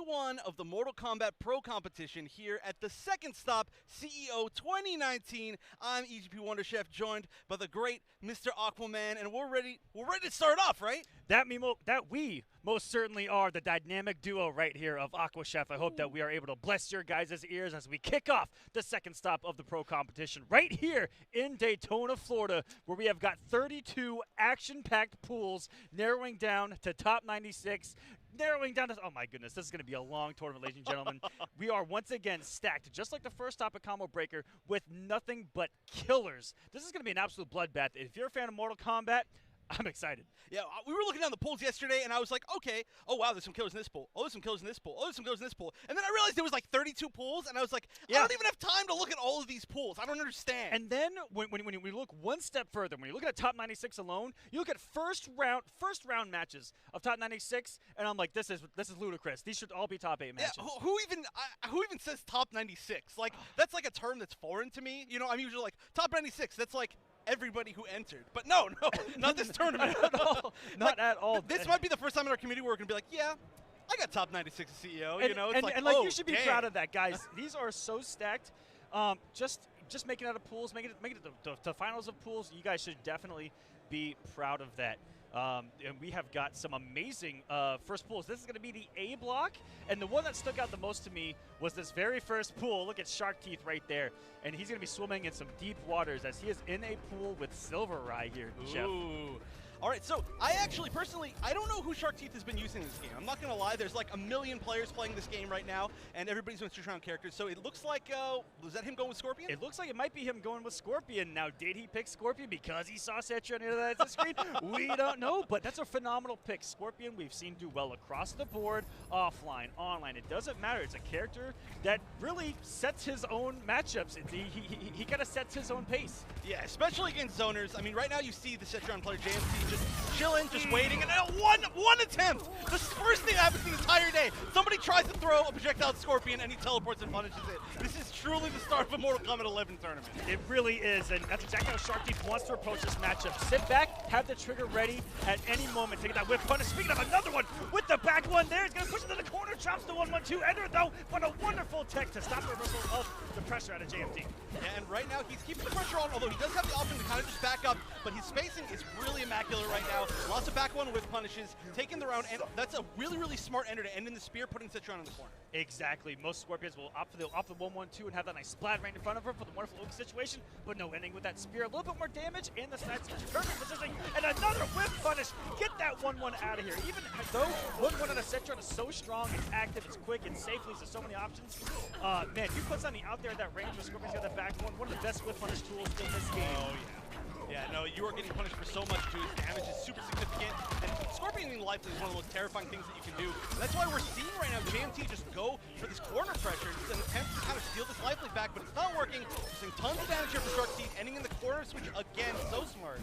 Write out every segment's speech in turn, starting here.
1 of the Mortal Kombat Pro competition here at the second stop, CEO 2019. I'm EGP Wonder Chef, joined by the great Mr. Aquaman, and we're ready to start off, right? That we most certainly are the dynamic duo right here of Aqua Chef. I hope that we are able to bless your guys' ears as we kick off the second stop of the pro competition right here in Daytona, Florida, where we have got 32 action-packed pools narrowing down to top 96. Narrowing down to, oh my goodness, this is going to be a long tournament, ladies and gentlemen. We are once again stacked, just like the first stop at Combo Breaker, with nothing but killers. This is going to be an absolute bloodbath. If you're a fan of Mortal Kombat, I'm excited. Yeah, we were looking down the pools yesterday, and I was like, okay, oh, wow, there's some killers in this pool. Oh, there's some killers in this pool. Oh, there's some killers in this pool. And then I realized there was like 32 pools, and I was like, I don't even have time to look at all of these pools. I don't understand. And then when we look one step further, when you look at top 96 alone, you look at first round matches of top 96, and I'm like, this is ludicrous. These should all be top 8 matches. Yeah, who even says top 96? Like, that's like a term that's foreign to me. You know, I'm usually like, top 96, that's like everybody who entered. But no, not this tournament. Not at all. This might be the first time in our community where we're going to be like, yeah, I got top 96 CEO. And, you know, it's and oh, you should be proud of that, guys. These are so stacked. Just making it out of pools, making it to finals of pools. You guys should definitely be proud of that. And we have got some amazing first pools. This is going to be the A block, and the one that stuck out the most to me was this very first pool. Look at Shark Teeth right there, and he's going to be swimming in some deep waters as he is in a pool with Silver Rai here, Jeff. Ooh. All right, so I actually, personally, I don't know who Shark Teeth has been using in this game. I'm not going to lie. There's like a million players playing this game right now, and everybody's doing switch around characters. So it looks like, was that him going with Scorpion? It looks like it might be him going with Scorpion. Now, did he pick Scorpion because he saw Setron near the screen? We don't know, but that's a phenomenal pick. Scorpion we've seen do well across the board, offline, online. It doesn't matter. It's a character that really sets his own matchups. He kind of sets his own pace. Yeah, especially against zoners. I mean, right now you see the Setron player JMC just chilling, just waiting, and one attempt. The first thing that happens the entire day. Somebody tries to throw a projectile at Scorpion, and he teleports and punishes it. This is truly the start of a Mortal Kombat 11 tournament. It really is, and that's exactly how Shark Teeth wants to approach this matchup. Sit back, have the trigger ready at any moment. Take that whip punish. Speaking of another one, with the back one there, he's going to push it to the corner, chops the 1-1-2. Ender, though, what a wonderful tech to stop the reversal of the pressure out of JMT. Yeah, and right now he's keeping the pressure on, although he does have the option to kind of just back up, but his spacing is really immaculate right now. Lots of back one with punishes, taking the round, and that's a really, really smart ender to end in the spear, putting Setron in the corner. Exactly. Most Scorpions will opt for the 1-1-2 and have that nice splat right in front of her for the wonderful Oak situation, but no ending with that spear. A little bit more damage, and the side switch perfect positioning, and another whip punish. Get that 1-1 out of here. Even though 1-1 out of Setron is so strong, it's active, it's quick, it's safe, leads to so many options. Man, you put something out there at that range where Scorpion's got the back one of the best whip punish tools in this game. Oh, yeah. Yeah, no, you are getting punished for so much too. His damage is super significant, and Scorpion being lifeless is one of the most terrifying things that you can do. And that's why we're seeing right now JMT just go for this corner pressure. It's an attempt to kind of steal this life lead back, but it's not working. We're seeing tons of damage here for Shark Teeth, ending in the corner switch again. So smart.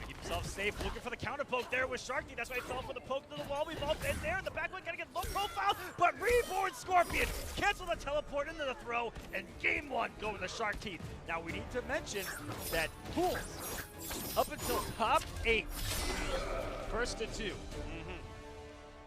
Keep himself safe, looking for the counter poke there with Shark Teeth. That's why he fell for the poke to the wall. We both in there, and the back one gotta get low profile, but Reborn Scorpion cancel the teleport into the throw, and game one go with the Shark Teeth. Now we need to mention that pools up until top 8, first to 2.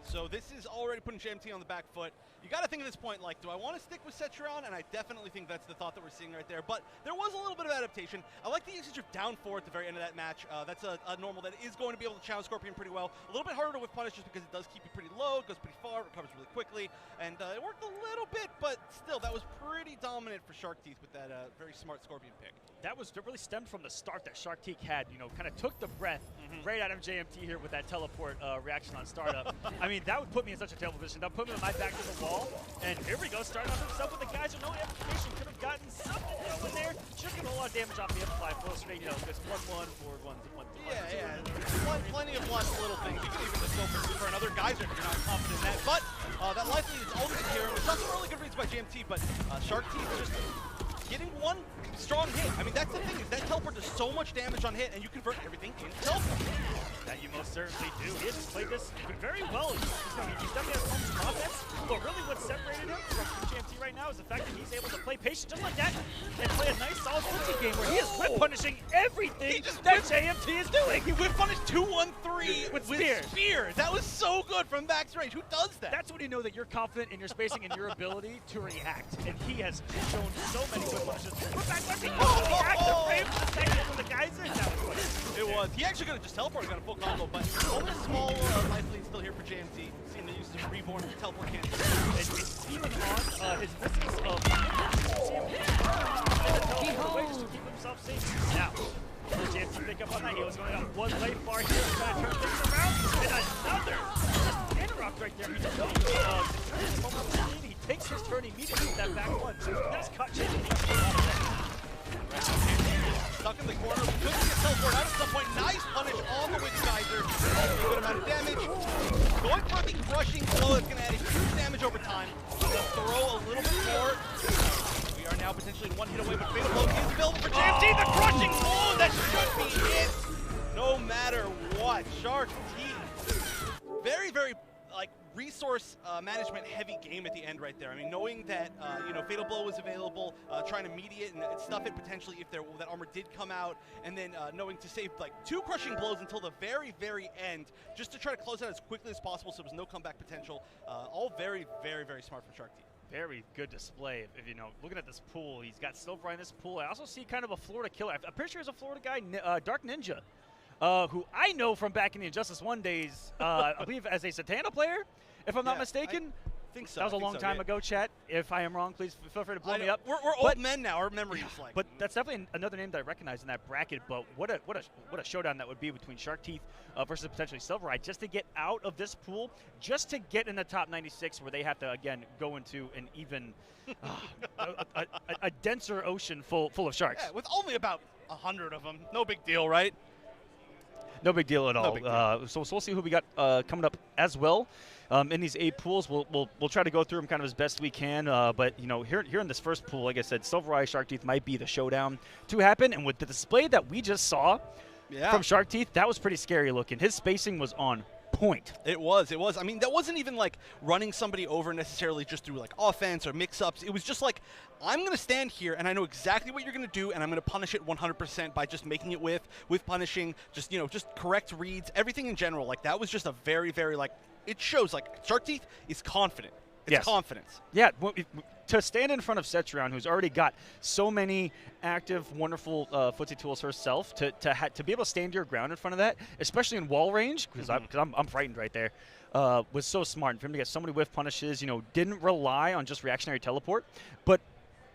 So this is already putting JMT on the back foot. You got to think at this point, like, do I want to stick with Setron? And I definitely think that's the thought that we're seeing right there. But there was a little bit of adaptation. I like the usage of down 4 at the very end of that match. That's a normal that is going to be able to challenge Scorpion pretty well. A little bit harder with punish just because it does keep you pretty low, it goes pretty far, recovers really quickly. And it worked a little bit, but still, that was pretty dominant for Shark Teeth with that very smart Scorpion pick. That really stemmed from the start that Shark Teeth had, you know, kind of took the breath right out of JMT here with that teleport reaction on startup. I mean, that would put me in such a terrible position. That would put me with my back to the wall. And here we go, starting off himself with the guys with no amplification. Could have gotten something in there. Should get a lot of damage off the amplify. Full straight, you know, just 1-1, forward 1-1. Yeah. Plenty of lots of little things. You can even just go for another geyser if you're not confident in that. But that life lead is always here. It's not some really good reads by JMT, but Shark Teeth just getting one strong hit. I mean, that's the thing, is that teleport does so much damage on hit, and you convert everything into teleport. That you most certainly do. He has played this very well. He's definitely has some offense, but really what separated him from JMT right now is the fact that he's able to play patient just like that and play a nice solid footsie game where he is whip punishing everything that JMT is doing. He whip punished 2-1-3 with spear. That was so good from max range. Who does that? That's when you know that you're confident in your spacing and your ability to react. And he has shown so many whip punishes. We're back by active frame for the second when the guy's in. That was good. It was. He actually could have just teleported, got a full combo, but only a small life lead still here for JMT. Seeing the use of Reborn teleport cancel. And even on his misses of and the teleport away just to keep himself safe. Now, JMT pick up on that. He was going up one late bar here, trying to turn things around, and another interrupt right there. He knows the turn is almost in. He takes his turn immediately with that back one. Nice cut, JMT. Stuck in the corner, couldn't get teleport out at some point. Nice punish on the Witch Geyser. A good amount of damage. Going for the crushing blow that's going to add a huge damage over time. Going to throw a little bit more. We are now potentially one hit away, but Fatal Blow is available for JMT. The crushing blow that should be it. No matter what. Shark Teeth. Very, very resource management heavy game at the end right there. I mean, knowing that Fatal Blow was available, trying to mediate and stuff it potentially if that armor did come out, and then knowing to save like 2 crushing blows until the very, very end, just to try to close out as quickly as possible so there was no comeback potential. All very, very, very smart from Shark Teeth. Very good display. If looking at this pool, he's got Silver in this pool. I also see kind of a Florida killer. I'm pretty sure he's a Florida guy, Dark Ninja, who I know from back in the Injustice 1 days, I believe as a Satana player, if I'm not mistaken. I think so. That was a long time ago, chat. If I am wrong, please feel free to blow me up. We're old men now. Our memory is like. But that's definitely another name that I recognize in that bracket. But what a showdown that would be between Shark Teeth versus potentially Silver Eye, just to get out of this pool, just to get in the top 96, where they have to again go into an even a denser ocean full of sharks. Yeah, with only about 100 of them. No big deal, right? No big deal at all. So we'll see who we got coming up as well. In these 8 pools, we'll try to go through them kind of as best we can. But here in this first pool, like I said, Silver Eye Shark Teeth might be the showdown to happen. And with the display that we just saw from Shark Teeth, that was pretty scary looking. His spacing was on point. It was. I mean, that wasn't even like running somebody over necessarily just through like offense or mix-ups. It was just like, I'm going to stand here and I know exactly what you're going to do, and I'm going to punish it 100% by just making it with punishing, just correct reads, everything in general. Like that was just a very, very it shows like Shark Teeth is confident. It's confidence. Yeah, to stand in front of Cetrion, who's already got so many active, wonderful footsie tools herself, to be able to stand your ground in front of that, especially in wall range, because I'm frightened right there, was so smart. And for him to get so many whiff punishes, didn't rely on just reactionary teleport, but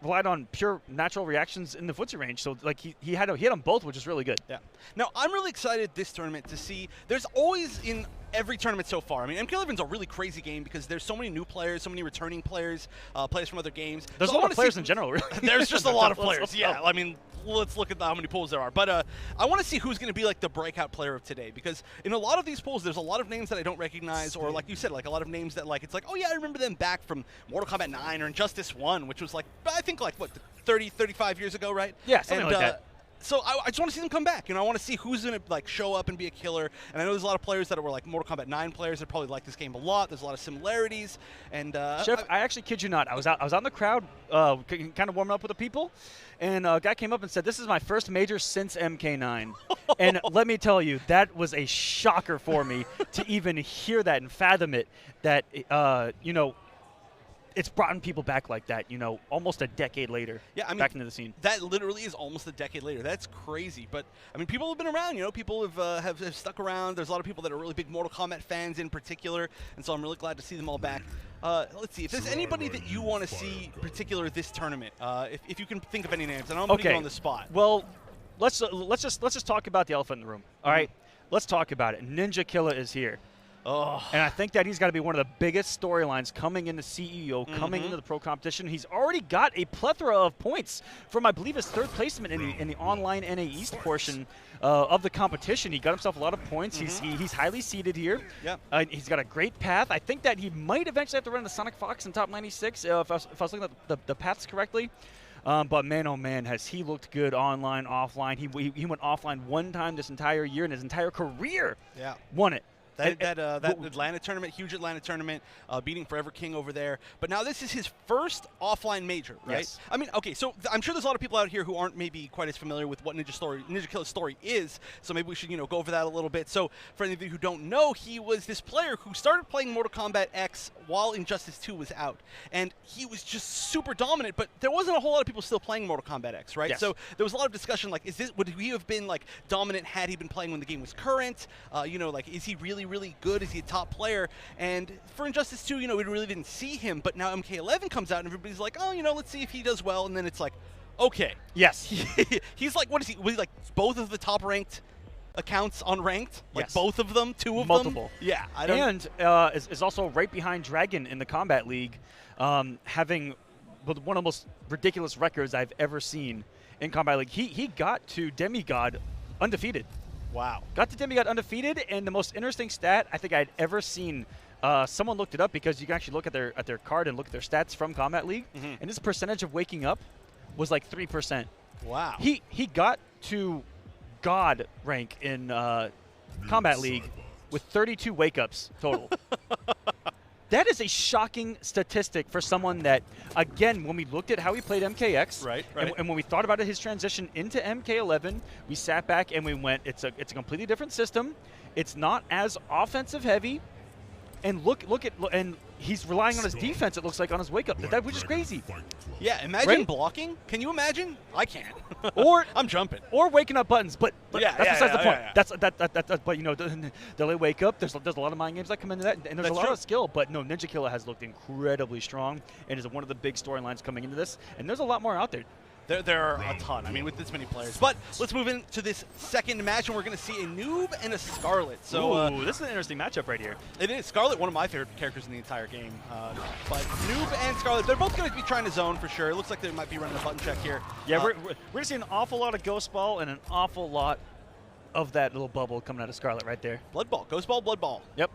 relied on pure natural reactions in the footsie range. So like he had them both, which is really good. Yeah. Now I'm really excited this tournament to see. There's always in every tournament so far. I mean, MK11's a really crazy game because there's so many new players, so many returning players, players from other games. There's a lot of players in general, really. There's just a lot of players, yeah. I mean, let's look at how many pools there are. But I want to see who's going to be like the breakout player of today, because in a lot of these pools, there's a lot of names that I don't recognize, or like you said, like a lot of names that it's like, oh yeah, I remember them back from Mortal Kombat 9 or Injustice 1, which was like, I think like, what, 30, 35 years ago, right? Yeah, something like that. So I just want to see them come back. I want to see who's going to show up and be a killer. And I know there's a lot of players that were like Mortal Kombat 9 players that probably like this game a lot. There's a lot of similarities. And Chef, I actually kid you not. I was out in the crowd, kind of warming up with the people, and a guy came up and said, "This is my first major since MK9." And let me tell you, that was a shocker for me to even hear that and fathom it. That it's brought people back like that, almost a decade later. Yeah, I mean, back into the scene. That literally is almost a decade later. That's crazy. But I mean, people have been around. People have stuck around. There's a lot of people that are really big Mortal Kombat fans in particular, and so I'm really glad to see them all back. Let's see if there's anybody that you want to see particular this tournament. If you can think of any names, and I'm putting you on the spot. Well, let's just talk about the elephant in the room. All right, let's talk about it. Ninja Killa is here. Oh. And I think that he's got to be one of the biggest storylines coming into CEO, coming into the pro competition. He's already got a plethora of points from, I believe, his 3rd placement in the online NA East portion of the competition. He got himself a lot of points. He's highly seeded here. Yeah. He's got a great path. I think that he might eventually have to run the Sonic Fox in top 96 if I was looking at the paths correctly. But man, oh man, has he looked good online, offline. He went offline one time this entire year in his entire career. Yeah. Won it. That Atlanta tournament, huge Atlanta tournament, beating Forever King over there. But now this is his first offline major, right? Yes. I mean, okay, so I'm sure there's a lot of people out here who aren't maybe quite as familiar with what Ninja Killer's story is. So maybe we should, go over that a little bit. So for any of you who don't know, he was this player who started playing Mortal Kombat X while Injustice 2 was out, and he was just super dominant. But there wasn't a whole lot of people still playing Mortal Kombat X, right? Yes. So there was a lot of discussion, like, would he have been like dominant had he been playing when the game was current? Like, is he really good? Is he a top player? And for Injustice 2, we really didn't see him, but now MK11 comes out and everybody's like, oh, let's see if he does well. And then it's like, okay. Yes. He's like, what is he? Was he like both of the top ranked accounts on ranked? Like yes. both of them? Two of Multiple. them? Yeah. I don't. And is also right behind Dragon in the Combat League, having one of the most ridiculous records I've ever seen in Combat League. He got to Demigod undefeated. Wow. Got to Demigod undefeated, and the most interesting stat I think I'd ever seen, someone looked it up because you can actually look at their card and look at their stats from Combat League, and his percentage of waking up was like 3%. Wow. He got to God rank in Combat League with 32 wake-ups total. That is a shocking statistic for someone that, again, when we looked at how he played MKX, right. And when we thought about his transition into MK11, we sat back and we went, it's a completely different system. It's not as offensive heavy, and and he's relying on his defense. It looks like on his wake up, which is crazy. Yeah, imagine blocking. Can you imagine? I can't. Or I'm jumping. Or waking up buttons, but that's besides the point. Yeah. That's but the delay wake up. There's a lot of mind games that come into that, and there's a lot of skill. But no, Ninja Killer has looked incredibly strong, and is one of the big storylines coming into this. And there's a lot more out there. There are a ton. I mean, with this many players. But let's move into this second match, and we're going to see a Noob and a Scarlet. So this is an interesting matchup right here. It is. Scarlet, one of my favorite characters in the entire game. But Noob and Scarlet, they're both going to be trying to zone for sure. It looks like they might be running a button check here. Yeah, we're going to see an awful lot of Ghost Ball and an awful lot of that little bubble coming out of Scarlet right there. Blood Ball. Ghost Ball, Blood Ball. Yep.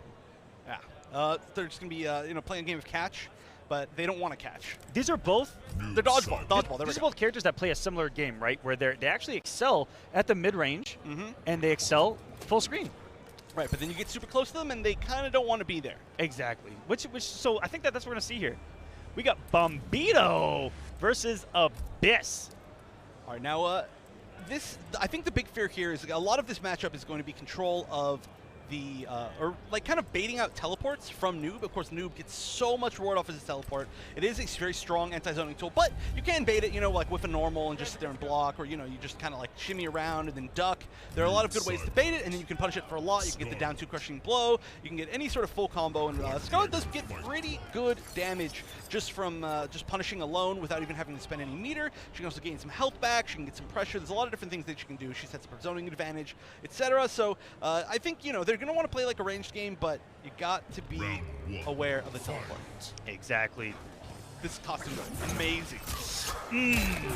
Yeah. They're just going to be playing a game of catch, but they don't want to catch. These are both they're dodgeball. Dodgeball. These are both characters that play a similar game, right? Where they actually excel at the mid range, and they excel full screen. Right, but then you get super close to them, and they kind of don't want to be there. Exactly. So I think that's what we're gonna see here. We got Bombito versus Abyss. All right, now I think the big fear here is a lot of this matchup is going to be control of the kind of baiting out teleports from Noob. Of course, Noob gets so much reward off of his teleport. It is a very strong anti-zoning tool, but you can bait it, like with a normal and just sit there and block, or you just kind of like shimmy around and then duck. There are a lot of good ways to bait it, and then you can punish it for a lot. You can get the down 2 crushing blow. You can get any sort of full combo, and Scarlet does get pretty good damage just from just punishing alone without even having to spend any meter. She can also gain some health back. She can get some pressure. There's a lot of different things that she can do. She sets up her zoning advantage, etc. So I think they're going to want to play like a ranged game, but you got to be aware of the teleport. Exactly. This costume is amazing.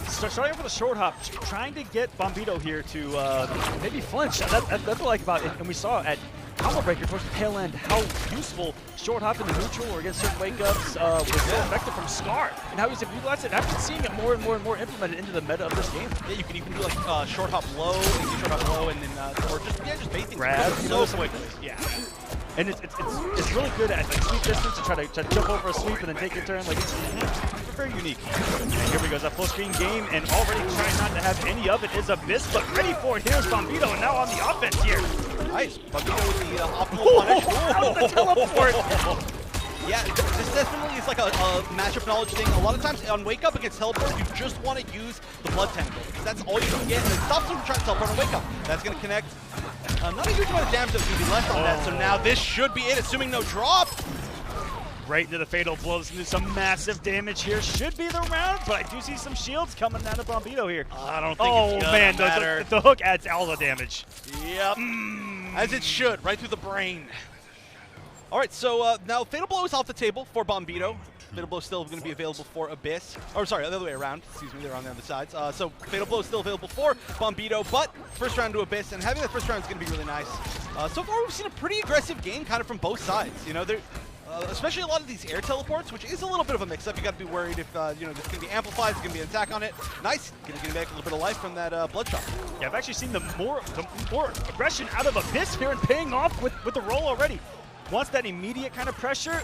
So starting off with a short hop, trying to get Bombito here to maybe flinch. That's what I like about it. And we saw at Combo Breaker towards the tail end how useful short hop in the neutral or against certain wake-ups was so effective from Scar, and how he's utilized it. I've been seeing it more and more implemented into the meta of this game. Yeah, you can even do like short hop low, and then or just bait things. Grab, so quickly. Yeah. And it's really good at sweep distance to try to jump over a sweep and then take your turn. Like it's very unique. And here we go, that full screen game, and already trying not to have any of it is Abyss, but ready for it. Here's Bombito, and now on the offense here. Nice. Bombito with the optimal punish. Out of the teleport. Yeah, this definitely is like a matchup knowledge thing. A lot of times on Wake Up against Teleport, you just want to use the Blood Tentacle, because that's all you can get, and it stops them from trying to teleport on Wake Up. That's going to connect. Not a huge amount of damage that's going to be left on that, so now this should be it, assuming no drop. Right into the fatal blows, into some massive damage here. Should be the round, but I do see some shields coming out of Bombito here. I don't think it's gonna matter. The hook adds all the damage. Yep, as it should, right through the brain. All right, so now Fatal Blow is off the table for Bombito. Fatal Blow is still going to be available for Abyss. Or sorry, the other way around. Excuse me, they're on the other sides. So Fatal Blow is still available for Bombito, but first round to Abyss, and having that first round is going to be really nice. So far, we've seen a pretty aggressive game kind of from both sides. especially a lot of these air teleports, which is a little bit of a mix-up. You got to be worried if there's going to be amplified, there's going to be an attack on it. Nice, going to back a little bit of life from that bloodshot. Yeah, I've actually seen the more aggression out of Abyss here and paying off with the roll already. Wants that immediate kind of pressure.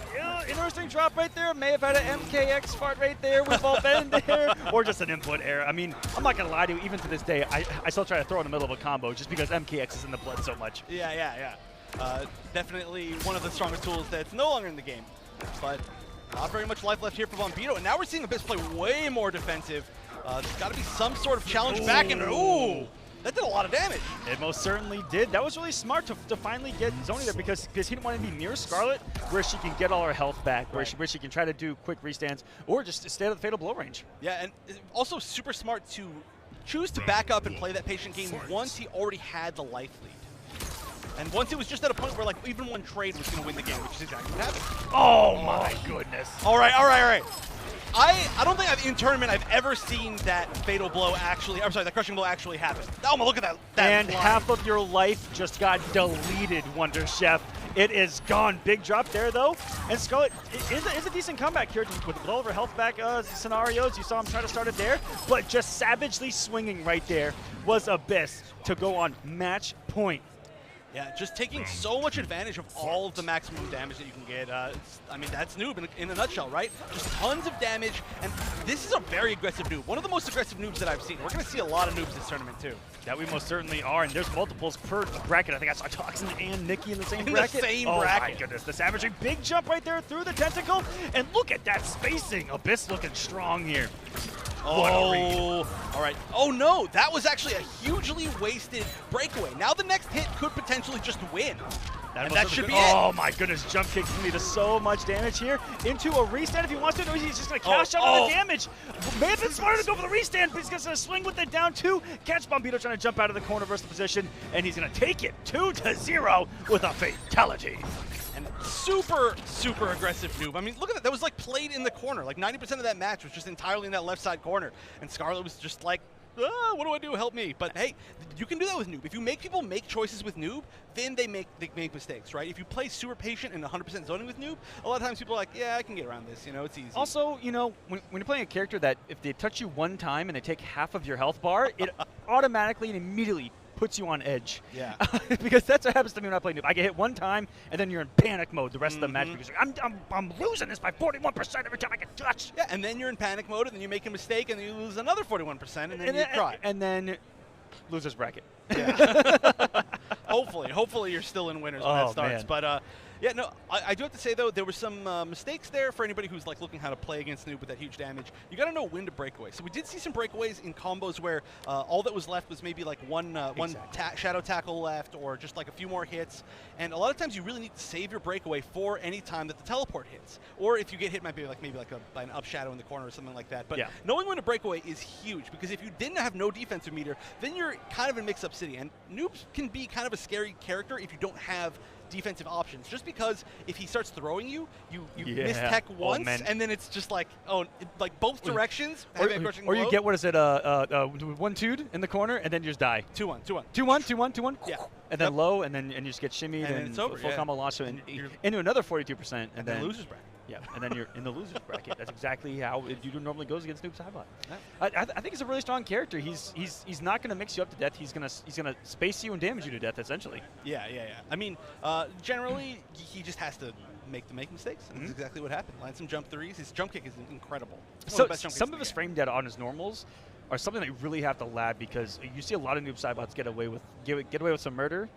Interesting drop right there. May have had an MKX fart right there with Vault Bend there, or just an input error. I mean, I'm not gonna lie to you. Even to this day, I still try to throw it in the middle of a combo just because MKX is in the blood so much. Yeah. Definitely one of the strongest tools that's no longer in the game, but not very much life left here for Bombito. And now we're seeing Abyss play way more defensive. There's got to be some sort of challenge back, and that did a lot of damage. It most certainly did. That was really smart to finally get Zoni there because he didn't want to be near Scarlet where she can get all her health back, where she can try to do quick restands or just stay out of the fatal blow range. Yeah, and also super smart to choose to back up and play that patient game once he already had the life lead. And once it was just at a point where like even one trade was going to win the game, which is exactly what happened. Oh my goodness. All right. I don't think in tournament I've ever seen that fatal blow actually, I'm sorry, that crushing blow actually happen. Oh, look at that. And line. half of your life just got deleted, Wonder Chef. It is gone. Big drop there, though. And Scarlet is a decent comeback here with all of her health back scenarios. You saw him try to start it there, but just savagely swinging right there was Abyss to go on match point. Yeah, just taking so much advantage of all of the maximum damage that you can get. I mean, that's Noob in a nutshell, right? Just tons of damage, and this is a very aggressive noob. One of the most aggressive noobs that I've seen. We're going to see a lot of noobs this tournament, too. That we most certainly are, and there's multiples per bracket. I think I saw Toxin and Nikki in the same bracket. In the same bracket. bracket. Oh, my goodness. The savagery. Big jump right there through the tentacle, and look at that spacing. Abyss looking strong here. Oh, all right. Oh, no, that was actually a hugely wasted breakaway. Now the next hit could potentially just win. And that should be it. Oh, my goodness. Jump kicks me to so much damage here. Into a restand if he wants to. He's just going to cash out on the damage. May have been smarter to go for the restand, but he's going to swing with it down two. Catch Bombito trying to jump out of the corner versus the position, and he's going to take it 2-0 with a fatality. And super, super aggressive noob. I mean, look at that. That was like played in the corner. Like 90% of that match was just entirely in that left side corner. And Scarlet was just like, what do I do? Help me. But hey, you can do that with noob. If you make people make choices with noob, then they make mistakes, right? If you play super patient and 100% zoning with noob, a lot of times people are like, yeah, I can get around this. You know, it's easy. Also, you know, when you're playing a character that if they touch you one time and they take half of your health bar, it automatically and immediately puts you on edge. Yeah. Because that's what happens to me when I play noob. I get hit one time, and then you're in panic mode the rest of the match because I'm losing this by 41% every time I get touched. Yeah, and then you're in panic mode, and then you make a mistake, and then you lose another 41%, and then you cry. And then losers bracket. Yeah. Hopefully you're still in winners when that starts. Man. But yeah, no, I do have to say though, there were some mistakes there for anybody who's like looking how to play against noob with that huge damage. You got to know when to break away. So we did see some breakaways in combos where all that was left was maybe like one shadow tackle left, or just like a few more hits. And a lot of times you really need to save your breakaway for any time that the teleport hits, or if you get hit, might be like maybe by an up shadow in the corner or something like that. But knowing when to break away is huge, because if you didn't have no defensive meter, then you're kind of in mix-up city. And noobs can be kind of a scary character if you don't have defensive options, just because if he starts throwing you miss tech once, and then it's just like, like both directions. Or you get, what is it, 1-2'd in the corner, and then you just die. 2-1. 2-1. Yeah. And then low, and then you just get shimmied, and it's over. Full combo launch, and into another 42%, and then losers bracket. Yeah, and then you're in the losers bracket. That's exactly how it normally goes against Noob Saibot. I think he's a really strong character. He's not going to mix you up to death. He's gonna space you and damage you to death, essentially. Yeah. I mean, generally he just has to make mistakes, and that's exactly what happened. Land some jump threes. His jump kick is incredible. So some of his frame data on his normals are something that you really have to lab, because you see a lot of Noob Saibots get away with some murder.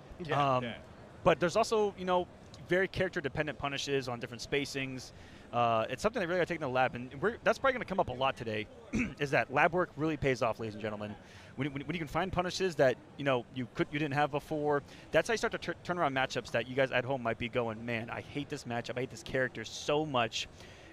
But there's also, you know, very character-dependent punishes on different spacings. It's something they really got to take in the lab, and that's probably going to come up a lot today. Is that lab work really pays off, ladies and gentlemen? When you can find punishes that you didn't have before, that's how you start to turn around matchups that you guys at home might be going, man, I hate this matchup, I hate this character so much.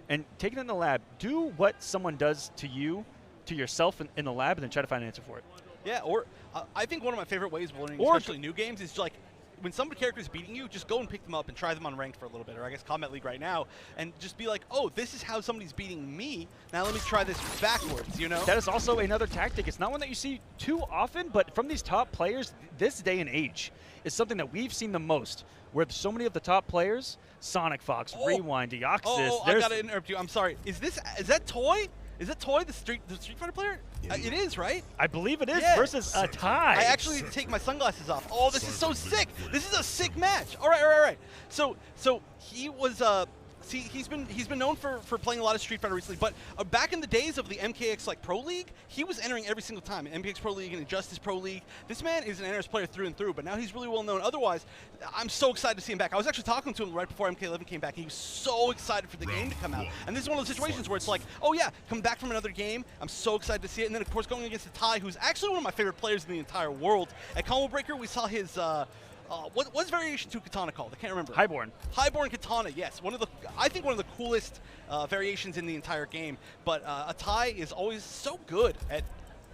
And take it in the lab, do what someone does to you, to yourself in the lab, and then try to find an answer for it. Yeah, or I think one of my favorite ways of learning, especially new games, is like when some character is beating you, just go and pick them up and try them on ranked for a little bit, or I guess Kombat League right now, and just be like, oh, this is how somebody's beating me. Now let me try this backwards, you know? That is also another tactic. It's not one that you see too often, but from these top players, this day and age is something that we've seen the most, where so many of the top players, Sonic Fox, Rewind, Deoxys. Oh, I gotta interrupt you. I'm sorry. Is that Toy? Is that Toy, the Street Fighter player? It is, right? I believe it is, yes. versus a tie. I actually need to take my sunglasses off. Oh, this is so sick. This is a sick match. All right. So he was see, he's been known for playing a lot of Street Fighter recently, but back in the days of the MKX like Pro League, he was entering every single time. MKX Pro League and Injustice Pro League. This man is an NRS player through and through, but now he's really well known. Otherwise, I'm so excited to see him back. I was actually talking to him right before MK11 came back, and he was so excited for the game to come out. And this is one of those situations where it's like, oh yeah, come back from another game. I'm so excited to see it. And then of course going against the Tai, who's actually one of my favorite players in the entire world. At Combo Breaker, we saw his what's variation to Katana called? I can't remember. Highborn. Highborn Katana, yes. I think one of the coolest variations in the entire game. But Atai is always so good at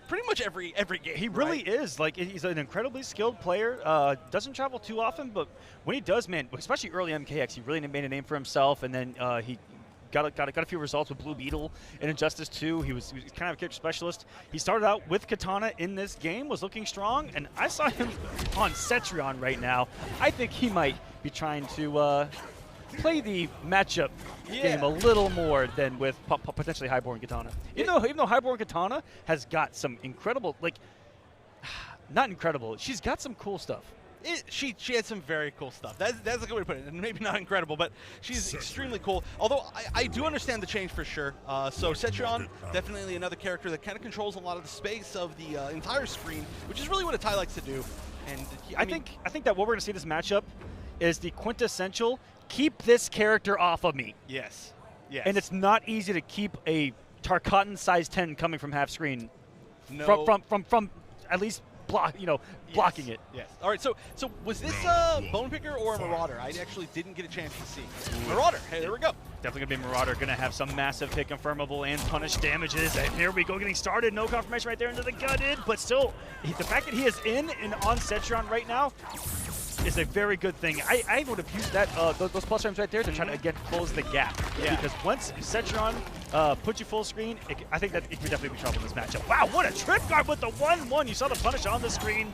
pretty much every game. He really is. Like, he's an incredibly skilled player. Doesn't travel too often, but when he does, man, especially early MKX, he really made a name for himself. And then he got a few results with Blue Beetle in Injustice 2. He was kind of a character specialist. He started out with Katana in this game, was looking strong, and I saw him on Cetrion right now. I think he might be trying to play the matchup game a little more than with potentially Highborn Katana. Even though Highborn Katana has got some incredible, like, not incredible, she's got some cool stuff. She had some very cool stuff. That's a good way to put it. And maybe not incredible, but she's extremely cool. Although I do understand the change for sure. So Cetrion, definitely another character that kind of controls a lot of the space of the entire screen, which is really what a Tai likes to do. And I think that what we're going to see this matchup is the quintessential keep this character off of me. Yes. And it's not easy to keep a Tarkatan size 10 coming from half screen. No. From at least blocking it. Yes. All right. So was this Bone Picker or a Marauder? I actually didn't get a chance to see. Marauder. Hey, there we go. Definitely gonna be Marauder. Gonna have some massive hit confirmable and punish damages. And here we go, getting started. No confirmation right there into the gutted, but still, the fact that he is in and on Cetrion right now is a very good thing. I would have used that those plus frames right there to try to again close the gap. Yeah. Because once Cetrion puts you full screen, I think that it could definitely be trouble in this matchup. Wow, what a trip guard with the 1-1. You saw the punish on the screen.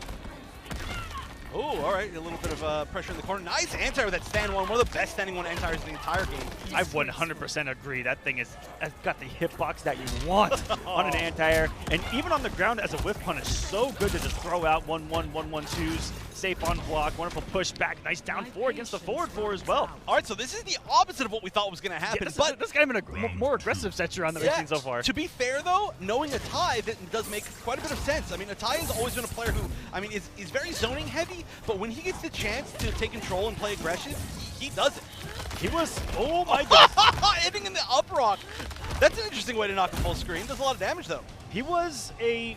Oh, all right. A little bit of pressure in the corner. Nice anti-air with that stand one. One of the best standing one anti-airs in the entire game. I 100% agree. That thing has got the hitbox that you want on an anti-air. And even on the ground as a whiff punish, so good to just throw out 1-1, 1-1-2s. Safe on block, wonderful push back, nice down 4 against the forward 4 as well. All right, so this is the opposite of what we thought was going to happen. Yeah, but this guy even a more aggressive Cetrion than we've seen so far. To be fair, though, knowing Atai, that does make quite a bit of sense. I mean, Atai has always been a player who, I mean, is very zoning heavy, but when he gets the chance to take control and play aggressive, he does it. He was, oh my goodness. Hitting in the up rock. That's an interesting way to knock a full screen. Does a lot of damage, though. He was a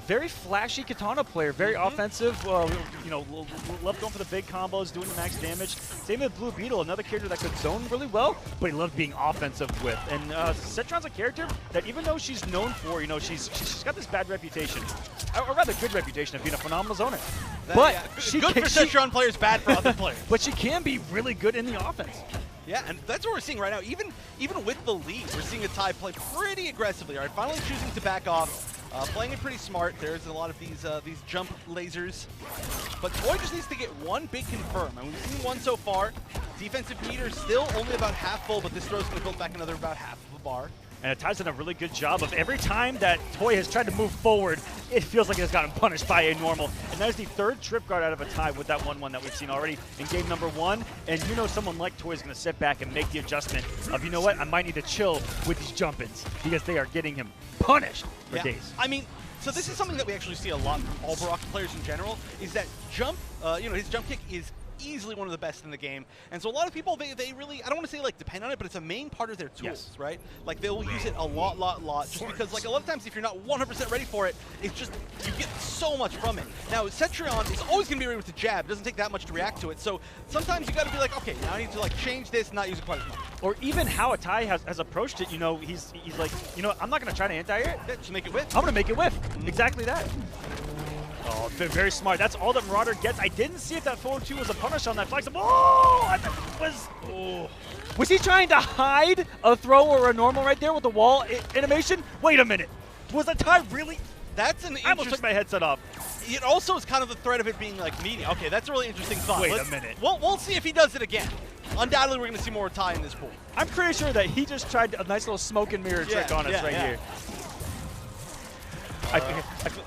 very flashy Katana player, very offensive, loved going for the big combos, doing the max damage. Same with Blue Beetle, another character that could zone really well, but he loved being offensive with. And Cetron's a character that even though she's known for, she's got this bad reputation, or rather good reputation of being a phenomenal zoner. But good for Cetron players, bad for other players. But she can be really good in the offense. Yeah, and that's what we're seeing right now. Even with the lead, we're seeing Atai play pretty aggressively. All right, finally choosing to back off. Playing it pretty smart. There's a lot of these jump lasers. But Toy just needs to get one big confirm. And we've seen one so far. Defensive meter still only about half full, but this throw's going to build back another about half of a bar. And Atai's done a really good job of every time that Toy has tried to move forward, it feels like it has gotten punished by a normal. And that is the third trip guard out of Atai with that 1-1 that we've seen already in game number 1. And someone like Toy is going to sit back and make the adjustment of, you know what, I might need to chill with these jump-ins because they are getting him punished for days. I mean, so this is something that we actually see a lot from all Baraka players in general, is that jump, his jump kick is easily one of the best in the game. And so a lot of people, they really, I don't want to say like depend on it, but it's a main part of their tools, right? Like they'll use it a lot, just because like a lot of times if you're not 100% ready for it, it's just, you get so much from it. Now Cetrion is always going to be ready with the jab. It doesn't take that much to react to it. So sometimes you got to be like, okay, now I need to like change this, not use it quite as much. Or even how Atai has approached it, he's like, I'm not going to try to anti-air it. Yeah, just make it whiff. I'm going to make it whiff. Exactly that. Oh, very smart. That's all that Marauder gets. I didn't see if that forward 2 was a punish on that flex. Oh, I was he trying to hide a throw or a normal right there with the wall animation? Wait a minute. Was that tie really? That's an I almost took my headset off. It also is kind of the threat of it being like medium. Okay, that's a really interesting thought. Wait a minute. We'll see if he does it again. Undoubtedly, we're going to see more tie in this pool. I'm pretty sure that he just tried a nice little smoke and mirror trick on us here.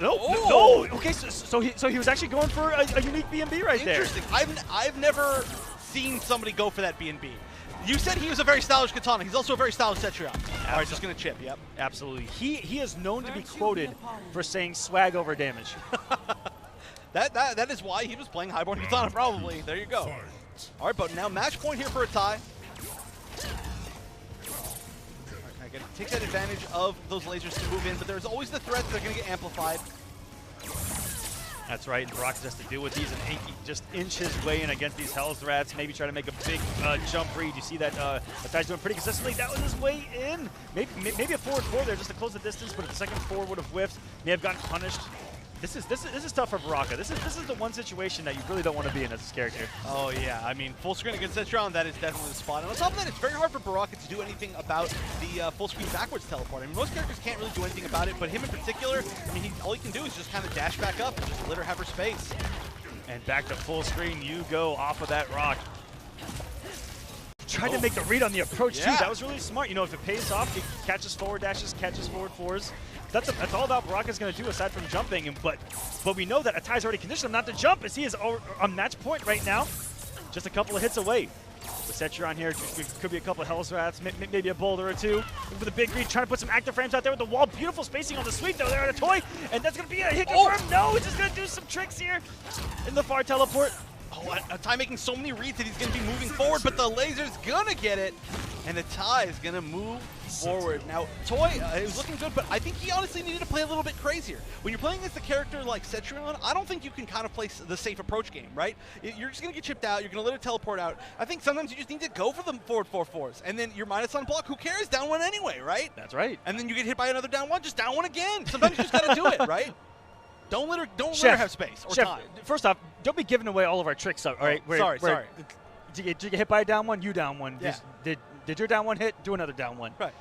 No. Okay, so he was actually going for a unique B&B right there. Interesting. I've never seen somebody go for that B&B. You said he was a very stylish katana. He's also a very stylish Cetrion. All right, just going to chip, yep. Absolutely. He is known to be quoted for saying swag over damage. that is why he was playing Highborn Katana, probably. There you go. All right, but now match point here for a tie. I got to take that advantage of those lasers to move in, but there's always the threat that they're going to get amplified. That's right, and Brock has to deal with these and just inch his way in against these Hell's Rats, maybe try to make a big jump read. You see that Atai's doing pretty consistently. That was his way in. Maybe a forward 4 there just to close the distance, but if the second 4 would have whiffed, may have gotten punished. This is tough for Baraka. This is the one situation that you really don't want to be in as this character. Oh yeah, I mean full screen against Cetrion, that is definitely the spot. And on top of that, it's very hard for Baraka to do anything about the full screen backwards teleport. I mean most characters can't really do anything about it, but him in particular, I mean all he can do is just kind of dash back up and just let her have her space. And back to full screen you go off of that rock. Tried to make the read on the approach too. That was really smart. You know, if it pays off, he catches forward dashes, catches forward 4s. That's all that Baraka's going to do aside from jumping. But we know that Atai's already conditioned him not to jump as he is on match point right now. Just a couple of hits away. With Cetrion here, could be a couple of Hell's Rats, maybe a boulder or two. With a big read, trying to put some active frames out there with the wall. Beautiful spacing on the sweep though there on a toy. And that's going to be a hit confirmed. No, he's just going to do some tricks here in the far teleport. Oh, Atai making so many reads that he's going to be moving forward, but the laser's going to get it, and Atai is going to move forward. Now, Toy, it was looking good, but I think he honestly needed to play a little bit crazier. When you're playing against a character like Cetrion, I don't think you can kind of play the safe approach game, right? You're just going to get chipped out. You're going to let it teleport out. I think sometimes you just need to go for the forward 4-4s, and then you're minus on block. Who cares? Down 1 anyway, right? That's right. And then you get hit by another down 1, just down 1 again. Sometimes you just got to do it, right? Don't let her have space or time. First off, don't be giving away all of our tricks. All right, sorry. Did you get hit by a down 1? You down 1. Yeah. Did your down 1 hit? Do another down 1. Right.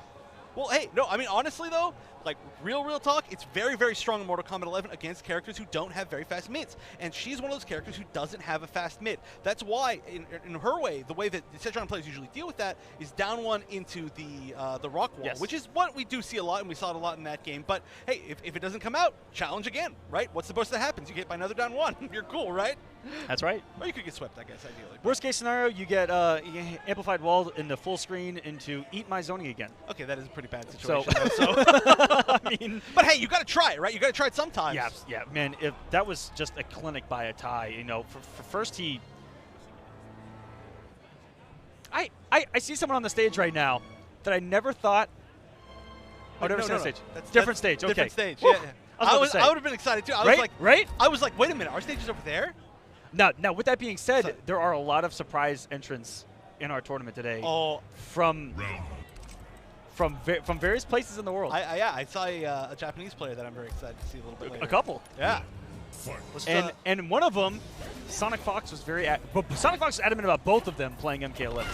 Well, hey, no, I mean, honestly, though, like, real talk, it's very, very strong in Mortal Kombat 11 against characters who don't have very fast mids. And she's one of those characters who doesn't have a fast mid. That's why, in her way, the way that the Cetrion players usually deal with that is down 1 into the rock wall, which is what we do see a lot, and we saw it a lot in that game. But, hey, if it doesn't come out, challenge again, right? What's the worst that happens? You get by another down 1. You're cool, right? That's right. Or you could get swept, I guess, ideally. Worst case scenario, you get amplified wall in the full screen into eat my zoning again. Okay, that is a pretty bad situation. I mean, but hey, you got to try it, right? You got to try it sometimes. Yeah, man. If that was just a clinic by Atai, you know, for first he. I see someone on the stage right now that I never thought. Oh, never seen on stage. Different stage. Okay. Different stage. Woo. Yeah. I would have been excited too. I was like, wait a minute, our stage is over there. Now, with that being said, there are a lot of surprise entrants in our tournament today. Oh, from various places in the world. I saw a Japanese player that I'm very excited to see a little bit later. A couple. Yeah. And one of them, Sonic Fox was Sonic Fox was adamant about both of them playing MK11.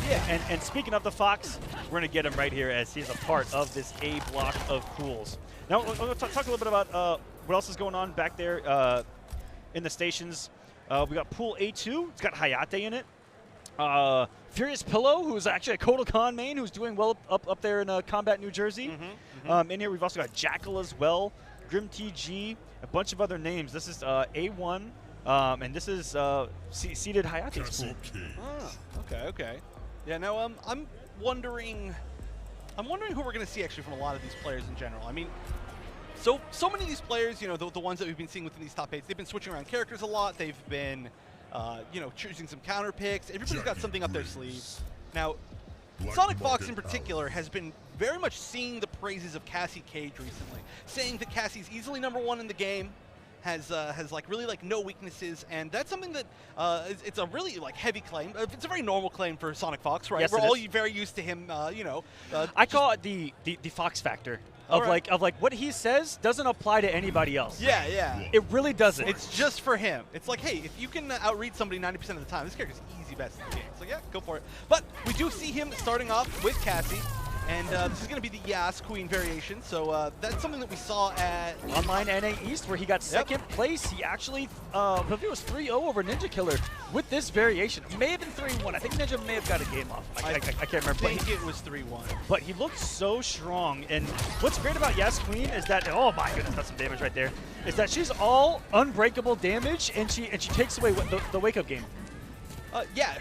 Yeah. And speaking of the Fox, we're gonna get him right here as he's a part of this A block of pools. Now we'll talk a little bit about what else is going on back there in the stations. We got pool A2. It's got Hayate in it. Furious Pillow, who's actually a Kodokan main, who's doing well up there in Kombat, New Jersey. In here, we've also got Jackal as well, Grim TG, a bunch of other names. This is A1, and this is seated Hayate's pool. Okay. Yeah, now I'm wondering who we're going to see actually from a lot of these players in general. I mean, so many of these players, you know, the ones that we've been seeing within these top 8s, they've been switching around characters a lot. They've been you know, choosing some counter picks. Everybody's got something up their sleeves. Now, Sonic Fox in particular has been very much singing the praises of Cassie Cage recently, saying that Cassie's easily #1 in the game, has like really like no weaknesses, and that's something that it's a really like heavy claim. It's a very normal claim for Sonic Fox, right? Yes, we're all very used to him, you know. I call it the Fox factor. of like what he says doesn't apply to anybody else. Yeah, yeah. It really doesn't. It's just for him. It's like, hey, if you can outread somebody 90% of the time, this character's easy best in the game. So yeah, go for it. But we do see him starting off with Cassie. And this is going to be the Yas Queen variation, so that's something that we saw at Online NA East, where he got second place. He actually, I believe it was 3-0 over Ninja Killer with this variation. It may have been 3-1. I think Ninja may have got a game off. I can't remember. I think it was 3-1. But he looked so strong. And what's great about Yas Queen is that, oh my goodness, that's some damage right there, is that she's all unbreakable damage, and she takes away the wake-up game. Yeah,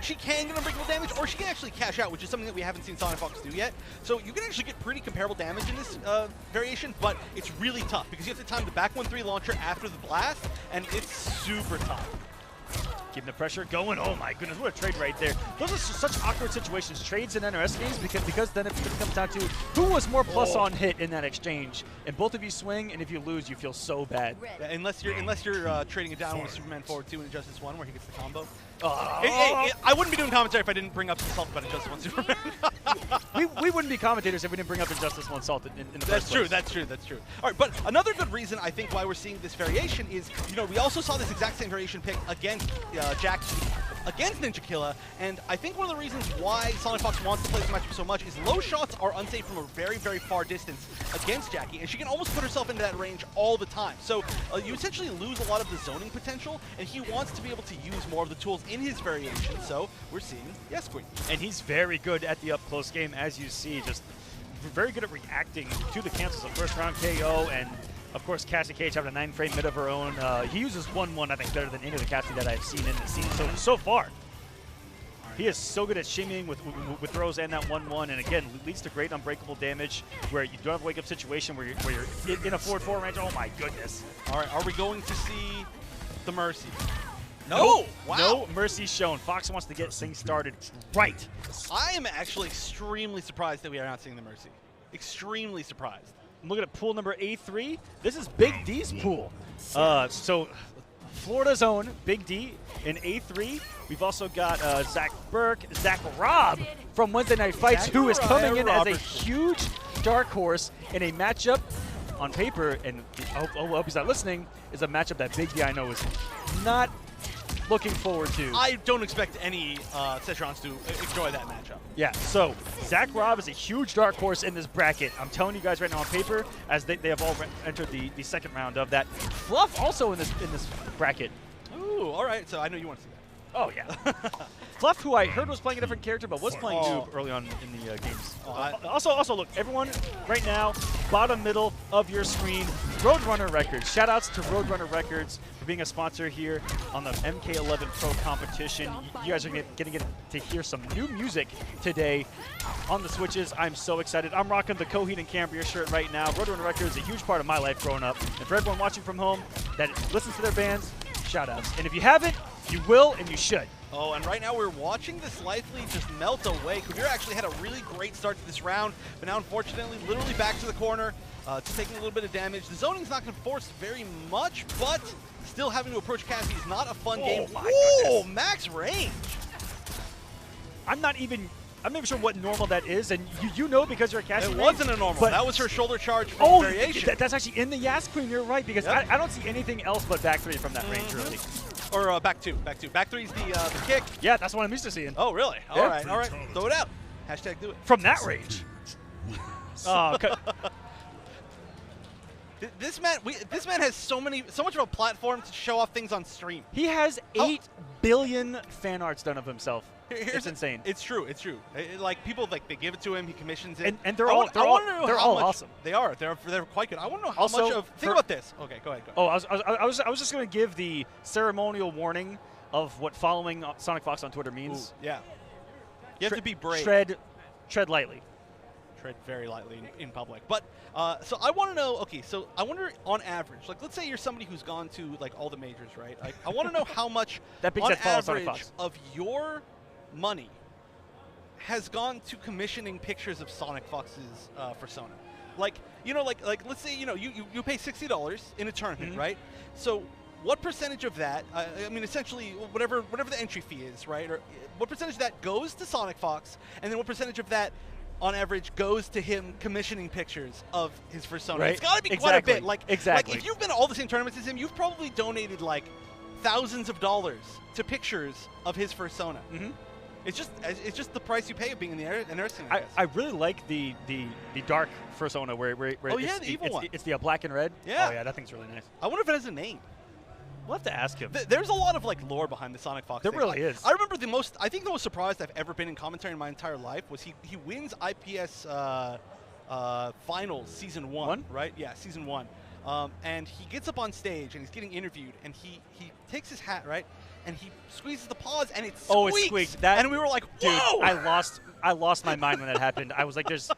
she can get unbreakable damage, or she can actually cash out, which is something that we haven't seen Sonic Fox do yet. So you can actually get pretty comparable damage in this variation, but it's really tough because you have to time the back 1-3 launcher after the blast, and it's super tough. Keeping the pressure going. Oh my goodness, what a trade right there. Those are such awkward situations, trades in NRS games, because then it comes down to who was more plus on hit in that exchange. And both of you swing, and if you lose, you feel so bad. Yeah, unless you're trading it down with Superman Forward 2 and Injustice 1, where he gets the combo. I wouldn't be doing commentary if I didn't bring up some salt about Injustice 1 Superman. we wouldn't be commentators if we didn't bring up Injustice 1 salt in the first place. That's true. All right, but another good reason I think why we're seeing this variation is, we also saw this exact same variation pick against Jackie, against Ninja Killer, and I think one of the reasons why Sonic Fox wants to play this matchup so much is low shots are unsafe from a very, very far distance against Jackie, and she can almost put herself into that range all the time. So you essentially lose a lot of the zoning potential, and he wants to be able to use more of the tools in his variation, so we're seeing Yes Queen. And he's very good at the up-close game, as you see, just very good at reacting to the cancels of first round KO, and of course Cassie Cage having a 9-frame mid of her own. He uses 1-1, I think, better than any of the Cassie that I've seen in the scene so far. He is so good at shimmying with throws and that 1-1, and again, leads to great unbreakable damage where you don't have a wake-up situation where you're in a forward 4 range. Oh my goodness. All right, are we going to see the Mercy? No! Wow. No mercy shown. Fox wants to get things started right. I am actually extremely surprised that we are not seeing the Mercy. Extremely surprised. I'm looking at pool number A3. This is Big D's pool. So Florida's own Big D in A3. We've also got Zach Burke, Zach Robb from Wednesday Night Fights, who is coming in as a huge dark horse in a matchup on paper, and I hope he's not listening, is a matchup that Big D I know is not looking forward to. I don't expect any Cetrons to enjoy that matchup. Yeah, so Zach Robb is a huge dark horse in this bracket. I'm telling you guys right now on paper, as they have all entered the second round of that. Fluff also in this bracket. Ooh, all right. So I know you want to see that. Oh, yeah. Fluff, who I heard was playing a different character, but was playing noob early on in the games. Also, look, everyone, right now, bottom middle of your screen, Roadrunner Records. Shout-outs to Roadrunner Records for being a sponsor here on the MK11 Pro competition. You guys are going to get to hear some new music today on the Switches. I'm so excited. I'm rocking the Coheed and Cambria shirt right now. Roadrunner Records is a huge part of my life growing up. And for everyone watching from home that listens to their bands, shout-outs. And if you haven't, you will and you should. Oh, and right now we're watching this Lively just melt away. Kuvira actually had a really great start to this round, but now unfortunately literally back to the corner, just taking a little bit of damage. The zoning's not going to force very much, but still having to approach Cassie is not a fun game. Oh, max range. I'm not even sure what normal that is, and you know because you're a Cassie. It wasn't a normal. That was her shoulder charge from variation. That's actually in the Yas Queen. You're right, because I don't see anything else but back 3 from that range, really. Or back 2. Back 2. Back 3's the kick. Yeah, that's what I'm used to seeing. Oh, really? All right. Throw it out. Hashtag do it. From that range. This man has so much of a platform to show off things on stream. He has 8 billion fan arts done of himself. It's insane. It's true. Like people they give it to him, he commissions it, and they're all awesome. They are. They're quite good. I want to know how much of. Think about this. Okay, go ahead. Oh, I was just going to give the ceremonial warning of what following Sonic Fox on Twitter means. Ooh, yeah. You have to be brave. Tread lightly. Tread very lightly in public. But so I want to know. Okay, so I wonder on average, like let's say you're somebody who's gone to like all the majors, right? Like I want to know how much on average of your money has gone to commissioning pictures of Sonic Fox's persona. Like, let's say, you pay $60 in a tournament, right? So what percentage of that, I mean, essentially, whatever the entry fee is, right? Or what percentage of that goes to Sonic Fox, and then what percentage of that on average, goes to him commissioning pictures of his persona. Right. It's got to be Exactly. quite a bit. Like, Exactly. Like if you've been to all the same tournaments as him, you've probably donated like thousands of dollars to pictures of his persona. Mm-hmm. It's just the price you pay of being in the air scene. I really like the dark persona where Oh, yeah, the evil one. It's the black and red. Yeah. Oh yeah, that thing's really nice. I wonder if it has a name. We'll have to ask him. There's a lot of like lore behind the Sonic Fox There thing. really is. I remember I think the most surprised I've ever been in commentary in my entire life was he wins IPS finals season 1, right? Yeah, season 1. And he gets up on stage and he's getting interviewed and he takes his hat, right? And he squeezes the pause and it squeaks. Oh, it squeaked. That, and we were like, whoa! Dude, I lost my mind when that happened. I was like, there's,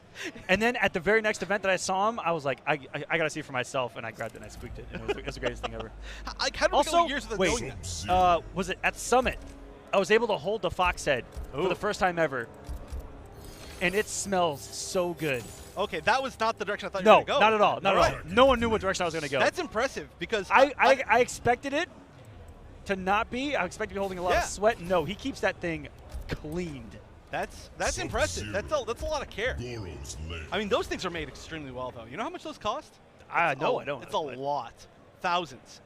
and then at the very next event that I saw him, I was like, I gotta see it for myself, and I grabbed it and I squeaked it. And it was the greatest thing ever. How did we go years without knowing that? Was it at Summit? I was able to hold the fox head for the first time ever, and it smells so good. Okay, that was not the direction I thought you were going to go. No, not at all. Not at all. No one knew what direction I was going to go. That's impressive because I expected it to not be. I expected to be holding a lot of sweat. No, he keeps that thing cleaned. That's impressive. That's a lot of care. I mean, those things are made extremely well, though. You know how much those cost? No, I don't. It's a lot. Thousands.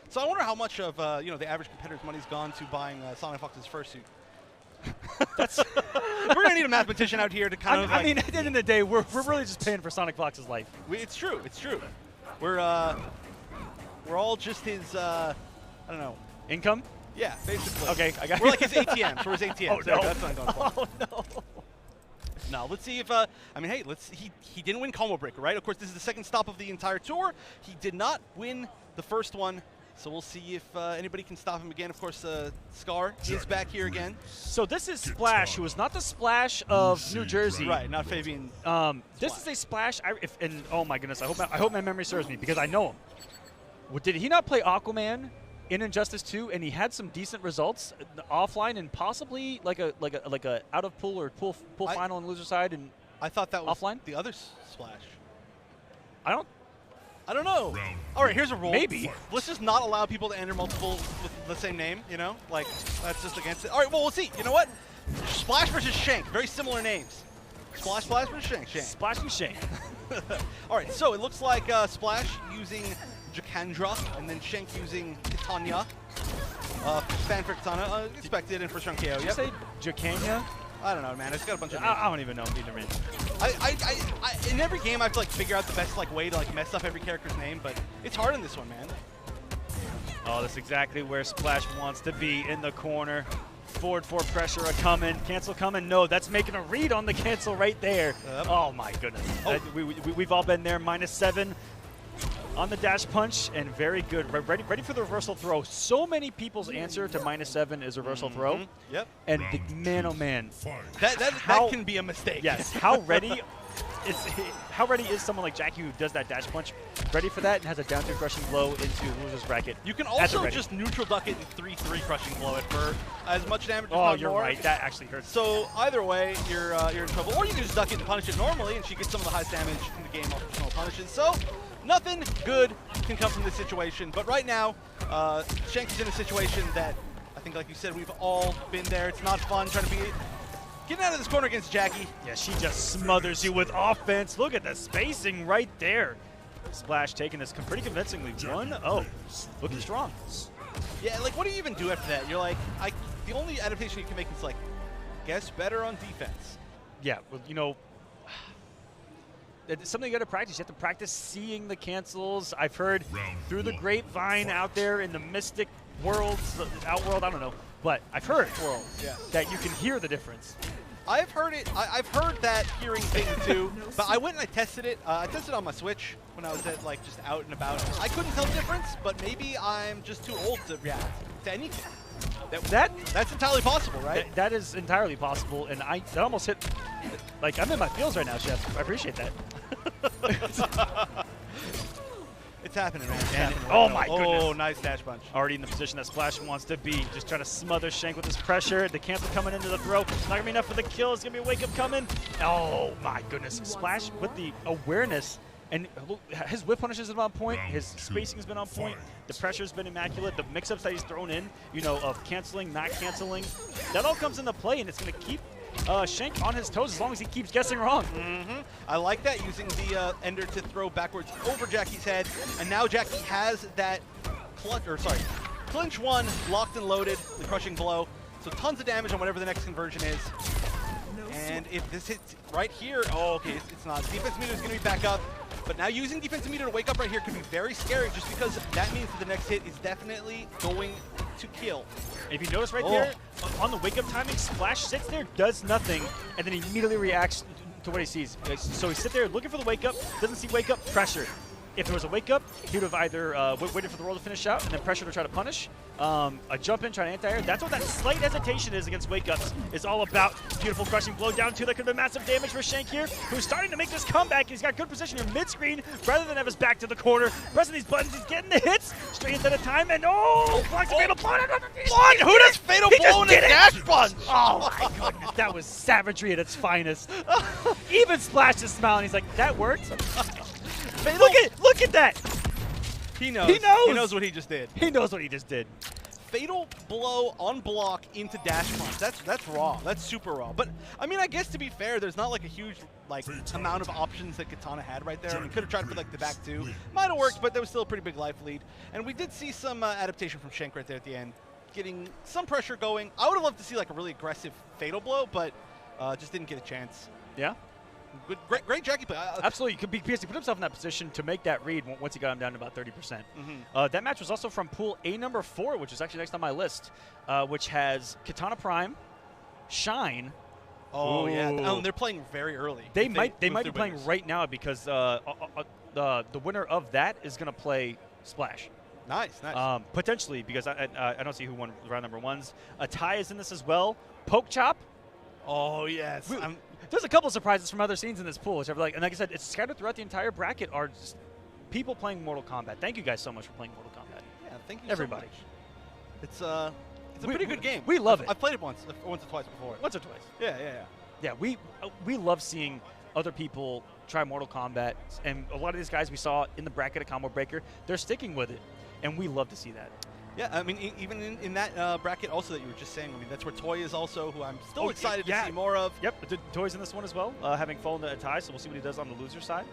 So I wonder how much of the average competitor's money's gone to buying Sonic Fox's fursuit. We're gonna need a mathematician out here to kind of. I mean, at the end of the day, we're really just paying for Sonic Fox's life. It's true. We're all just his. I don't know. Income? Yeah, basically. Okay, I got. We're like his ATMs. We're his ATMs. Oh, no. That's not going for. Oh no. No, let's see if he didn't win Combo Breaker, right? Of course, this is the second stop of the entire tour. He did not win the first one, so we'll see if anybody can stop him again. Of course, Scar is back here again. So this is Splash, who is not the Splash of New Jersey. Right, not Fabian. This is a Splash. And oh my goodness, I hope my memory serves me because I know him. Did he not play Aquaman in Injustice 2, and he had some decent results offline and possibly like a out of pool or pool final on the loser side and I thought that was offline? The other Splash. I don't know. All right, here's a rule. Maybe. Let's just not allow people to enter multiple with the same name, Like, that's just against it. All right, well, we'll see. You know what? Splash versus Shank. Very similar names. Splash versus Shank. Splash and Shank. All right, so it looks like Splash using Jakandra, and then Shank using Kitanya. Fan for Kitana. Expected in first round KO. Did you say Jakanya? I don't know, man. It's got a bunch of names. I don't even know either, man. In every game, I have to figure out the best way to mess up every character's name, but it's hard in this one, man. Oh, that's exactly where Splash wants to be, in the corner. Forward 4 pressure coming. Cancel coming. No, that's making a read on the cancel right there. Yep. Oh my goodness. Oh. We've all been there. -7 on the dash punch, and very good. Ready for the reversal throw. So many people's answer to -7 is reversal throw. Yep. And man, oh man. That can be a mistake. Yes. How ready is someone like Jackie who does that dash punch? Ready for that and has a down 3 crushing blow into loser's bracket. You can also just neutral duck it and 3-3 crushing blow it for as much damage. Oh, as you're more. right. That actually hurts. So either way, you're in trouble. Or you can just duck it and punish it normally, and she gets some of the highest damage in the game off of normal punishes. So nothing good can come from this situation. But right now, Shank is in a situation that I think, like you said, we've all been there. It's not fun trying to be getting out of this corner against Jackie. Yeah, she just smothers you with offense. Look at the spacing right there. Splash taking this pretty convincingly. 1-0. Looking strong. Yeah, what do you even do after that? You're like, the only adaptation you can make is guess better on defense. Yeah, well, it's something you got to practice. You have to practice seeing the cancels. I've heard through the grapevine out there in the mystic worlds, the outworld, I don't know. But I've heard that you can hear the difference. I've heard it. I've heard that hearing thing too. But I went and I tested it. I tested it on my Switch when I was at just out and about. I couldn't tell the difference, but maybe I'm just too old to react to anything. That's entirely possible, right? That is entirely possible, and that almost hit. I'm in my feels right now, Chef. I appreciate that. It's happening, man. Oh, my goodness. Oh, nice dash punch. Already in the position that Splash wants to be. Just trying to smother Shank with his pressure. The cancel coming into the throw. Not going to be enough for the kill. It's going to be a wake-up coming. Oh, my goodness. Splash with the awareness. And his whip punishes have been on point. His spacing has been on point. The pressure's been immaculate. The mix-ups that he's thrown in, of canceling, not canceling, that all comes into play, and it's going to keep Shank on his toes as long as he keeps guessing wrong. I like that, using the Ender to throw backwards over Jackie's head, and now Jackie has that clinch one locked and loaded, the crushing blow. So tons of damage on whatever the next conversion is. And if this hits right here, oh, okay, it's not. Defense meter is going to be back up. But now using defensive meter to wake up right here could be very scary, just because that means that the next hit is definitely going to kill. If you notice right there, on the wake up timing, Splash sits there, does nothing, and then he immediately reacts to what he sees. So he sits there looking for the wake up, doesn't see wake up, pressure. If there was a wake up, he would have either waited for the roll to finish out and then pressure to try to punish, a jump in, try to anti-air. That's what that slight hesitation is against wake ups. Is all about. Beautiful crushing blow down two. That could have been massive damage for Shank here, who's starting to make this comeback. He's got good position here mid-screen rather than have his back to the corner. Pressing these buttons, he's getting the hits straight into the time, and blocks the fatal blow. Who does fatal blow in a dash punch? Oh my goodness, that was savagery at its finest. Even Splash is smiling. He's like, that worked. Look at that! He knows. He knows. He knows what he just did. He knows what he just did. Fatal blow on block into dash punch. That's raw. That's super raw. But I mean, I guess to be fair, there's not like a huge amount of options that Katana had right there. I mean, could have tried for like the back two. Might have worked, but there was still a pretty big life lead. And we did see some adaptation from Shank right there at the end, getting some pressure going. I would have loved to see like a really aggressive fatal blow, but just didn't get a chance. Yeah. Good, great Jackie play. Absolutely, because he put himself in that position to make that read once he got him down to about 30%. That match was also from Pool A number 4, which is actually next on my list, which has Katana Prime, Shine. Oh yeah, they're playing very early. They might be playing right now because the winner of that is going to play Splash. Nice. Potentially, because I don't see who won round number ones. A tie is in this as well. Poke Chop. Oh yes. There's a couple of surprises from other scenes in this pool, which and like I said, it's scattered throughout the entire bracket. Are just people playing Mortal Kombat. Thank you guys so much for playing Mortal Kombat. Yeah, thank you, everybody. So much. It's a pretty good game. We love it. I've played it once or twice before. Once or twice. Yeah. We love seeing other people try Mortal Kombat, and a lot of these guys we saw in the bracket at Combo Breaker, they're sticking with it, and we love to see that. Yeah, I mean, even in that bracket also that you were just saying, I mean, that's where Toy is also, who I'm still excited to see more of. Yep, Toy's in this one as well, having fallen to a tie, so we'll see what he does on the loser side.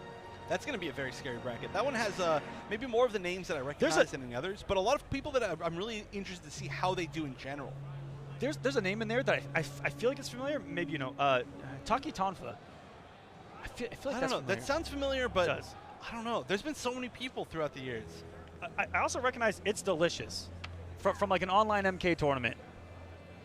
That's going to be a very scary bracket. That one has maybe more of the names that I recognize than the others, but a lot of people that I'm really interested to see how they do in general. There's a name in there that I feel like it's familiar. Maybe you know, Taki Tonfa. I feel like I don't that's know. familiar. That sounds familiar, but It does. I don't know. There's been so many people throughout the years. I also recognize It's Delicious from like an online MK tournament.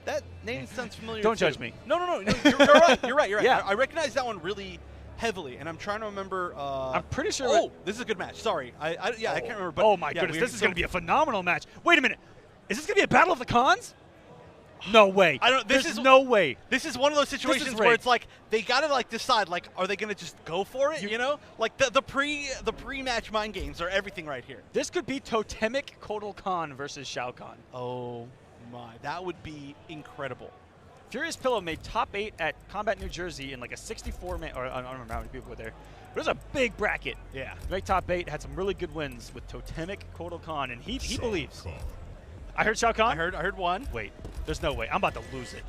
That name sounds familiar. Don't too. judge me. No. You're right. You're right. Yeah. I recognize that one really heavily, and I'm trying to remember. I'm pretty sure. Oh, this is a good match. Sorry, I can't remember. But oh my yeah, goodness, this is going to be a phenomenal match. Wait a minute, is this going to be a battle of the cons? No way. There's no way. This is one of those situations where it's like they gotta like decide, like, are they gonna just go for it? You know, like the pre-match mind games are everything right here. This could be Totemic Kotal Khan versus Shao Kahn. Oh my, that would be incredible. Furious Pillow made top 8 at Combat New Jersey in like a 64-man, or I don't remember how many people were there. But it was a big bracket. Yeah. Made top 8, had some really good wins with Totemic Kotal Khan, and he believes. I heard Shao Kahn? I heard one. Wait, there's no way. I'm about to lose it.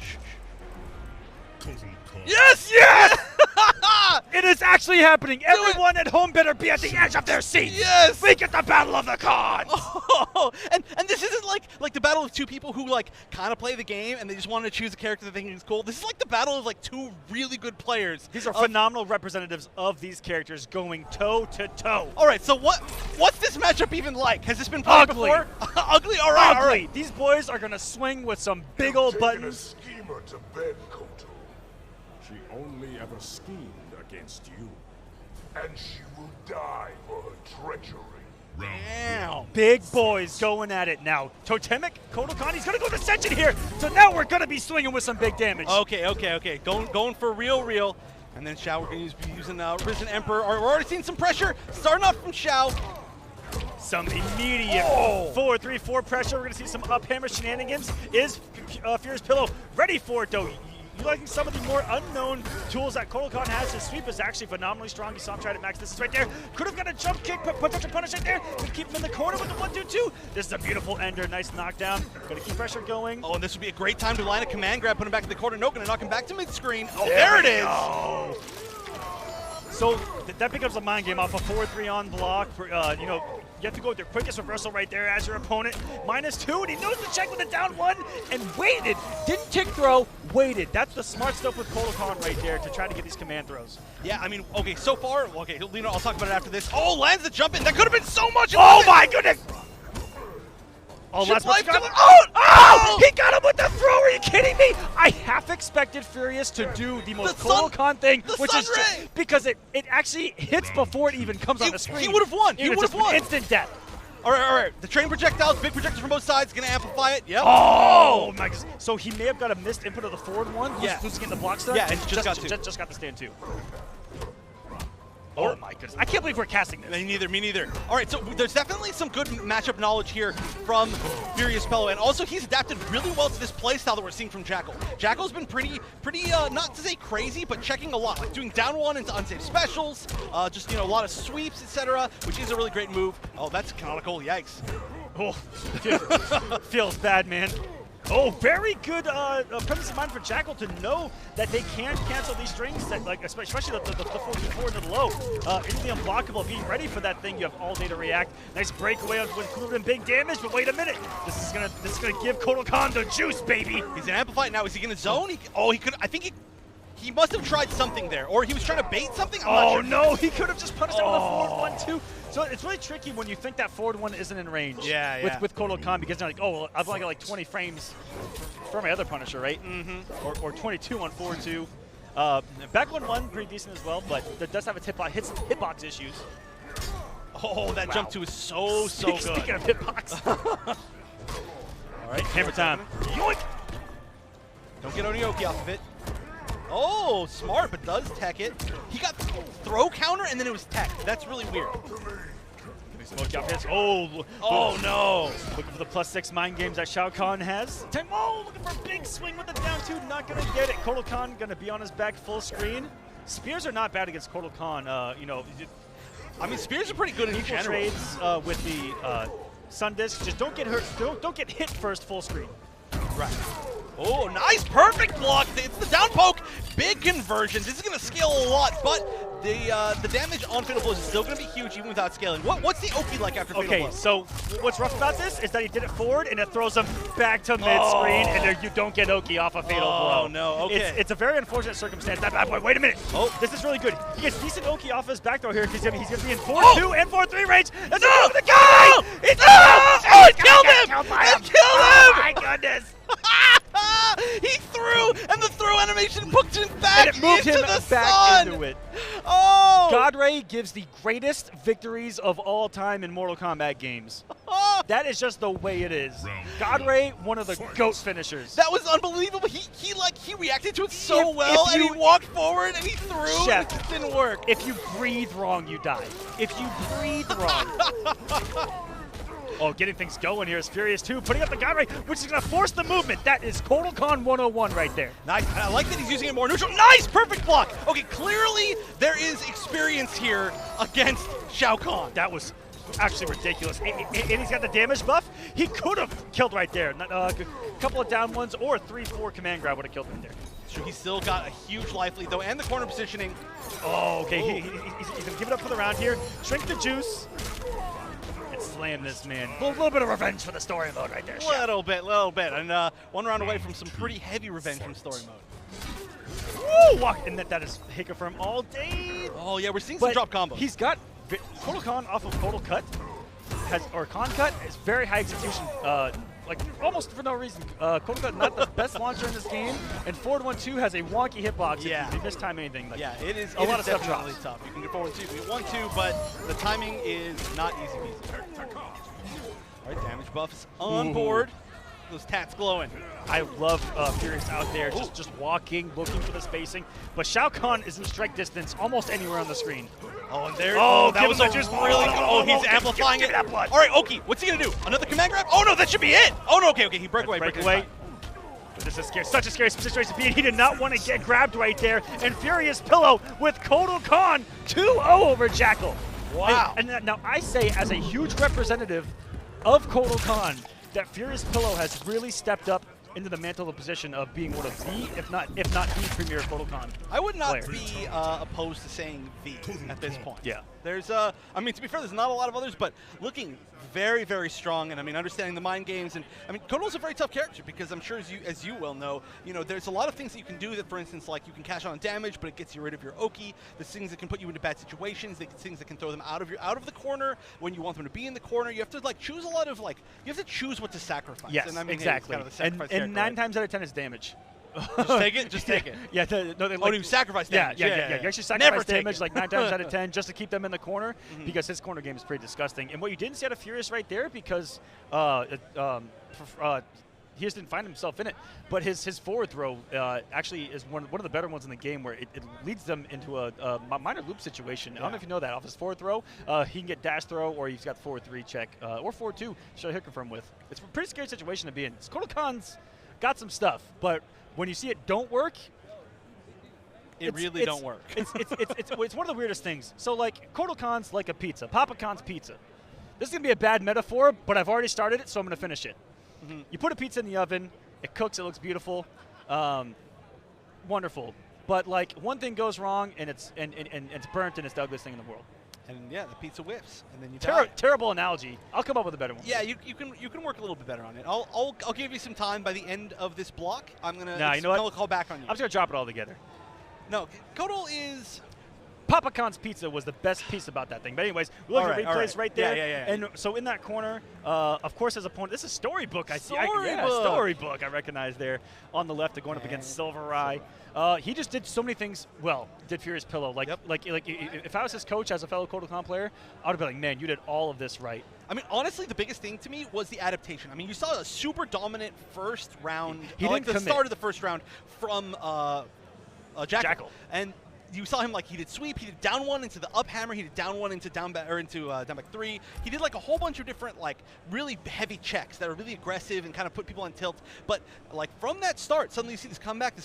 Yes! Yes! It is actually happening. Everyone at home better be at the edge of their seat. Yes! We get the battle of the cons. Oh, and this isn't like the battle of two people who like kind of play the game and they just want to choose a character they think is cool. This is like the battle of like two really good players. These are phenomenal representatives of these characters going toe to toe. All right, so what's this matchup even like? Has this been played before? Ugly. All right, all right. These boys are gonna swing with some big old buttons. A schemer to bed, Koto. She only ever schemed against you, and she will die for her treachery. Damn. Big boys going at it now. Totemic, Kotal Khan, he's going to go to Ascension here. So now we're going to be swinging with some big damage. Okay. Going for real. And then Shao, we're going to be using Risen Emperor. We're already seeing some pressure. Starting off from Shao. Some immediate 4-3-4 pressure. We're going to see some up hammer shenanigans. Is Furious Pillow ready for it, though? utilizing some of the more unknown tools that Kotal Khan has. His sweep is actually phenomenally strong. You saw him try to max this right there. Could have got a jump kick, but potential punish right there. Could keep him in the corner with the 1-2-2. This is a beautiful ender. Nice knockdown. Gonna keep pressure going. Oh, and this would be a great time to line a command grab, put him back in the corner. No, gonna knock him back to mid-screen. Oh, there it is! Go. So that becomes a mind game off a 4-3 on block. For, you know, you have to go with your quickest reversal right there as your opponent. -2, and he knows to check with a down 1 and waited. Didn't tick throw, waited. That's the smart stuff with Kotal Khan right there to try to get these command throws. Yeah, I mean, okay, so far, okay, Lino, I'll talk about it after this. Oh, lands the jump in. That could have been so much. Oh my goodness! Oh, last life got coming. Oh! He got him with the throw. Are you kidding me? I half expected Furious to do the most Kotal Khan thing, which is because it actually hits before it even comes on the screen. He would have won. He would have won. Instant death. All right. The train projectiles, big projectors from both sides, gonna amplify it. Yep. Oh my goodness. So he may have got a missed input of the forward one. Yeah. Who's getting the block stun? Yeah, and just got the stand too. Oh my goodness. I can't believe we're casting this. Me neither. All right, so there's definitely some good matchup knowledge here from Furious Pello, and also he's adapted really well to this playstyle that we're seeing from Jackal. Jackal's been pretty, not to say crazy, but checking a lot, like doing down 1 into unsafe specials, just, you know, a lot of sweeps, etc., which is a really great move. Oh, that's canonical, yikes. Oh, feels bad, man. Oh, very good premise in mind for Jackal to know that they can cancel these strings, that, like especially the 4-4 into the low. Into the unblockable, being ready for that thing, you have all day to react. Nice breakaway with including big damage, but wait a minute. This is gonna give Kotal Khan the juice, baby. He's gonna amplify it now. Is he gonna zone? He could. I think he must have tried something there, or he was trying to bait something. I'm not sure. No, he could have just punished it with a forward 1-2. So it's really tricky when you think that forward one isn't in range. With Kotal Khan, because you're like, oh, well, I've only got like 20 frames for my other Punisher, right? Mm-hmm. Or 22 on 4-2. Back 1-1, pretty decent as well, but that does have its hitbox issues. Oh, that jump 2 is so good. Speaking of hitbox. All right, hammer time. Yoink! Don't get Onioki off of it. Oh, smart, but does tech it. He got throw counter, and then it was tech. That's really weird. Smoke out hits. Oh no! Looking for the +6 mind games that Shao Kahn has. Oh, looking for a big swing with the down 2. Not gonna get it. Kotal Khan gonna be on his back full screen. Spears are not bad against Kotal Khan. You know, I mean, spears are pretty good in equal general. trades with the Sun Disc. Just don't get hurt. Don't get hit first full screen. Right. Oh, nice, perfect block. It's the down poke. Big conversions. This is going to scale a lot, but the damage on Fatal Blows is still going to be huge even without scaling. What's the Oki like after Fatal Blows? Okay, so what's rough about this is that he did it forward and it throws him back to mid-screen, and there you don't get Oki off a Fatal Blow. Oh, no, okay. It's a very unfortunate circumstance. That bad boy, wait a minute. Oh, this is really good. He gets decent Oki off his back throw here because he's going to be in 4-2 and 4-3 range. That's the guy! It killed him! It killed him! Oh, my goodness! He threw, and the throw animation booked him back and it moved into him the back sun. into it. Oh! God Ray gives the greatest victories of all time in Mortal Kombat games. That is just the way it is. God Ray, one of the GOAT finishers. That was unbelievable. He reacted to it so well, and he walked forward and he threw, and it just didn't work. If you breathe wrong, you die. If you breathe wrong. Oh, getting things going here is Furious 2, putting up the God Ray, which is going to force the movement. That is Kotal Khan 101 right there. Nice. I like that he's using it more neutral. Nice, perfect block. Okay, clearly there is experience here against Shao Kahn. That was actually ridiculous. And he's got the damage buff. He could have killed right there. A couple of down ones or 3-4 command grab would have killed him there. Sure, he's still got a huge life lead, though, and the corner positioning. Oh, okay. He's going to give it up for the round here. Shrink the juice. Slam this man. A little bit of revenge for the story mode right there. Little bit. And one round away from some pretty heavy revenge from story mode. Woo! And that is Hika for him all day. Oh, yeah, we're seeing some drop combos. He's got Kotal Khan off of Kotal Cut, or Khan Cut, is very high execution. Like almost for no reason. Kotal Cut not the best launcher in this game, and forward 1-2 has a wonky hitbox. Yeah. If you mistime anything. Like, yeah, it is. A lot of stuff definitely drops. Tough. You can get forward 2, you can get 1-2, but the timing is not easy peasy. All right, damage buffs on board. Those tats glowing. I love Furious out there, just walking, looking for the spacing. But Shao Kahn is in strike distance almost anywhere on the screen. Oh, and there. That was just really good. Oh, he's amplifying it. All right, Oki, what's he gonna do? Another command grab? Oh no, that should be it. Oh no, okay, he break away. This is scary, such a scary situation to be in. He did not want to get grabbed right there. And Furious Pillow with Kotal Khan 2-0 over Jackal. Wow. And now I say, as a huge representative of Kotal Khan, that Furious Pillow has really stepped up into the mantle of position of being one of the, if not the premier Kotal Khan. I would not player. be opposed to saying the at this point. Yeah. There's, I mean, to be fair, there's not a lot of others, but looking very, very strong, and I mean, understanding the mind games, and I mean, Kotal's a very tough character because I'm sure, as you well know, there's a lot of things that you can do that, for instance, like you can cash on damage, but it gets you rid of your Oki. There's things that can put you into bad situations. There's things that can throw them out of the corner when you want them to be in the corner. You have to like choose a lot of you have to choose what to sacrifice. Yes, and I mean, exactly. Hey, it's kind of the sacrifice And 9 times out of 10 is damage. Just take it. Just take it. Yeah. You sacrifice damage. Yeah. You actually sacrifice damage like 9 times out of 10 just to keep them in the corner because his corner game is pretty disgusting. And what you didn't see out of Furious right there because he just didn't find himself in it. But his forward throw actually is one of the better ones in the game where it leads them into a minor loop situation. I don't know if you know that. Off his forward throw, he can get dash throw or he's got forward 3 check or forward 2 should I hit confirm with. It's a pretty scary situation to be in. Kotal Khan's got some stuff, but when you see it don't work, it really don't work. It's one of the weirdest things. So like Kotal Khan's like a pizza, Papa Khan's pizza. This is gonna be a bad metaphor, but I've already started it, so I'm gonna finish it. You put a pizza in the oven, it cooks, it looks beautiful, wonderful. But like one thing goes wrong and it's burnt and it's the ugliest thing in the world. And yeah, the pizza whiffs, and then you die. Terrible analogy. I'll come up with a better one. Yeah, you can work a little bit better on it. I'll give you some time. By the end of this block, I'm gonna call back on you. I'm just gonna drop it all together. No, Kotal is. Papa Khan's pizza was the best piece about that thing. But anyways, we look at replays right there. Yeah. And so in that corner, of course, as opponent, this is Storybook. I see. Storybook. Storybook. I recognize there on the left, going up against Silver Eye. He just did so many things well. Did Furious Pillow like if I was his coach as a fellow Kotal Khan player, I would be like, man, you did all of this right. I mean, honestly, the biggest thing to me was the adaptation. I mean, you saw a super dominant first round, start of the first round from Jackal. And you saw him he did sweep, he did down one into the up hammer, he did down one into down back 3. He did like a whole bunch of different really heavy checks that are really aggressive and kind of put people on tilt. But from that start, suddenly you see this comeback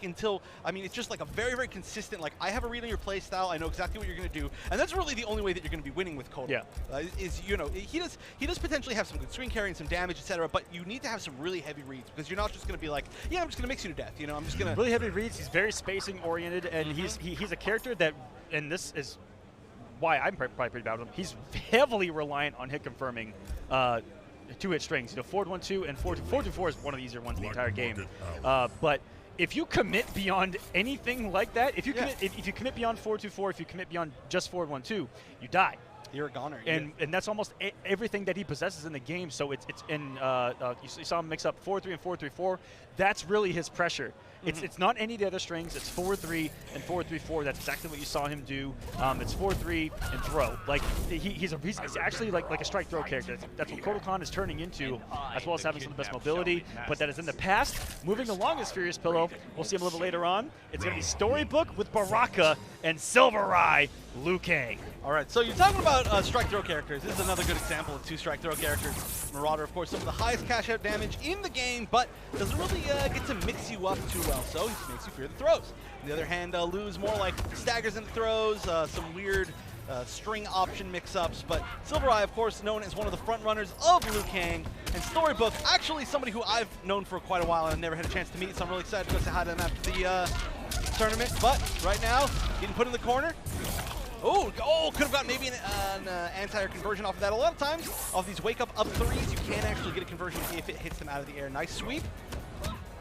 until it's just a very, very consistent. I have a read on your play style, I know exactly what you're going to do, and that's really the only way that you're going to be winning with Kotal. Yeah. He does potentially have some good swing carry and some damage, etc. But you need to have some really heavy reads because you're not just going to be I'm just going to mix you to death. I'm just going to really heavy reads. He's very spacing oriented and he's a character that, and this is why I'm probably pretty bad with him, he's heavily reliant on hit confirming 2-hit strings. Forward 1-2 and forward 2-4 is one of the easier ones in the entire game. But if you commit beyond anything like that, if you commit beyond 4-2-4, if you commit beyond just forward 1-2, you die. You're a goner. And that's almost everything that he possesses in the game. So it's in you saw him mix up 4-3 and 4-3-4. That's really his pressure. It's not any of the other strings. It's 4-3 and 4-3-4. That's exactly what you saw him do. It's 4-3 and throw. He's actually like a strike throw character. That's what Kotal Khan is turning into, as well as having some of the best mobility. But that is in the past. Moving along is Furious Pillow. We'll see him a little later on. It's going to be Storybook with Baraka and Silver Eye Liu Kang. All right, so you're talking about strike throw characters. This is another good example of 2 strike throw characters. Marauder, of course, some of the highest cash out damage in the game, but doesn't really get to mix you up too well, so he makes you fear the throws. On the other hand, Liu's more like staggers and throws, some weird string option mix-ups, but Silver Eye, of course, known as one of the front runners of Liu Kang, and Storybook, actually somebody who I've known for quite a while and I've never had a chance to meet, so I'm really excited to go say hi to them after the tournament. But right now, getting put in the corner. Oh, could have got maybe an anti-air conversion off of that. A lot of times, off these wake-up up 3s, you can actually get a conversion if it hits them out of the air. Nice sweep.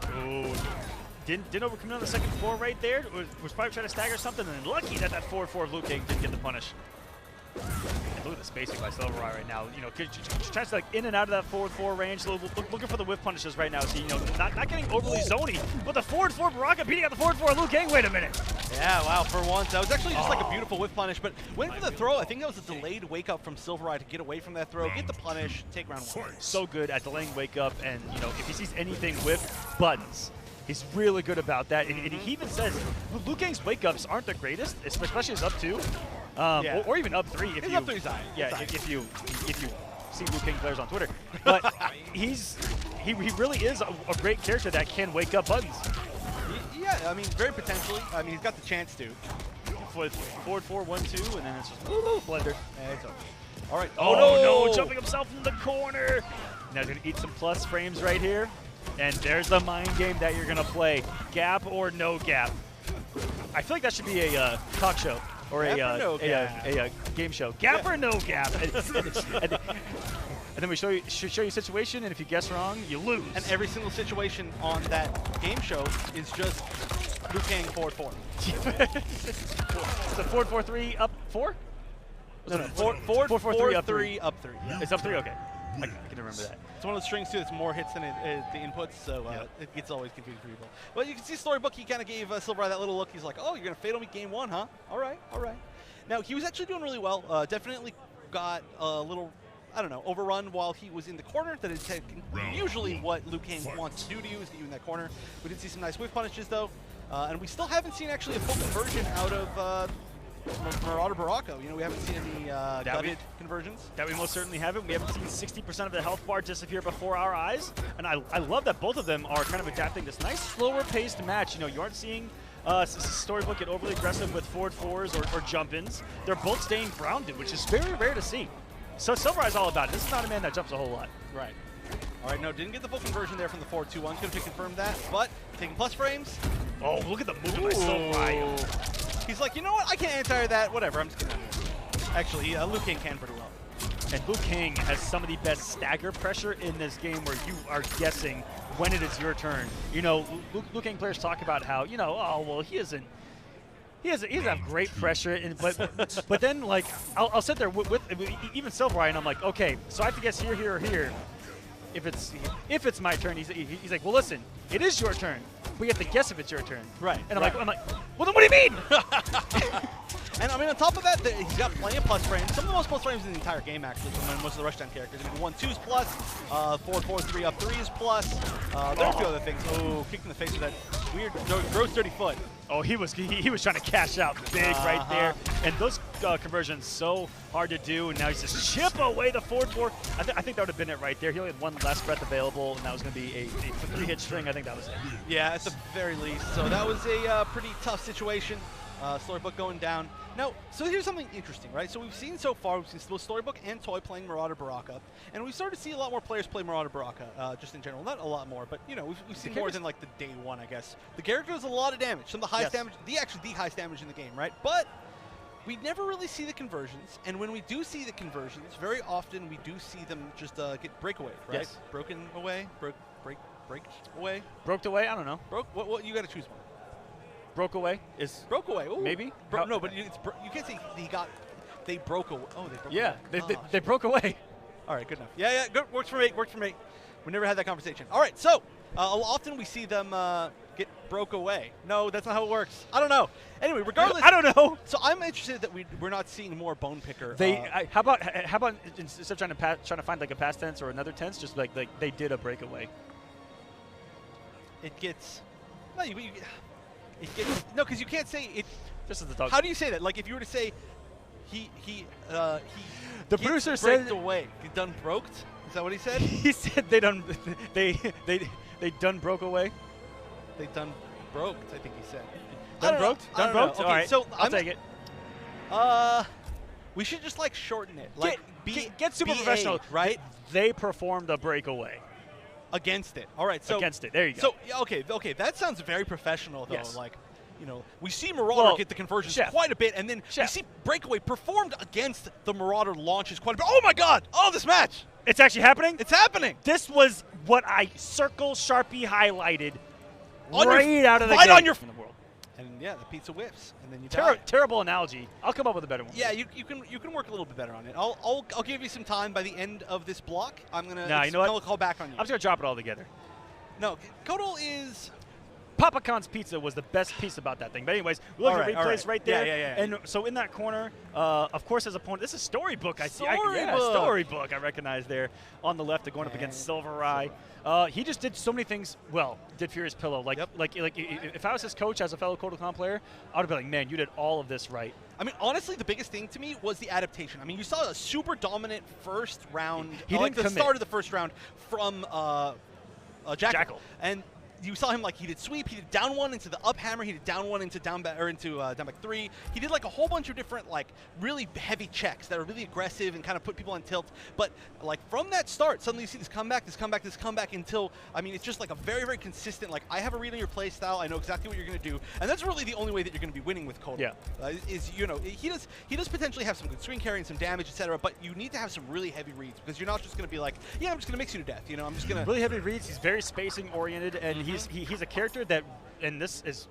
Oh, didn't overcome on the second floor right there. Was probably trying to stagger something, and lucky that 4-4 of Liu Kang didn't get the punish. And look at the spacing by Silver Eye right now. Tries to in and out of that 4-4 range. Looking for the whiff punishes right now. So not getting overly zony, but the 4-4 Baraka beating out the 4-4 Liu Kang. Wait a minute. Yeah, wow, for once. That was actually just a beautiful whiff punish, but went for the throw. I think that was a delayed wake up from Silver Eye to get away from that throw, get the punish, take round 1. So good at delaying wake up, and if he sees anything with buttons, he's really good about that. And he even says Liu Kang's wake ups aren't the greatest, especially his up 2. Or even up 3 if up 3's high. Yeah, if you see Liu Kang players on Twitter. But he's he really is a great character that can wake up buttons. Yeah, I mean, very potentially. I mean, he's got the chance to. With forward 4-1-2, and then it's just blender. It's over. All right. Oh, no, jumping himself in the corner. Now he's going to eat some plus frames right here. And there's the mind game that you're going to play. Gap or no gap. I feel like that should be a talk show or a game show. Gap or no gap. And then we show you a situation, and if you guess wrong, you lose. And every single situation on that game show is just Liu Kang forward 4. It's a 4-4-3 up 4? No, 4-4-3 up 3. Yeah. It's up 3? Okay. I can remember that. It's one of the strings, too. It's more hits than the inputs, so it gets always confusing for people. But you can see Storybook, he kind of gave Silver Eye that little look. He's like, oh, you're going to fatal me game 1, huh? All right. Now, he was actually doing really well. Definitely got a little, I don't know, overrun while he was in the corner. That is usually what Liu Kang wants to do to you, is get you in that corner. We did see some nice whiff punishes, though. And we still haven't seen actually a full conversion out of Marauder Baraka. You know, we haven't seen any gutted conversions. That we most certainly haven't. We haven't seen 60% of the health bar disappear before our eyes. And I love that both of them are kind of adapting this nice slower paced match. You know, you aren't seeing Storybook get overly aggressive with forward 4s or jump-ins. They're both staying grounded, which is very rare to see. So Silver Eye's all about it. This is not a man that jumps a whole lot. Right. All right, no, didn't get the full conversion there from the 4-2-1. Couldn't confirm that, but taking plus frames. Oh, look at the movement by Silver Eye. He's like, you know what? I can't anti that. Whatever, I'm just going to. Actually, Liu Kang can pretty well. And Liu Kang has some of the best stagger pressure in this game where you are guessing when it is your turn. You know, Liu Kang players talk about how, you know, oh, well, he doesn't have great pressure, but then, like, I'll sit there with even Silver Eye, and I'm like, okay, so I have to guess here, or here. If it's my turn, he's like, well, listen, it is your turn, but you have to guess if it's your turn. Right. And I'm like, well, then what do you mean? And I mean, on top of that, he's got plenty of plus frames. Some of the most plus frames in the entire game, actually, from most of the Rushdown characters. I mean, 1-2s plus, 4-4-3 up 3s plus. There are a few other things. Oh, kicked in the face with that weird, gross, dirty foot. Oh, he was trying to cash out big right there. And those conversions so hard to do. And now he's just chip away the forward 4. I think that would have been it right there. He only had one last breath available, and that was going to be a 3-hit string. I think that was it. Yeah, at the very least. So that was a pretty tough situation. Storybook going down. Now, so here's something interesting, right? So we've seen so far, we've seen both Storybook and Toy playing Marauder Baraka, and we've started to see a lot more players play Marauder Baraka, just in general. Not a lot more, but, you know, we've seen more than, like, the day one, I guess. The character does a lot of damage, some of the highest damage, the highest damage in the game, right? But we never really see the conversions, and when we do see the conversions, very often we do see them just get breakaway, right? Yes. Broken away? Break away? Broke away? I don't know. What you got to choose one. Broke away is broke away. Ooh. Maybe no, but you can't say they broke away. Oh, they broke. Yeah, away. They broke away. All right, good enough. Yeah, good. Works for me. We never had that conversation. All right, so often we see them get broke away. No, that's not how it works. I don't know. Anyway, regardless, I don't know. So I'm interested that we're not seeing more Bone Picker. How about instead of trying to find like a past tense or another tense, just like they did a breakaway. It gets no, because you can't say it. Just as the dog. How do you say that? Like if you were to say, the producer said away. He done broked. Is that what he said? He said they done broke away. They done broked. I think he said. Done broked. Done broked. Okay, all right. So I'll take it. We should just like shorten it. Like get super professional, right? They performed a breakaway. Against it. All right. So against it. There you go. So okay. That sounds very professional, though. Yes. Like, you know, we see Marauder get the conversions quite a bit, and then we see Breakaway performed against the Marauder launches quite a bit. Oh my God! Oh, this match! It's actually happening. It's happening. This was what I circle Sharpie highlighted right out of the right gate. On your in the world. And yeah, the pizza whiffs, and then you die. Terrible analogy. I'll come up with a better one. Yeah, you can work a little bit better on it. I'll give you some time by the end of this block. I'm gonna call back on you. I'm just gonna drop it all together. No, Kodal is. Papa Khan's pizza was the best piece about that thing. But anyways, we look at replays right there. Yeah. And so in that corner, of course, as opponent, this is Storybook. Storybook. Storybook. I recognize there on the left, going up against Silver Eye. He just did so many things well. Did Furious Pillow. Like if I was his coach as a fellow Kodokan player, I would be like, man, you did all of this right. I mean, honestly, the biggest thing to me was the adaptation. I mean, you saw a super dominant first round. He didn't the start of the first round from Jackal. And you saw him, like, he did sweep, he did down one into the up hammer, he did down one into down back, or into down back 3. He did like a whole bunch of different, like, really heavy checks that are really aggressive and kind of put people on tilt. But like from that start, suddenly you see this comeback, until, I mean, it's just like a very, very consistent, like, I have a read on your play style, I know exactly what you're going to do, and that's really the only way that you're going to be winning with Kotal. Yeah. Is, you know, he does potentially have some good swing carry and some damage, etc. But you need to have some really heavy reads because you're not just going to be like, yeah, I'm just going to mix you to death. You know, I'm just going to really heavy reads. He's very spacing oriented, and he's a character that, and this is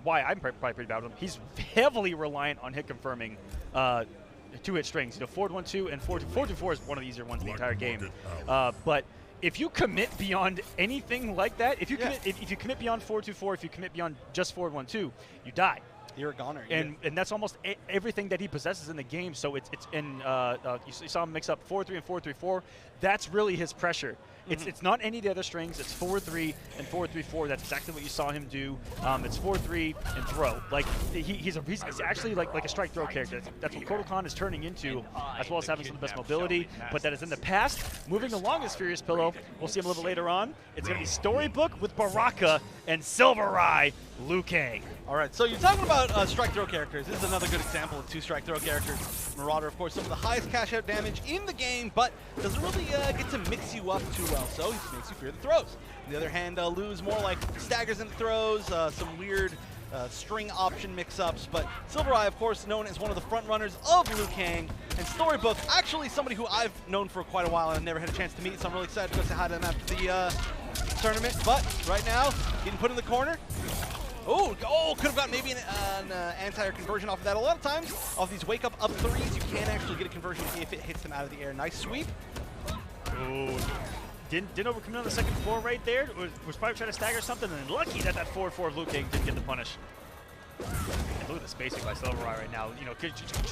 why I'm probably pretty bad with him, he's heavily reliant on hit confirming 2-hit strings. You know, forward 1-2 and 4-2-4 is one of the easier ones in the entire game. But if you commit beyond anything like that, if you commit beyond 4-2-4, if you commit beyond just forward 1-2, you die. You're a goner. And that's almost everything that he possesses in the game. So it's in you saw him mix up 4-3 and 4-3-4. That's really his pressure. It's not any of the other strings. It's 4-3 and 4-3-4. That's exactly what you saw him do. It's 4-3 and throw. Like he's actually like a strike throw character. That's what Kotal Khan is turning into, as well as having some of the best mobility. But that is in the past. Moving along is Furious Pillow. We'll see him a little later on. It's going to be Storybook with Baraka and Silvereye Liu Kang. All right, so you're talking about strike throw characters. This is another good example of 2 strike throw characters. Marauder, of course, some of the highest cash out damage in the game, but doesn't really get to mix you up too well, so he makes you fear the throws. On the other hand, Liu's more like staggers and throws, some weird string option mix-ups, but Silvereye, of course, known as one of the front runners of Liu Kang, and Storybook, actually somebody who I've known for quite a while and I've never had a chance to meet, so I'm really excited to go say hi to them after the tournament. But right now, getting put in the corner. Oh, could have got maybe an anti-air conversion off of that. A lot of times, off these wake-up up 3s, you can actually get a conversion if it hits them out of the air. Nice sweep. Oh, didn't overcome on the second floor right there. Was probably trying to stagger something, and lucky that 4-4 of Liu Kang didn't get the punish. And look at the spacing by Silvereye right now. You know,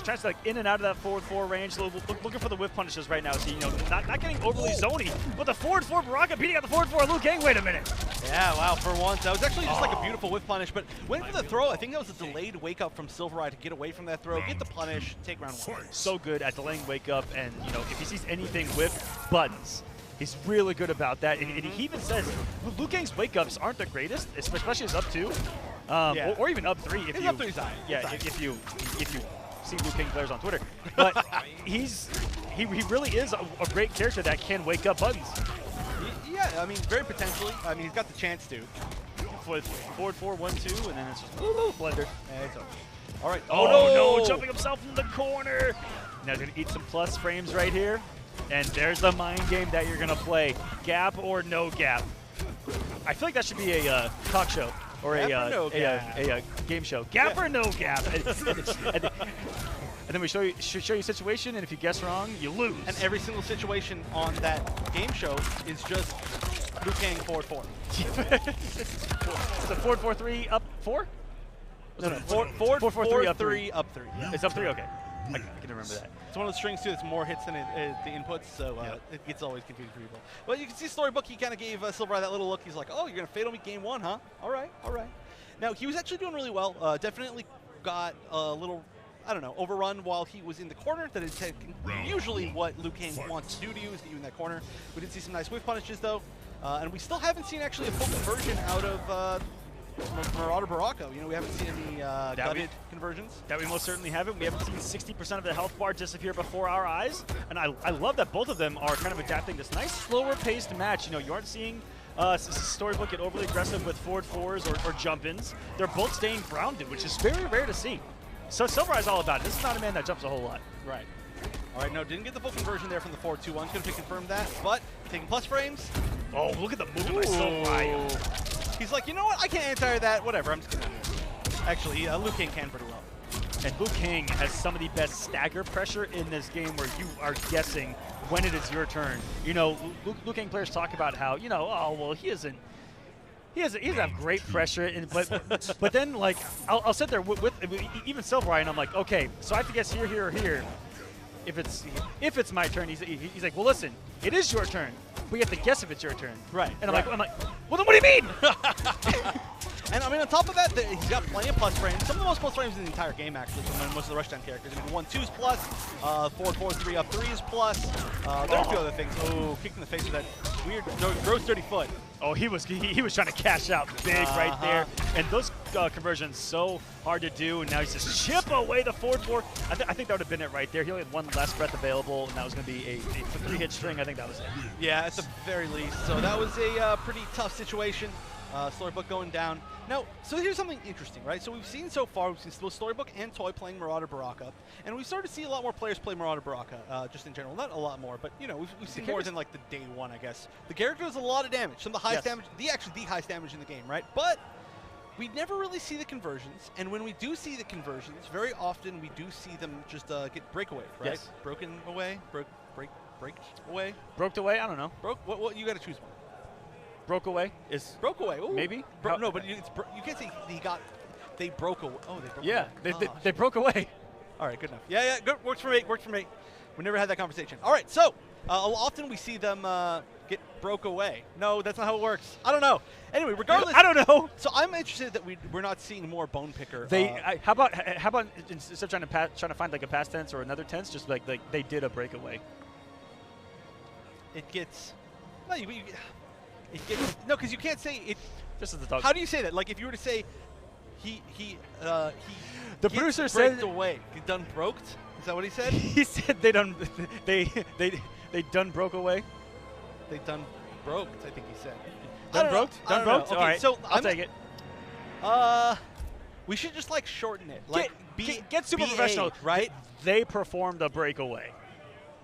tries to like in and out of that forward 4 range. Looking for the whiff punishes right now. So, you know, not getting overly zony, but the forward 4 Baraka beating out the forward 4 Liu Kang. Wait a minute. Yeah, wow, for once. That was actually just like a beautiful whiff punish, but went for the throw. I think that was a delayed wake up from Silvereye to get away from that throw, get the punish, take round 1. So good at delaying wake up, and, you know, if he sees anything with buttons, he's really good about that. And he even says Liu Kang's wake ups aren't the greatest, especially his up 2. Or even up 3 if up 3's high. Yeah, if you see Liu Kang players on Twitter. But he really is a great character that can wake up buttons. Yeah, I mean, very potentially. I mean, he's got the chance to. With forward 4, 1-2, and then it's just blender. Yeah, it's over. All right. Oh no! Jumping himself in the corner. Now he's gonna eat some plus frames right here, and there's the mind game that you're gonna play: gap or no gap. I feel like that should be a talk show. Or a game show. Gap or no gap? and then we show you a situation, and if you guess wrong, you lose. And every single situation on that game show is just Liu Kang forward 4. It's a forward 4-3 up 4? No, forward 4-3 up 3. It's up 3. Okay, I can remember that. It's one of the strings too. It's more hits than the inputs, so it gets always confusing for people. But you can see Storybook. He kind of gave Silvereye that little look. He's like, "Oh, you're gonna fatal me game 1, huh? All right, all right." Now he was actually doing really well. Definitely got a little, I don't know, overrun while he was in the corner. That is usually what Liu Kang wants to do is get you in that corner. We did see some nice whiff punishes though, and we still haven't seen actually a full conversion out of Marauder Baraka. You know, we haven't seen any gutted conversions. That we most certainly haven't. We haven't seen 60% of the health bar disappear before our eyes. And I love that both of them are kind of adapting this nice slower paced match. You know, you aren't seeing Storybook get overly aggressive with forward 4s or jump-ins. They're both staying grounded, which is very rare to see. So Silvereye's all about it. This is not a man that jumps a whole lot. Right. All right, no, didn't get the full conversion there from the 4-2-1. Couldn't confirm that, but taking plus frames. Oh, look at the movement by Silvereye. He's like, you know what? I can't anti that. Whatever. I'm just gonna. Actually, Liu Kang can pretty well. And Liu Kang has some of the best stagger pressure in this game, where you are guessing when it is your turn. You know, Liu Kang players talk about how, you know, oh well, he doesn't have great pressure, but then like I'll sit there with even Silvereye, and I'm like, okay, so I have to guess here or here. If it's my turn, he's like, well, listen, it is your turn, but you have to guess if it's your turn. Right. And I'm like, well, then what do you mean? And I mean, on top of that, he's got plenty of plus frames. Some of the most plus frames in the entire game, actually, from most of the Rushdown characters. I mean, 1-2s plus, 4-4-3 up 3s plus. There are a few other things. Oh, kicked in the face with that weird, gross dirty foot. Oh, he was trying to cash out big right there. And those conversions so hard to do. And now he's just chip away the forward four. I think that would have been it right there. He only had one less breath available, and that was going to be a 3-hit string. I think that was it. Yeah, at the very least. So that was a pretty tough situation. Storybook going down. Now, so here's something interesting, right? So we've seen so far, we've seen both Storybook and Toy playing Marauder Baraka, and we started to see a lot more players play Marauder Baraka, just in general. Not a lot more, but, you know, we've seen more than, like, the day one, I guess. The character does a lot of damage, some of the highest damage, actually the highest damage in the game, right? But we never really see the conversions, and when we do see the conversions, very often we do see them just get breakaway, right? Yes. Broken away? Break away? Broke away? I don't know. What you got to choose one. Broke away is broke away. Ooh. Maybe. No, but you can't say they broke away. Oh, they broke yeah, away. They broke away. All right, good enough. Yeah, good. Works for me. We never had that conversation. All right, so often we see them get broke away. No, that's not how it works. I don't know. Anyway, regardless. I don't know. So I'm interested that we're not seeing more Bone Picker. How about instead of trying to find like a past tense or another tense, just like they did a breakaway. It gets no, because you can't say it. Just as the dog. How do you say that? Like if you were to say, the producer said away. He done broked. Is that what he said? He said they done broke away. They done broked. I think he said. Done broked. Done broked. Okay, all right. So I'll take it. We should just like shorten it. Like get super professional, right? They performed a breakaway.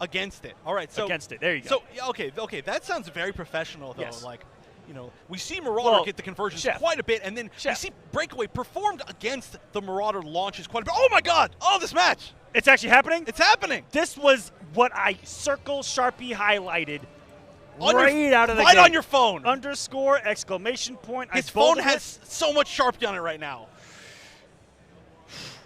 Against it. All right. So against it. There you go. So okay. That sounds very professional, though. Yes. Like, you know, we see Marauder get the conversions quite a bit, and then we see Breakaway performed against the Marauder launches quite a bit. Oh my God! Oh, this match! It's actually happening. It's happening. This was what I circle Sharpie highlighted right out of the right game. On your phone. Underscore exclamation point. His phone has so much Sharpie on it right now.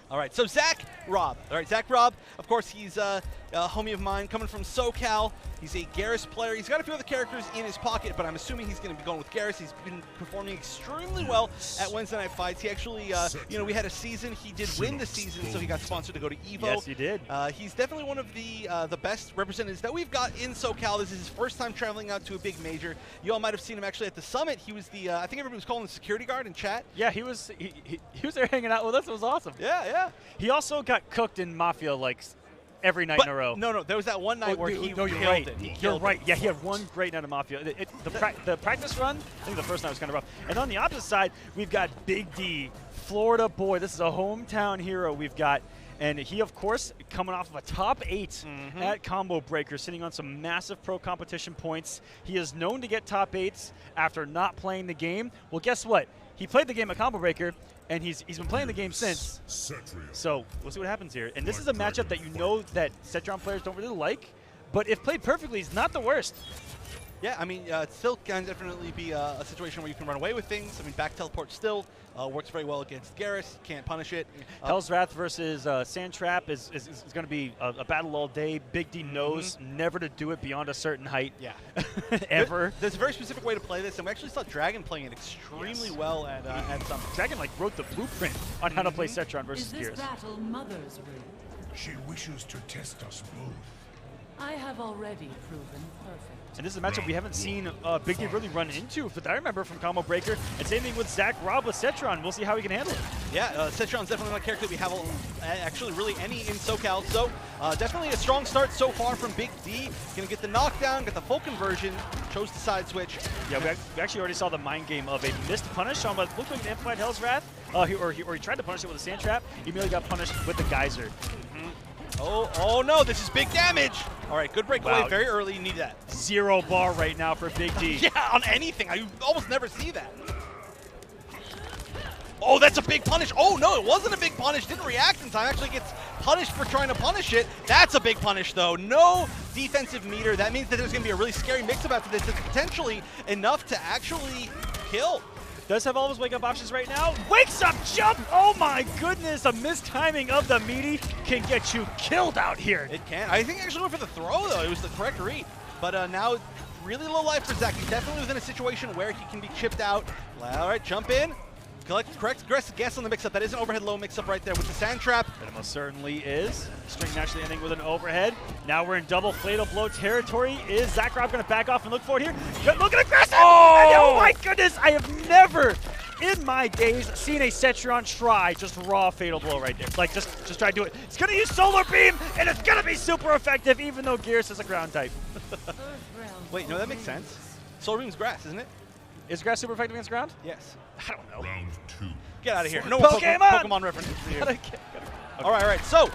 All right, so Zach Robb. All right, Zach Robb, of course, he's a homie of mine coming from SoCal. He's a Garrus player. He's got a few other characters in his pocket, but I'm assuming he's going to be going with Garrus. He's been performing extremely well at Wednesday Night Fights. He actually, we had a season. He did win the season, so he got sponsored to go to EVO. Yes, he did. He's definitely one of the best representatives that we've got in SoCal. This is his first time traveling out to a big major. You all might have seen him actually at the summit. He was the, I think everybody was calling him the security guard in chat. Yeah, he was there hanging out with us. It was awesome. Yeah. He also got cooked in Mafia like every night in a row. No, there was that one night where he killed it. You're right. Yeah, he had one great night of Mafia. The practice run, I think the first night was kind of rough. And on the opposite side, we've got Big D, Florida boy. This is a hometown hero we've got. And he, of course, coming off of a top 8 at Combo Breaker, sitting on some massive pro competition points. He is known to get top 8s after not playing the game. Well, guess what? He played the game at Combo Breaker, and he's been playing the game since. So we'll see what happens here. And this is a matchup that you know that Cetron players don't really like, but if played perfectly, it's not the worst. Yeah, I mean, it still can definitely be a situation where you can run away with things. I mean, back teleport still works very well against Garrus. Can't punish it. Hell's Wrath versus Sandtrap is going to be a battle all day. Big D knows never to do it beyond a certain height. Yeah. Ever. There's a very specific way to play this, and we actually saw Dragon playing it extremely well at Summit. Dragon wrote the blueprint on how to play Cetron versus Is this Gears. battle Mother's will? She wishes to test us both. I have already proven perfect. And this is a matchup we haven't seen Big D really run into, but I remember from Combo Breaker. And same thing with Zach Robb with Cetron. We'll see how he can handle it. Yeah, Cetron's definitely not a character that we have actually really any in SoCal. So definitely a strong start so far from Big D. Gonna get the knockdown, get the full conversion, chose the side switch. Yeah, we actually already saw the mind game of a missed punish on what looked like an amplified Hell's Wrath. He tried to punish it with a Sand Trap. He immediately got punished with the Geyser. Oh no, this is big damage. All right, good breakaway very early. You need that. 0 bar right now for Big D. Yeah, on anything. I almost never see that. Oh, that's a big punish. Oh, no, it wasn't a big punish. Didn't react in time. Actually gets punished for trying to punish it. That's a big punish, though. No defensive meter. That means that there's going to be a really scary mix-up after this. It's potentially enough to actually kill. Does have all of his wake-up options right now. Wakes up, jump! Oh my goodness, a mistiming of the meaty can get you killed out here. It can. I think he actually went for the throw, though. It was the correct read. But now, really low life for Zach. He's definitely within a situation where he can be chipped out. All right, jump in. Correct guess on the mix-up. That is an overhead low mix-up right there with the sand trap. It most certainly is. String naturally ending with an overhead. Now we're in double fatal blow territory. Is Zach Rob going to back off and look for it here? Look at aggressive! Oh my goodness! I have never in my days seen a Cetrion try just raw fatal blow right there. Like just try to do it. It's going to use solar beam and it's going to be super effective even though Gears is a ground type. Wait, no, that makes sense. Solar beam's grass, isn't it? Is grass super effective against ground? Yes. I don't know. Round 2. Get out of here. No Pokemon references for you. Okay. All right. So,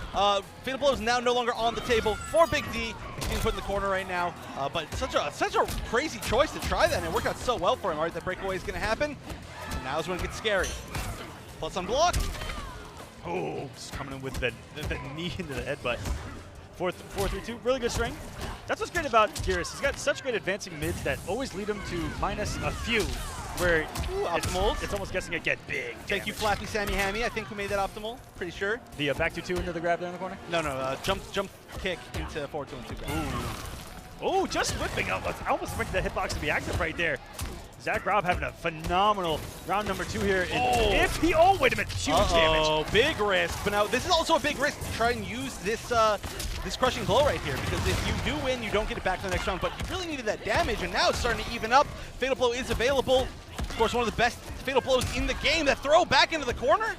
Fatal Blow is now no longer on the table for Big D. He's being put in the corner right now. But such a crazy choice to try that, and it worked out so well for him. All right, that breakaway is going to happen. And now's when it gets scary. Plus unblock. Oh, just coming in with the knee into the headbutt. 4-3-2, really good string. That's what's great about Gears. He's got such great advancing mids that always lead him to minus a few, where it's almost guessing it get big. Thank you, Flappy Sammy Hammy. I think who made that optimal. Pretty sure. The back 2-2 into the grab there in the corner? No. Jump kick into 4-2 and 2 grab. Oh, just whipping up. I almost expected the hitbox to be active right there. Zach Rob having a phenomenal round number 2 here. Wait a minute, huge damage. Oh, big risk. But now this is also a big risk to try and use this this crushing blow right here, because if you do win, you don't get it back to the next round, but you really needed that damage, and now it's starting to even up. Fatal Blow is available. Of course, one of the best Fatal Blows in the game. That throw back into the corner?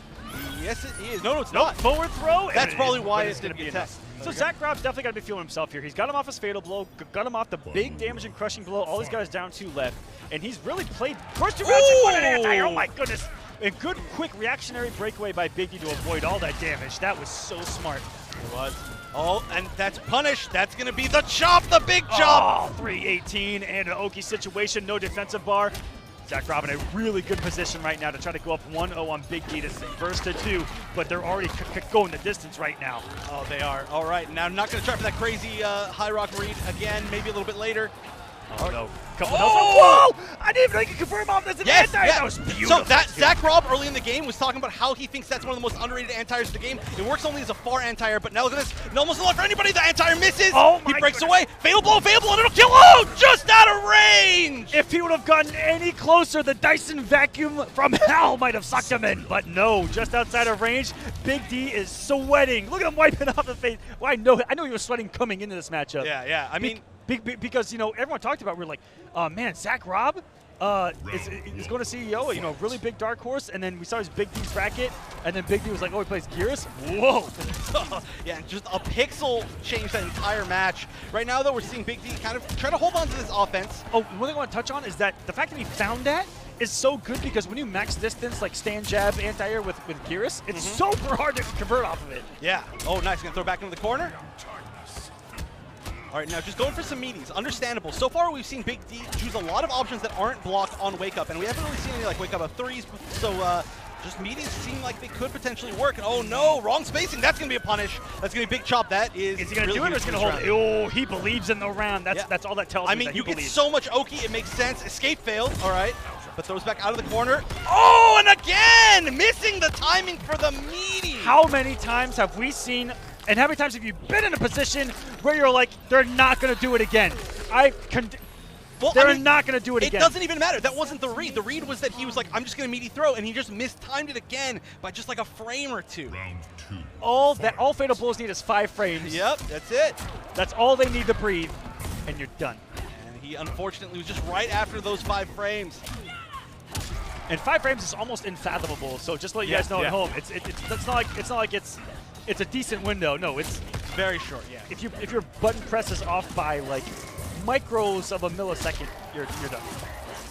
Yes, it is. No, it's not. Forward throw? That's probably why it's going to be a test. So Zach Rob's definitely got to be feeling himself here. He's got him off his Fatal Blow, got him off the big damage and crushing blow. All he's got is down 2 left, and he's really played first 2 rounds in front of anti. Oh my goodness. A good, quick reactionary breakaway by Big D to avoid all that damage. That was so smart. It was. Oh, and that's punished. That's going to be the chop, the big chop. Oh, 318 and an Oki situation, no defensive bar. Zach Rob in a really good position right now to try to go up 1-0 on Big D to first to 2, but they're already going the distance right now. Oh, they are. All right, now I'm not going to try for that crazy high rock read again, maybe a little bit later. Oh, no. Whoa! I didn't even know you could confirm off this anti. That was beautiful. So that Zach Rob early in the game was talking about how he thinks that's one of the most underrated anti-airs in the game. It works only as a far anti-air, but now look at this. It almost not for anybody. The anti-air misses. Oh he breaks away. Fatal blow, and it'll kill. Oh, just out of range. If he would have gotten any closer, the Dyson vacuum from hell might have sucked him in. But no, just outside of range. Big D is sweating. Look at him wiping off the face. Well, I know he was sweating coming into this matchup. Yeah. I mean, because, everyone talked about, we're like, man, Zach Rob is going to CEO, really big dark horse, and then we saw his Big D's bracket, and then Big D was like, oh, he plays Gears? Whoa! Yeah, just a pixel changed that entire match. Right now, though, we're seeing Big D kind of try to hold on to this offense. Oh, one thing I want to touch on is that the fact that he found that is so good, because when you max distance, like stand jab anti-air with Gears, it's super hard to convert off of it. Yeah. Oh, nice. Going to throw back into the corner. All right, now just going for some meaties. Understandable. So far, we've seen Big D choose a lot of options that aren't blocked on Wake Up, and we haven't really seen any Wake Up of 3s. So just meaties seem like they could potentially work. And oh no, wrong spacing. That's gonna be a punish. That's gonna be a big chop. That is. Is he gonna really do it or is he gonna hold it? Oh, he believes in the round. That's all that tells me. I mean, that you he get so much Oki, it makes sense. Escape failed. All right, but throws back out of the corner. Oh, and again missing the timing for the meaty. How many times have we seen? And how many times have you been in a position where you're like, they're not going to do it again? They're not going to do it again. It doesn't even matter. That wasn't the read. The read was that he was like, I'm just going to meaty throw, and he just mistimed it again by just like a frame or 2. Round 2. All Fatal Blows need is 5 frames. Yep, that's it. That's all they need to breathe, and you're done. And he unfortunately was just right after those 5 frames. And 5 frames is almost unfathomable. So just to let you guys know at home, it's not like it's a decent window. No, it's very short. Yeah. If your button press is off by like micros of a millisecond, you're done.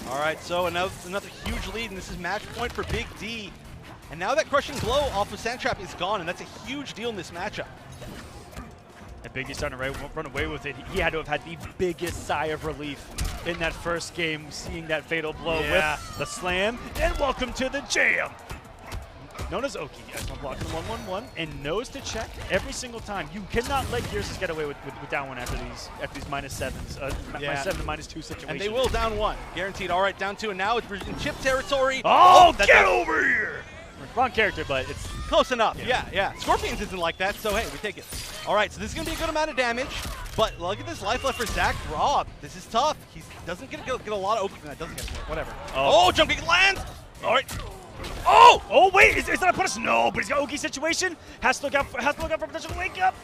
All right, so another huge lead, and this is match point for Big D. And now that crushing blow off of Sand Trap is gone, and that's a huge deal in this matchup. And Big D starting to run away with it. He had to have had the biggest sigh of relief in that first game, seeing that fatal blow with the slam. And welcome to the jam. Known as Oki, blocks the 1-1-1 and knows to check every single time. You cannot let Gears get away with down 1 after these -7s, -7 to -2 situations. And they will down 1, guaranteed. All right, down 2, and now it's in chip territory. Oh, get over here! Wrong character, but it's close enough. Yeah. Scorpions isn't like that, so hey, we take it. All right, so this is gonna be a good amount of damage, but look at this life left for Zach Rob. This is tough. He doesn't get a lot of Oki from that. Doesn't get it. Whatever. Oh, jump kick lands. All right. Oh! Oh wait, is that a punish? No, but he's got Oki situation. Has to look out for potential wake up.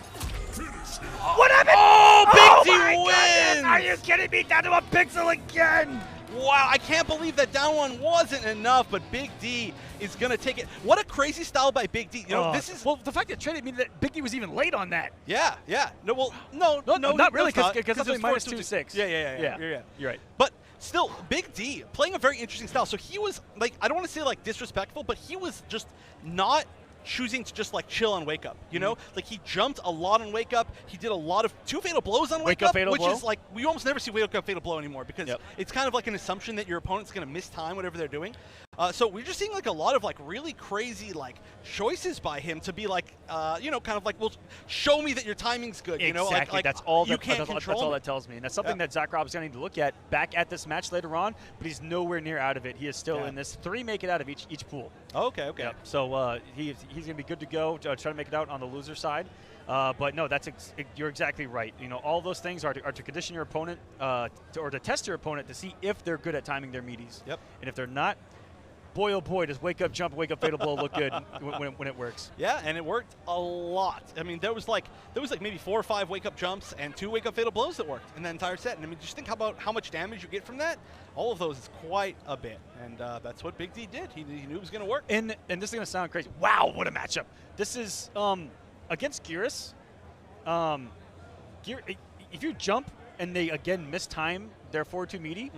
What happened? Oh, Big D my wins! goodness, are you kidding me? Down to a pixel again. Wow, I can't believe that down one wasn't enough, but Big D is going to take it. What a crazy style by Big D. You know, this is... Well, the fact that traded means that Big D was even late on that. Yeah, yeah. No, well, no, not really, because it's something minus 2-6. Yeah. You're right. But still, Big D playing a very interesting style. So he was, like, I don't want to say, like, disrespectful, but he was just not choosing to just like chill on wake up, you know? Like he jumped a lot on wake up. He did a lot of 2 fatal blows on wake up, which is like, we almost never see wake up fatal blow anymore because it's kind of like an assumption that your opponent's going to miss time whatever they're doing. So we're just seeing like a lot of like really crazy like choices by him to be like, you know, kind of like, well, show me that your timing's good, you know? Exactly, like that's all you can't control that's all that tells me. And that's something that Zach Rob's going to need to look at back at this match later on, but he's nowhere near out of it. He is still in this. 3 make it out of each pool. Okay. Yep. So he's going to be good to go, try to make it out on the loser side. But no, you're exactly right. You know, all those things are to condition your opponent or to test your opponent to see if they're good at timing their meaties. Yep. And if they're not, boy, oh boy, does wake up, jump, wake up, fatal blow look good when it works. Yeah, and it worked a lot. I mean, there was like maybe 4 or 5 wake up jumps and 2 wake up fatal blows that worked in the entire set. And I mean, just think about how much damage you get from that. All of those is quite a bit, and that's what Big D did. He knew it was going to work. And this is going to sound crazy. Wow, what a matchup! This is against Geras. If you jump and they again miss time their 4-2 meaty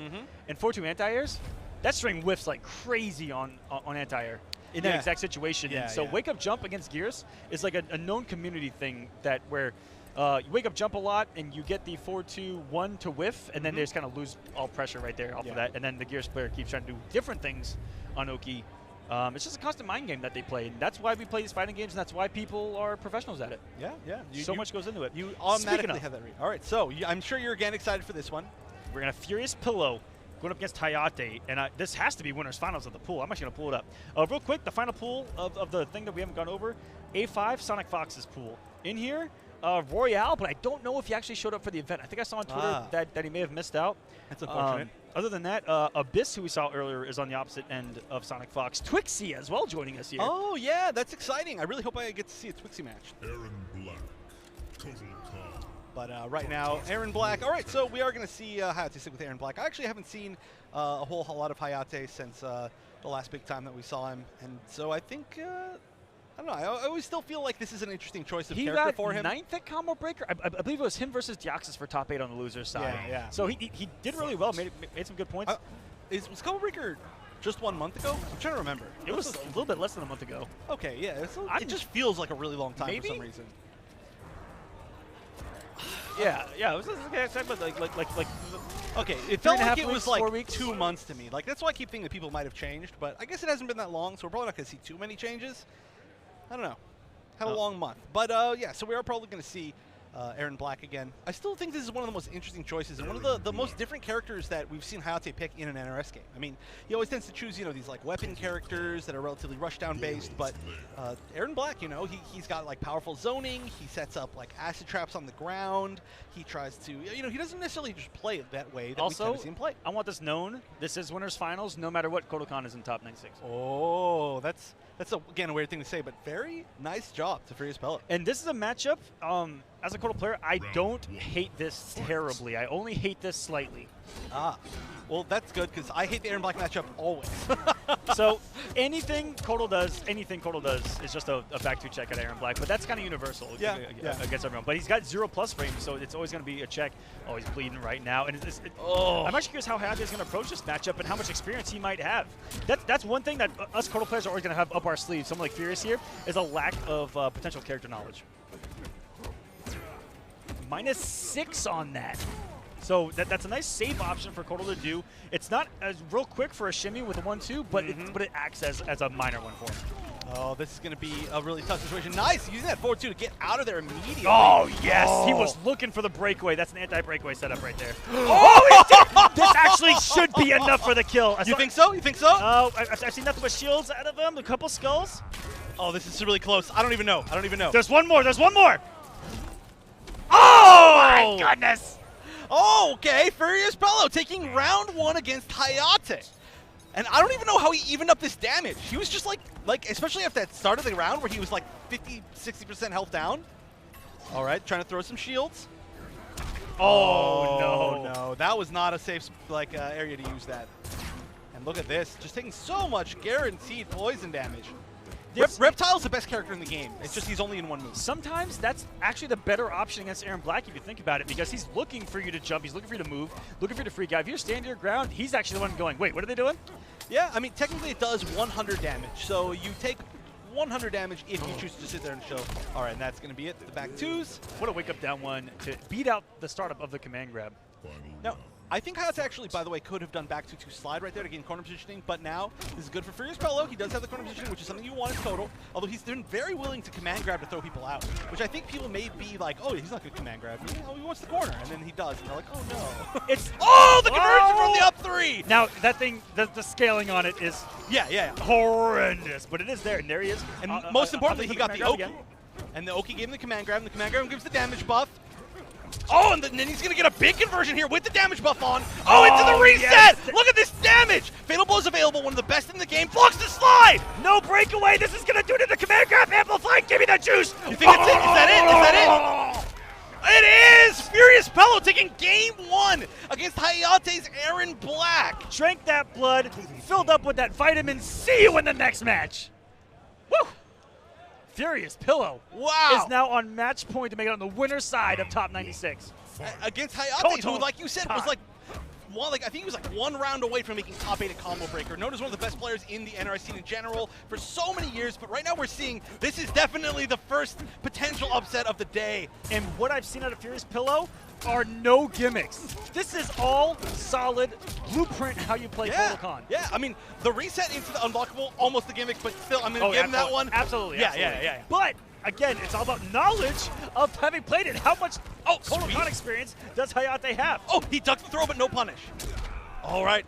and 4-2 anti-airs, that string whiffs like crazy on anti-air in that exact situation. Yeah, and so wake up jump against Geras is like a known community thing that where you wake up jump a lot and you get the 4-2-1 to whiff, and then they just kind of lose all pressure right there off of that. And then the Geras player keeps trying to do different things on Oki. It's just a constant mind game that they play, and that's why we play these fighting games, and that's why people are professionals at it. Yeah. So much goes into it. You automatically have that read. All right, so I'm sure you're again excited for this one. We're going to Furious Pillow going up against Hayate, and this has to be winners finals of the pool. I'm actually going to pull it up. Real quick, the final pool of the thing that we haven't gone over, A5, Sonic Fox's pool. In here, Royale, but I don't know if he actually showed up for the event. I think I saw on Twitter that he may have missed out. That's unfortunate. Other than that, Abyss, who we saw earlier, is on the opposite end of Sonic Fox. Twixie as well joining us here. Oh, yeah, that's exciting. I really hope I get to see a Twixie match. Aaron Black, Total Calm. But right now, Aaron Black. All right, so we are going to see Hayate stick with Aaron Black. I actually haven't seen a whole lot of Hayate since the last big time that we saw him. And so I think, I don't know, I always still feel like this is an interesting choice of character for him. He got 9th at Combo Breaker. I believe it was him versus Deoxys for top 8 on the loser's side. Yeah. So he did really well, made some good points. Was Combo Breaker just 1 month ago? I'm trying to remember. It was a little bit less than a month ago. Okay, yeah. It just feels like a really long time for some reason. Yeah. It was like okay. It felt like it was like 2 months to me. Like that's why I keep thinking that people might have changed, but I guess it hasn't been that long, so we're probably not going to see too many changes. I don't know. Had a long month, but yeah. So we are probably going to see Aaron Black again. I still think this is one of the most interesting choices and one of the most different characters that we've seen Hayate pick in an NRS game. I mean, he always tends to choose, you know, these like weapon characters that are relatively rushdown based, but Aaron Black, you know, he's got like powerful zoning. He sets up like acid traps on the ground. He tries to, you know, he doesn't necessarily just play it that way that we kind of see him play. I want this known. This is winners finals, no matter what. Kodokan is in top 96. Oh, that's again a weird thing to say, but very nice job to Furious Pillow. And this is a matchup. As a Kodo player, I don't hate this terribly. I only hate this slightly. Well, that's good because I hate the Aaron Black matchup always. So anything Kodo does is just a back 2 check at Aaron Black, but that's kind of universal against everyone. But he's got 0+ frames, so it's always going to be a check. Oh, he's bleeding right now. And I'm actually curious how Hayate is going to approach this matchup and how much experience he might have. That's one thing that us Kodo players are always going to have up our sleeve. Someone like Furious here is a lack of potential character knowledge. -6 on that. So that's a nice save option for Kodo to do. It's not as real quick for a shimmy with a 1-2, but it acts as a minor one for him. Oh, this is going to be a really tough situation. Nice, using that 4-2 to get out of there immediately. Oh, yes. He was looking for the breakaway. That's an anti-breakaway setup right there. Oh, this actually should be enough for the kill. You think so? You think so? Oh, I've seen nothing but shields out of him, a couple skulls. Oh, this is really close. I don't even know. There's one more. Oh, my goodness. Oh, okay. Furious Pillow taking round 1 against Hayate. And I don't even know how he evened up this damage. He was just like especially after that start of the round where he was like 50, 60% health down. All right, trying to throw some shields. Oh, no. That was not a safe area to use that. And look at this, just taking so much guaranteed poison damage. Reptile's the best character in the game. It's just he's only in one move. Sometimes that's actually the better option against Aaron Black if you think about it, because he's looking for you to jump, he's looking for you to move, looking for you to freak out. If you stand your ground, he's actually the one going, wait, what are they doing? Yeah, I mean, technically it does 100 damage. So you take 100 damage if you choose to sit there and show. All right, and that's going to be it. The back twos. What a wake-up down one to beat out the startup of the command grab. Now, I think Hayate actually, by the way, could have done back to slide right there to gain corner positioning, but now this is good for Furious Pello. He does have the corner positioning, which is something you want in total, although he's been very willing to command grab to throw people out, which I think people may be like, oh, he's not good command grab. He wants the corner, and then he does, and they're like, oh, no. It's the conversion from the up three! Now, that thing, the scaling on it is horrendous, but it is there, and there he is. And most importantly, he got the Oki. And the Oki gave him the command grab, and the command grab gives the damage buff. Oh, and then he's going to get a big conversion here with the damage buff on. Oh, into the reset! Yes. Look at this damage! Fatal Blow is available, one of the best in the game. Blocks the slide! No breakaway! This is going to do to the command grab amplified! Give me the juice! You think that's it? Is that it? Is that it? It is! Furious Pello taking game one against Hayate's Aaron Black. Drank that blood, filled up with that vitamin. See you in the next match. Woo! Furious Pello is now on match point to make it on the winner's side of top 96. Against Hayate, who, like you said, was I think he was like one round away from making top 8 at Combo Breaker. Known as one of the best players in the NRI scene in general for so many years, but right now we're seeing this is definitely the first potential upset of the day. And what I've seen out of Furious Pello are no gimmicks. This is all solid blueprint how you play Kotal Khan. Yeah, I mean, the reset into the unblockable, almost a gimmick, but still, I'm going to give him that one. Absolutely. Yeah. But, again, it's all about knowledge of having played it. How much Kotal Khan experience does Hayate have? Oh, he ducked the throw, but no punish. All right.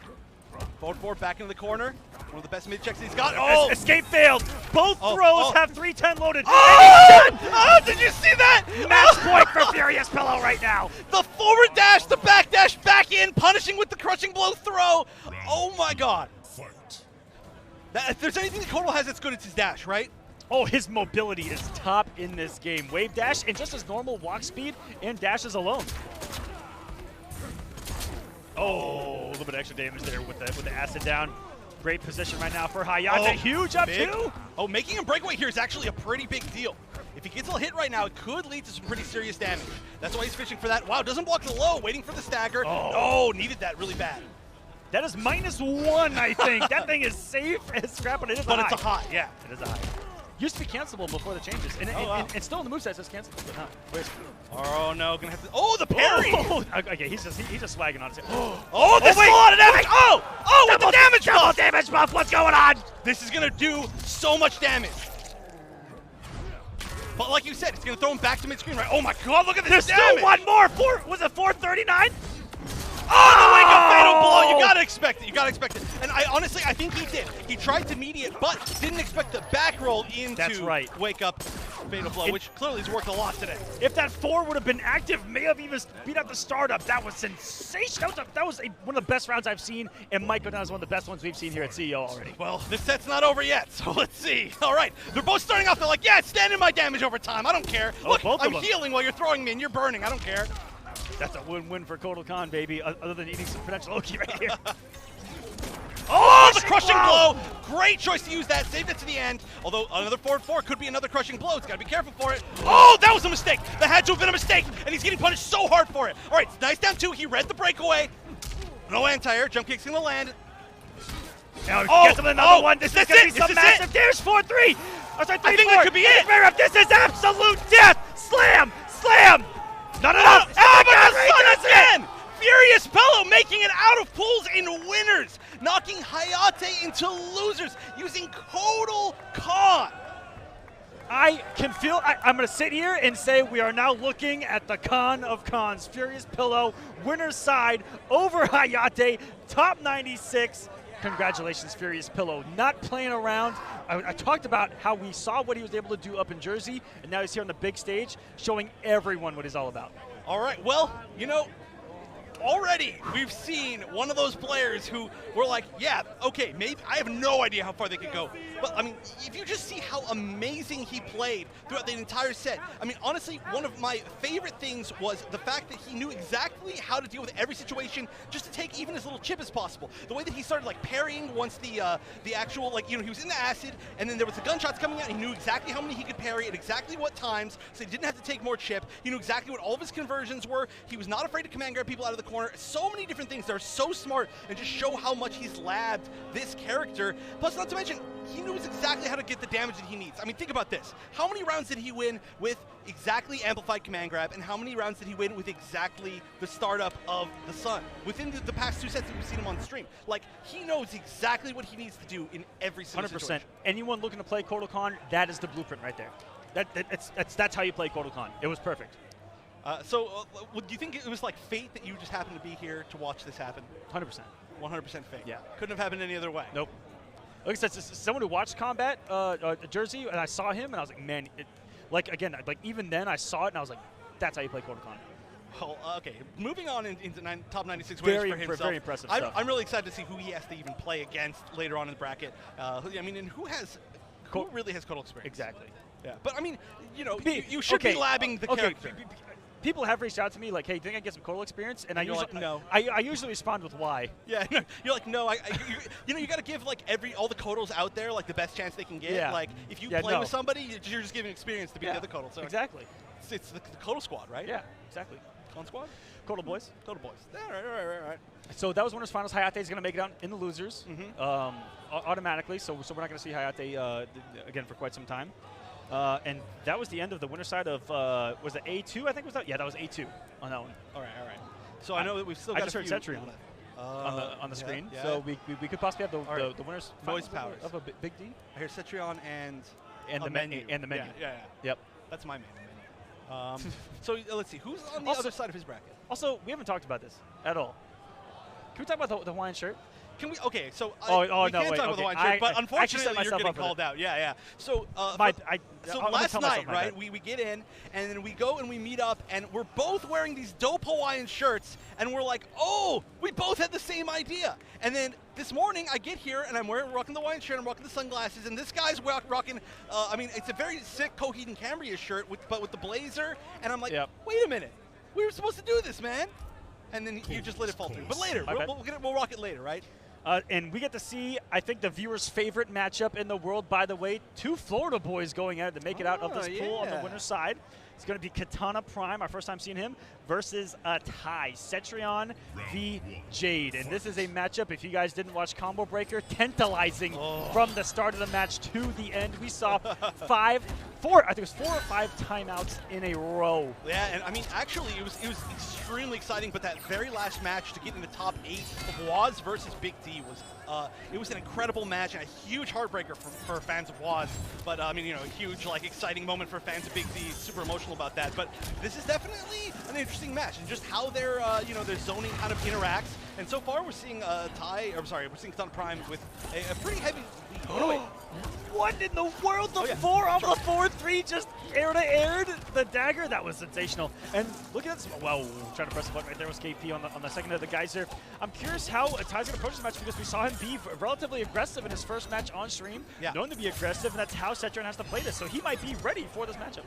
Forward, back into the corner. One of the best mid checks he's got. Oh! Escape failed. Both throws have 310 loaded. Oh, did you see that? Match point for Furious Pello right now. The forward dash, the back dash, back in, punishing with the crushing blow throw. Oh my God. If there's anything that Kotal has that's good, it's his dash, right? Oh, his mobility is top in this game. Wave dash and just his normal walk speed and dashes alone. Oh, a little bit of extra damage there with the acid down. Great position right now for Hayate. Huge up two. Oh, making him breakaway here is actually a pretty big deal. If he gets a hit right now, it could lead to some pretty serious damage. That's why he's fishing for that. Wow, doesn't block the low, waiting for the stagger. Oh, needed that really bad. That is -1, I think. That thing is safe as scrap, but it is a high. But it's a high, yeah. It is a high. Used to be cancelable before the changes. And still in the moveset it says cancelable, but not. Oh no, gonna have to. Oh, the parry! Oh, okay, he's just swagging on it. Oh, this is a lot of damage! Oh, with the damage buff! Double damage buff, what's going on? This is gonna do so much damage. But like you said, it's gonna throw him back to mid-screen, right? Oh my God, look at this damage! There's still one more! Was it 439? Oh, the wake up fatal blow! You gotta expect it. You gotta expect it. And honestly, I think he did. He tried to mediate, but didn't expect the back roll into wake up fatal blow, which clearly has worked a lot today. If that 4 would have been active, may have even beat out the startup. That was sensational. That was one of the best rounds I've seen, and might go down as one of the best ones we've seen here at CEO already. Well, this set's not over yet, so let's see. All right, they're both starting off. They're like, yeah, it's standing my damage over time. I don't care. Look, I'm healing while you're throwing me, and you're burning. I don't care. That's a win-win for Kotal Khan, baby, other than eating some potential Oki right here. Oh, the crushing blow! Great choice to use that. Saved it to the end. Although another forward 4 could be another crushing blow. It's got to be careful for it. Oh, that was a mistake. That had to have been a mistake, and he's getting punished so hard for it. All right, nice down 2. He read the breakaway. No anti-air. Jump kick's going to land. Now he gets him another one. This is going to be some massive damage. 4-3. I think that could be it. This is absolute death. Slam. Slam. No. Oh my God, again! Furious Pello making it out of pools in winners, knocking Hayate into losers using Kotal Khan. I can feel, I'm going to sit here and say we are now looking at the Khan of Khans. Furious Pello, winner's side over Hayate, top 96. Congratulations, Furious Pello. Not playing around. I talked about how we saw what he was able to do up in Jersey, and now he's here on the big stage, showing everyone what he's all about. All right, well, you know, already we've seen one of those players who were like, yeah, okay, maybe I have no idea how far they could go. But, I mean, if you just see how amazing he played throughout the entire set, I mean, honestly, one of my favorite things was the fact that he knew exactly how to deal with every situation just to take even as little chip as possible. The way that he started, like, parrying once the actual, like, you know, he was in the acid, and then there was the gunshots coming out, and he knew exactly how many he could parry at exactly what times, so he didn't have to take more chip. He knew exactly what all of his conversions were. He was not afraid to command grab people out of the corner. So many different things that are so smart and just show how much he's labbed this character. Plus, not to mention, he knows exactly how to get the damage that he needs. I mean, think about this. How many rounds did he win with exactly amplified command grab, and how many rounds did he win with exactly the startup of the sun? Within the past 2 sets that we've seen him on stream. Like, he knows exactly what he needs to do in every single 100%. situation. Anyone looking to play Kotal, that is the blueprint right there. That's how you play Kotal. It was perfect. So, do you think it was like fate that you just happened to be here to watch this happen? 100%. 100% fate. Yeah. Couldn't have happened any other way. Nope. Like I said, someone who watched Kombat Jersey, and I saw him, and I was like, man, even then I saw it, and I was like, that's how you play Kotal. Well, okay. Moving on into top 96 winners for himself. Very impressive stuff. I'm really excited to see who he has to even play against later on in the bracket. I mean, and who really has Kotal experience? Exactly. Yeah. But I mean, you know, you should be labbing the character. People have reached out to me like, hey, do you think I get some Kotal experience? And I usually like, no. I usually respond with why. Yeah, you're like, no. You got to give like all the Kotals out there like the best chance they can get. Yeah. Like if you play with somebody, you're just giving experience to beat the other Kotal. So exactly. It's the Kotal squad, right? Yeah, exactly. Clone squad. Kotal boys. Kotal boys. All right. So that was winners finals. Hayate is going to make it out in the losers automatically. So we're not going to see Hayate again for quite some time. And that was the end of the winner side of, was it A2, I think was that? Yeah, that was A2 on that one. All right. So I know that we've still got a few. Sentry on the screen. Yeah. So we could possibly have the winners voice powers of a Big D. I hear Cetrion and the menu. And the menu. Yeah. Yep. That's my menu. So let's see. Who's on the other side of his bracket? Also, we haven't talked about this at all. Can we talk about the Hawaiian shirt? Can we? Okay, so we no, can't wait, talk about the Hawaiian shirt, but unfortunately you're getting called out. Yeah. So last night, right, we get in, and then we go and we meet up, and we're both wearing these dope Hawaiian shirts, and we're like, oh, we both had the same idea. And then this morning I get here, and I'm rocking the Hawaiian shirt, I'm rocking the sunglasses, and this guy's rocking, I mean, it's a very sick Coheed and Cambria shirt, but with the blazer, and I'm like, wait a minute, we were supposed to do this, man. And then you just let it fall through. But later, we'll rock it later, right? And we get to see, I think, the viewer's favorite matchup in the world, by the way. 2 Florida boys going at it to make it out of this pool on the winner's side. It's going to be Katana Prime, our first time seeing him, versus a tie. Cetrion v. Jade. And this is a matchup, if you guys didn't watch Combo Breaker, tantalizing from the start of the match to the end. We saw 4 or 5 timeouts in a row. Yeah, and I mean, actually, it was extremely exciting, but that very last match to get in the top 8 of Waz versus Big D was an incredible match and a huge heartbreaker for fans of Waz. But I mean, you know, a huge, like, exciting moment for fans of Big D. Super emotional about that. But this is definitely an interesting match, and just how their their zoning kind of interacts. And so far, we're seeing we're seeing Katana Prime with a pretty heavy lead. Oh, wait. What in the world? The 4 off the 4-3 just air-to-aired the dagger. That was sensational. And look at this. Well, trying to press the button right there was KP on the second of the geyser. I'm curious how Ty's going to approach this match, because we saw him be relatively aggressive in his first match on stream. Yeah. Known to be aggressive, and that's how Cetrion has to play this. So he might be ready for this matchup.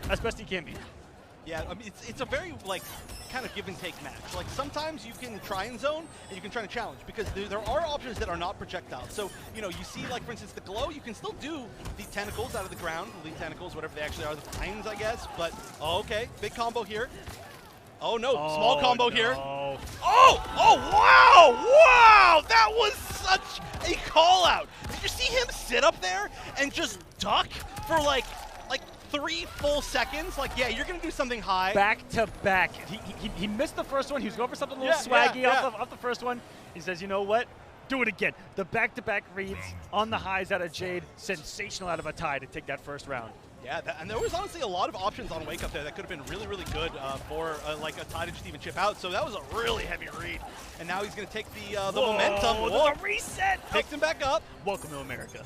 As best he can be. Yeah, I mean, it's a very, like, kind of give and take match. Like, sometimes you can try and zone, and you can try and challenge, because there are options that are not projectiles. So, you know, you see, like, for instance, the glow, you can still do the tentacles out of the ground, the lead tentacles, whatever they actually are, the vines, I guess. But, okay, big combo here. Oh, no, small combo here. Wow, that was such a call-out. Did you see him sit up there and just duck for, like 3 full seconds? Like, yeah, you're going to do something high. Back to back. He missed the first one. He was going for something a little swaggy off the first one. He says, you know what? Do it again. The back-to-back reads on the highs out of Jade. Sensational out of a tie to take that first round. Yeah, and there was honestly a lot of options on Wake Up there that could have been really, really good for like a tie to just even chip out. So that was a really heavy read. And now he's going to take the momentum. Whoa, the reset. Picks him back up. Welcome to America.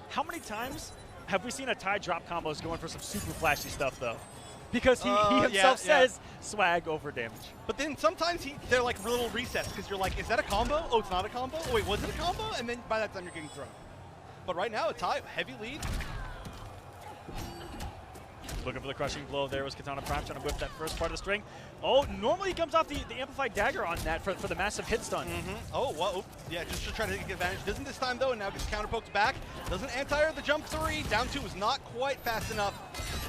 How many times have we seen a tie drop combos going for some super flashy stuff, though? because he himself says swag over damage. But then sometimes they're like little resets because you're like, is that a combo? Oh, it's not a combo? Oh, wait, was it a combo? And then by that time you're getting thrown. But right now, a tie, heavy lead. Looking for the crushing blow there was Katana Prime trying to whip that first part of the string. Oh, normally he comes off the amplified dagger on that for the massive hit stun. Oh, whoa. Yeah, just to try to take advantage. Doesn't this time, though, and now gets counter poked back. Doesn't anti-air the jump 3. Down 2 is not quite fast enough.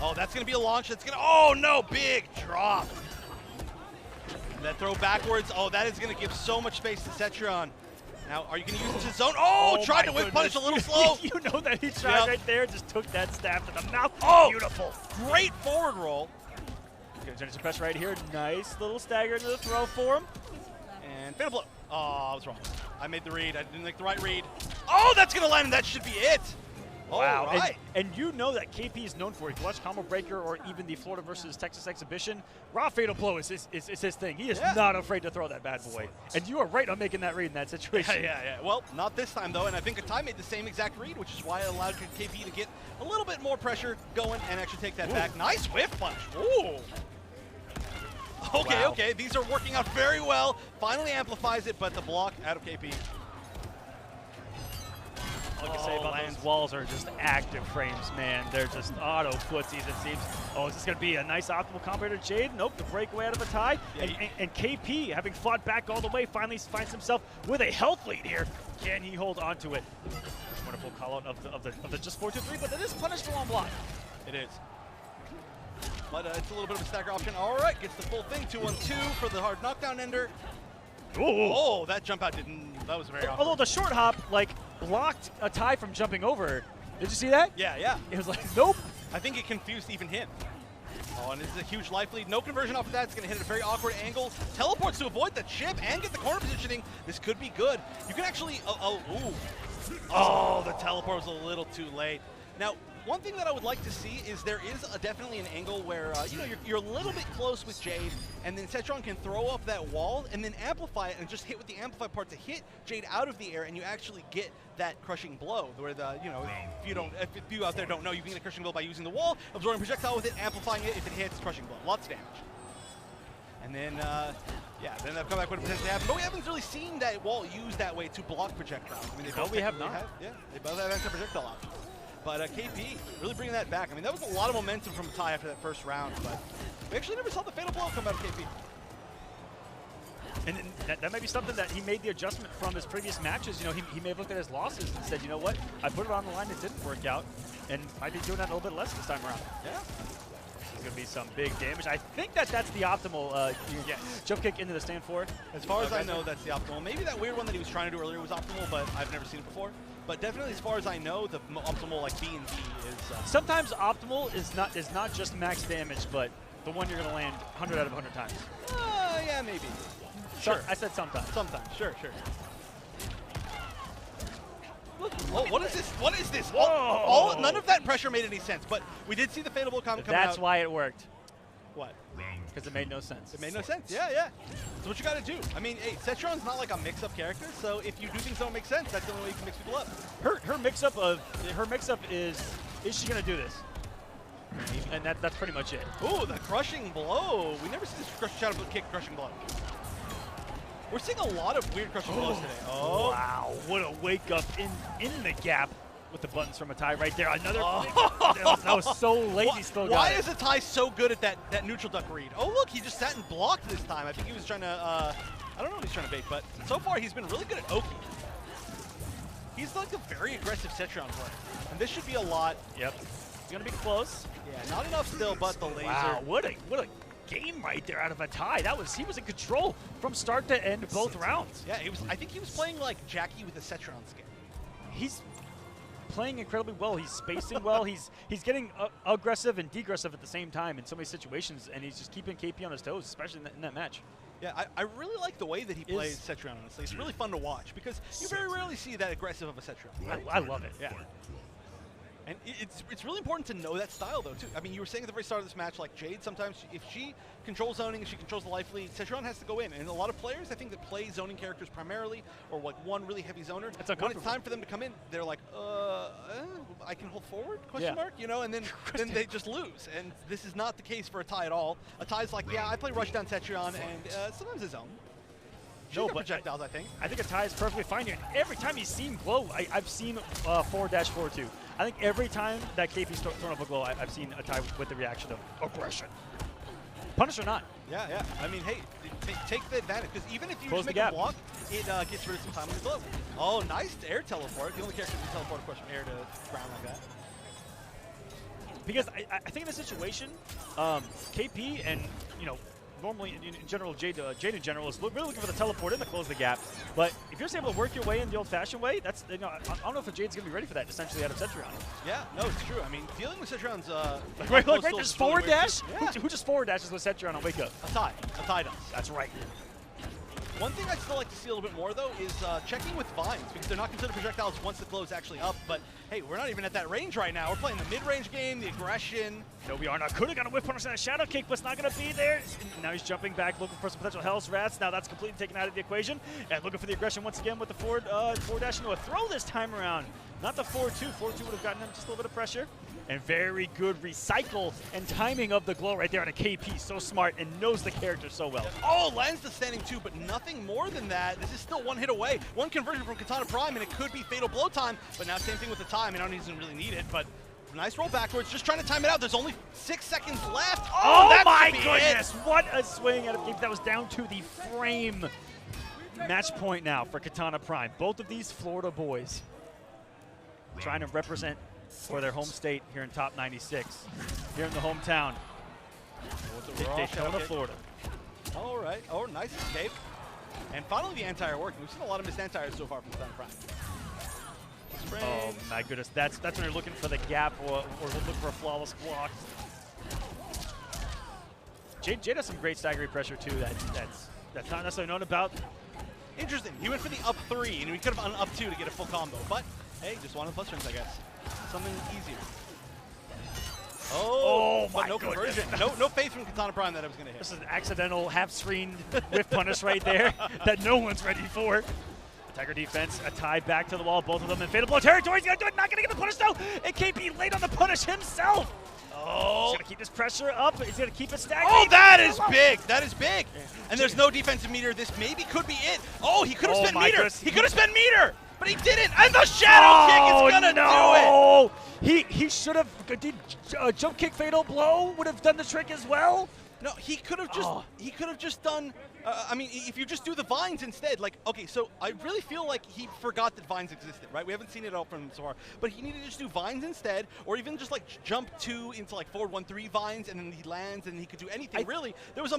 Oh, that's going to be a launch. That's going to, oh, no, big drop. That throw backwards. Oh, that is going to give so much space to Cetron. Now, are you going to use it to zone? Oh, tried to whip punish a little slow. You know that he tried right there, just took that stab to the mouth. Oh, beautiful. Great forward roll. Gonna generate some pressure right here. Nice little stagger into the throw for him. And fatal blow. Oh, I was wrong. I made the read. I didn't make the right read. Oh, that's going to land, and that should be it. Wow. All right. And you know that KP is known for. If you watch Combo Breaker or even the Florida versus Texas exhibition, raw fatal blow is his thing. He is not afraid to throw that bad boy. And you are right on making that read in that situation. Yeah. Well, not this time, though. And I think Atai made the same exact read, which is why it allowed KP to get a little bit more pressure going and actually take that back. Nice whiff punch. Ooh. Okay. These are working out very well. Finally amplifies it, but the block out of KP. All I can say about those walls are just active frames, man. They're just auto footsies, it seems. Oh, is this going to be a nice optimal combo to Jade? Nope, the breakaway out of a tie. Yeah, and KP, having fought back all the way, finally finds himself with a health lead here. Can he hold on to it? Wonderful call out of the just 4-2-3, but it is punishable on block. It is. But it's a little bit of a stagger option. All right, gets the full thing. 2-1-2 for the hard knockdown ender. Ooh. Oh, that jump out that was very awkward. Although the short hop, blocked a tie from jumping over. Did you see that? Yeah. It was like, nope. I think it confused even him. Oh, and this is a huge life lead. No conversion off of that. It's going to hit at a very awkward angle. Teleports to avoid the chip and get the corner positioning. This could be good. You can actually, the teleport was a little too late. Now, one thing that I would like to see is there is definitely an angle where, you're a little bit close with Jade, and then Cetron can throw up that wall and then amplify it and just hit with the amplify part to hit Jade out of the air, and you actually get that crushing blow where if you out there don't know, you can get a crushing blow by using the wall, absorbing projectile with it, amplifying it. If it hits, crushing blow. Lots of damage. And then, then that comeback would have potentially happened. But we haven't really seen that wall used that way to block projectiles. I mean, we have not. They both have anti-projectile options. But KP really bringing that back. I mean, that was a lot of momentum from a tie after that first round, but we actually never saw the fatal blow come out of KP. And that might be something that he made the adjustment from his previous matches. He may have looked at his losses and said, you know what, I put it on the line, it didn't work out, and might be doing that a little bit less this time around. Yeah. There's going to be some big damage. I think that's the optimal jump kick into the stand for. As far as I know, that's the optimal. Maybe that weird one that he was trying to do earlier was optimal, but I've never seen it before. But definitely, as far as I know, the optimal B and B is. Sometimes optimal is not just max damage, but the one you're going to land 100 out of 100 times. Yeah, maybe. Sure. I said sometimes. Sometimes. Sure. Oh, what is this? What is this? None of that pressure made any sense, but we did see the fatal blow come out. That's why it worked. What? Because it made no sense. It made no sense. Yeah. That's what you got to do. I mean, hey, Cetron's not like a mix-up character, so if you do things that don't make sense, that's the only way you can mix people up. Her mix-up is she gonna do this? And that's pretty much it. Ooh, the crushing blow. We never see this shadow kick crushing blow. We're seeing a lot of weird crushing blows today. Oh wow! What a wake up in the gap with the buttons from Atai right there. Another that was so late. He still got it. Why is Atai so good at that neutral duck read? Oh look, he just sat and blocked this time. I think he was trying to. I don't know what he's trying to bait, but so far he's been really good at Oki. He's like a very aggressive Cetron player, and this should be a lot. Yep. It's gonna be close. Yeah, not enough still, but the laser. Wow! What a game right there out of Atai. He was in control from start to end both rounds. Yeah, I think he was playing like Jackie with a Cetron skin. He's playing incredibly well. He's spacing well. He's getting aggressive and degressive at the same time in so many situations, and he's just keeping KP on his toes, especially in that match. Yeah, I really like the way that he plays Cetron, honestly. It's really fun to watch because you very rarely see that aggressive of a Cetron. I love it. Yeah. And it's really important to know that style, though, too. I mean, you were saying at the very start of this match, like, Jade, sometimes if she controls zoning, if she controls the life lead, Setron has to go in. And a lot of players, I think, that play zoning characters primarily, or, like, one really heavy zoner, when it's time for them to come in, they're like, I can hold forward, question mark, you know, and then they just lose. And this is not the case for a tie at all. A tie's like, yeah, I play rushdown Setron, and sometimes a zone. No, but projectiles, I think. I think a tie is perfectly fine here. And every time he's seen Glow, I've seen 4-4-2. I think every time that KP's thrown up a Glow, I've seen a tie with the reaction of aggression. Punish or not. Yeah, yeah. I mean, hey, take the advantage, because even if you Close just make a block, it gets rid of some time on the Glow. Oh, nice air teleport. The only character who can teleport, of course, from air to ground like that. Because I think in this situation, KP and, you know, normally in general, Jade in general is really looking for the teleport in to close the gap. But if you're just able to work your way in the old-fashioned way, that's, you know, I don't know if Jade's going to be ready for that essentially out of Setron. Yeah, no, it's true. I mean, dealing with Setron's right, just forward dash? Yeah. Who just forward dashes with Setron on Wake Up? A tie does. That's right. One thing I'd still like to see a little bit more, though, is checking with vines, because they're not considered projectiles once the glow is actually up. But, hey, we're not even at that range right now. We're playing the mid-range game, the aggression. No, we are not. Could have got a whip punish and a shadow kick, but it's not going to be there. Now he's jumping back, looking for some potential Hell's Rats. Now that's completely taken out of the equation. And looking for the aggression once again with the forward dash into a throw this time around. Not the 4-2. 4-2 would have gotten him just a little bit of pressure. And very good recycle and timing of the glow right there on a KP. So smart and knows the character so well. Oh, lands the standing 2, but nothing more than that. This is still one hit away. One conversion from Katana Prime, and it could be fatal blow time. But now same thing with the time. I mean, I don't even really need it, but nice roll backwards. Just trying to time it out. There's only 6 seconds left. Oh my goodness. What a swing out of KP. That was down to the frame. Match point now for Katana Prime. Both of these Florida boys trying to represent for their home state here in Top 96, here in the hometown, Daytona, Florida. All right. Oh, nice escape. And finally the anti-air working. We've seen a lot of missed anti-airs so far from Katana Prime. Oh my goodness, that's when you're looking for the gap or looking for a flawless block. Jade has some great staggery pressure too. That's not necessarily known about. Interesting. He went for the up 3, and we could have up 2 to get a full combo. But hey, just wanted plus strings, I guess. Something easier. Oh my no goodness. conversion. No faith from Katana Prime that I was going to hit. This is an accidental half-screened whiff punish right there that no one's ready for. Tiger defense, a tie back to the wall, both of them in fatal blow territory. He's going to do it, not going to get the punish though. And KP late on the punish himself. Oh, he's going to keep this pressure up. He's going to keep it stagnant. Oh, that is big. That is big. And there's no defensive meter. This maybe could be it. Oh, he could have spent meter. He could have spent meter. But he didn't, and the shadow kick is gonna do it. He should have. Did jump kick fatal blow would have done the trick as well? No, he could have just. He could have just done. I mean, if you just do the vines instead, like, okay, so I really feel like he forgot that vines existed, right? We haven't seen it all from him so far, but he needed to just do vines instead, or even just like jump 2 into like forward 1-3 vines, and then he lands, and he could do anything. Really, there was a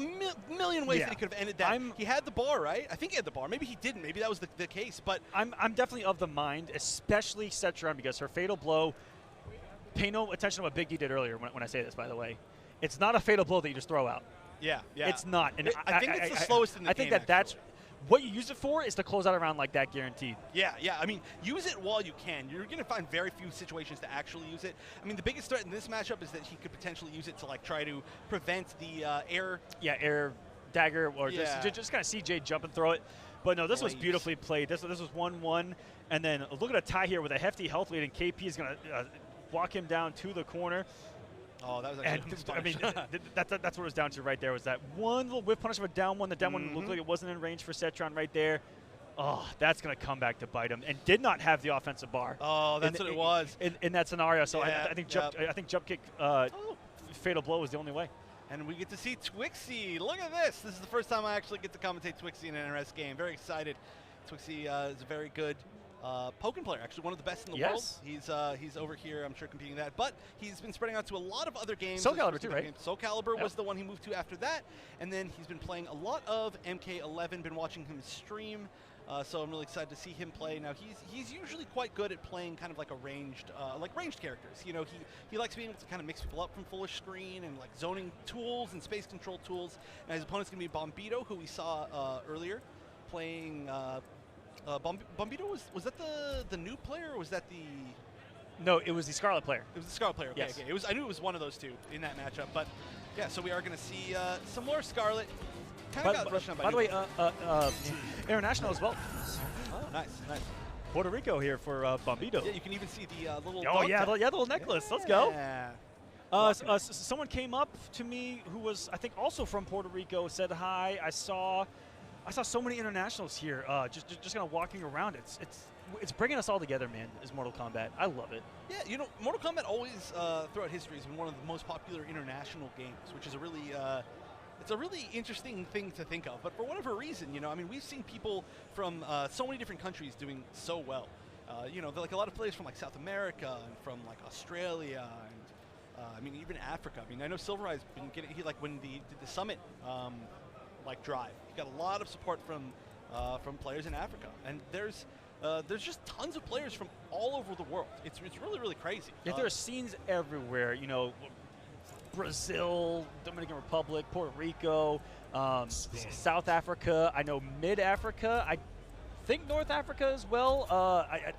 million ways that he could have ended that. He had the bar, right? I think he had the bar. Maybe he didn't. Maybe that was the case. But I'm definitely of the mind, especially Setron, because her fatal blow. Pay no attention to what Big D did earlier when I say this, by the way. It's not a fatal blow that you just throw out. Yeah, yeah. It's not. And I think it's the slowest in the game. I think that's what you use it for is to close out a round like that, guaranteed. Yeah, yeah. I mean, use it while you can. You're going to find very few situations to actually use it. I mean, the biggest threat in this matchup is that he could potentially use it to like try to prevent the air. Yeah, air dagger or just kind of see Jade jump and throw it. But no, this was beautifully played. This was 1-1, and then look at a tie here with a hefty health lead, and KP is going to walk him down to the corner. Oh, that was actually I mean, that's what it was down to right there, was that one little whip punish of a down one. The down one looked like it wasn't in range for Setron right there. Oh, that's going to come back to bite him, and did not have the offensive bar. Oh, that's what it was. In that scenario. So I think jump kick fatal blow was the only way. And we get to see Twixie. Look at this. This is the first time I actually get to commentate Twixie in an NRS game. Very excited. Twixie is a very good Pokken player, actually one of the best in the world. He's over here, I'm sure, competing that. But he's been spreading out to a lot of other games. Soul Calibur too, right? Soul Calibur was the one he moved to after that. And then he's been playing a lot of MK11, been watching him stream. So I'm really excited to see him play. Now he's usually quite good at playing kind of like a ranged characters. You know, he likes being able to kind of mix people up from fuller screen and like zoning tools and space control tools. And his opponent's gonna be Bombito, who we saw earlier playing. Bombito was that the new player, or was that the No, it was the Scarlet player. It was the Scarlet player. Okay, Yes. okay. I knew it was one of those two in that matchup. But yeah, so we are going to see some more Scarlet. Kind of got rushed out By the way, international as well. oh, nice, nice. Puerto Rico here for Bombito. Yeah, you can even see the little. Oh dog yeah, tag. the little necklace. Let's go. Yeah. Someone came up to me who was, I think, also from Puerto Rico. Said hi. I saw so many internationals here. Just kind of walking around. It's bringing us all together, man. Is Mortal Kombat. I love it. Yeah, you know, Mortal Kombat always throughout history has been one of the most popular international games, which is a really it's a really interesting thing to think of. But for whatever reason, you know, I mean, we've seen people from so many different countries doing so well. You know, like a lot of players from like South America and from like Australia and I mean even Africa. I mean, I know Silver Eye's been getting like when did the summit like drive. He got a lot of support from players in Africa, and there's just tons of players from all over the world. It's really, really crazy. Yeah, there are scenes everywhere. You know, Brazil, Dominican Republic, Puerto Rico, South Africa. I know Mid-Africa. I think North Africa as well. I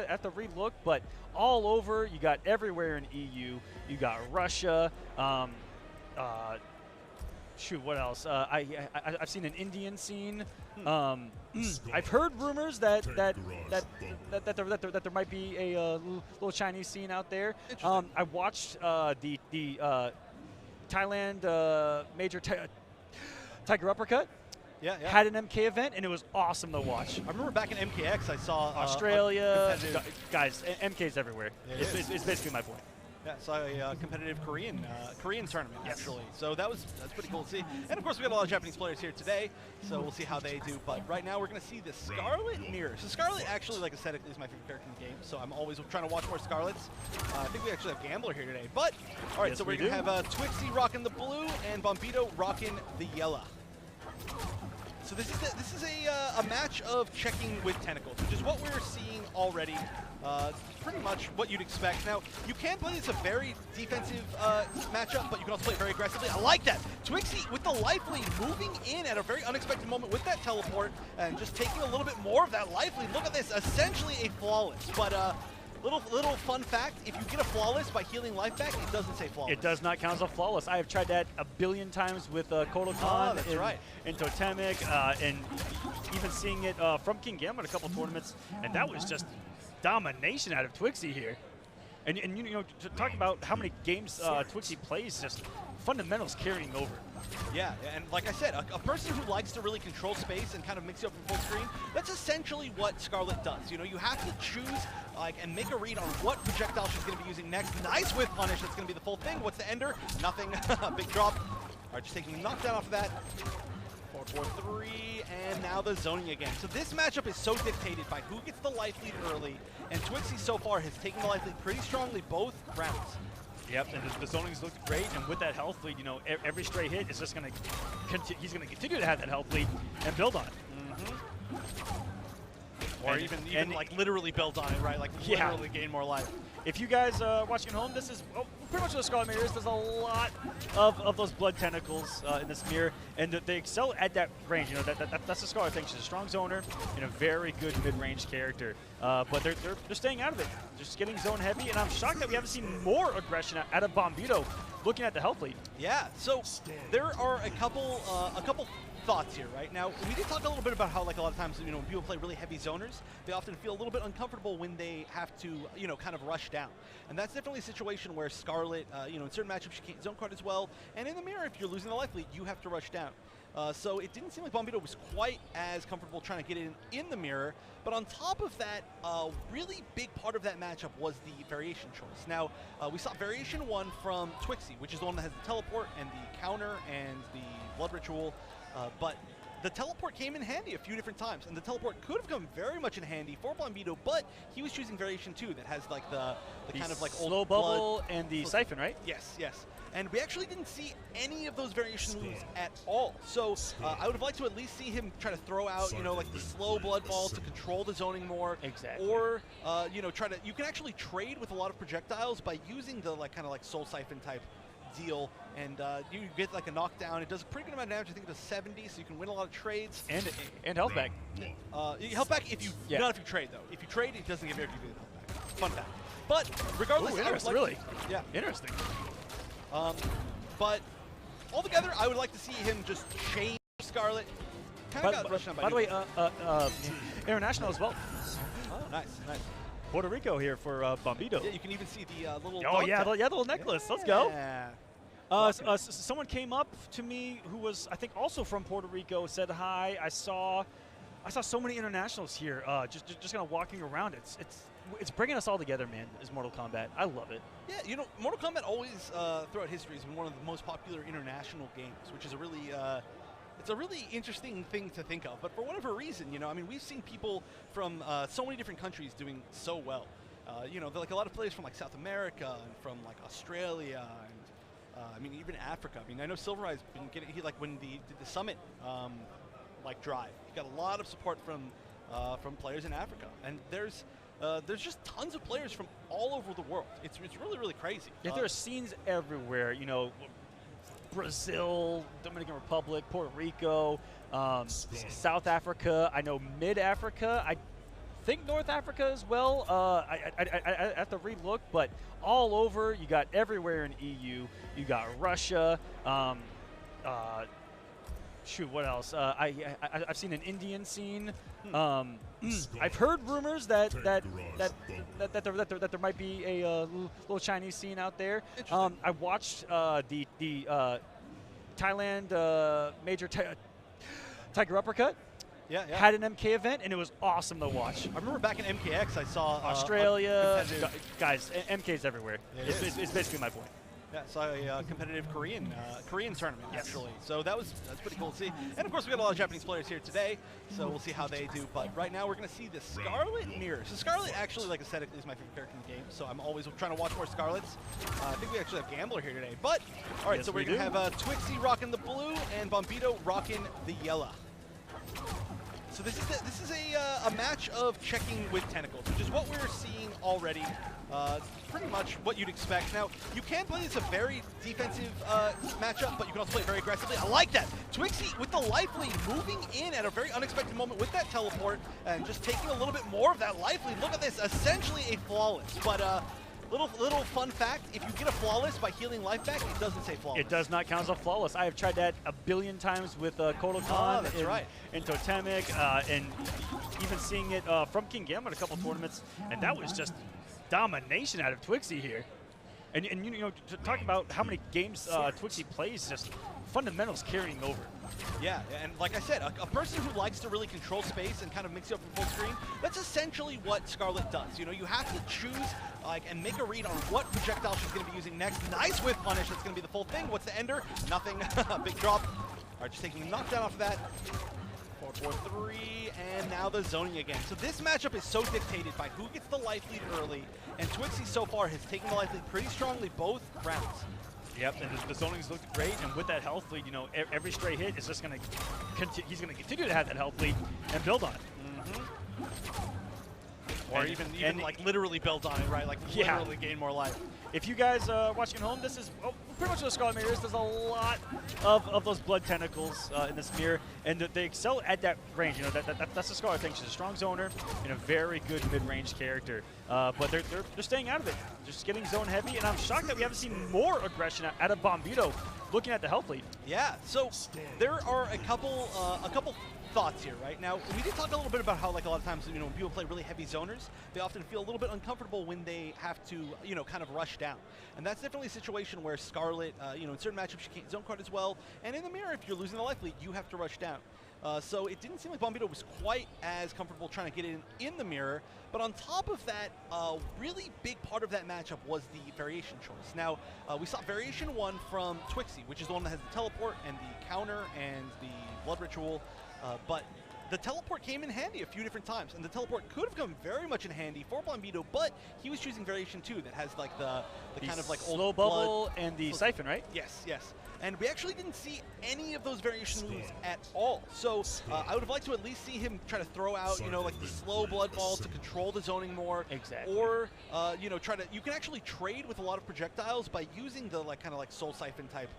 have to relook, but all over. You got everywhere in EU. You got Russia. Shoot, what else? I've seen an Indian scene. I've heard rumors that there might be a little Chinese scene out there. I watched the Thailand Major Tiger Uppercut. Yeah, yeah. Had an MK event, and it was awesome to watch. I remember back in MKX, I saw Australia, guys, MK's everywhere. Yeah, It's basically my point. Yeah, I saw a competitive Korean tournament, actually. So that's pretty cool to see. And of course, we got a lot of Japanese players here today, so we'll see how they do. But right now, we're going to see the Scarlet Mirror. So Scarlet, actually, like aesthetically, is my favorite character in the game. So I'm always trying to watch more Scarlets. I think we actually have Gambler here today. But all right, Yes, so we're going to have Twixie rocking the blue and Bombito rocking the yellow. So this is a match of checking with tentacles, which is what we're seeing already. Pretty much what you'd expect. Now, you can play this a very defensive matchup, but you can also play it very aggressively. I like that. Twixie with the life lead moving in at a very unexpected moment with that teleport and just taking a little bit more of that life lead. Look at this, essentially a flawless. But little fun fact, if you get a flawless by healing life back, it doesn't say flawless. It does not count as a flawless. I have tried that a billion times with Kodokan in Totemic, and even seeing it from King Gambler in a couple tournaments, and that was just domination out of Twixie here. And you know, to talk about how many games Twixie plays, just fundamentals carrying over. Yeah, and like I said, a person who likes to really control space and kind of mix it up in full screen, that's essentially what Scarlet does. You know, you have to choose and make a read on what projectile she's going to be using next. Nice whiff punish, that's going to be the full thing. What's the ender? Nothing. Big drop. All right, just taking the knockdown off of that. 4-4-3, and now the zoning again. So this matchup is so dictated by who gets the life lead early, and Twixie so far has taken the life lead pretty strongly both rounds. Yep, and the zoning's looked great, and with that health lead, you know, every stray hit is just going to he's going to continue to have that health lead and build on it. Or even like literally build on it, right? Like literally gain more life. If you guys watching at home, this is pretty much what the Scarlet Mirror is. There's a lot of those blood tentacles in this mirror, and they excel at that range. You know, that's the Scarlet thing. She's a strong zoner and a very good mid-range character. But they're staying out of it. Just getting zone heavy, and I'm shocked that we haven't seen more aggression out of Bombito. Looking at the health lead. Yeah. So there are a couple thoughts here, right? Now, we did talk a little bit about how, like, a lot of times, you know, when people play really heavy zoners, they often feel a little bit uncomfortable when they have to, you know, kind of rush down. And that's definitely a situation where Scarlet, you know, in certain matchups, she can't zone quite as well. And in the mirror, if you're losing the life lead, you have to rush down. So it didn't seem like Bombito was quite as comfortable trying to get in the mirror. But on top of that, a really big part of that matchup was the variation choice. Now, we saw variation 1 from Twixie, which is the one that has the teleport and the counter and the blood ritual. But the teleport came in handy a few different times, and the teleport could have come very much in handy for Bombito, but he was choosing variation 2 that has like the kind of like slow old bubble blood and the siphon, right? Yes, yes. And we actually didn't see any of those variation moves at all. So I would have liked to at least see him try to throw out, you know, like the slow blood ball to control the zoning more. Exactly. Or, you know, you can actually trade with a lot of projectiles by using the like kind of like soul siphon type deal, and you get like a knockdown. It does a pretty good amount of damage. I think it does 70, so you can win a lot of trades. And health back. Health back if you not if you trade though. If you trade, it doesn't give you health back. Fun fact. But regardless, Ooh, I would interesting, like really. yeah. Interesting. But altogether, I would like to see him just change Scarlet. Kind of got rushed down By the way, international as well. oh, nice, nice. Puerto Rico here for Bombito. Yeah, you can even see the little. Oh dog yeah, tag. the little necklace. Let's go. Yeah. Someone came up to me who was, I think, also from Puerto Rico. Said hi. I saw so many internationals here. Just kind of walking around. It's bringing us all together, man. Is Mortal Kombat. I love it. Yeah, you know, Mortal Kombat always, throughout history, has been one of the most popular international games, which is a really, it's a really interesting thing to think of. But for whatever reason, you know, I mean, we've seen people from so many different countries doing so well. You know, like a lot of players from like South America and from like Australia and I mean even Africa. I mean, I know Silvereye's been getting like when did the summit like drive. He got a lot of support from players in Africa, and there's just tons of players from all over the world. It's really, really crazy. Yeah, there are scenes everywhere. You know, Brazil, Dominican Republic, Puerto Rico, South Africa. I know Mid-Africa. I think North Africa as well. I have to relook, but all over. You got everywhere in EU. You got Russia. Shoot, what else? I've seen an Indian scene. I've heard rumors that there might be a little Chinese scene out there. I watched the Thailand Major Tiger Uppercut. Yeah, yeah. Had an MK event, and it was awesome to watch. I remember back in MKX, I saw Australia, guys. MK's everywhere. It's basically my point. Yeah, saw a competitive Korean tournament, actually. So that's pretty cool to see. And of course, we got a lot of Japanese players here today, so we'll see how they do. But right now, we're going to see the Scarlet Mirror. So Scarlet actually, like aesthetically, is my favorite character in the game. So I'm always trying to watch more Scarlets. I think we actually have Gambler here today. But all right, yes, so we're going to have Twixie rocking the blue and Bombito rocking the yellow. So this is a match of checking with tentacles, which is what we're seeing already. Pretty much what you'd expect. Now, you can play this a very defensive matchup, but you can also play it very aggressively. I like that. Twixie with the life lead, moving in at a very unexpected moment with that teleport, and just taking a little bit more of that life lead. Look at this, essentially a flawless. But little fun fact, if you get a flawless by healing life back, it doesn't say flawless. It does not count as a flawless. I have tried that a billion times with Kodokan in Totemic, and even seeing it from King Gambit a couple tournaments, and that was just domination out of Twixie here. And you know, to talk about how many games Twixie plays, just fundamentals carrying over. Yeah, and like I said, a person who likes to really control space and kind of mix you up from full screen, that's essentially what Scarlet does. You know, you have to choose and make a read on what projectile she's going to be using next. Nice whiff punish, that's going to be the full thing. What's the ender? Nothing. Big drop. All right, just taking a knockdown off of that. 4-4-3, and now the zoning again. So this matchup is so dictated by who gets the life lead early, and Twixie so far has taken the life lead pretty strongly both rounds. Yep, and the zonings looked great, and with that health lead, you know, every stray hit is just going to he's going to continue to have that health lead and build on it. Or even like literally build on it, right? Like literally gain more life. If you guys are watching at home, this is pretty much what the Scarlet Mirror is. There's a lot of those blood tentacles in this mirror, and they excel at that range. You know, that's the Scarlet thing. She's a strong zoner and a very good mid-range character. But they're staying out of it, just getting zone heavy. And I'm shocked that we haven't seen more aggression out of Bombito. Looking at the health lead. Yeah. So there are a couple thoughts here, right? Now, we did talk a little bit about how, like, a lot of times, you know, when people play really heavy zoners, they often feel a little bit uncomfortable when they have to, you know, kind of rush down. And that's definitely a situation where Scarlet, you know, in certain matchups, she can't zone quite as well. And in the mirror, if you're losing the life lead, you have to rush down. So it didn't seem like Bombito was quite as comfortable trying to get in the mirror. But on top of that, a really big part of that matchup was the variation choice. Now, we saw variation 1 from Twixie, which is the one that has the teleport and the counter and the blood ritual. But the teleport came in handy a few different times, and the teleport could have come very much in handy for Bombito, but he was choosing variation 2 that has like the kind of like slow old bubble blood and the siphon, right? Yes, yes. And we actually didn't see any of those variation moves at all. So I would have liked to at least see him try to throw out, you know, like the slow blood ball to control the zoning more. Exactly. Or, you know, you can actually trade with a lot of projectiles by using the like kind of like soul siphon type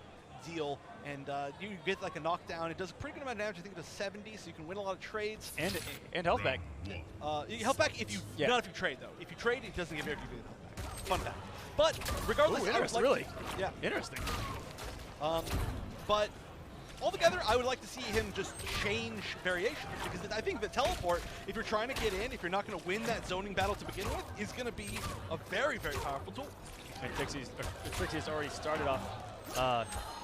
deal, and you get like a knockdown. It does a pretty good amount of damage. I think it does 70, so you can win a lot of trades. And health back. Health back if you not if you trade though. If you trade, it doesn't give very good health back. Fun fact. But regardless, Ooh, I would interesting, like really. yeah. Interesting. But altogether, I would like to see him just change variations, because I think the teleport, if you're trying to get in, if you're not going to win that zoning battle to begin with, is going to be a very, very powerful tool. And Trixie's already started off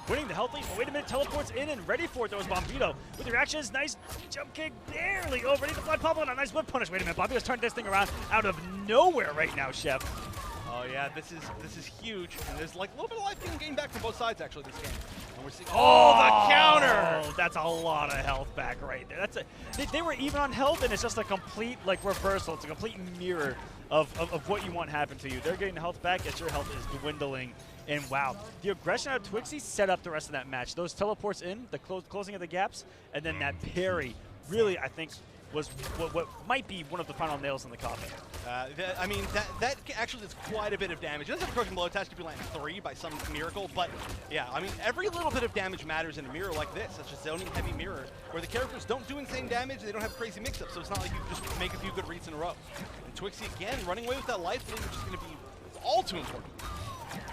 winning the health lead. But wait a minute, teleports in and ready for it. That was Bombito with the reactions. Nice jump kick, barely over. Need the blood pummel and a nice whip punish. Wait a minute, Bombito's turned this thing around out of nowhere right now, Chef. Oh yeah, this is huge, and there's like a little bit of life getting gained back from both sides actually this game. And we're seeing the counter. That's a lot of health back right there. They were even on health, and it's just a complete like reversal. It's a complete mirror of what you want to happen to you. They're getting health back as your health is dwindling. And wow, the aggression out of Twixie set up the rest of that match. Those teleports in, the closing of the gaps, and then that parry really, I think, was what might be one of the final nails in the coffin. I mean, that actually does quite a bit of damage. It doesn't have a crushing blow attached to be landing 3 by some miracle, but yeah, I mean, every little bit of damage matters in a mirror like this, such a zoning heavy mirror, where the characters don't do insane damage, they don't have crazy mix-ups, so it's not like you just make a few good reads in a row. And Twixie, again, running away with that life lead, which is going to be all too important.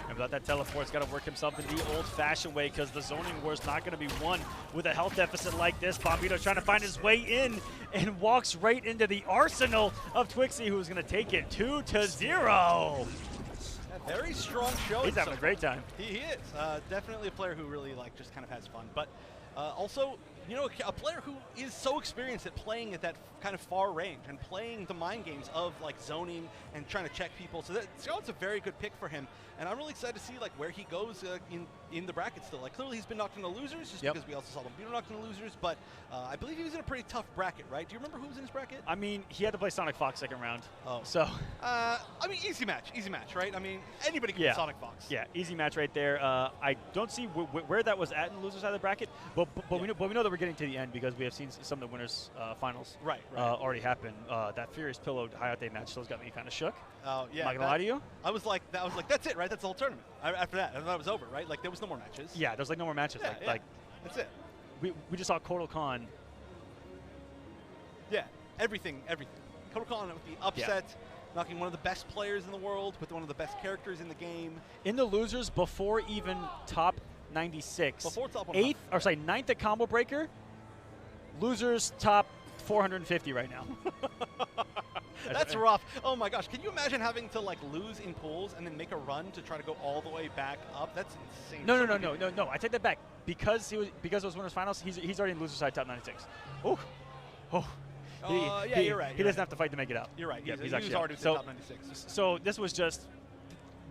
And without that teleport's got to work himself in the old-fashioned way, because the zoning war is not going to be won with a health deficit like this. Bombito trying to find his way in and walks right into the arsenal of Twixie, who's going to take it 2-0. A very strong show. He's having a great time. He is. Definitely a player who really like just kind of has fun. But also, you know, a player who is so experienced at playing at that kind of far range and playing the mind games of like zoning and trying to check people. So Scarlet's a very good pick for him. And I'm really excited to see like where he goes in the bracket still. Like clearly he's been knocked into losers just because we also saw Bombito knocked into losers. But I believe he was in a pretty tough bracket, right? Do you remember who was in his bracket? I mean, he had to play Sonic Fox second round. Oh. So. I mean, easy match, right? I mean, anybody can beat Sonic Fox. Yeah, easy match right there. I don't see where that was at in the loser side of the bracket, but we know that we're getting to the end because we have seen some of the winners finals already happen. That Furious Pillow Hayate match still got me kind of shook. Oh yeah. I'm not gonna lie to you. I was like, that's it, right? That's the whole tournament. After that, I thought it was over, right? Like there was no more matches. Yeah, there's like no more matches. Yeah, like that's it. We just saw Kotal Khan. Yeah, everything. Kotal Khan with the upset, knocking one of the best players in the world with one of the best characters in the game. In the losers before even top 96. Before top 100. Ninth at Combo Breaker. Losers top 450 right now. That's rough. Oh my gosh, can you imagine having to like lose in pools and then make a run to try to go all the way back up? That's insane. No. I take that back. Because those winners finals, he's already in loser side top 96. Oh. You're right. He doesn't have to fight to make it out. You're right. Yeah, he's actually already top 96. So this was just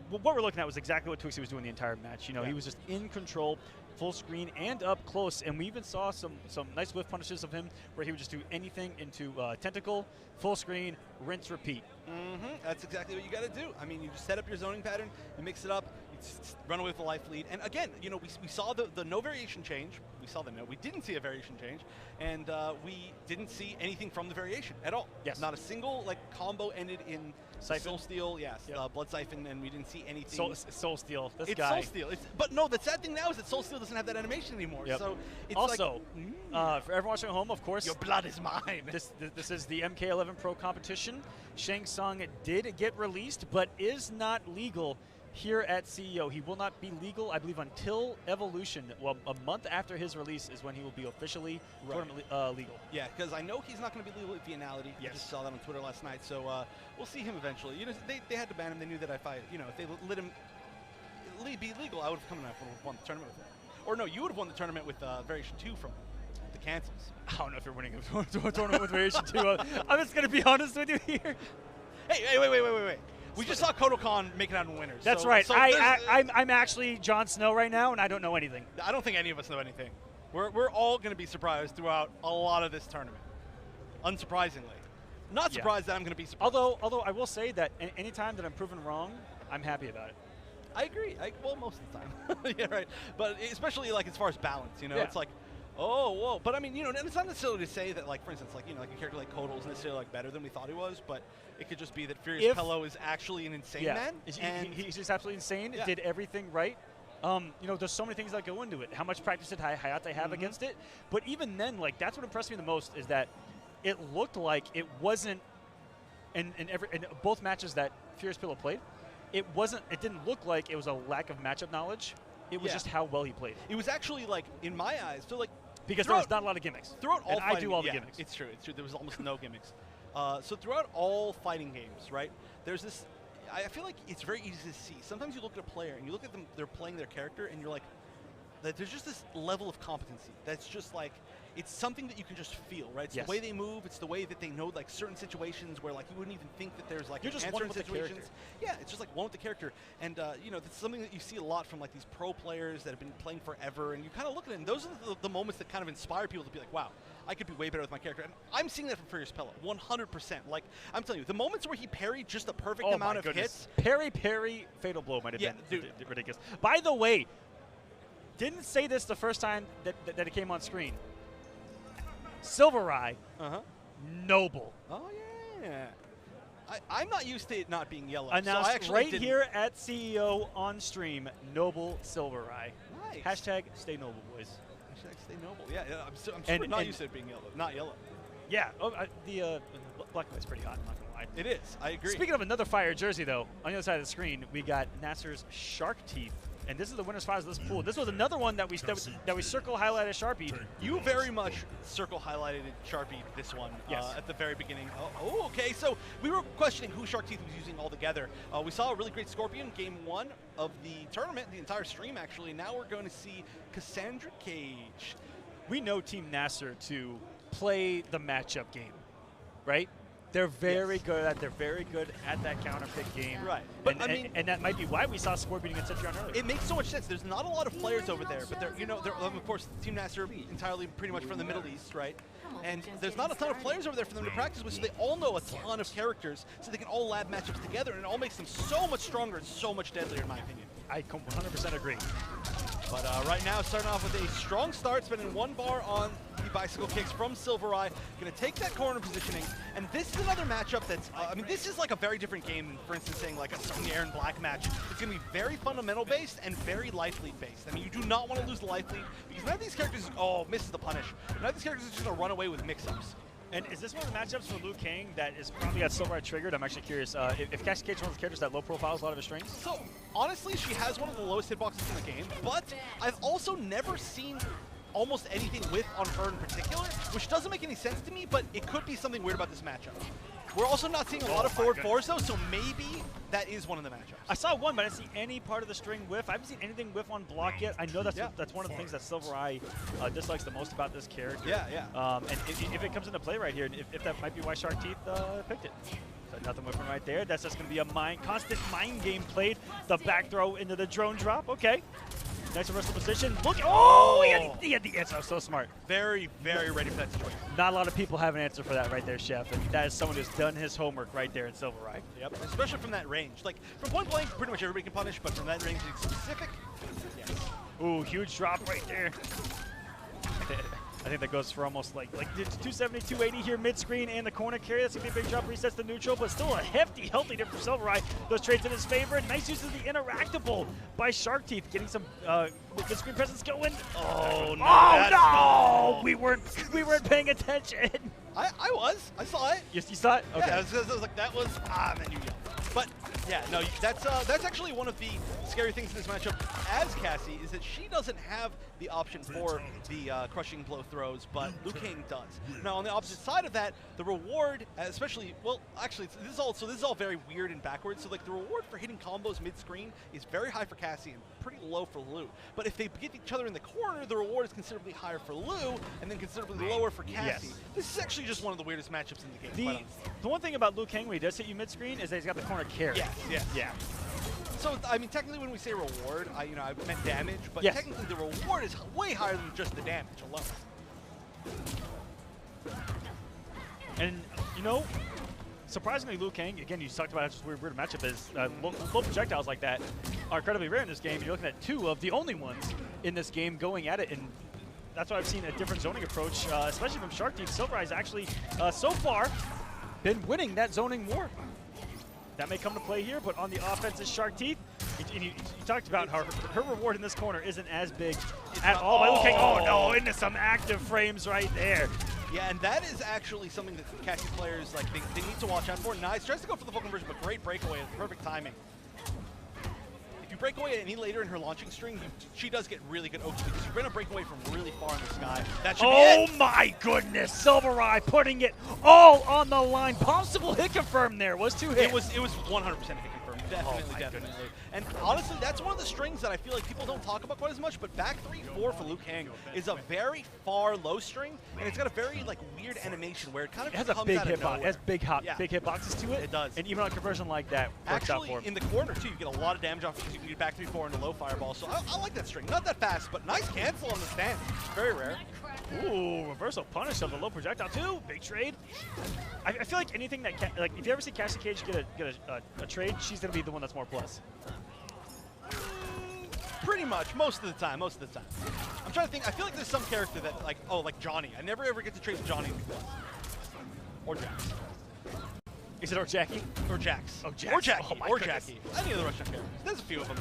what we're looking at was exactly what Twixie was doing the entire match. You know, he was just in control, full screen and up close, and we even saw some nice whiff punishes of him where he would just do anything into tentacle, full screen, rinse, repeat. That's exactly what you got to do. I mean, you just set up your zoning pattern, you mix it up, you just run away with the life lead. And again, you know, we saw the no variation change. We didn't see a variation change, and we didn't see anything from the variation at all. Yes. Not a single like combo ended in Siphon. Soul Steal, Blood Siphon, and we didn't see anything. Soul Steal. This it's guy. Soul Steal. But no, the sad thing now is that Soul Steal doesn't have that animation anymore. Yep. So it's also, for everyone watching at home, of course, your blood is mine. This is the MK11 Pro competition. Shang Tsung did get released, but is not legal here at CEO. He will not be legal, I believe, until Evolution. Well, a month after his release is when he will be officially tournament legal. Yeah, because I know he's not going to be legal at Finality. Yes. I just saw that on Twitter last night. So we'll see him eventually. You know, they had to ban him. They knew that if they let him be legal, I would have come and I would have won the tournament with him. Or no, you would have won the tournament with Variation 2 from the cancels. I don't know if you're winning a tournament with Variation 2. I'm just going to be honest with you here. Hey, wait. We just saw Kotal Khan making out in winners. That's right. I'm actually Jon Snow right now, and I don't know anything. I don't think any of us know anything. We're all going to be surprised throughout a lot of this tournament. Unsurprisingly. Not surprised that I'm going to be surprised. Although I will say that any time that I'm proven wrong, I'm happy about it. I agree. Well, most of the time. Yeah, right. But especially like as far as balance, you know, it's like, oh, whoa. But I mean, you know, and it's not necessarily to say that, like, for instance, like, you know, like a character like Kotal is necessarily like better than we thought he was, but it could just be that Furious Pillow is actually an insane man. And he's just absolutely insane. Did everything right. You know, there's so many things that go into it. How much practice did Hayate have against it? But even then, like, that's what impressed me the most is that it looked like it wasn't in both matches that Furious Pillow played. it didn't look like it was a lack of matchup knowledge. It was just how well he played. It was actually, like, in my eyes, so, like, because there was not a lot of gimmicks. Throughout all I do all the yeah, gimmicks. It's true. It's true. There was almost no gimmicks. So throughout all fighting games, right, there's this, I feel like it's very easy to see. Sometimes you look at a player and you look at them, they're playing their character, and you're like, that there's just this level of competency that's just like, it's something that you can just feel, right? It's the way they move, it's the way that they know, like, certain situations where, like, you wouldn't even think that there's, like, you're just an one answer in with situations. the character. Yeah, it's just like one with the character. And, you know, that's something that you see a lot from, like, these pro players that have been playing forever, and you kind of look at it, and those are the moments that kind of inspire people to be like, wow, I could be way better with my character. And I'm seeing that from Furious Pella, 100%. Like, I'm telling you, the moments where he parried just the perfect amount of hits. Parry, fatal blow might have been ridiculous. By the way, didn't say this the first time that it came on screen. Silver Eye, Noble. Oh, yeah. I'm not used to it not being yellow. Announced so I actually right here at CEO on stream, Noble Silver Eye. Nice. Hashtag stay noble, boys. Hashtag stay noble. Yeah, I'm super not used to it being yellow. Not yellow. Yeah, the black and white's pretty hot, I'm not going to lie. It is. I agree. Speaking of another fire jersey, though, on the other side of the screen, we got Nasser's Shark Teeth. And this is the winner's prize of this pool. This was another one that we circle highlighted Sharpie. You very much circle highlighted Sharpie this one at the very beginning. Oh, okay. So we were questioning who Shark Teeth was using altogether. We saw a really great Scorpion game 1 of the tournament, the entire stream actually. Now we're going to see Cassandra Cage. We know Team Nasser to play the matchup game, right? They're very good at. They're very good at that counter pick game. Right. But and that might be why we saw Scorpion against Citron earlier. It makes so much sense. There's not a lot of players over there, but they're of course Team Nasser entirely pretty much from the Middle East, right? And there's not a ton of players over there for them to practice with, so they all know a ton of characters, so they can all lab matchups together, and it all makes them so much stronger and so much deadlier, in my opinion. I 100% agree. But right now, starting off with a strong start, spending 1 bar on the bicycle kicks from Silver Eye. Going to take that corner positioning. And this is another matchup that's, I mean, this is like a very different game than, for instance, saying like a Sonya Aaron Black match. It's going to be very fundamental based and very life lead based. I mean, you do not want to lose the life lead because none of these characters, misses the punish. None of these characters are just going to run away with mix-ups. And is this one of the matchups for Liu Kang that is probably got Silver Eye triggered? I'm actually curious. If Cassie Cage is one of the characters that low profiles a lot of his strings? So, honestly, she has one of the lowest hitboxes in the game, but I've also never seen almost anything with on her in particular, which doesn't make any sense to me, but it could be something weird about this matchup. We're also not seeing a lot of forward fours, though, so maybe that is one of the matchups. I saw one, but I didn't see any part of the string whiff. I haven't seen anything whiff on block yet. I know that's that's one of the things that Silver Eye dislikes the most about this character. And if it comes into play right here, if that might be why Shark Teeth picked it. So nothing whiffing right there. That's just going to be a constant mind game played. The back throw into the drone drop. Okay. Nice reversal position. Look. Oh, he had the answer. I was so smart. Very, very ready for that situation. Not a lot of people have an answer for that right there, Chef. And that is someone who's done his homework right there in Silver Eye. Yep. Especially from that range. Like, from point blank, pretty much everybody can punish, but from that range in specific, yes. Ooh, huge drop right there. I think that goes for almost like 270, 280 here mid-screen and the corner carry. That's going to be a big drop, resets the neutral, but still a hefty, healthy dip for Silver Eye. Those trades in his favor. Nice use of the interactable by Shark Teeth, getting some mid-screen presence going. Oh, no. Oh, no! We weren't paying attention. I was. I saw it. You saw it? Okay. Yeah, I was like, that was, and then you yelled. But, yeah, no, that's actually one of the scary things in this matchup as Cassie, is that she doesn't have the option for the crushing blow throws, but Liu Kang does. Now, on the opposite side of that, the reward, especially, well, actually, this is all very weird and backwards. So, like, the reward for hitting combos mid-screen is very high for Cassie and pretty low for Liu. But if they get each other in the corner, the reward is considerably higher for Liu and then considerably lower for Cassie. Yes. This is actually just one of the weirdest matchups in the game. The one thing about Liu Kang when he does hit you mid-screen is that he's got the corner carry. Yes. Yeah. So, I mean, technically when we say reward, I meant damage, but technically the reward is way higher than just the damage alone. And, surprisingly, Liu Kang, again, you talked about how just weird matchup is. Low projectiles like that are incredibly rare in this game. You're looking at 2 of the only ones in this game going at it, and that's why I've seen a different zoning approach, especially from Shark Teeth. Silver Eye's actually, so far, been winning that zoning war. That may come to play here, but on the offense is Shark Teeth. You talked about how her reward in this corner isn't as big at all. By Liu Kang. Oh, no, into some active frames right there. Yeah, and that is actually something that Cassie players, like, they need to watch out for. Nice. Tries to go for the full conversion, but great breakaway. Perfect timing. break away any later in her launching string, she does get really good oaks because you're going to break away from really far in the sky. That should be it. Oh my goodness, Silver Eye putting it all on the line. Possible hit confirm there, was 2 hits. It was 100% hit confirmed. Definitely, my definitely. goodness. And honestly, that's one of the strings that I feel like people don't talk about quite as much, but back 3-4 for Liu Kang is a very far low string, and it's got a very like weird animation where it kind of It has comes a big out of hitbox. It nowhere. has big hitboxes to it. It does. And even on a conversion like that, works out Actually, for him. in the corner, too, you get a lot of damage off because you can get back 3-4 into low fireball. So I like that string. Not that fast, but nice cancel on the stand. Very rare. Ooh, reversal punish of the low projectile too. Big trade. I feel like anything that, like, if you ever see Cassie Cage get a trade, she's gonna be the one that's more plus. Pretty much, most of the time, I'm trying to think, I feel like there's some character that, like, oh, like Johnny. I never ever get to trade Johnny into plus. Or Jax. Is it or Jackie? Or Jax. Oh, Jax. Or Jackie. Oh, my or goodness. Jackie. Any of the Russian characters. There's a few of them.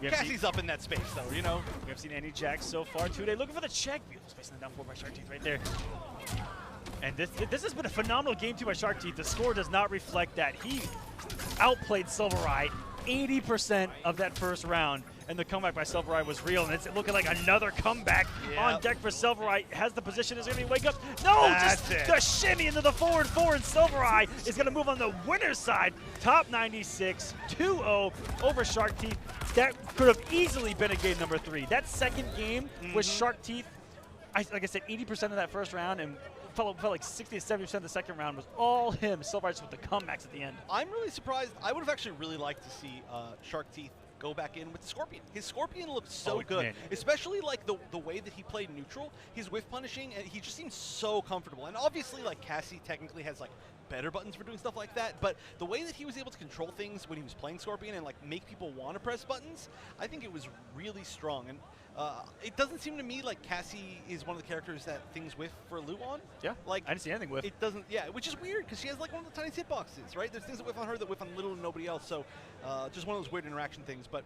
We have Cassie's up in that space, though, you know? We have seen any Jax so far today. Looking for the check. Beautiful space in the down 4 by Shark Teeth right there. And this has been a phenomenal game too by Shark Teeth. The score does not reflect that. He outplayed Silver Eye 80% of that first round, and the comeback by Silver Eye was real, and it's looking like another comeback on deck for Silver Eye. Has the position, is going to wake up. No, That's just the shimmy into the forward 4, and Silver Eye is going to move on the winner's side. Top 96, 2-0 over Shark Teeth. That could have easily been a game number 3. That second game was Shark Teeth. Like I said, 80% of that first round, and felt like 60 to 70% of the second round was all him. Silver Eye with the comebacks at the end. I'm really surprised. I would have actually really liked to see Shark Teeth go back in with the Scorpion. His Scorpion looked so good, man. especially like the way that he played neutral. His whiff punishing, and he just seems so comfortable. And obviously, like Cassie technically has like better buttons for doing stuff like that, but the way that he was able to control things when he was playing Scorpion and like make people want to press buttons, I think it was really strong. And it doesn't seem to me like Cassie is one of the characters that things whiff for Liu on. Yeah, like I didn't see anything whiff. It doesn't, yeah, which is weird because she has like one of the tiniest hitboxes, right? There's things that whiff on her that whiff on little and nobody else. So just one of those weird interaction things. But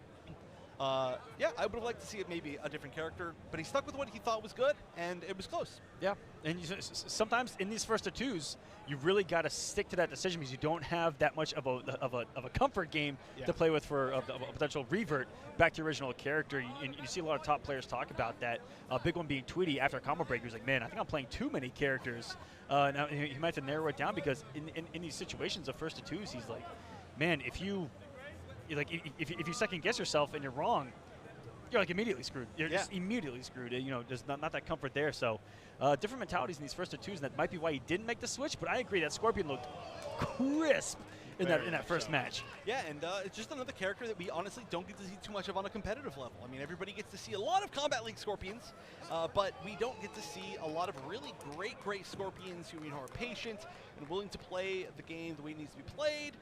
yeah, I would have liked to see it maybe a different character, but he stuck with what he thought was good, and it was close. Yeah, and sometimes in these first 2s, you really got to stick to that decision because you don't have that much of a comfort game to play with for a potential revert back to your original character. And you see a lot of top players talk about that. A big one being Tweety after a combo break. He was like, man, I think I'm playing too many characters. Now he might have to narrow it down because in these situations of first 2s, he's like, man, if you second guess yourself and you're wrong, you're like immediately screwed. You're just immediately screwed. You know, there's not that comfort there. So different mentalities in these first 2s, and that might be why he didn't make the switch. But I agree that Scorpion looked crisp in that first match. Yeah, and it's just another character that we honestly don't get to see too much of on a competitive level. I mean, everybody gets to see a lot of Combat League Scorpions, but we don't get to see a lot of really great Scorpions who are patient and willing to play the game the way it needs to be played.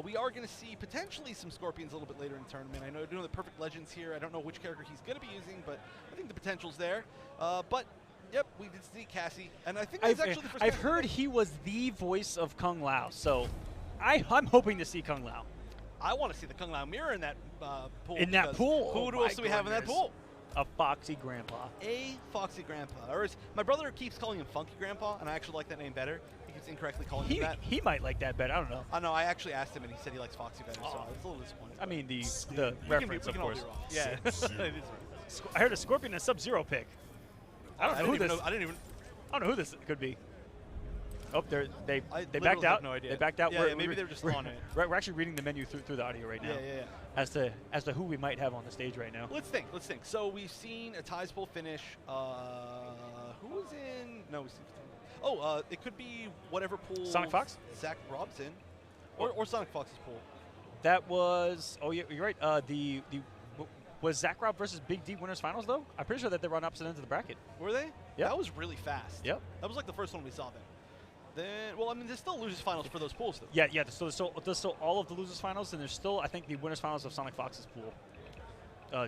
We are going to see potentially some Scorpions a little bit later in the tournament. I know the Perfect Legends here. I don't know which character he's going to be using, but I think the potential's there. But yep, we did see Cassie, and I think that's actually the first. I've heard he was the voice of Kung Lao, so I'm hoping to see Kung Lao. I want to see the Kung Lao mirror in that pool. In that pool? Who else do we have in that pool? A foxy grandpa. A foxy grandpa. Or my brother keeps calling him Funky Grandpa, and I actually like that name better. He keeps incorrectly calling him that. He might like that better. I don't know. I know. I actually asked him, and he said he likes Foxy better, so I was a little disappointed. I mean, the reference, of course. Yeah, it is right. I heard a Scorpion and a Sub-Zero pick. I don't know who this. I didn't even. I don't know who this could be. Oh, they backed I out. have no idea. They backed out. Yeah, maybe they were just on it. We're actually reading the menu through the audio right now. Yeah. As to who we might have on the stage right now. Let's think. So we've seen a ties pool finish. Who was in? No. It could be whatever pool. Sonic Fox. Zach Robson, or Sonic Fox's pool. That was. Oh, yeah, you're right. Was Zach Rob versus Big D winners finals though? I'm pretty sure that they were on opposite ends of the bracket. Were they? Yeah. That was really fast. Yep. That was like the first one we saw then. Well, I mean, there's still losers finals for those pools, though. Yeah. So there's still all of the losers finals, and there's still, I think, the winners finals of Sonic Fox's pool.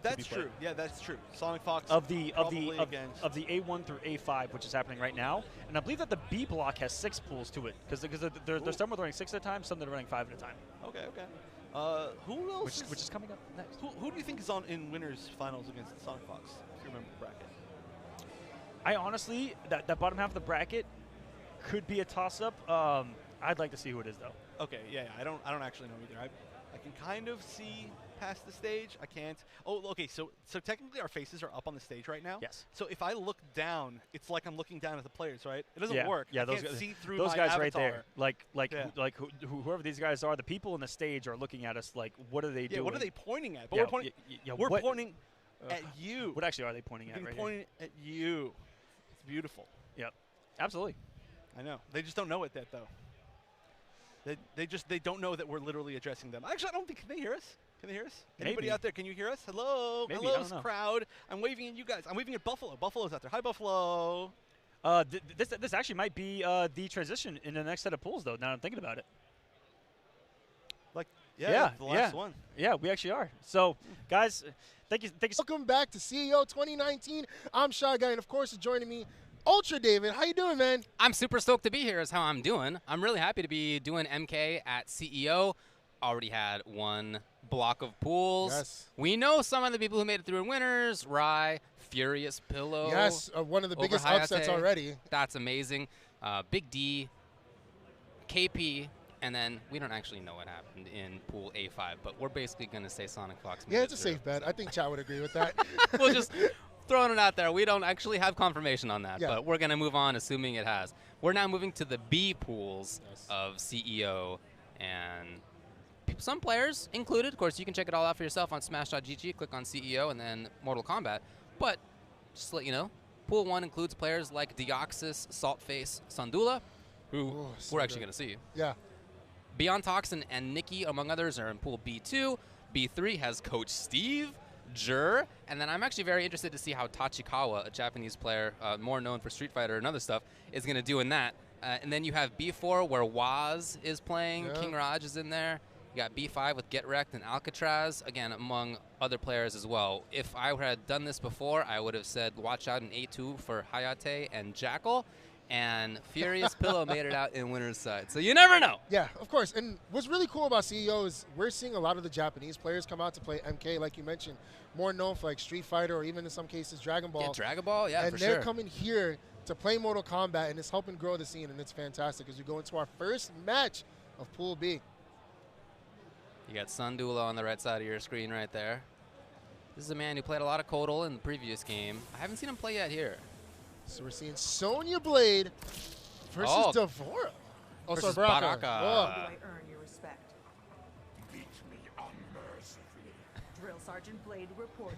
That's true. Yeah, that's true. Sonic Fox of the A1 through A5, which is happening right now, and I believe that the B block has 6 pools to it because there's some that are running 6 at a time, some that are running 5 at a time. Okay. Who else? Which is coming up next. Who do you think is on in winners finals against Sonic Fox? If you remember the bracket. I honestly, that bottom half of the bracket could be a toss-up. I'd like to see who it is, though. Okay, yeah, I don't actually know either. I can kind of see past the stage. I can't. Oh, okay. So technically our faces are up on the stage right now. Yes. So if I look down, it's like I'm looking down at the players, right? It doesn't Yeah. work. Yeah, I those can't guys, see through those my guys avatar. right there, Yeah. whoever these guys are, the people on the stage are looking at us like, what are they Yeah. doing? What are they pointing at? But Yeah, we're pointing. We're what- pointing at you. What actually are they pointing at We're right pointing at you. It's beautiful. here? Yep. Absolutely. I know. They just don't know it yet, though. They don't know that we're literally addressing them. Actually, I don't think. Can they hear us? Can they hear us? Anybody Maybe. out there? Can you hear us? Hello. Maybe, I Hello, don't know. crowd. I'm waving at you guys. I'm waving at Buffalo. Buffalo's out there. Hi, Buffalo. This actually might be the transition in the next set of pools, though. Now I'm thinking about it. Like, Yeah, the last yeah. one. Yeah, we actually are. So, guys, thank you. Welcome back to CEO 2019. I'm Shy Guy, and of course, joining me, Ultra David. How you doing, man? I'm super stoked to be here is how I'm doing. I'm really happy to be doing MK at CEO. Already had one block of pools. Yes. We know some of the people who made it through in winners. Rye, Furious Pillow. Yes, one of the over biggest Hayate. upsets already. That's amazing. Big D, KP, and then we don't actually know what happened in pool A5, but we're basically going to say Sonic Fox. Yeah, made it's a it through. safe bet. I think Chat would agree with that. We'll just throwing it out there. We don't actually have confirmation on that, Yeah. but we're going to move on assuming it has. We're now moving to the B pools Yes. of CEO, and some players included. Of course, you can check it all out for yourself on smash.gg. Click on CEO and then Mortal Kombat. But just to let you know, pool 1 includes players like Deoxys, Saltface, Sandula, who Oh, we're actually Sandula. going to see. Yeah. Beyond Toxin and Nikki, among others, are in pool B2. B3 has Coach Steve, Jur, and then I'm actually very interested to see how Tachikawa, a Japanese player, more known for Street Fighter and other stuff, is going to do in that. And then you have B4, where Waz is playing. Yeah. King Raj is in there. You got B5 with Get Wrecked and Alcatraz, again, among other players as well. If I had done this before, I would have said watch out in A2 for Hayate and Jackal. And Furious Pillow made it out in winner's side. So you never know. Yeah, of course. And what's really cool about CEO is we're seeing a lot of the Japanese players come out to play MK, like you mentioned, more known for like Street Fighter or even in some cases Dragon Ball. Yeah, Dragon Ball, yeah, and for they're sure. coming here to play Mortal Kombat, and it's helping grow the scene, and it's fantastic as we go into our first match of Pool B. You got Sandula on the right side of your screen right there. This is a man who played a lot of Kotal in the previous game. I haven't seen him play yet here. So we're seeing Sonya Blade versus Oh. Devora. Oh, Versus sorry, Baraka. Baraka. Oh. How do I earn your respect? Meet me unmercifully. Drill Sergeant Blade reporting.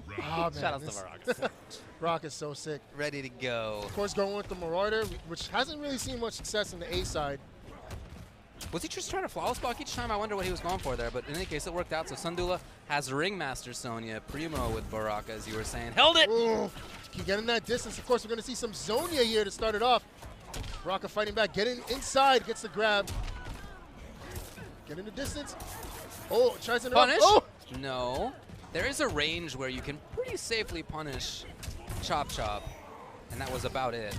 Oh, man, Shout out to this- Baraka. Baraka's so sick. Ready to go. Of course, going with the Marauder, which hasn't really seen much success in the A side. Was he just trying to flawless block each time? I wonder what he was going for there, but in any case, it worked out. So Sandula has Ringmaster Sonya, Primo with Baraka, as you were saying. Held it! Ooh, keep getting that distance. Of course, we're going to see some Zonia here to start it off. Baraka fighting back, getting inside, gets the grab. Getting the distance. Oh, tries to interrupt. Punish? Oh! No. There is a range where you can pretty safely punish Chop Chop, and that was about it.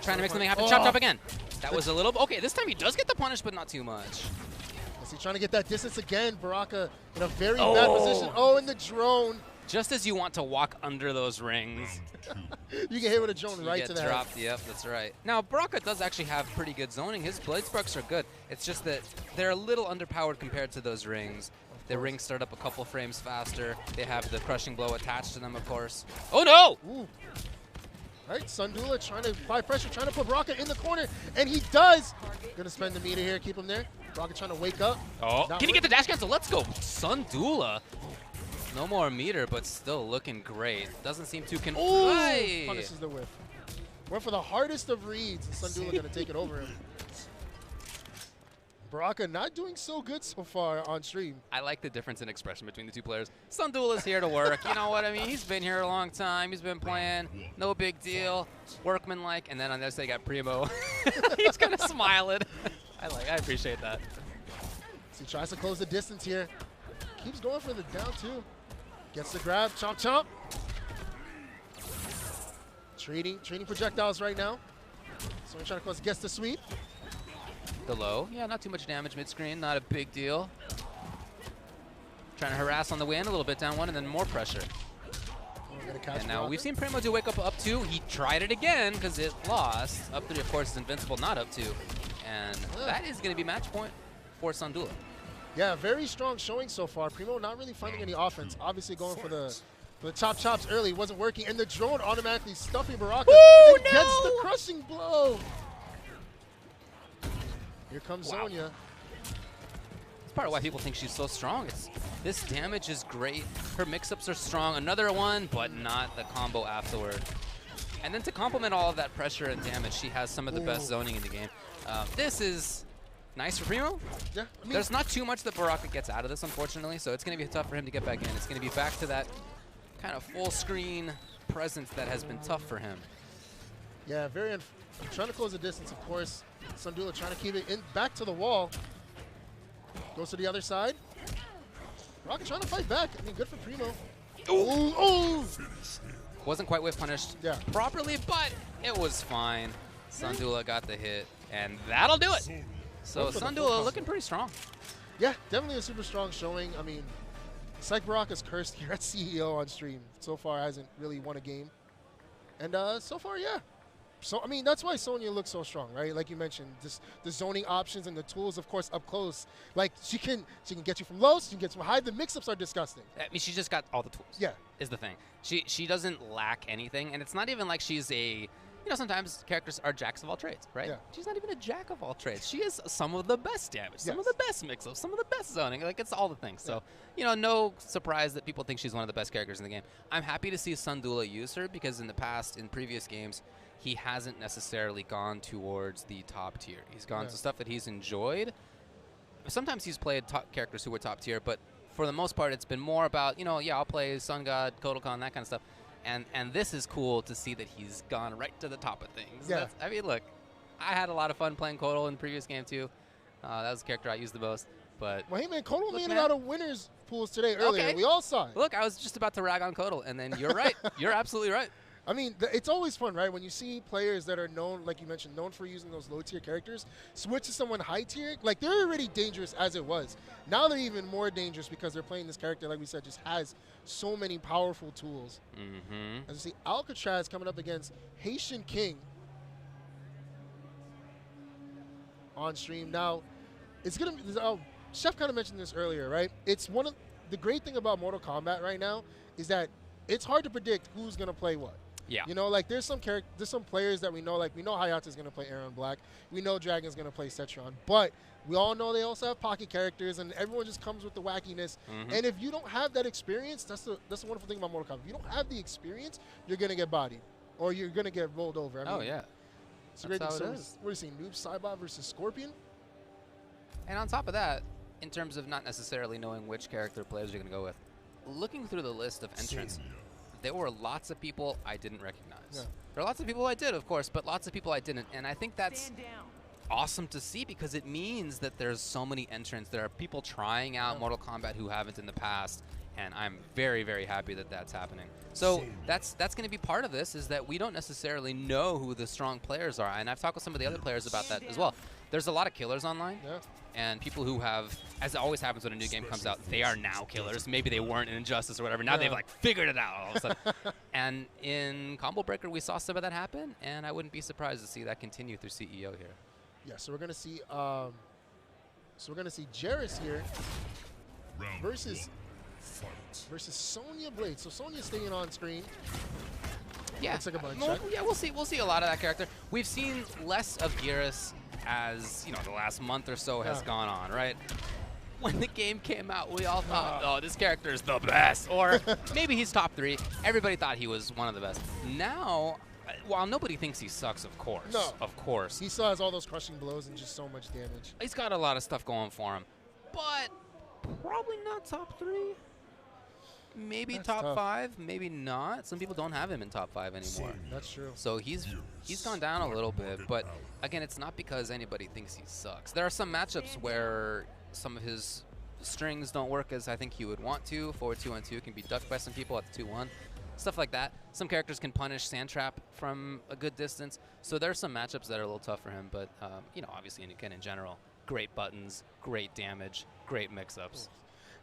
Trying to make something happen. Oh. Chop Chop again. That was a little... Okay, this time he does get the punish, but not too much. Is he trying to get that distance again? Baraka in a very bad position. Oh, and the drone. Just as you want to walk under those rings, You get hit with a drone you right get to the head. dropped. Yep, that's right. Now, Baraka does actually have pretty good zoning. His blade sparks are good. It's just that they're a little underpowered compared to those rings. The rings start up a couple frames faster. They have the crushing blow attached to them, of course. Oh, no! Ooh. Right, Sandula trying to apply pressure, trying to put Baraka in the corner, and he does. Gonna spend the meter here, keep him there. Baraka trying to wake up. Oh, Not can he get the working. dash cancel? Let's go. Sandula. No more meter, but still looking great. Doesn't seem too Ooh, confused. punishes the whiff. Went for the hardest of reads, and Sandula gonna take it over him. Baraka not doing so good so far on stream. I like the difference in expression between the two players. Sandula's here to work. You know what I mean? He's been here a long time. He's been playing. No big deal. Workman-like. And then on the other side, you got Primo. He's kind of smiling. I appreciate that. So he tries to close the distance here. Keeps going for the down two. Gets the grab, chomp chomp. Trading projectiles right now. So he's trying to close, gets the sweep. The low. Yeah, not too much damage mid-screen. Not a big deal. Trying to harass on the win, a little bit down one, and then more pressure. We're gonna catch And now Baraka. we've seen Primo do wake up 2. He tried it again because it lost. Up 3, of course, is invincible, not up 2. And that is going to be match point for Sandula. Yeah, very strong showing so far. Primo not really finding any offense. Obviously going for the chops early wasn't working, and the drone automatically stuffing Baraka and gets the crushing blow. Here comes Zonya. It's part of why people think she's so strong. This damage is great. Her mix-ups are strong. Another one, but not the combo afterward. And then to complement all of that pressure and damage, she has some of the best zoning in the game. This is nice for Primo. Yeah, I mean, there's not too much that Baraka gets out of this, unfortunately, so it's going to be tough for him to get back in. It's going to be back to that kind of full screen presence that has been tough for him. Yeah, trying to close the distance, of course. Sandula trying to keep it in back to the wall. Goes to the other side. Baraka trying to fight back. I mean, good for Primo. Ooh, oh! Wasn't quite whiff punished properly, but it was fine. Sandula got the hit, and that'll do it. So Sandula looking pretty strong. Yeah, definitely a super strong showing. I mean, Psych Baraka's cursed here at CEO on stream. So far, hasn't really won a game. And so far, yeah. So, I mean, that's why Sonya looks so strong, right? Like you mentioned, just the zoning options and the tools, of course, up close. Like, she can get you from low, she can get you from high. The mix-ups are disgusting. I mean, she just got all the tools. Yeah. Is the thing. She doesn't lack anything, and it's not even like she's a... You know, sometimes characters are jacks of all trades, right? Yeah. She's not even a jack of all trades. She is some of the best damage, some of the best mix-ups, some of the best zoning. Like, it's all the things. So, you know, no surprise that people think she's one of the best characters in the game. I'm happy to see Sandula use her because in the past, in previous games, he hasn't necessarily gone towards the top tier. He's gone to stuff that he's enjoyed. Sometimes he's played top characters who were top tier, but for the most part, it's been more about, you know, yeah, I'll play Sun God, Kodokan, that kind of stuff. And this is cool to see that he's gone right to the top of things. Yeah. I mean, look, I had a lot of fun playing Kodo in the previous game, too. That was the character I used the most. But well, hey, man, Kodo made it out of winners pools today earlier. Okay. We all saw it. Look, I was just about to rag on Kodo, and then you're right. You're absolutely right. I mean, it's always fun, right? When you see players that are known, like you mentioned, known for using those low-tier characters, switch to someone high-tier. Like, they're already dangerous as it was. Now they're even more dangerous because they're playing this character, like we said, just has so many powerful tools. As you see, Alcatraz coming up against Haitian King on stream. Now, it's going to be, Chef kind of mentioned this earlier, right? It's one of the great thing about Mortal Kombat right now is that it's hard to predict who's going to play what. Yeah. You know, like there's some players that we know, like we know Hayata's going to play Aaron Black. We know Dragon's going to play Cetron. But we all know they also have pocket characters, and everyone just comes with the wackiness. And if you don't have that experience, that's the wonderful thing about Mortal Kombat. If you don't have the experience, you're going to get bodied. Or you're going to get rolled over. I mean, yeah. It's a great thing. That's how So it is. what are you seeing? Noob Saibot versus Scorpion? And on top of that, in terms of not necessarily knowing which character players you're going to go with, looking through the list of entrants, there were lots of people I didn't recognize. Yeah. There are lots of people I did, of course, but lots of people I didn't. And I think that's awesome to see because it means that there's so many entrants. There are people trying out Mortal Kombat who haven't in the past, and I'm very, very happy that that's happening. So that's going to be part of this, is that we don't necessarily know who the strong players are. And I've talked with some of the other players about that as well. There's a lot of killers online. Yeah. And people who have, as it always happens when a new game comes out, they are now killers. Maybe they weren't in Injustice or whatever. Now they've like figured it out all of a sudden. And in Combo Breaker, we saw some of that happen, and I wouldn't be surprised to see that continue through CEO here. Yeah, so we're gonna see Jarrus here versus Sonya Blade. So Sonya's staying on screen. Yeah, Looks like a bunch, right? yeah, we'll see a lot of that character. We've seen less of Geras as the last month or so has gone on, right? When the game came out, we all thought, oh, this character is the best, or maybe he's top 3. Everybody thought he was one of the best. Now, while nobody thinks he sucks, of course, He still has all those crushing blows and just so much damage. he's got a lot of stuff going for him, but probably not top 3. Maybe That's top tough. 5, maybe not. Some people don't have him in top 5 anymore. That's true. So he's gone down a little bit, but again, it's not because anybody thinks he sucks. There are some matchups where some of his strings don't work as I think he would want to. Forward 2-1-2 can be ducked by some people at the 2-1. Stuff like that. Some characters can punish Sand Trap from a good distance. So there are some matchups that are a little tough for him, but obviously, and again, in general, great buttons, great damage, great mix-ups.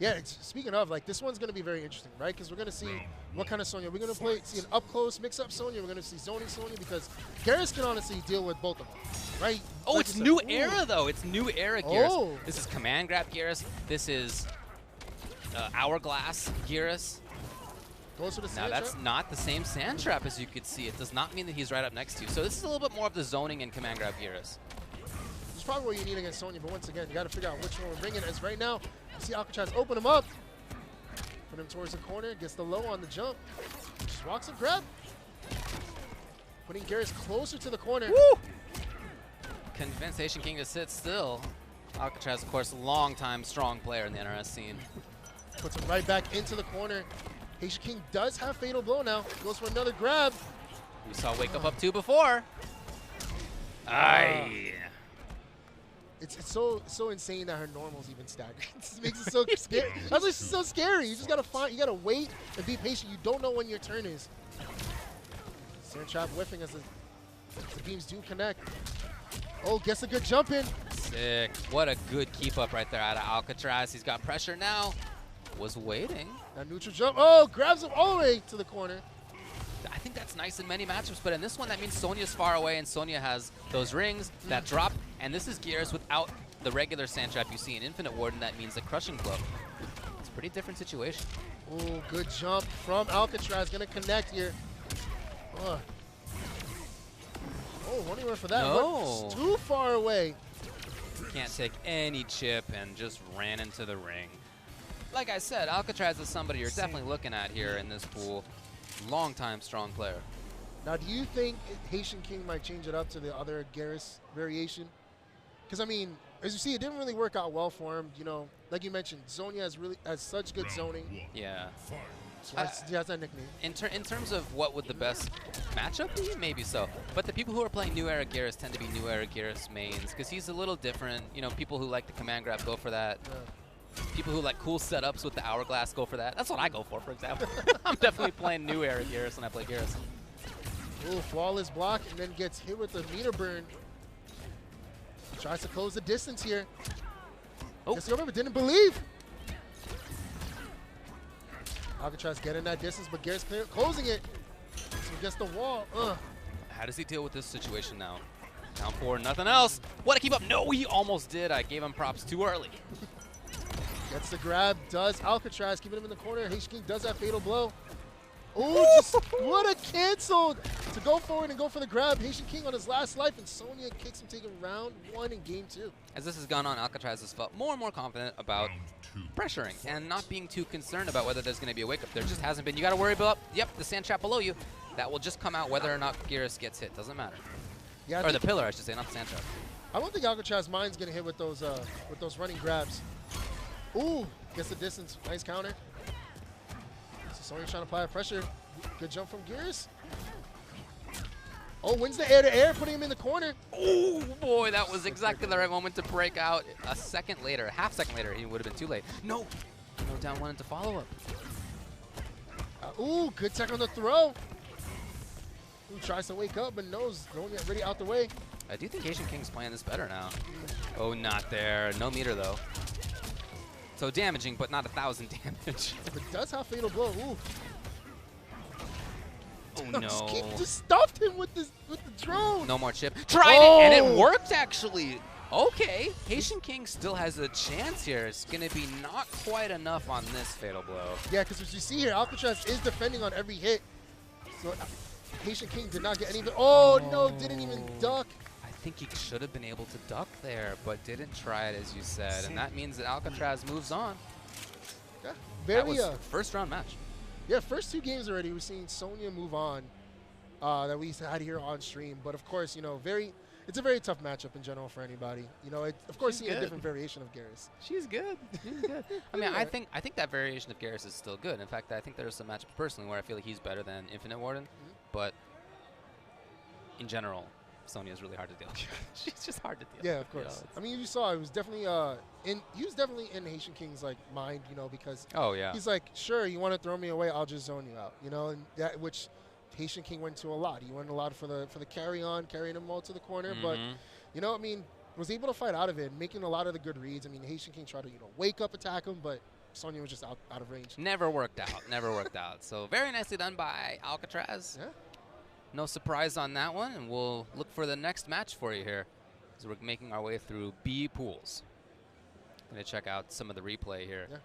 Yeah, speaking of, like, this one's going to be very interesting, right? Because we're going to see what kind of Sonya. We're going to see an up-close mix-up Sonya. We're going to see zoning Sonya because Geras can honestly deal with both of them. right? Oh, like it's you new said. Ooh. era, though. It's new era Gears. Oh. This is command grab Gears. This is hourglass Gears. Goes for the Now, sand that's trap. not the same sand trap as you could see. It does not mean that he's right up next to you. So this is a little bit more of the zoning and command grab Gears. This is probably what you need against Sonya, but once again, you got to figure out which one we're bringing. As right now, you see Alcatraz open him up. Put him towards the corner, gets the low on the jump. Just walks and grab. Putting Garrus closer to the corner. Woo! Convince Haitian King to sit still. Alcatraz, of course, long-time strong player in the NRS scene. Puts him right back into the corner. Haitian King does have Fatal Blow now. Goes for another grab. We saw Wake Up 2 before. Aye. It's so insane that her normal's even staggered. It makes it so scary. That's why she's so scary. You just gotta wait and be patient. You don't know when your turn is. Sand trap whiffing as the beams do connect. Oh, gets a good jump in. Sick. What a good keep up right there out of Alcatraz. He's got pressure now. Was waiting. That neutral jump. Oh, grabs him all the way to the corner. I think that's nice in many matchups, but in this one, that means Sonya's far away, and Sonya has those rings that drop, and this is Gears without the regular sand trap you see in Infinite Warden. That means a crushing blow. It's a pretty different situation. Oh, good jump from Alcatraz. Gonna connect here. Oh, won't even for that. No. Went too far away. Can't take any chip and just ran into the ring. Like I said, Alcatraz is somebody you're definitely looking at here in this pool. Long-time strong player. Now, do you think Haitian King might change it up to the other Garrus variation? Because, I mean, as you see, it didn't really work out well for him. You know, like you mentioned, Zonia has such good zoning. Yeah. So he has that nickname. In terms of what would the best matchup be, maybe so. But the people who are playing New Era Garrus tend to be New Era Garrus mains because he's a little different. You know, people who like the command grab go for that. Yeah. People who like cool setups with the hourglass go for that. That's what I go for example. I'm definitely playing New Era Garrus when I play Garrus. Ooh, flawless block, and then gets hit with the meter burn. Tries to close the distance here. Oh. Guess the didn't believe. Alcatraz getting that distance, but Garrus closing it. So he gets the wall. How does he deal with this situation now? Down 4, nothing else. What a keep up. No, he almost did. I gave him props too early. Gets the grab, does Alcatraz, keeping him in the corner. Haitian King does that fatal blow. Oh, just what a canceled to go forward and go for the grab. Haitian King on his last life, and Sonya kicks him, taking round 1 in game 2. As this has gone on, Alcatraz has felt more and more confident about pressuring and not being too concerned about whether there's going to be a wake-up. There just hasn't been. You got to worry about, yep, the sand trap below you. That will just come out whether or not Garrus gets hit. Doesn't matter. Yeah, Or the pillar, I should say, not the sand trap. I don't think Alcatraz mind's getting hit with those running grabs. Ooh, gets the distance. Nice counter. So Sonya's trying to apply pressure. Good jump from Garrus. Oh, wins the air-to-air, putting him in the corner. Oh, boy, that was exactly the right moment to break out. A second later, half second later, he would have been too late. No down one into follow-up. Ooh, good tech on the throw. Ooh, tries to wake up, but knows don't get ready out the way. I do think Haitian King's playing this better now. Oh, not there. No meter, though. So damaging, but not 1,000 damage. But does have fatal blow. Ooh. Oh, no. Just stuffed him with the drone. No more chip. Tried it, and it worked, actually. Okay. Haitian King still has a chance here. It's going to be not quite enough on this fatal blow. Yeah, because as you see here, Alcatraz is defending on every hit. So Haitian King did not get any. Oh, no, didn't even duck. I think he should have been able to duck there, but didn't try it, as you said. And that means that Alcatraz moves on. Yeah, That very was first round match. Yeah, first 2 games already, we've seen Sonya move on that we had here on stream. But of course, you know, it's a very tough matchup in general for anybody. You know, of course, see a different variation of Garrus. She's good. She's good. I mean, I think that variation of Garrus is still good. In fact, I think there's some matchups personally where I feel like he's better than Infinite Warden. But in general, Sonya is really hard to deal with. She's just hard to deal with. Yeah, of course. You know, I mean, you saw it was definitely in Haitian King's like mind, you know, because he's like, sure, you want to throw me away, I'll just zone you out, you know, and that which Haitian King went to a lot. He went a lot for the carrying them all to the corner, but you know, I mean, was able to fight out of it, making a lot of the good reads. I mean, Haitian King tried to wake up, attack him, but Sonya was just out of range. Never worked out. Never worked out. So very nicely done by Alcatraz. Yeah. No surprise on that one, and we'll look for the next match for you here. So we're making our way through B pools. Gonna check out some of the replay here. Yeah.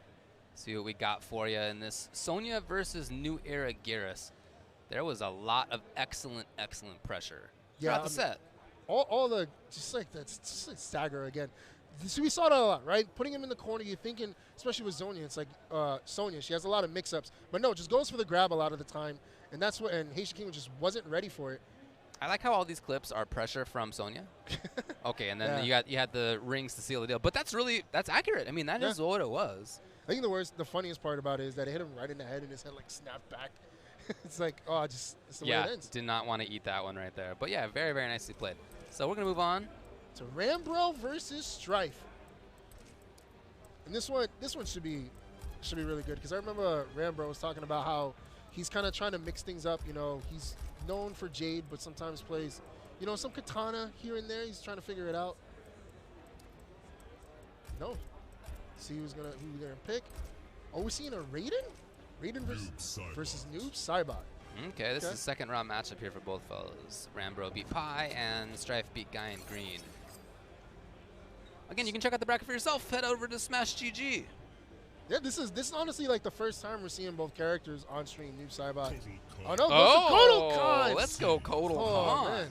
See what we got for you in this Sonya versus New Era Garrus. There was a lot of excellent pressure throughout the set. All the just like stagger again. So we saw that a lot, right? Putting him in the corner, you're thinking, especially with Sonya, it's like Sonya, she has a lot of mix-ups, but no, just goes for the grab a lot of the time, and that's what. And Haitian King just wasn't ready for it. I like how all these clips are pressure from Sonya. Okay, and then you had the rings to seal the deal, but that's accurate. I mean, that is what it was. I think the funniest part about it is that it hit him right in the head, and his head like snapped back. It's like, it's the way it ends. Did not want to eat that one right there. But yeah, very, very nicely played. So we're going to move on to Rambro versus Strife. And this one should be really good, because I remember Rambro was talking about how he's kind of trying to mix things up. You know, he's known for Jade, but sometimes plays, you know, some katana here and there. He's trying to figure it out. No. See who we're gonna pick. Oh, we're seeing a Raiden? Raiden versus Noob Saibot. Okay, this is the second round matchup here for both fellas. Rambro beat Pi and Strife beat Guy in green. Again, you can check out the bracket for yourself. Head over to Smash GG. Yeah, this is honestly like the first time we're seeing both characters on stream. Noob Saibot. Oh no, Kotal Khan. Let's go Kotal Khan. Man.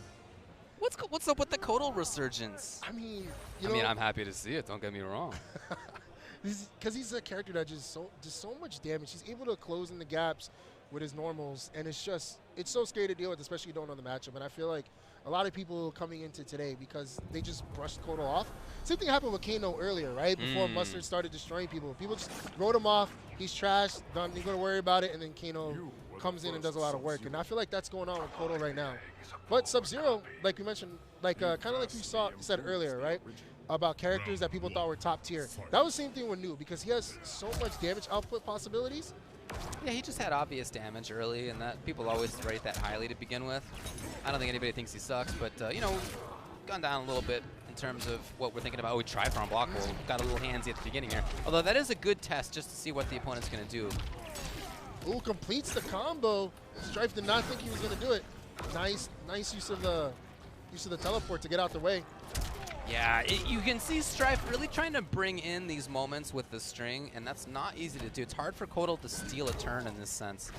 What's up with the Kotal resurgence? I mean, I'm happy to see it. Don't get me wrong. Because he's a character that just so much damage. He's able to close in the gaps with his normals, and it's so scary to deal with, especially you don't know the matchup. And I feel like a lot of people coming into today, because they just brushed Kotal off. Same thing happened with Kano earlier, right? Before Mustard started destroying people. People just wrote him off. He's trash. Done. You're going to worry about it. And then Kano comes in and does a lot of work. And I feel like that's going on with Kotal right now. But Sub-Zero, like we mentioned, like kind of like we said earlier, right? About characters that people thought were top tier. That was the same thing with Noob, because he has so much damage output possibilities. Yeah, he just had obvious damage early, and that people always rate that highly to begin with. I don't think anybody thinks he sucks, but you know, gone down a little bit in terms of what we're thinking about. Oh, we tried for unblockable. Got a little handsy at the beginning here. Although that is a good test just to see what the opponent's going to do. Ooh, completes the combo. Strife did not think he was going to do it. Nice use of the teleport to get out the way. Yeah, you can see Strife really trying to bring in these moments with the string, and that's not easy to do. It's hard for Kotal to steal a turn in this sense.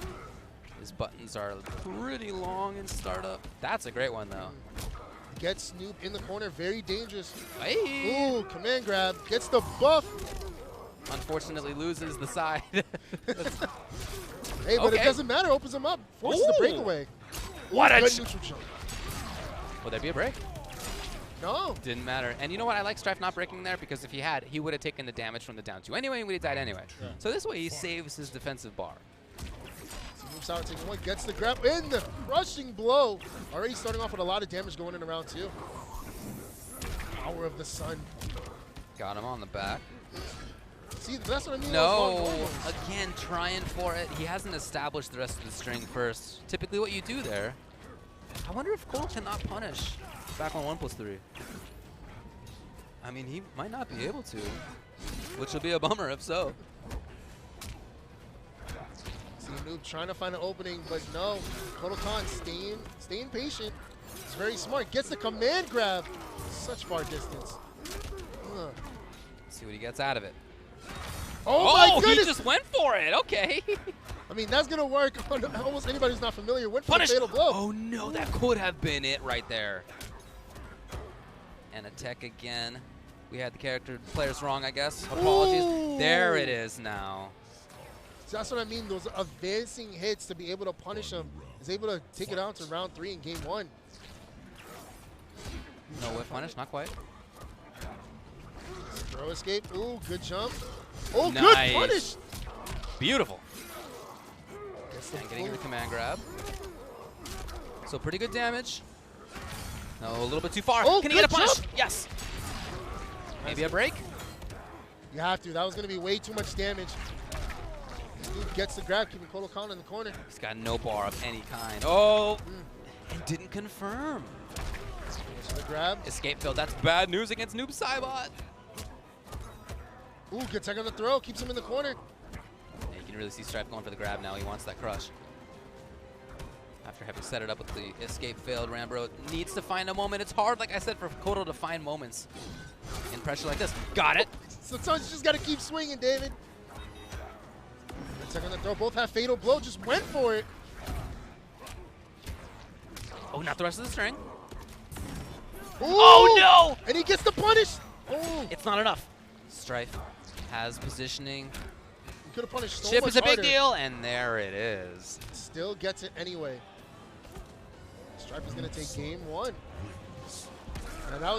His buttons are pretty long in startup. That's a great one, though. Gets Noob in the corner, very dangerous. Hey. Ooh, command grab, gets the buff. Unfortunately loses the side. Hey, but it doesn't matter, opens him up, forces the breakaway. What a neutral jump. Will there be a break? No. Didn't matter. And you know what? I like Strife not breaking there, because if he had, he would have taken the damage from the down two anyway, and would have died anyway. Yeah. So this way he saves his defensive bar. So moves out, taking one, gets the grab in the crushing blow. Already starting off with a lot of damage going in round two. Power of the sun. Got him on the back. See, that's what I mean. No, again, trying for it. He hasn't established the rest of the string first. Typically what you do there. I wonder if Cole cannot punish back on 1+3. I mean, he might not be able to, which will be a bummer if so. See Noob trying to find an opening, but no. Kotal Khan staying patient. It's very smart. Gets the command grab. Such far distance. Let's see what he gets out of it. Oh my goodness! He just went for it. Okay. I mean, that's going to work on almost anybody who's not familiar. Went for the fatal blow. Oh, no. That could have been it right there. And a tech again. We had the players wrong, I guess. Apologies. Ooh. There it is now. So that's what I mean. Those advancing hits to be able to punish him. Is able to take it out to round 3 in game 1. No whip punish. Not quite. Throw escape. Ooh, good jump. Oh, nice. Good punish. Beautiful. And getting the command grab. So pretty good damage. No, a little bit too far. Oh, Can he get a punish? Jump. Yes. Maybe a break? You have to. That was going to be way too much damage. Dude gets the grab, keeping Kotal Khan in the corner. He's got no bar of any kind. Oh, and didn't confirm. The grab. Escape failed. That's bad news against Noob Saibot. Ooh, good tech on the throw. Keeps him in the corner. Yeah, you can really see Strife going for the grab now. He wants that crush. After having set it up with the escape failed, Rambro needs to find a moment. It's hard, like I said, for Kotal to find moments in pressure like this. Got it. Sometimes you just got to keep swinging, David. Second throw, both have fatal blow, just went for it. Oh, not the rest of the string. Ooh, Oh, no! And he gets the punish. Oh, It's not enough. Strife has positioning. he could have punished so Chip much is a big harder. deal, and there it is. Still gets it anyway. Stripe is gonna take game one. And that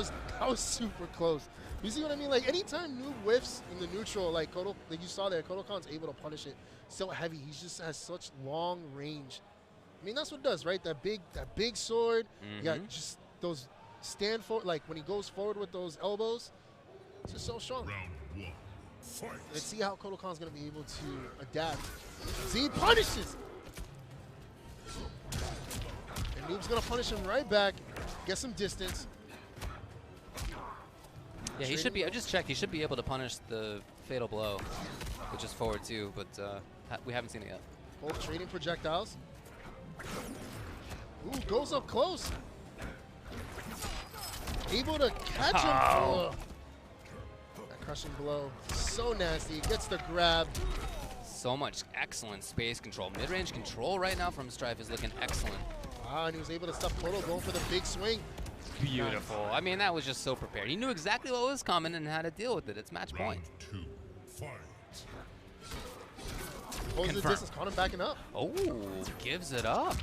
was super close. You see what I mean? Like anytime Noob whiffs in the neutral, like Kotal, like you saw there, Kotal Khan's able to punish it so heavy. He just has such long range. I mean, that's what it does, right? That big sword. You got just those stand forward, like when he goes forward with those elbows. It's just so strong. Round one. Fight. Let's see how Kotal Khan's gonna be able to adapt. See, he punishes. And Noob's gonna punish him right back, get some distance. Yeah, he should be. I just checked. He should be able to punish the fatal blow, which is forward too, but we haven't seen it yet. Both trading projectiles. Ooh, goes up close. Able to catch him. Ugh. That crushing blow, so nasty. Gets the grab. So much excellent space control. Mid-range control right now from Strife is looking excellent. Wow, and he was able to stop Kotal going for the big swing. Beautiful. I mean, that was just so prepared. He knew exactly what was coming and how to deal with it. It's match point. Round two. Fight. Holds the Confirm. distance, caught him backing up. Oh, gives it up.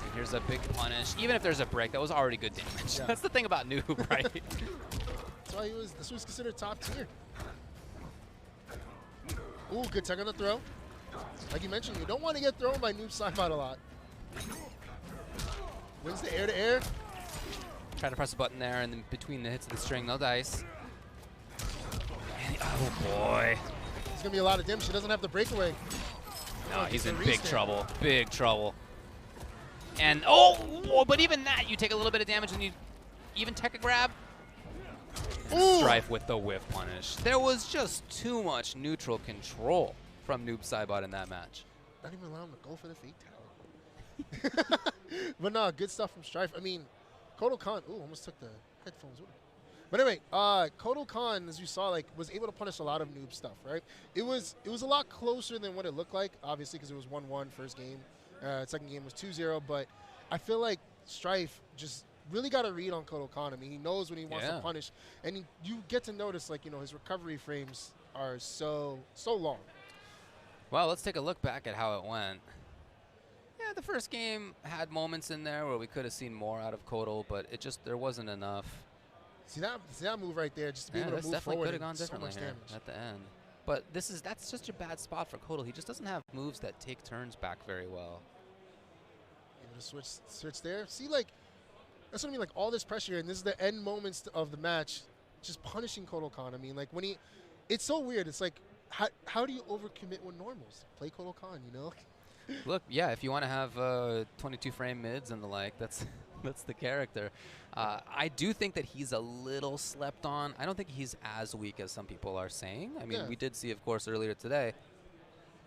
And here's a big punish. Even if there's a break, that was already good damage. Yeah. That's the thing about Noob, right? That's why this was considered top tier. Ooh, good tech on the throw. Like you mentioned, you don't want to get thrown by Noob Sidebot a lot. Wins the air-to-air. Trying to press a button there, and then between the hits of the string, no dice. And oh boy. There's going to be a lot of damage. She doesn't have the breakaway. No, he's in the big restand. trouble. Big trouble. And oh, but even that, you take a little bit of damage and you even tech a grab. Ooh. Strife with the whiff punish. There was just too much neutral control from Noob Saibot in that match. Not even allow him to go for the fake tower. But no, good stuff from Strife. I mean, Kotal Khan, ooh, almost took the headphones with him. But anyway, Kotal Khan, as you saw, like, was able to punish a lot of Noob stuff, right? It was a lot closer than what it looked like, obviously, because it was 1-1 first game. Second game was 2-0, but I feel like Strife just really got a read on Kotal Khan. I mean, he knows when he wants to punish, and you get to notice, like, you know, his recovery frames are so long. Well, let's take a look back at how it went. Yeah, the first game had moments in there where we could have seen more out of Kotal, but there wasn't enough. See that move right there, just to be able to move definitely forward. could have gone and so differently much here damage. at the end. But that's such a bad spot for Kotal. He just doesn't have moves that take turns back very well. Able to switch there. See, like, that's what I mean. Like, all this pressure, and this is the end moments of the match, just punishing Kotal Khan. I mean, like, when it's so weird. It's like, how do you overcommit with normals? Play Kotal Khan, you know? Look, yeah, if you want to have 22 frame mids and the like, that's the character. I do think that he's a little slept on. I don't think he's as weak as some people are saying. I mean, we did see, of course, earlier today,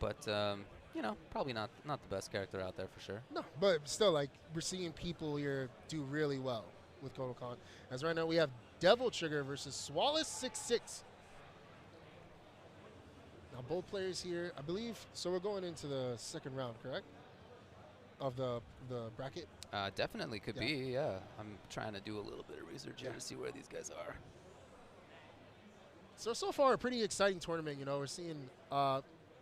but you know, probably not the best character out there for sure. No, but still, like, we're seeing people here do really well with Kotal Khan. As right now, we have Devil Trigger versus Swallis 6'6". Now, both players here, I believe, so we're going into the second round, correct? Of the bracket? Definitely could be, yeah. I'm trying to do a little bit of research here to see where these guys are. So far, a pretty exciting tournament. You know, we're seeing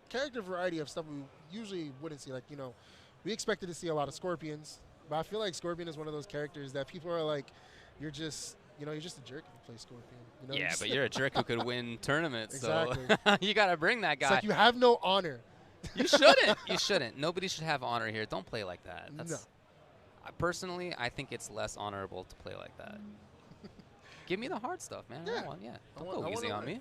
character variety of stuff we usually wouldn't see. Like, you know, we expected to see a lot of Scorpions, but I feel like Scorpion is one of those characters that people are like, you're just a jerk if you play Scorpion. You know? Yeah, but you're a jerk who could win tournaments, Exactly. so you got to bring that guy. It's like you have no honor. You shouldn't. You shouldn't. Nobody should have honor here. Don't play like that. No. Personally, I think it's less honorable to play like that. Give me the hard stuff, man. Yeah. Don't go easy on me.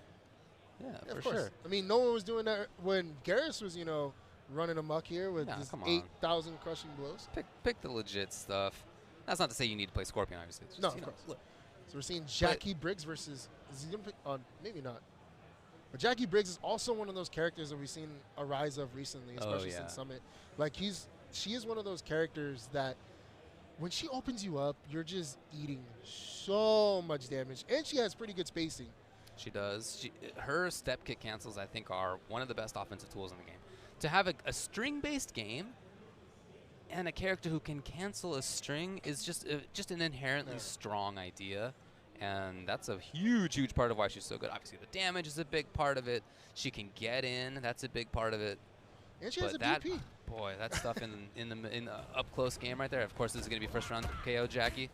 Yeah, Yeah, for of course. sure. I mean, no one was doing that when Garrus was, you know, running amok here with his come on. 8,000 crushing blows. Pick the legit stuff. That's not to say you need to play Scorpion, obviously. It's just, No, you of know, course. look. So we're seeing Jackie Briggs versus, is he gonna pick on, maybe not. But Jackie Briggs is also one of those characters that we've seen a rise of recently, especially since Summit. Like, he's she is one of those characters that when she opens you up, you're just eating so much damage. And she has pretty good spacing. She does. Her step kick cancels, I think, are one of the best offensive tools in the game. To have a string-based game and a character who can cancel a string is just an inherently strong idea. And that's a huge, huge part of why she's so good. Obviously, the damage is a big part of it. She can get in. That's a big part of it. And she has a DP. Boy, that stuff in the up-close game right there. Of course, this is going to be first-round KO Jackie.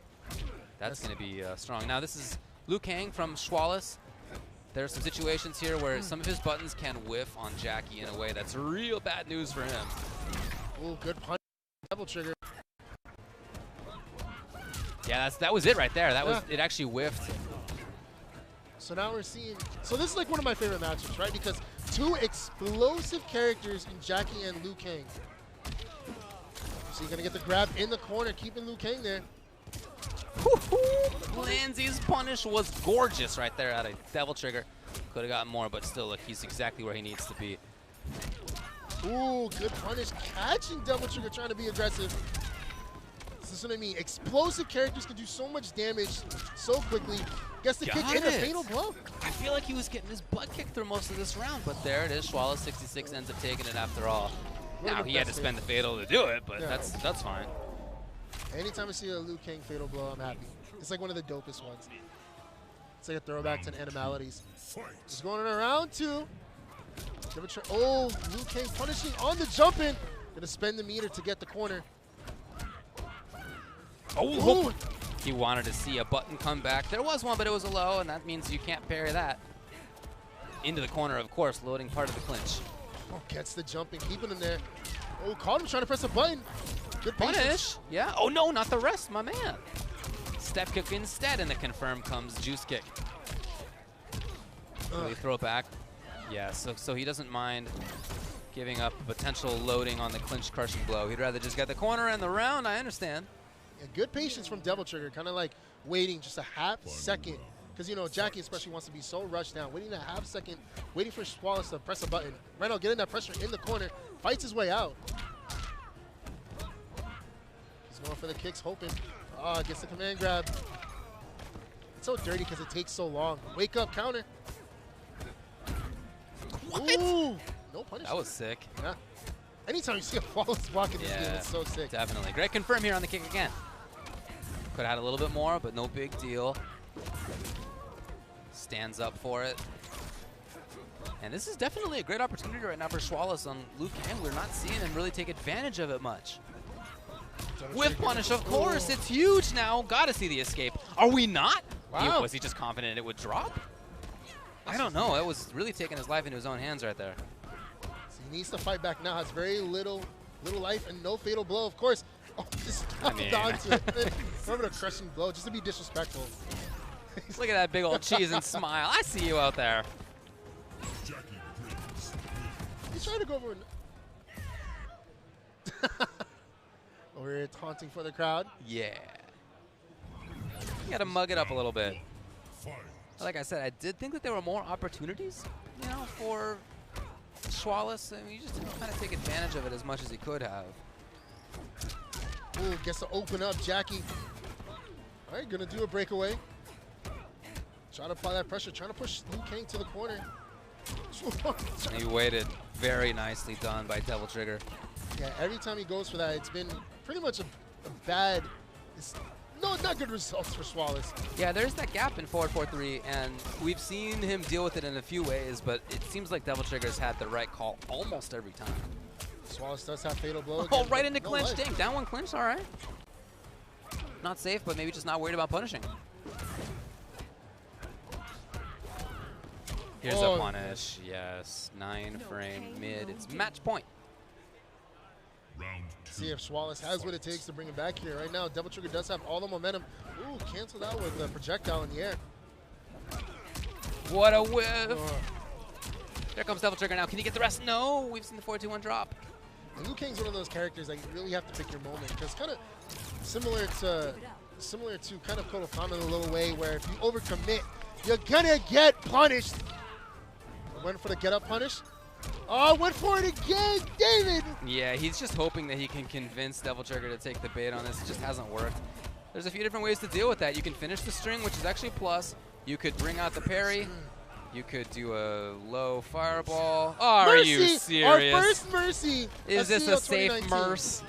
That's going to be strong. Now, this is Liu Kang from Schwalis. There are some situations here where some of his buttons can whiff on Jackie in a way that's real bad news for him. Oh, good punch. Double trigger. Yeah, that was it right there. That was it. Actually whiffed. So now we're seeing. So this is like one of my favorite matchups, right? Because two explosive characters in Jackie and Liu Kang. So you're gonna get the grab in the corner, keeping Liu Kang there. Lindsay's punish was gorgeous right there at a Devil Trigger. Could have gotten more, but still, look, he's exactly where he needs to be. Ooh, good punish. Catching Devil Trigger, trying to be aggressive. This is what I mean. Explosive characters can do so much damage so quickly. Gets the kick in a fatal blow. I feel like he was getting his butt kicked through most of this round, but there it is. Schwalis 66 ends up taking it after all. Now, he had to spend the fatal to do it, but that's fine. Anytime I see a Liu Kang fatal blow, I'm happy. It's like one of the dopest ones. It's like a throwback to Animalities. Just going on around two. Oh, Liu Kang punishing on the jump in. Gonna spend the meter to get the corner. Oh, he wanted to see a button come back. There was one, but it was a low, and that means you can't parry that. Into the corner, of course, loading part of the clinch. Oh, gets the jump in, keeping him there. Oh, caught him trying to press a button. Good punish. patience. Yeah. Oh, no, not the rest, my man. Step kick instead, and the confirm comes juice kick. Will he throw it back? Yeah, so he doesn't mind giving up potential loading on the clinch crushing blow. He'd rather just get the corner and the round. I understand. Yeah, good patience from Devil Trigger, kind of like waiting just a half second. Because, you know, Jackie especially wants to be so rushed down. Waiting a half second, waiting for Schwalis to press a button. Right now, getting that pressure in the corner, fights his way out. He's going for the kicks, hoping. Oh, gets the command grab. It's so dirty because it takes so long. Wake up, counter. What? Ooh, no punish. That was sick. Yeah. Anytime you see a flawless block in this game, it's so sick. Definitely. Great confirm here on the kick again. Could have had a little bit more, but no big deal. Stands up for it. And this is definitely a great opportunity right now for Schwalis on Liu Kang. We're not seeing him really take advantage of it much. With punish, of course. It's huge now. Got to see the escape. Are we not? Wow. Was he just confident it would drop? I don't know. It was really taking his life into his own hands right there. So he needs to fight back now. Has very little life and no fatal blow, of course. Oh, just onto it. Remember the crushing blow, just to be disrespectful. Look at that big old cheese and smile. I see you out there. He's trying to go over. Over here taunting for the crowd. Yeah. You got to mug it up a little bit. Like I said, I did think that there were more opportunities, you know, for Schwalis. I mean, he just didn't kind of take advantage of it as much as he could have. Ooh, gets to open up Jackie. All right, gonna do a breakaway. Trying to apply that pressure, trying to push Liu Kang to the corner. He waited. Very nicely done by Devil Trigger. Yeah, every time he goes for that, it's been pretty much a bad, not good results for Schwalis. Yeah, there's that gap in forward 4-3, and we've seen him deal with it in a few ways, but it seems like Devil Trigger's had the right call almost every time. Schwalis does have fatal blow. Oh, again, right into no clinch. life. Dang, down one clinch, all right. Not safe, but maybe just not worried about punishing. Here's a punish. Yes, 9-frame mid. It's match point. See if Schwalis has what it takes to bring him back here. Right now, Devil Trigger does have all the momentum. Ooh, canceled out with the projectile in the air. What a whiff. There comes Devil Trigger now. Can he get the rest? No, we've seen the 4-2-1 drop. And Liu Kang's one of those characters that you really have to pick your moment, because kind of similar to kind of Koto Kama in a little way, where if you overcommit, you're gonna get punished. Went for the get up punish. Oh, went for it again, David. Yeah, he's just hoping that he can convince Devil Trigger to take the bait on this. It just hasn't worked. There's a few different ways to deal with that. You can finish the string, which is actually a plus. You could bring out the parry. You could do a low fireball. Oh, are you serious? Our first Mercy. Is this a safe Merce?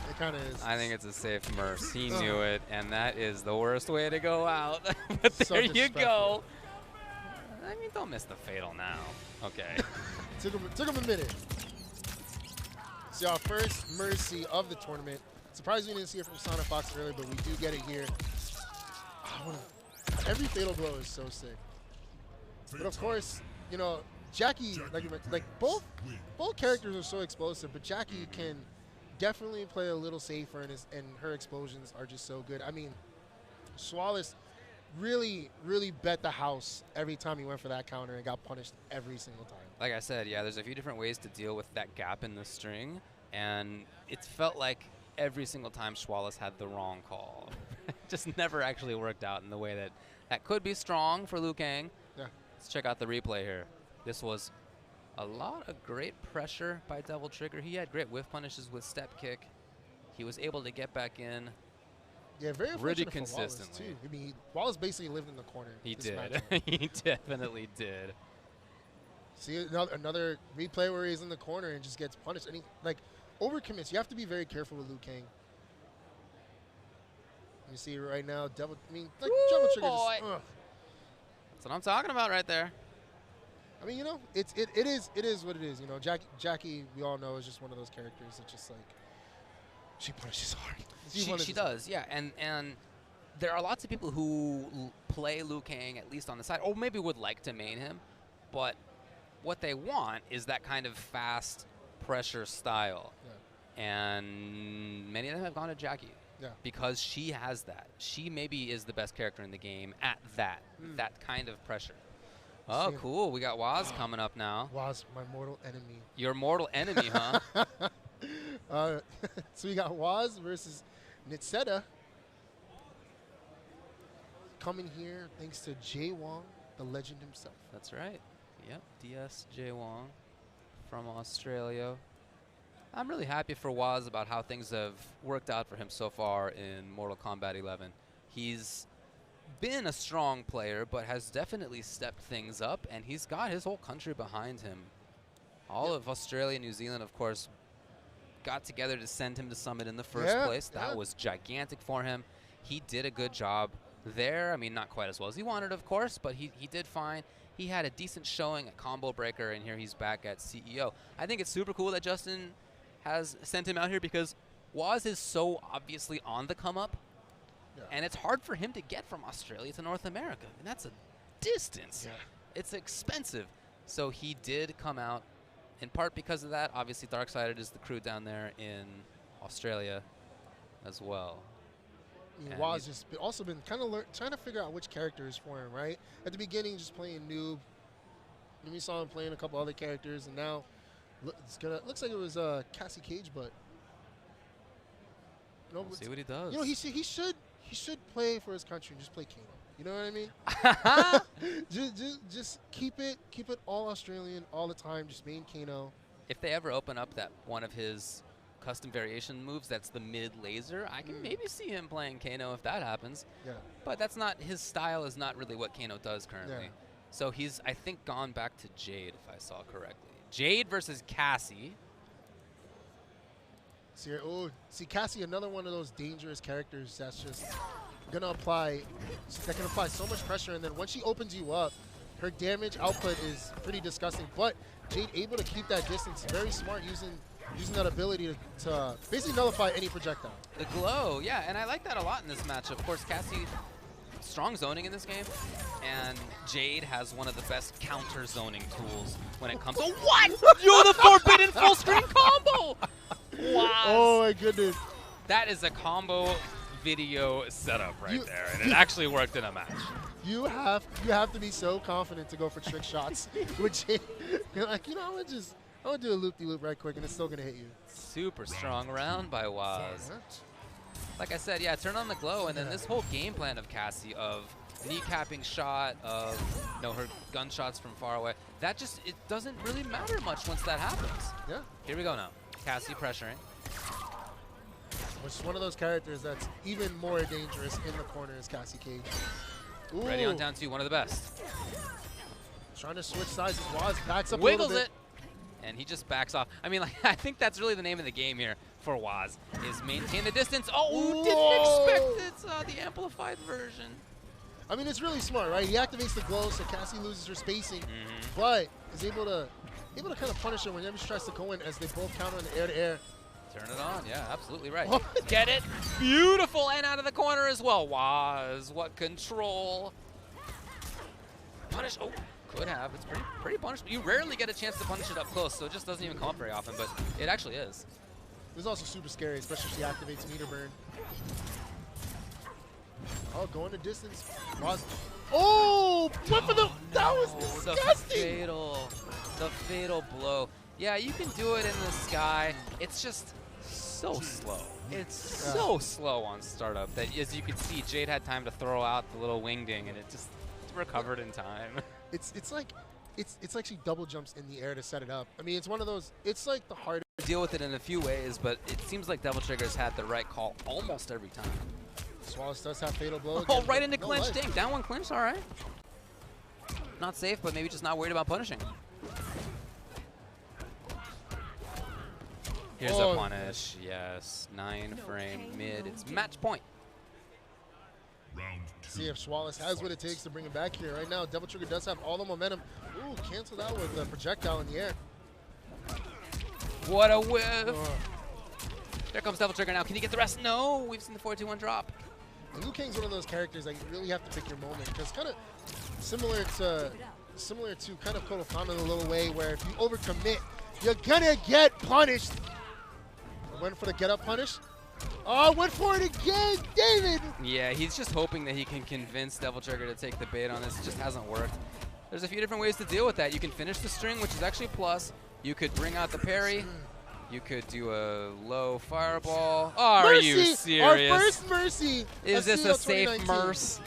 It kind of is. I think it's a safe Merce. He knew it, and that is the worst way to go out. But there you go. I mean, don't miss the fatal now. Okay. took him a minute. See, our first Mercy of the tournament. Surprised we didn't see it from Sonic Fox earlier, but we do get it here. Every fatal blow is so sick. But of course, you know, Jackie, like both characters are so explosive, but Jackie can definitely play a little safer, and her explosions are just so good. I mean, Swallis really bet the house every time he went for that counter and got punished every single time. Like I said, yeah, there's a few different ways to deal with that gap in the string, and it felt like every single time Swallis had the wrong call. Just never actually worked out in the way that could be strong for Liu Kang. Yeah. Let's check out the replay here. This was a lot of great pressure by Devil Trigger. He had great whiff punishes with step kick. He was able to get back in. Yeah, very really consistently. consistently. Too. I mean, Wallace basically lived in the corner. He did. He definitely did. See another replay where he's in the corner and just gets punished. And he, like, overcommits. You have to be very careful with Liu Kang. You see right now, Devil Trigger just, That's what I'm talking about right there. I mean, you know, it is what it is. You know, Jackie, we all know, is just one of those characters that just, like, she punishes hard. She does, yeah. And there are lots of people who play Liu Kang, at least on the side, or maybe would like to main him, but what they want is that kind of fast pressure style. Yeah. And many of them have gone to Jackie. Yeah. Because she has that. She maybe is the best character in the game at that kind of pressure. Oh, cool. We got Waz coming up now. Waz, my mortal enemy. Your mortal enemy, huh? So we got Waz versus Nitseta. Coming here thanks to Jay Wong, the legend himself. That's right. Yep, DS Jay Wong from Australia. I'm really happy for Waz about how things have worked out for him so far in Mortal Kombat 11. He's been a strong player, but has definitely stepped things up, and he's got his whole country behind him. All of Australia, New Zealand, of course, got together to send him to Summit in the first place. That was gigantic for him. He did a good job there. I mean, not quite as well as he wanted, of course, but he did fine. He had a decent showing at Combo Breaker, and here he's back at CEO. I think it's super cool that Justin has sent him out here because Waz is so obviously on the come up, and it's hard for him to get from Australia to North America, and that's a distance. Yeah. It's expensive. So he did come out, in part because of that. Obviously, Darksided is the crew down there in Australia as well. I mean, Waz just also been kind of trying to figure out which character is for him, right? At the beginning, just playing noob. Then we saw him playing a couple other characters, and now looks like it was Cassie Cage, but We'll see what he does. You know, he should play for his country and just play Kano. You know what I mean? just keep it all Australian all the time. Just main Kano. If they ever open up that one of his custom variation moves, that's the mid laser, I can maybe see him playing Kano if that happens. Yeah. But that's not his style. Is not really what Kano does currently. Yeah. So he's, I think, gone back to Jade, if I saw correctly. Jade versus Cassie. See Cassie, another one of those dangerous characters that's just gonna apply so much pressure, and then once she opens you up, her damage output is pretty disgusting. But Jade able to keep that distance, very smart using that ability to basically nullify any projectile. The glow, yeah, and I like that a lot in this match. Of course, Cassie, strong zoning in this game, and Jade has one of the best counter zoning tools when it comes to what? You're the forbidden full screen combo! Wow. Oh my goodness. That is a combo video setup right there, and it actually worked in a match. You have to be so confident to go for trick shots with Jade. You're like, you know, I'm gonna do a loop-de-loop right quick, and it's still gonna hit you. Super strong round by Waz. Like I said, yeah, turn on the glow, and then this whole game plan of Cassie of kneecapping shot of her gunshots from far away. That just, it doesn't really matter much once that happens. Yeah. Here we go now. Cassie pressuring. Which is one of those characters that's even more dangerous in the corner is Cassie Cage. Ooh. Ready on down two, one of the best. Trying to switch sides. Waz backs up Wiggles a little bit. it, and he just backs off. I mean, like, I think that's really the name of the game here for Waz, is maintain the distance. Oh, didn't expect it, the amplified version. I mean, it's really smart, right? He activates the glow, so Cassie loses her spacing, but is able to kind of punish her whenever she tries to go in, as they both counter in the air-to-air. Turn it on, yeah, absolutely right. Get it? Beautiful, and out of the corner as well. Waz, what control. Punish, oh, could have. It's pretty punishable. You rarely get a chance to punish it up close, so it just doesn't even come up very often, but it actually is. It was also super scary, especially if she activates meter burn. Oh, going the distance. Waz. Oh, went for the, that was disgusting. The fatal blow. Yeah, you can do it in the sky. It's just so slow. It's so slow on startup that, as you can see, Jade had time to throw out the little wingding, and it just recovered in time. It's like she double jumps in the air to set it up. I mean, it's one of those. It's like the hardest. Deal with it in a few ways, but it seems like Devil Trigger's had the right call almost every time. Swallows does have fatal blow. Oh, again, right into no clinch. life. Dang, down one clinch. All right. Not safe, but maybe just not worried about punishing. Here's a punish. Yes, 9-frame mid. It's match point. Round two. See if Schwalis has what it takes to bring him back here. Right now, Devil Trigger does have all the momentum. Ooh, canceled out with a projectile in the air. What a whiff. There comes Devil Trigger now. Can he get the rest? No, we've seen the 4-2-1 drop. And Liu Kang's one of those characters that you really have to pick your moment, because kind of similar to kind of Kodokama in a little way, where if you overcommit, you're gonna get punished. Went for the get up punish. Oh, went for it again, David. Yeah, he's just hoping that he can convince Devil Trigger to take the bait on this. It just hasn't worked. There's a few different ways to deal with that. You can finish the string, which is actually a plus. You could bring out the parry. You could do a low fireball. Oh, are you serious? Our first mercy. Is this a safe merce?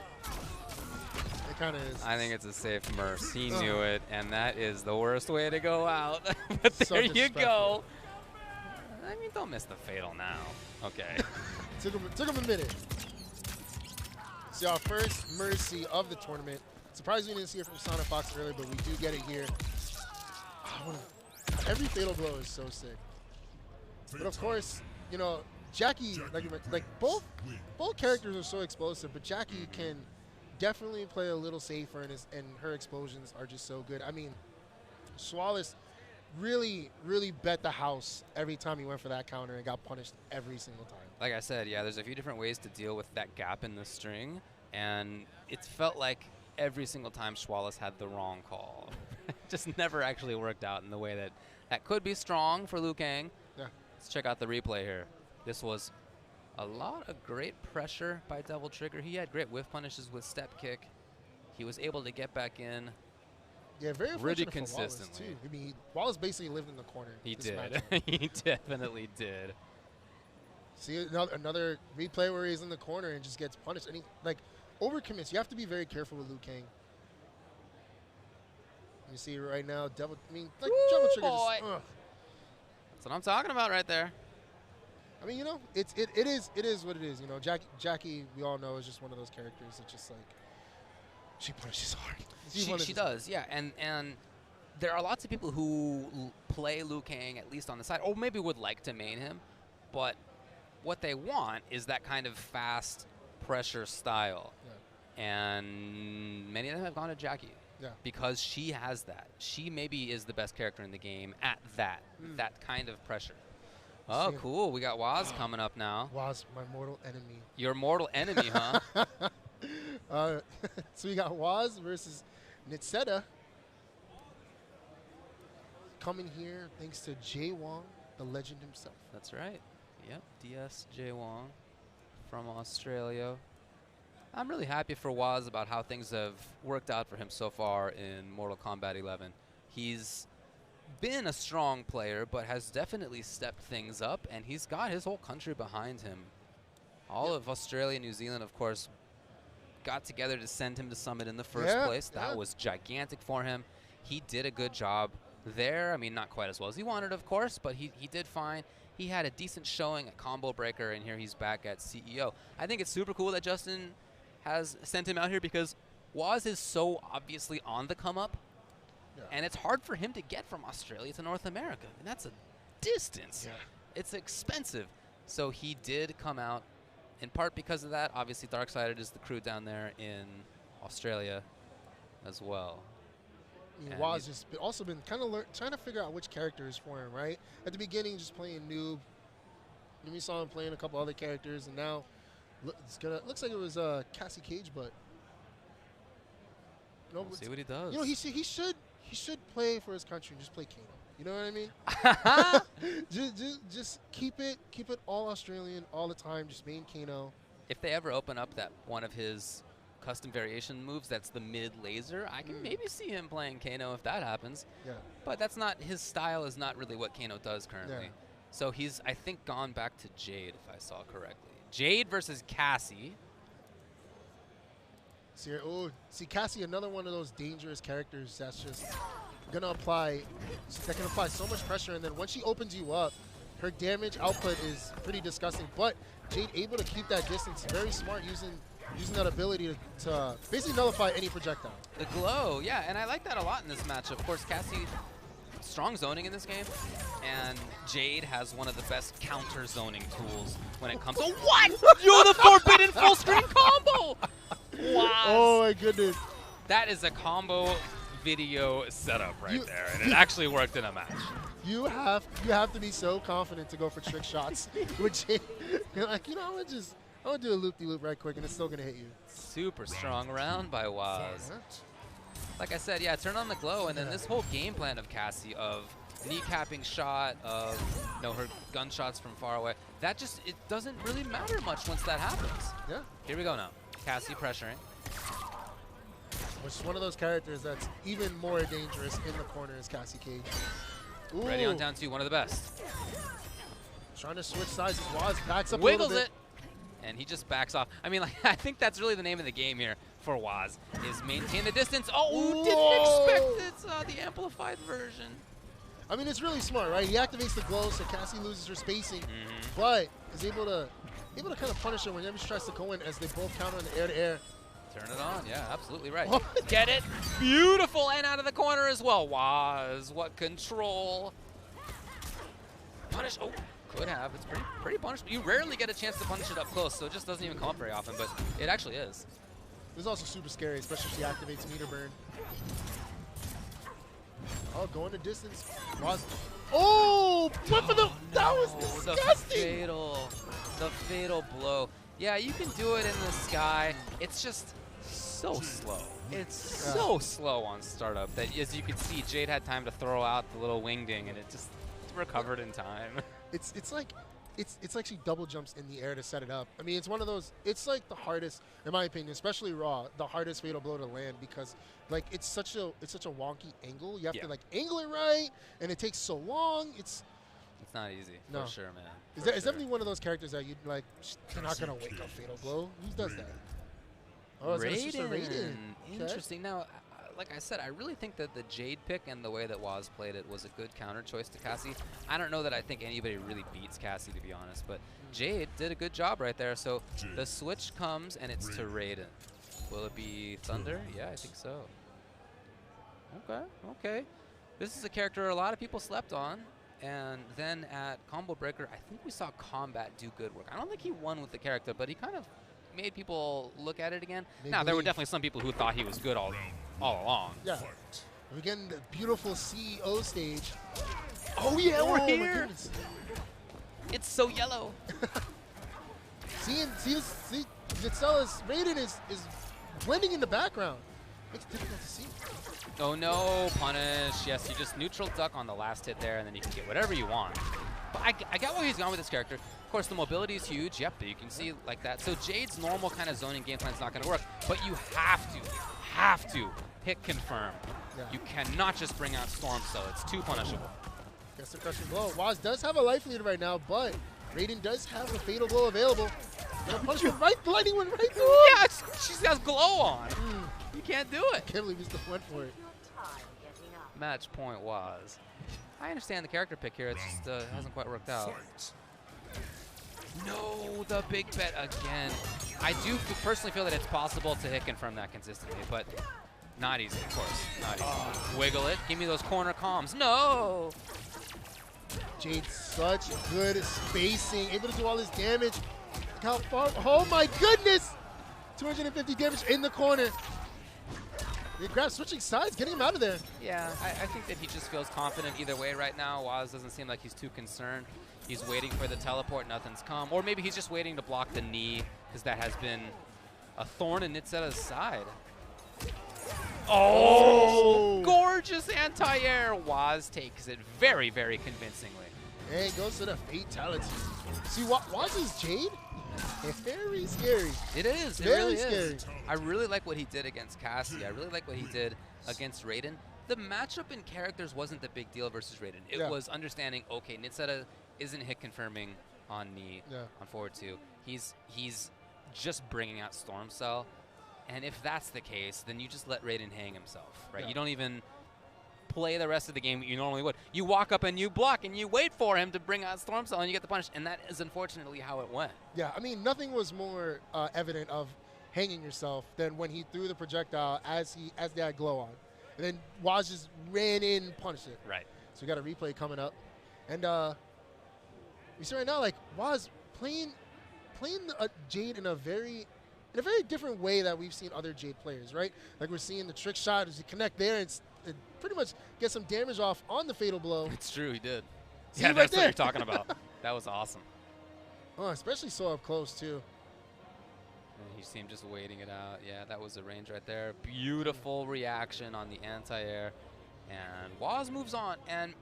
It kind of is. I think it's a safe merce. He knew it, and that is the worst way to go out. But So there you go. disrespectful. I mean, don't miss the fatal now. Okay. Took him a minute. See, our first mercy of the tournament. Surprised we didn't see it from Sonic Fox earlier, but we do get it here. Every fatal blow is so sick. But of course, you know, Jackie, like both characters are so explosive, but Jackie can definitely play a little safer, and her explosions are just so good. I mean, Schwalis really bet the house every time he went for that counter and got punished every single time. Like I said, yeah, there's a few different ways to deal with that gap in the string, and it felt like every single time Schwalis had the wrong call. Just never actually worked out in the way that could be strong for Liu Kang. Yeah. Let's check out the replay here. This was a lot of great pressure by Devil Trigger. He had great whiff punishes with step kick. He was able to get back in. Yeah, very really consistently. consistently. Too. I mean, Wallace basically lived in the corner. He this did. matchup. He definitely did. See another replay where he's in the corner and just gets punished. And he overcommits. You have to be very careful with Liu Kang. You see right now, Devil Trigger just. Ugh. That's what I'm talking about right there. I mean, you know, it is what it is. You know, Jackie, we all know, is just one of those characters that just like she punishes hard. She does, yeah. And there are lots of people who play Liu Kang, at least on the side, or maybe would like to main him, but what they want is that kind of fast pressure style. Yeah. And many of them have gone to Jackie. Yeah. Because she has that. She maybe is the best character in the game at that kind of pressure. Oh, cool. We got Waz coming up now. Waz, my mortal enemy. Your mortal enemy, huh? So we got Waz versus Nitseta. Coming here thanks to Jay Wong, the legend himself. That's right. Yep, DS Jay Wong from Australia. I'm really happy for Waz about how things have worked out for him so far in Mortal Kombat 11. He's been a strong player, but has definitely stepped things up, and he's got his whole country behind him. All of Australia, New Zealand, of course, got together to send him to Summit in the first place. That was gigantic for him. He did a good job there. I mean, not quite as well as he wanted, of course, but he did fine. He had a decent showing at Combo Breaker, and here he's back at CEO. I think it's super cool that Justin has sent him out here because Waz is so obviously on the come up, and it's hard for him to get from Australia to North America. And that's a distance. Yeah. It's expensive. So he did come out in part because of that. Obviously, Darksided is the crew down there in Australia as well. I mean, Waz just also been kind of trying to figure out which character is for him, right? At the beginning, just playing noob. Then we saw him playing a couple other characters, and now looks like it was Cassie Cage, but We'll see what he does. You know, he should play for his country and just play Kano. You know what I mean? just keep it all Australian all the time. Just main Kano. If they ever open up that one of his custom variation moves, that's the mid laser, I can maybe see him playing Kano if that happens. Yeah. But that's not his style. Is not really what Kano does currently. Yeah. So he's, I think, gone back to Jade, if I saw correctly. Jade versus Cassie. See, Cassie, another one of those dangerous characters that's just gonna apply. That can apply so much pressure, and then once she opens you up, her damage output is pretty disgusting. But Jade able to keep that distance, very smart using that ability to basically nullify any projectile. The glow, yeah, and I like that a lot in this match. Of course, Cassie, strong zoning in this game, and Jade has one of the best counter zoning tools when it comes to what? You're the forbidden full screen combo! Wow. Oh my goodness. That is a combo video setup right there, and it actually worked in a match. You have to be so confident to go for trick shots with Jade. You're like, you know, I'm gonna do a loop-de-loop right quick, and it's still gonna hit you. Super strong round by Waz. Like I said, yeah, turn on the glow, and then this whole game plan of Cassie of kneecapping shot, of her gunshots from far away, that just, it doesn't really matter much once that happens. Yeah. Here we go now. Cassie pressuring. Which is one of those characters that's even more dangerous in the corner is Cassie Cage. Ooh. Ready on down two, one of the best. Trying to switch sides. Waz backs up Wiggles a little bit. And he just backs off. I mean, like, I think that's really the name of the game here for Waz, is maintain the distance. Oh, didn't expect it. The amplified version. I mean, it's really smart, right? He activates the glow, so Cassie loses her spacing, but is able to kind of punish her whenever she tries to go in, as they both counter in the air-to-air. Turn it on. Yeah, absolutely right. Get it? Beautiful. And out of the corner as well. Waz, what control. Punish. Oh, could have. It's pretty punishable. You rarely get a chance to punish it up close, so it just doesn't even come up very often, but it actually is. This is also super scary, especially if she activates meter burn. Oh, going the distance. Waz. Oh, went for the. That was disgusting. The fatal blow. Yeah, you can do it in the sky. It's just so slow. It's so slow on startup that, as you can see, Jade had time to throw out the little wingding, and it just recovered in time. It's like she double jumps in the air to set it up. I mean, it's one of those. It's like the hardest, in my opinion, especially Raw, the hardest fatal blow to land, because like it's such a wonky angle. You have to like angle it right, and it takes so long. It's not easy, for sure, man. Is definitely one of those characters that you'd like, they're not going to wake up fatal blow. Who does that? Oh, it's just a Raiden. Interesting. Now, like I said, I really think that the Jade pick and the way that Waz played it was a good counter choice to Cassie. I don't know that I think anybody really beats Cassie, to be honest, but Jade did a good job right there. So the switch comes, and it's to Raiden. Will it be Thunder? Yeah, I think so. Okay. This is a character a lot of people slept on. And then at Combo Breaker, I think we saw Kombat do good work. I don't think he won with the character, but he kind of made people look at it again. Now, there were definitely some people who thought he was good all along. Yeah. We're getting the beautiful CEO stage. Oh, yeah, we're here. It's so yellow. see, Vixella's Raiden is blending in the background. Makes it difficult to see. Oh no, punish. Yes, you just neutral duck on the last hit there, and then you can get whatever you want. But I get where he's gone with this character. Of course, the mobility is huge. Yep, you can see like that. So Jade's normal kind of zoning game plan is not going to work, but you have to hit confirm. Yeah. You cannot just bring out Storm Cell. It's too punishable. Gets the crushing blow. Waz does have a life lead right now, but Raiden does have a fatal blow available. Punch one right, lightning one right. Yeah, she's got glow on. You can't do it. Can't believe he still went for it. Match point was. I understand the character pick here. It just hasn't quite worked out. No, the big bet again. I do personally feel that it's possible to hit confirm that consistently, but not easy, of course. Not easy. Wiggle it. Give me those corner comms. No! Jade, such good spacing, able to do all this damage. Look how far, oh my goodness! 250 damage in the corner. They grab switching sides, getting him out of there. Yeah, I think that he just feels confident either way right now. Waz doesn't seem like he's too concerned. He's waiting for the teleport, nothing's come. Or maybe he's just waiting to block the knee, because that has been a thorn in Nitseda's side. Oh! Gorgeous anti-air. Waz takes it very, very convincingly. And goes to the fatality. See, Waz's Jade? Very scary. It is. It Very really scary. is. I really like what he did against Cassie. I really like what he did against Raiden. The matchup in characters wasn't the big deal versus Raiden. It was understanding, okay, Nitseda isn't hit confirming on me on forward 2. He's just bringing out Storm Cell. And if that's the case, then you just let Raiden hang himself, right? You don't even play the rest of the game that you normally would. You walk up and you block and you wait for him to bring out Storm Cell and you get the punish. And that is unfortunately how it went. Yeah, I mean, nothing was more evident of hanging yourself than when he threw the projectile as they had glow on. And then Waz just ran in and punished it. Right. So we got a replay coming up. And we see right now, like, Waz playing Jade in a very different way that we've seen other Jade players, right? Like we're seeing the trick shot as you connect there and pretty much get some damage off on the fatal blow. It's true, he did. See Yeah, right that's there. what you're talking about. That was awesome. Oh, especially so up close too. And you see him just waiting it out. Yeah, that was the range right there. Beautiful reaction on the anti-air. And Waz moves on, and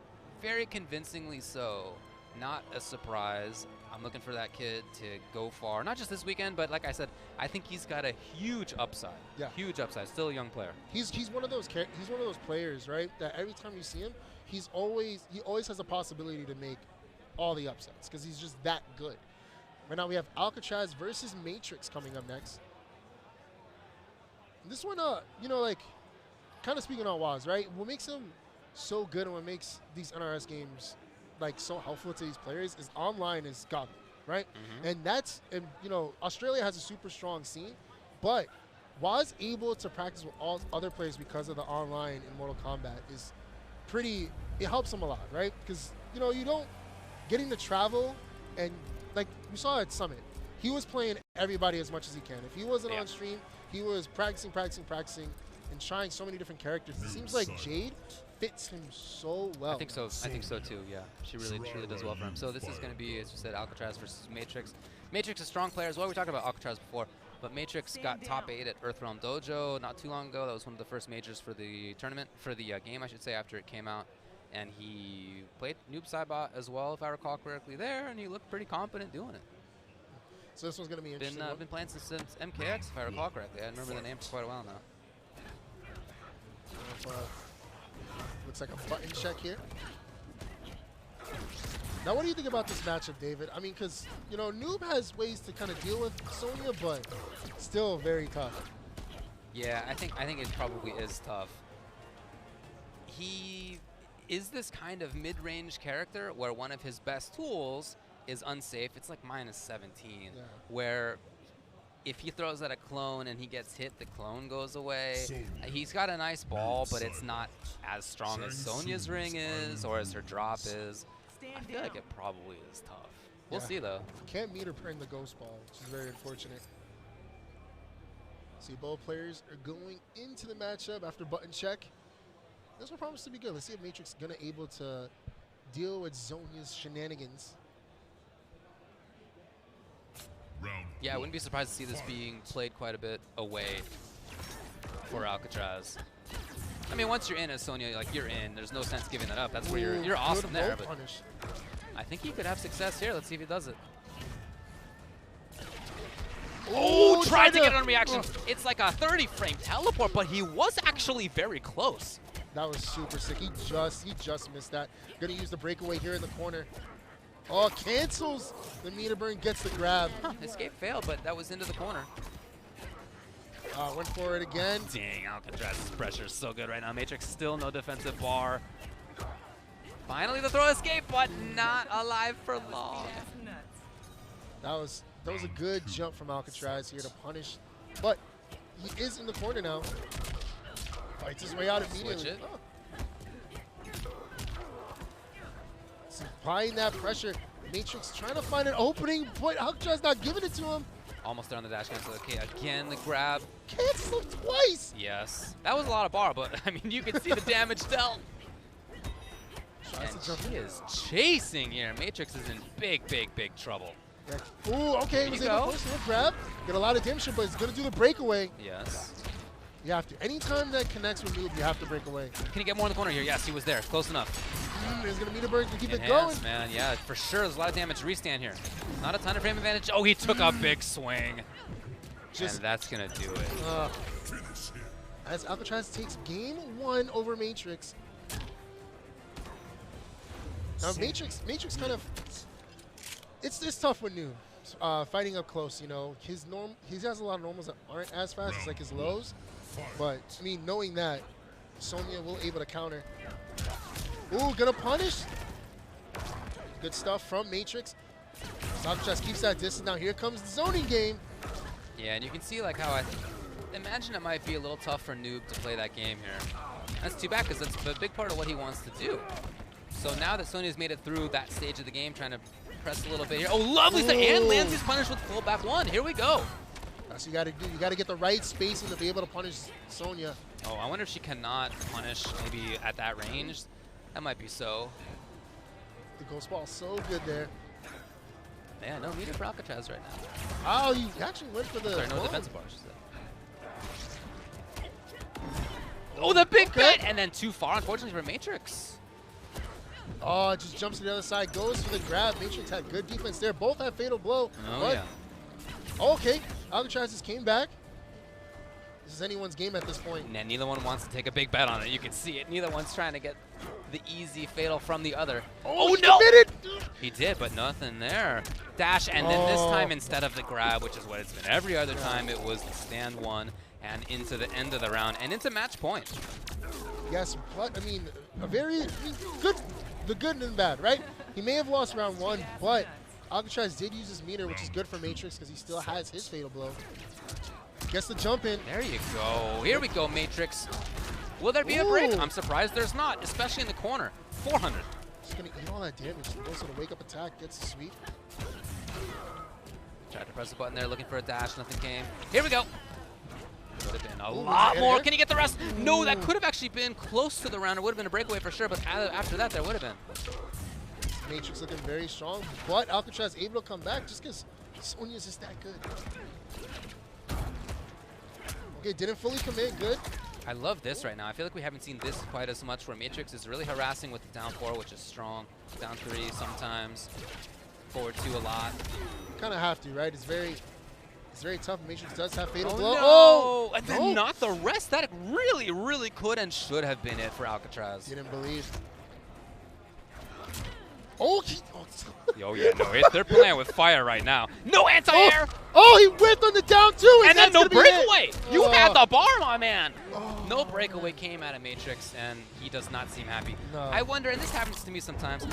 very convincingly so. Not a surprise. I'm looking for that kid to go far. Not just this weekend, but like I said, I think he's got a huge upside. Yeah. Huge upside. Still a young player. He's one of those players, right? That every time you see him, he always has a possibility to make all the upsets because he's just that good. Right now we have Alcatraz versus Matrix coming up next. And this one, like, kind of speaking on Waz, right? What makes him so good and what makes these NRS games like so helpful to these players is online is godly, right? And Australia has a super strong scene, but Waz able to practice with all other players because of the online in Mortal Kombat is it helps him a lot, right? Because, you don't getting to travel and like we saw at Summit, he was playing everybody as much as he can. If he wasn't on stream, he was practicing, and trying so many different characters. It seems like Jade fits him so well. I think so too, yeah. She really does well for him. So this is going to be, as you said, Alcatraz versus Matrix. Matrix is a strong player as well. We talked about Alcatraz before, but Matrix got top 8 at Earthrealm Dojo not too long ago. That was one of the first majors for the tournament, for the game, I should say, after it came out. And he played Noob Saibot as well, if I recall correctly there, and he looked pretty confident doing it. So this one's going to be interesting. Been playing since MKX, if I recall correctly. I remember the name for quite a while now. Looks like a button check here. Now, what do you think about this matchup, David? I mean, because, Noob has ways to kind of deal with Sonya, but still very tough. Yeah, I think it probably is tough. He is this kind of mid-range character where one of his best tools is unsafe. It's like -17, where if he throws at a clone and he gets hit, the clone goes away. He's got a nice ball, but it's not as strong as Sonya's ring is or as her drop is. I feel like it probably is tough. We'll see, though. Can't meet her playing the ghost ball, which is very unfortunate. See, both players are going into the matchup after button check. This will promise to be good. Let's see if Matrix is going to able to deal with Sonya's shenanigans. Yeah, I wouldn't be surprised to see this being played quite a bit away for Alcatraz. I mean, once you're in as Sonya, like, you're in. There's no sense giving that up. That's where you're awesome there. But I think he could have success here. Let's see if he does it. Oh, tried to get on reaction. It's like a 30-frame teleport, but he was actually very close. That was super sick. He just missed that. Gonna use the breakaway here in the corner. Oh, cancels the meter burn, gets the grab. Escape failed, but that was into the corner. Went for it again. Dang, Alcatraz's pressure is so good right now. Matrix still no defensive bar. Finally the throw escape, but not alive for long. That was a good jump from Alcatraz here to punish, but he is in the corner now. Fights his way out immediately. Switch it. Supplying that pressure. Matrix trying to find an opening, but Alcatraz not giving it to him. Almost there on the dash cancel. Okay, again the grab. Cancel twice. Yes. That was a lot of bar, but I mean, you can see the damage dealt. Tries to jump And he is chasing here. Matrix is in big, big, big trouble. Yeah. Ooh, okay, There was you able go. to post a grab. Get a lot of damage, but it's going to do the breakaway. Yes. You have to. Anytime that connects with move, you have to break away. Can he get more in the corner here? Yes, he was there. Close enough. He's going to meet a bird to keep it going. Enhance, man. Yeah, for sure. There's a lot of damage to restand here. Not a ton of frame advantage. Oh, he took a big swing. And that's going to do it. As Alcatraz takes game 1 over Matrix. Now Matrix kind of, it's tough with Noob. Fighting up close, you know. He has a lot of normals that aren't as fast as like his lows. But I mean, knowing that, Sonya will able to counter. Ooh, gonna punish. Good stuff from Matrix. Alcatraz keeps that distance. Now here comes the zoning game. Yeah, and you can see like how I imagine it might be a little tough for Noob to play that game here. That's too bad because that's a big part of what he wants to do. So now that Sonya's made it through that stage of the game, trying to press a little bit here. Oh, lovely set, and lands his punish with full back 1. Here we go. That's what you got to do. You got to get the right spacing to be able to punish Sonya. Oh, I wonder if she cannot punish maybe at that range. That might be so. The ghost ball so good there. Yeah, no meter for Alcatraz right now. Oh, you actually went for the. Sorry, no oh. defensive bar, she said. Oh, the big bet! And then too far, unfortunately, for Matrix. Oh, it just jumps to the other side, goes for the grab. Matrix had good defense there. Both had fatal blow. Oh, yeah. Okay, Alcatraz just came back. This is anyone's game at this point. And neither one wants to take a big bet on it. You can see it. Neither one's trying to get the easy fatal from the other. Oh, he no! committed! He did, but nothing there. Dash, and then this time, instead of the grab, which is what it's been every other time, it was the stand 1 and into the end of the round and into match point. Yes, but I mean, good, the good and the bad, right? He may have lost round 1, but Alcatraz did use his meter, which is good for Matrix because he still has his fatal blow. Gets the jump in. There you go. Here we go, Matrix. Will there be a break? I'm surprised there's not, especially in the corner. 400. Just gonna eat all that damage. Also, the wake up attack gets the sweep. Tried to press the button there, looking for a dash. Nothing came. Here we go. Would have been a Ooh, lot more. here? Can he get the rest? No, that could have actually been close to the round. It would have been a breakaway for sure, but after that, there would have been. Matrix looking very strong, but Alcatraz able to come back just because Sonya's just that good. Okay, didn't fully commit. Good. I love this right now. I feel like we haven't seen this quite as much, where Matrix is really harassing with the down 4, which is strong. Down 3 sometimes. Forward 2 a lot. Kind of have to, right? It's very tough. Matrix does have fatal Oh, blow. no. Oh, And then not the rest. That really, really could and should have been it for Alcatraz. Didn't believe. Oh, Oh, yeah, no, they're playing with fire right now. No anti-air! Oh, he whiffed on the down 2. And then that's no gonna be breakaway! it. You Oh. had the bar, my man! No breakaway came out of Matrix, and he does not seem happy. No. I wonder, and this happens to me sometimes,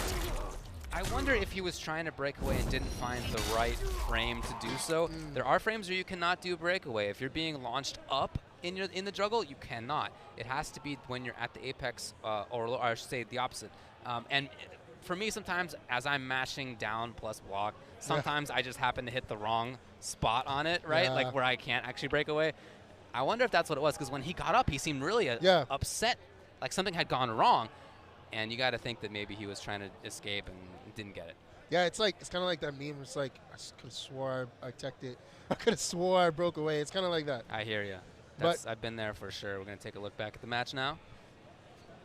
I wonder if he was trying to break away and didn't find the right frame to do so. There are frames where you cannot do breakaway. If you're being launched up in the juggle, you cannot. It has to be when you're at the apex, or I should say the opposite. And for me, sometimes as I'm mashing down plus block, sometimes I just happen to hit the wrong spot on it, right? Yeah. Like where I can't actually break away. I wonder if that's what it was, because when he got up, he seemed really upset, like something had gone wrong. And you got to think that maybe he was trying to escape and didn't get it. Yeah, it's kind of like that meme. It's like, I could have swore I teched it. I could have swore I broke away. It's kind of like that. I hear you. But I've been there for sure. We're going to take a look back at the match now.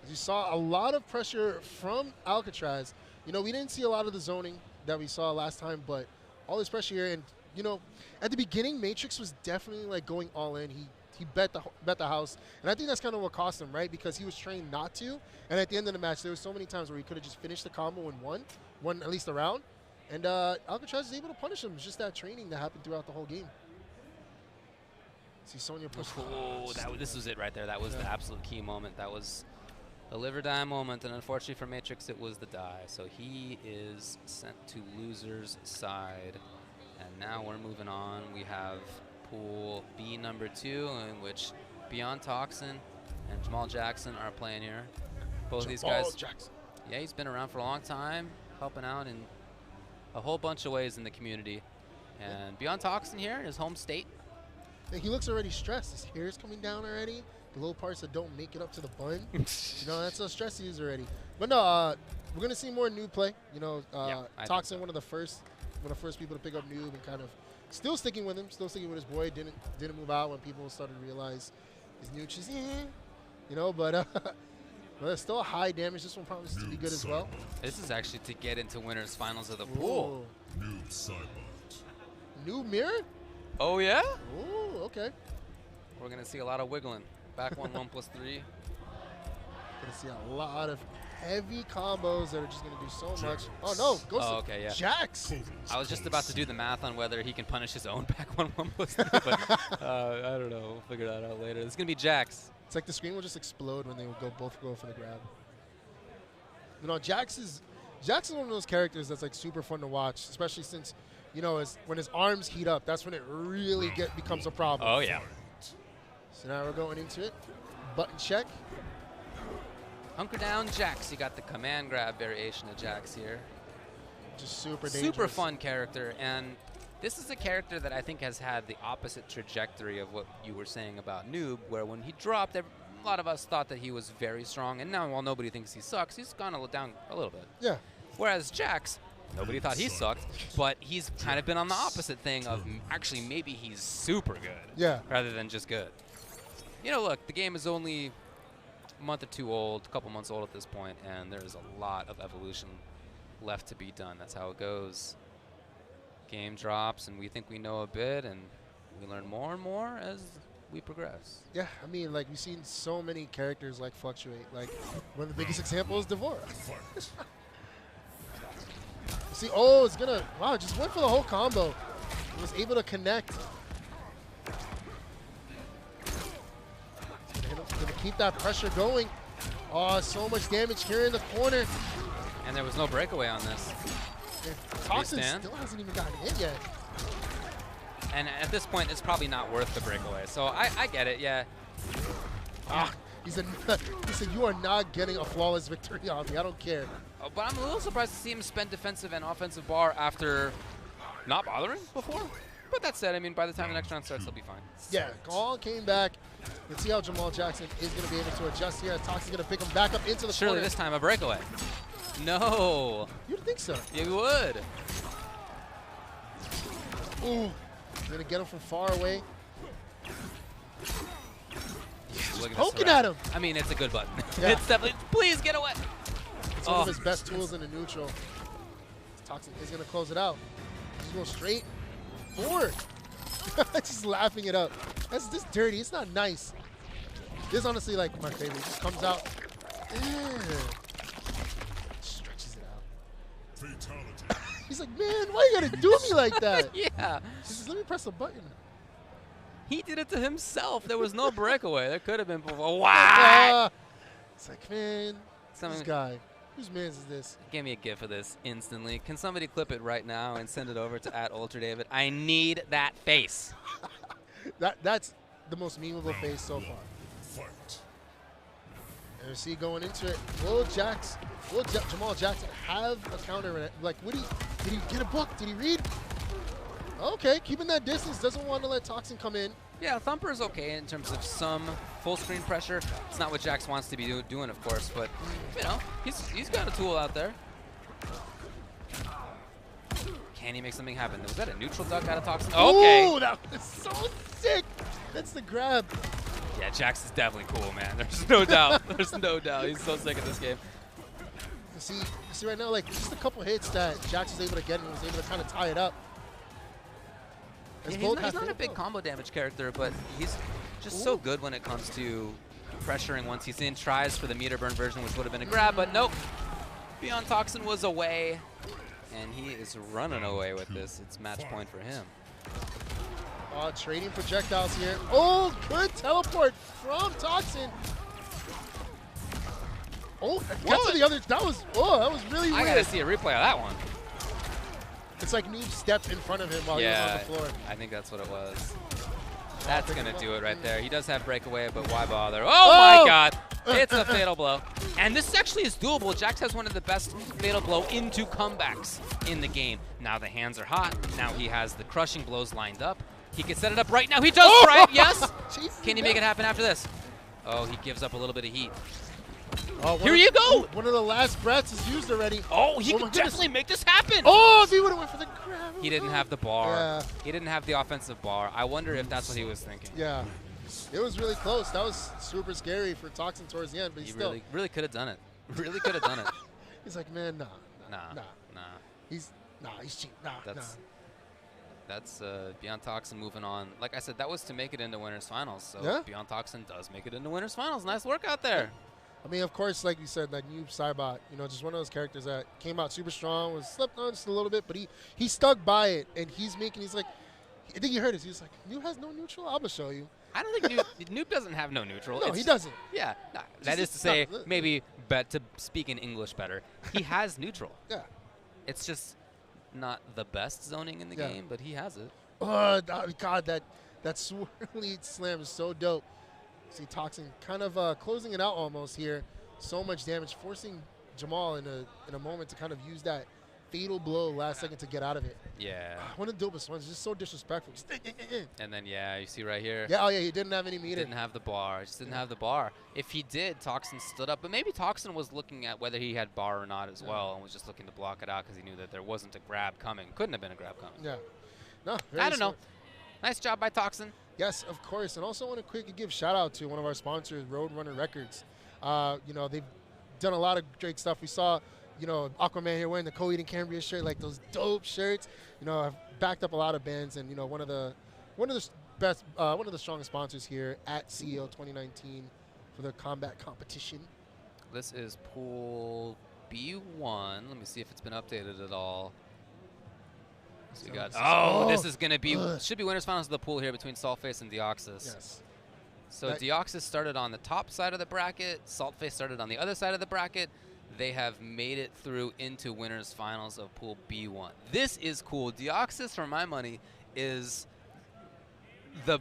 you saw a lot of pressure from Alcatraz. You know, we didn't see a lot of the zoning that we saw last time, but all this pressure here. And, you know, at the beginning, Matrix was definitely, like, going all in. He bet the house. And I think that's kind of what cost him, right? Because he was trained not to. And at the end of the match, there was so many times where he could have just finished the combo and won at least a round. And Alcatraz is able to punish him. It's just that training that happened throughout the whole game. See Sonya push. Oh, this was it right there. That was the absolute key moment. That was a live or die moment, and unfortunately for Matrix, it was the die. So he is sent to loser's side. And now we're moving on. We have pool B number 2, in which Beyond Toxin and Jamal Jackson are playing here. Both of these guys. Jackson. Yeah, he's been around for a long time, helping out in a whole bunch of ways in the community. And Beyond Toxin here in his home state. And he looks already stressed. His hair is coming down already. The little parts that don't make it up to the bun. You know, that's how stressed he is already. But no, we're gonna see more Noob play. You know, Toxin, so. one of the first people to pick up Noob and kind of still sticking with him, still sticking with his boy. Didn't move out when people started to realize his new cheese. You know, but it's still a high damage. This one promises to be good as well. This is actually to get into winners finals of the pool. Noob Cybot. Noob mirror? Oh yeah? Oh, okay. We're gonna see a lot of wiggling. Back 1-1+3. Gonna see a lot of heavy combos that are just gonna do so much. Oh no, goes to okay, yeah. Jax. I was just about to do the math on whether he can punish his own back 1-1+3, but I don't know. We'll figure that out later. It's gonna be Jax. It's like the screen will just explode when they will both go for the grab. You know, Jax is one of those characters that's like super fun to watch, especially since, you know, when his arms heat up, that's when it really becomes a problem. Oh yeah. So now we're going into it. Button check. Hunker down, Jax. You got the command grab variation of Jax here. Just super dangerous. Super fun character, and this is a character that I think has had the opposite trajectory of what you were saying about Noob, where when he dropped, a lot of us thought that he was very strong, and now while nobody thinks he sucks, he's gone down a little bit. Yeah. Whereas Jax, nobody thought he sucked, but he's kind of been on the opposite thing of actually maybe he's super good, Yeah. rather than just good. You know, look, the game is only a month or two old, a couple months old at this point, and there's a lot of evolution left to be done. That's how it goes. Game drops, and we think we know a bit, and we learn more and more as we progress. Yeah, I mean, like, we've seen so many characters, like, fluctuate. Like, one of the biggest examples is Devora. See, oh, it's gonna, wow, just went for the whole combo. He was able to connect. Gonna keep that pressure going. Oh, so much damage here in the corner. And there was no breakaway on this. Yeah, Toxin still hasn't even gotten hit yet. And at this point, it's probably not worth the breakaway. So I get it, yeah. He said, you are not getting a flawless victory on me. I don't care. But I'm a little surprised to see him spend defensive and offensive bar after not bothering before. But that said, I mean, by the time the next round starts, he'll be fine. Yeah, all came back. Let's see how Jamal Jackson is going to be able to adjust here. Toxin's going to pick him back up into the Surely corner. this time a breakaway. No. You'd think so. You would. Ooh. Going to get him from far away. Look at Poking this at him. I mean, it's a good button. Yeah. It's definitely, please get away. It's one of his best tools in the neutral. Toxin is going to close it out. Just go straight forward. Just laughing it up. That's just dirty. It's not nice. This is honestly like my favorite. It just comes out. Stretches it out. Fatality. He's like, man, why you gotta do me like that? Yeah. He says, let me press a button. He did it to himself. There was no breakaway. There could have been. Wow. It's like, man, this guy. Whose man's is this? Give me a GIF of this instantly. Can somebody clip it right now and send it over to @UltraDavid? I need that face. That's the most memeable face so far. Fight. And see going into it. Will Jamal Jackson have a counter? Like, did he get a book? Did he read? Okay, keeping that distance. Doesn't want to let Toxin come in. Yeah, Thumper is okay in terms of some full screen pressure. It's not what Jax wants to be doing, of course, but you know, he's got a tool out there. Can he make something happen? Was that a neutral duck out of Toxin? Okay. Ooh, that was so sick. That's the grab. Yeah, Jax is definitely cool, man. There's no doubt. There's no doubt. He's so sick at this game. You see right now, like, just a couple hits that Jax was able to get and was able to kind of tie it up. Yeah, he's not a big combo damage character, but he's just so good when it comes to pressuring once he's in. Tries for the meter burn version, which would have been a grab, but nope. Beyond Toxin was away. and he is running away with this. It's match point for him. Trading projectiles here. Oh, good teleport from Toxin. Oh, got to the other. That was really weird. I gotta see a replay of that one. It's like Noob stepped in front of him while he was on the floor. I think that's what it was. That's gonna do it right there. He does have breakaway, but why bother? Oh my God! It's a fatal blow. And this actually is doable. Jax has one of the best fatal blow into comebacks in the game. Now the hands are hot. Now he has the crushing blows lined up. He can set it up right now. He does try it, yes! Can he make it happen after this? Oh, he gives up a little bit of heat. Here you go! One of the last breaths is used already. Oh, he can definitely make this happen! Oh, if he would have went for the grab. He didn't have the bar. Yeah. He didn't have the offensive bar. I wonder if that's what he was thinking. Yeah. It was really close. That was super scary for Toxin towards the end, but he still. Really could have done it. Really could have done it. He's like, man, nah. He's cheap. That's Beyond Toxin moving on. Like I said, that was to make it into Winners Finals. So yeah? Beyond Toxin does make it into Winners Finals. Nice work out there. I mean, of course, like you said, that new Cybot, just one of those characters that came out super strong, was slept on just a little bit, but he stuck by it, and he's like, I think you heard it. He was like, Noob has no neutral. I'm gonna show you. I don't think Noob doesn't have no neutral. No, he doesn't. Yeah, that is to say, maybe to speak in English better, he has neutral. Yeah. It's just not the best zoning in the game, but he has it. Oh, God, that swirly slam is so dope. See Toxin kind of closing it out almost here. So much damage, forcing Jamal in a moment to kind of use that fatal blow last second to get out of it. Yeah. One of the dopest ones, just so disrespectful. Just, and then, you see right here. Yeah, oh yeah, he didn't have any meter. Didn't have the bar. Just didn't have the bar. If he did, Toxin stood up. But maybe Toxin was looking at whether he had bar or not as well, and was just looking to block it out because he knew that there wasn't a grab coming. Couldn't have been a grab coming. Yeah. No, I don't know. Nice job by Toxin. Yes, of course. And also want to quickly give shout out to one of our sponsors, Roadrunner Records. They've done a lot of great stuff. We saw, Aquaman here wearing the Co-Eden Cambria shirt, like those dope shirts. I've backed up a lot of bands, and one of the strongest sponsors here at CEO 2019 for the Kombat competition. This is pool B1. Let me see if it's been updated at all. So we got, this is going to be, should be Winners Finals of the pool here between Saltface and Deoxys. Yes. So Deoxys started on the top side of the bracket. Saltface started on the other side of the bracket. They have made it through into Winners Finals of pool B1. This is cool. Deoxys, for my money, is the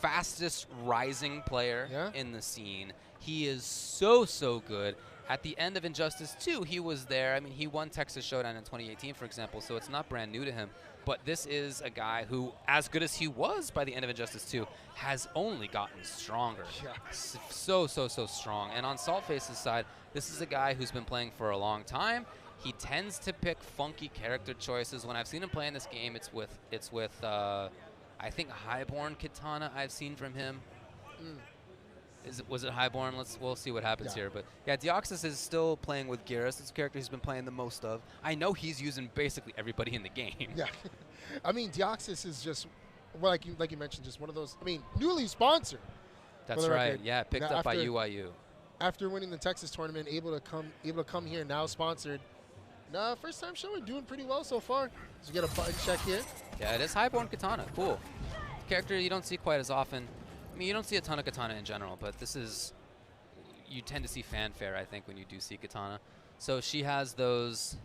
fastest rising player in the scene. He is so good. At the end of Injustice 2, he was there. I mean, he won Texas Showdown in 2018, for example, so it's not brand new to him. But this is a guy who, as good as he was by the end of Injustice 2, has only gotten stronger. Yeah. So strong. And on Saltface's side, this is a guy who's been playing for a long time. He tends to pick funky character choices. When I've seen him play in this game, it's with I think Highborn Katana I've seen from him. Was it Highborn? We'll see what happens here. But yeah, Deoxys is still playing with Garrus. It's a character he's been playing the most of. I know he's using basically everybody in the game. Yeah. I mean, Deoxys is just, like you mentioned, just one of those, newly sponsored. That's right. Yeah, picked up by UIU. After winning the Texas tournament, able to come here, now sponsored. First time showing, doing pretty well so far. So you get a button check here. Yeah, it is Highborn Katana. Cool. Character you don't see quite as often. You don't see a ton of Katana in general, but this is, you tend to see fanfare, I think, when you do see Katana. So she has those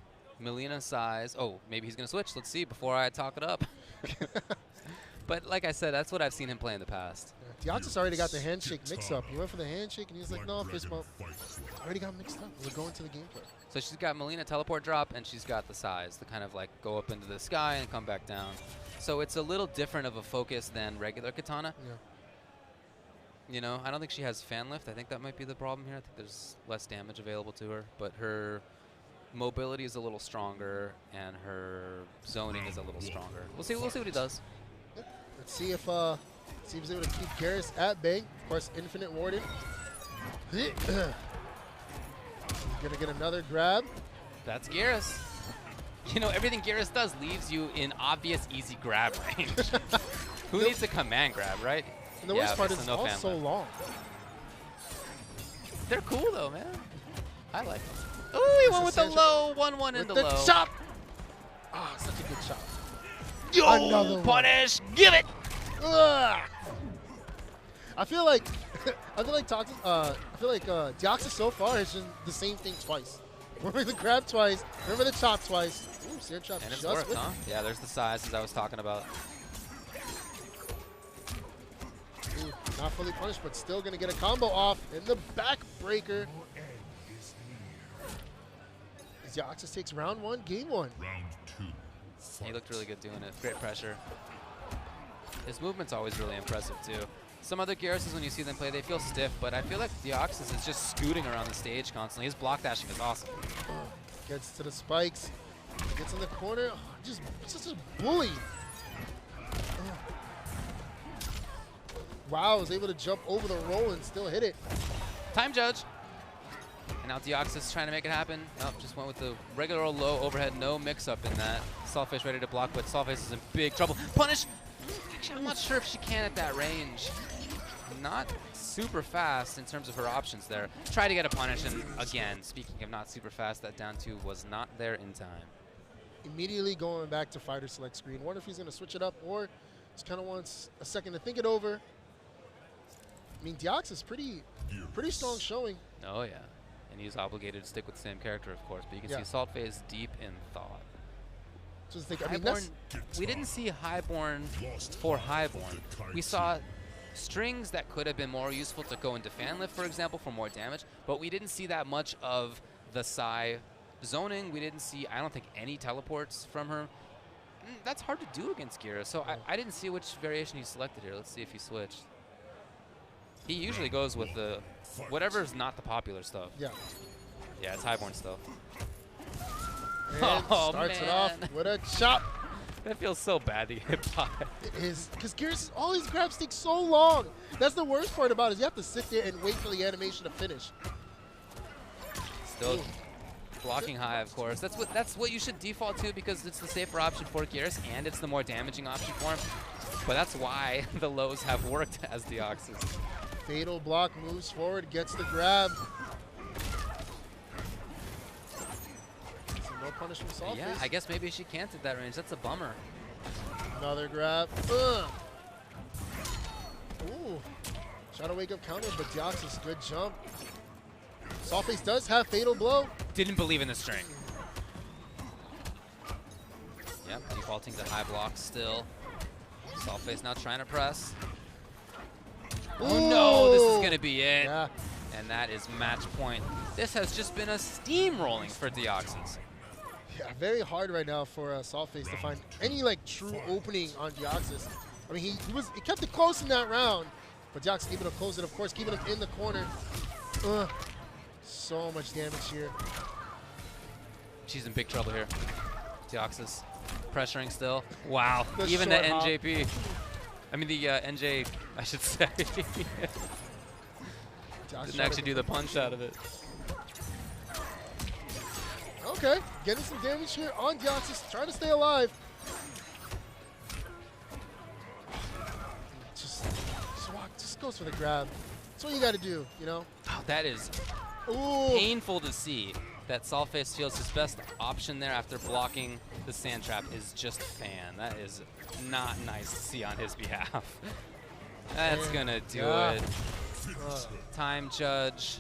Melina size. Oh, maybe he's going to switch. Let's see before I talk it up. But like I said, that's what I've seen him play in the past. Yeah, Deoxys already got the handshake mix-up. He went for the handshake, and he was like, no, fist bump. Already got mixed up. We're going to the gameplay. So she's got Melina teleport drop, and she's got the size to kind of like go up into the sky and come back down. So it's a little different of a focus than regular Katana. Yeah. I don't think she has fan lift. I think that might be the problem here. I think there's less damage available to her, but her mobility is a little stronger, and her zoning is a little stronger. We'll see what he does. Let's see if he's able to keep Garrus at bay. Of course, infinite warded. He's gonna get another grab. That's Garrus. Everything Garrus does leaves you in obvious, easy grab range. Who needs a command grab, right? And the worst part is it's all so long. They're cool, though, man. I like them. Ooh, he went with the low 1-1 into low. Chop! Such a good shot. Yo, Another one. punish! Give it! Ugh. I feel like Deoxys so far has done the same thing twice. Remember the grab twice, remember the chop twice. Ooh, Sear chop And it's just worked, with huh? Yeah, there's the size as I was talking about. Ooh, not fully punished, but still gonna get a combo off in the backbreaker. Deoxys takes round 1, game 1. Round 2. He looked really good doing it. Great pressure. His movement's always really impressive, too. Some other Gyarados, when you see them play, they feel stiff, but I feel like Deoxys is just scooting around the stage constantly. His block dashing is awesome. Gets to the spikes, gets in the corner, just a bully. Wow, was able to jump over the roll and still hit it. Time judge. And now Deoxys trying to make it happen. Nope, just went with the regular old low overhead, no mix-up in that. Saltfish ready to block, but Saltfish is in big trouble. Punish! Actually, I'm not sure if she can at that range. Not super fast in terms of her options there. Try to get a punish, and again, speaking of not super fast, that down 2 was not there in time. Immediately going back to fighter select screen. Wonder if he's going to switch it up or just kind of wants a second to think it over. I mean, Deoxys pretty strong showing. Oh, yeah. And he's obligated to stick with the same character, of course. But you can Yeah. see Saltface deep in thought. Just think, I mean, that's, Highborn, we didn't see Highborn for Highborn. We saw strings that could have been more useful to go into fan lift, for example, for more damage. But we didn't see that much of the Psy zoning. We didn't see, I don't think, any teleports from her. That's hard to do against Gira. So I didn't see which variation he selected here. Let's see if he switched. He usually goes with the whatever's not the popular stuff. yeah. Yeah, it's Highborn stuff. And Oh, starts it man. off with a chop. That feels so bad to get by. Because Gyarados, all his grabs take so long. That's the worst part about it, is you have to sit there and wait for the animation to finish. Still blocking high, of course. That's what you should default to, because it's the safer option for Gyarados and it's the more damaging option for him. But that's why the lows have worked as Deoxys. Fatal block, moves forward, gets the grab. No punish from Saltface. Yeah, I guess maybe she can't at that range. That's a bummer. Another grab. Ugh. Ooh. Trying to wake up counter, but Deoxys, good jump. Saltface does have fatal blow. Didn't believe in the string. Yep, defaulting to high blocks still. Saltface now trying to press. Oh no, this is going to be it. Yeah. And that is match point. This has just been a steamrolling for Deoxys. Yeah, very hard right now for Saltface to find any like true opening on Deoxys. I mean, he kept it close in that round, but Deoxys able to close it, of course, keeping him in the corner. Ugh. So much damage here. She's in big trouble here. Deoxys pressuring still. Wow, The even the short hop. NJP. I mean the NJ, I should say. Didn't actually do the punch out of it. Okay, getting some damage here on Deoxys, trying to stay alive. Just goes for the grab. That's what you got to do, you know? Oh, that is Ooh. painful to see that Saltface feels his best option there after blocking the sand trap is just fan. That is not nice to see on his behalf. That's gonna do it. Time judge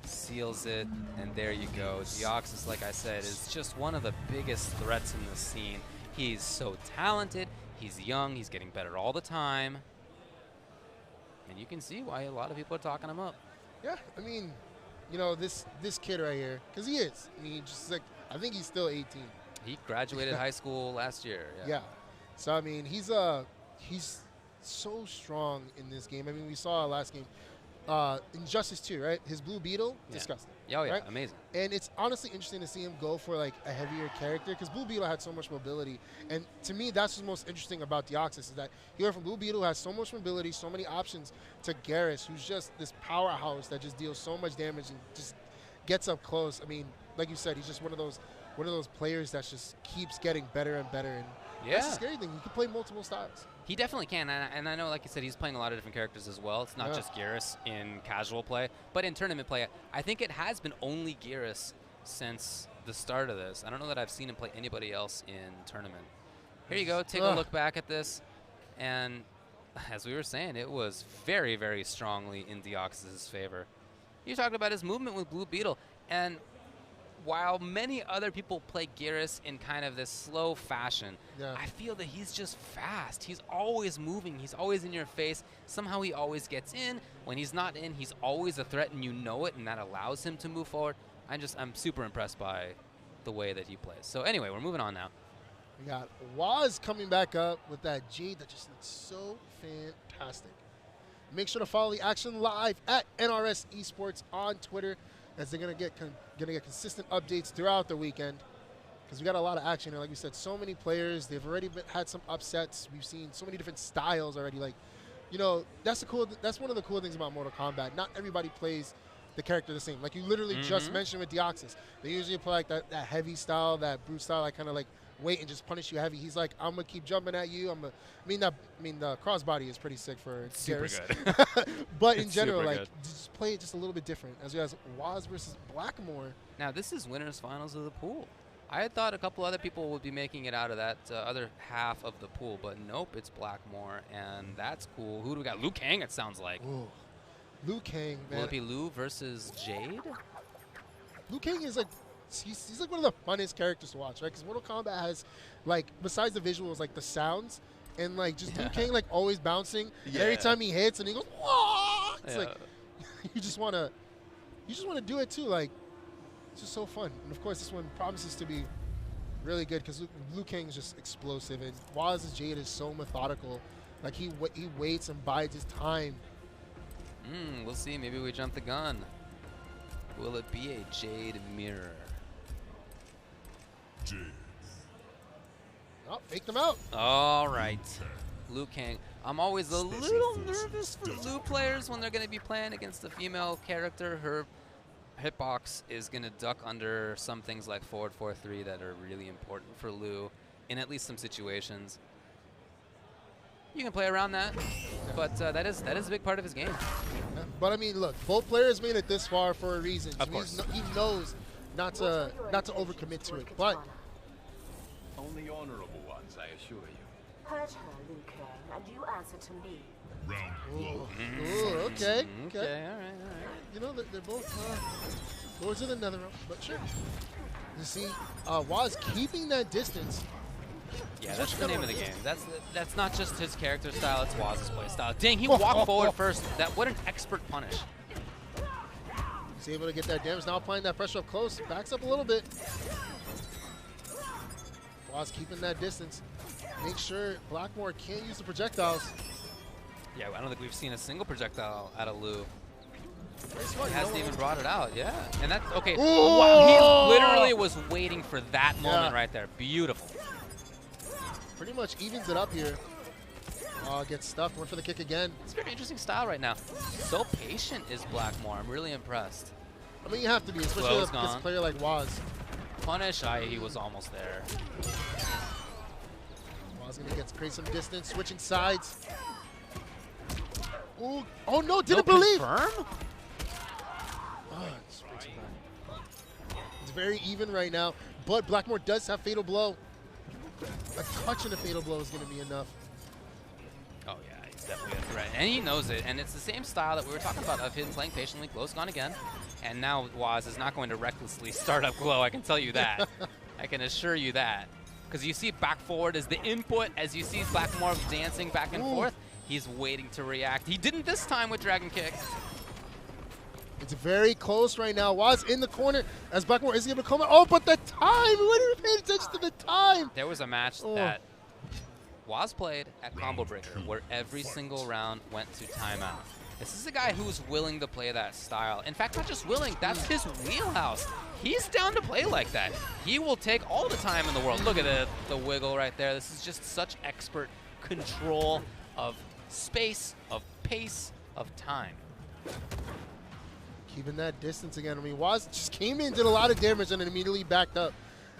seals it, and there you go. Deoxys, like I said, is just one of the biggest threats in the scene. He's so talented, he's young, he's getting better all the time. And you can see why a lot of people are talking him up. Yeah, I mean, you know, this kid right here, because he is. I mean, just like, I think he's still 18. He graduated high school last year. Yeah. So, I mean, he's so strong in this game. I mean, we saw last game. Injustice 2, right? His Blue Beetle, Yeah. disgusting. Oh, yeah, right? amazing. And it's honestly interesting to see him go for like a heavier character, because Blue Beetle had so much mobility. And to me, that's what's most interesting about Deoxys, is that he went from Blue Beetle, who has so much mobility, so many options, to Gyarados, who's just this powerhouse that just deals so much damage and just gets up close. I mean, like you said, he's just one of those players that just keeps getting better and better. And that's the scary thing. He can play multiple styles. He definitely can, and I know, like you said, he's playing a lot of different characters as well. It's not just Gyarados in casual play, but in tournament play, I think it has been only Gyarados since the start of this. I don't know that I've seen him play anybody else in tournament. Here you go. Take a look back at this. And as we were saying, it was very, very strongly in Deoxys' favor. You talked about his movement with Blue Beetle. And while many other people play Geras in kind of this slow fashion, I feel that he's just fast. He's always moving. He's always in your face. Somehow he always gets in. When he's not in, he's always a threat, and you know it, and that allows him to move forward. I'm super impressed by the way that he plays. So anyway, we're moving on now. We got Waz coming back up with that Jade that just looks so fantastic. Make sure to follow the action live at NRS Esports on Twitter, as they're gonna get consistent updates throughout the weekend, because we got a lot of action. And like we said, so many players. They've already had some upsets. We've seen so many different styles already. Like, you know, that's one of the cool things about Mortal Kombat. Not everybody plays the character the same. Like you literally just mentioned with Deoxys, they usually play like that heavy style, that brute style, like kind of like wait and just punish you heavy. He's like, I'm gonna keep jumping at you. I mean the crossbody is pretty sick for super Geras. good. But in general, super like good. just play it just a little bit different. As we have Waz versus Blackmore. Now this is winners finals of the pool. I had thought a couple other people would be making it out of that other half of the pool, but nope, it's Blackmore, and that's cool. Who do we got? Liu Kang, it sounds like. Ooh. Liu Kang, man. Will it be Liu versus Jade? Liu Kang is like, he's like one of the funnest characters to watch, right? Because Mortal Kombat has, like, besides the visuals, like the sounds, and like just Liu Kang like always bouncing. And every time he hits and he goes, whoa! It's like you just wanna do it too. Like, it's just so fun. And of course, this one promises to be really good because Liu Kang is just explosive, and Waz's Jade is so methodical. Like he waits and bides his time. We'll see. Maybe we jump the gun. Will it be a Jade mirror? Jade. Oh, fake them out. All right. Liu Kang. I'm always a little nervous for Liu players when they're going to be playing against a female character. Her hitbox is going to duck under some things like forward 4-3 that are really important for Liu in at least some situations. You can play around that, but that is a big part of his game. But I mean, look, both players made it this far for a reason. Of course. He knows not to overcommit to it. But only honorable ones, I assure you. Hurt her, Liu Kang, and you answer to me. ooh, okay. Okay, all right. You know, they're both Lords of the Netherrealm, but sure. You see, Waz keeping that distance. Yeah, that's the name of the game. That's not just his character style, it's Waz's play style. Dang, he walked forward first. What an expert punish. He's able to get that damage. Now applying that pressure up close. Backs up a little bit. Waz keeping that distance. Make sure Blackmore can't use the projectiles. Yeah, I don't think we've seen a single projectile out of Liu. Smart, He hasn't even brought it out, yeah. And that's, okay, Ooh! wow, he literally was waiting for that moment right there. Beautiful. Pretty much evens it up here. Gets stuffed, went for the kick again. It's a very interesting style right now. So patient is Blackmore. I'm really impressed. I mean, you have to be, especially with a player like Waz. Punish, he was almost there. Waz gonna create some distance, switching sides. Ooh. Oh no, didn't believe. Confirm? It's very even right now, but Blackmore does have Fatal Blow. A touch and a Fatal Blow is going to be enough. Oh yeah, he's definitely a threat, and he knows it. And it's the same style that we were talking about of him playing patiently. Glow's gone again, and now Waz is not going to recklessly start up Glow. I can tell you that. I can assure you that, because you see back forward as the input. As you see Blackmore dancing back and forth, he's waiting to react. He didn't this time with Dragon Kick. It's very close right now. Waz in the corner as Blackmore isn't able to come out. Oh, but the time! We didn't even pay attention to the time. There was a match that Waz played at Combo Breaker where every single round went to timeout. This is a guy who's willing to play that style. In fact, not just willing, that's his wheelhouse. He's down to play like that. He will take all the time in the world. Look at the wiggle right there. This is just such expert control of space, of pace, of time. Keeping that distance again. I mean, Waz just came in, did a lot of damage, and then immediately backed up.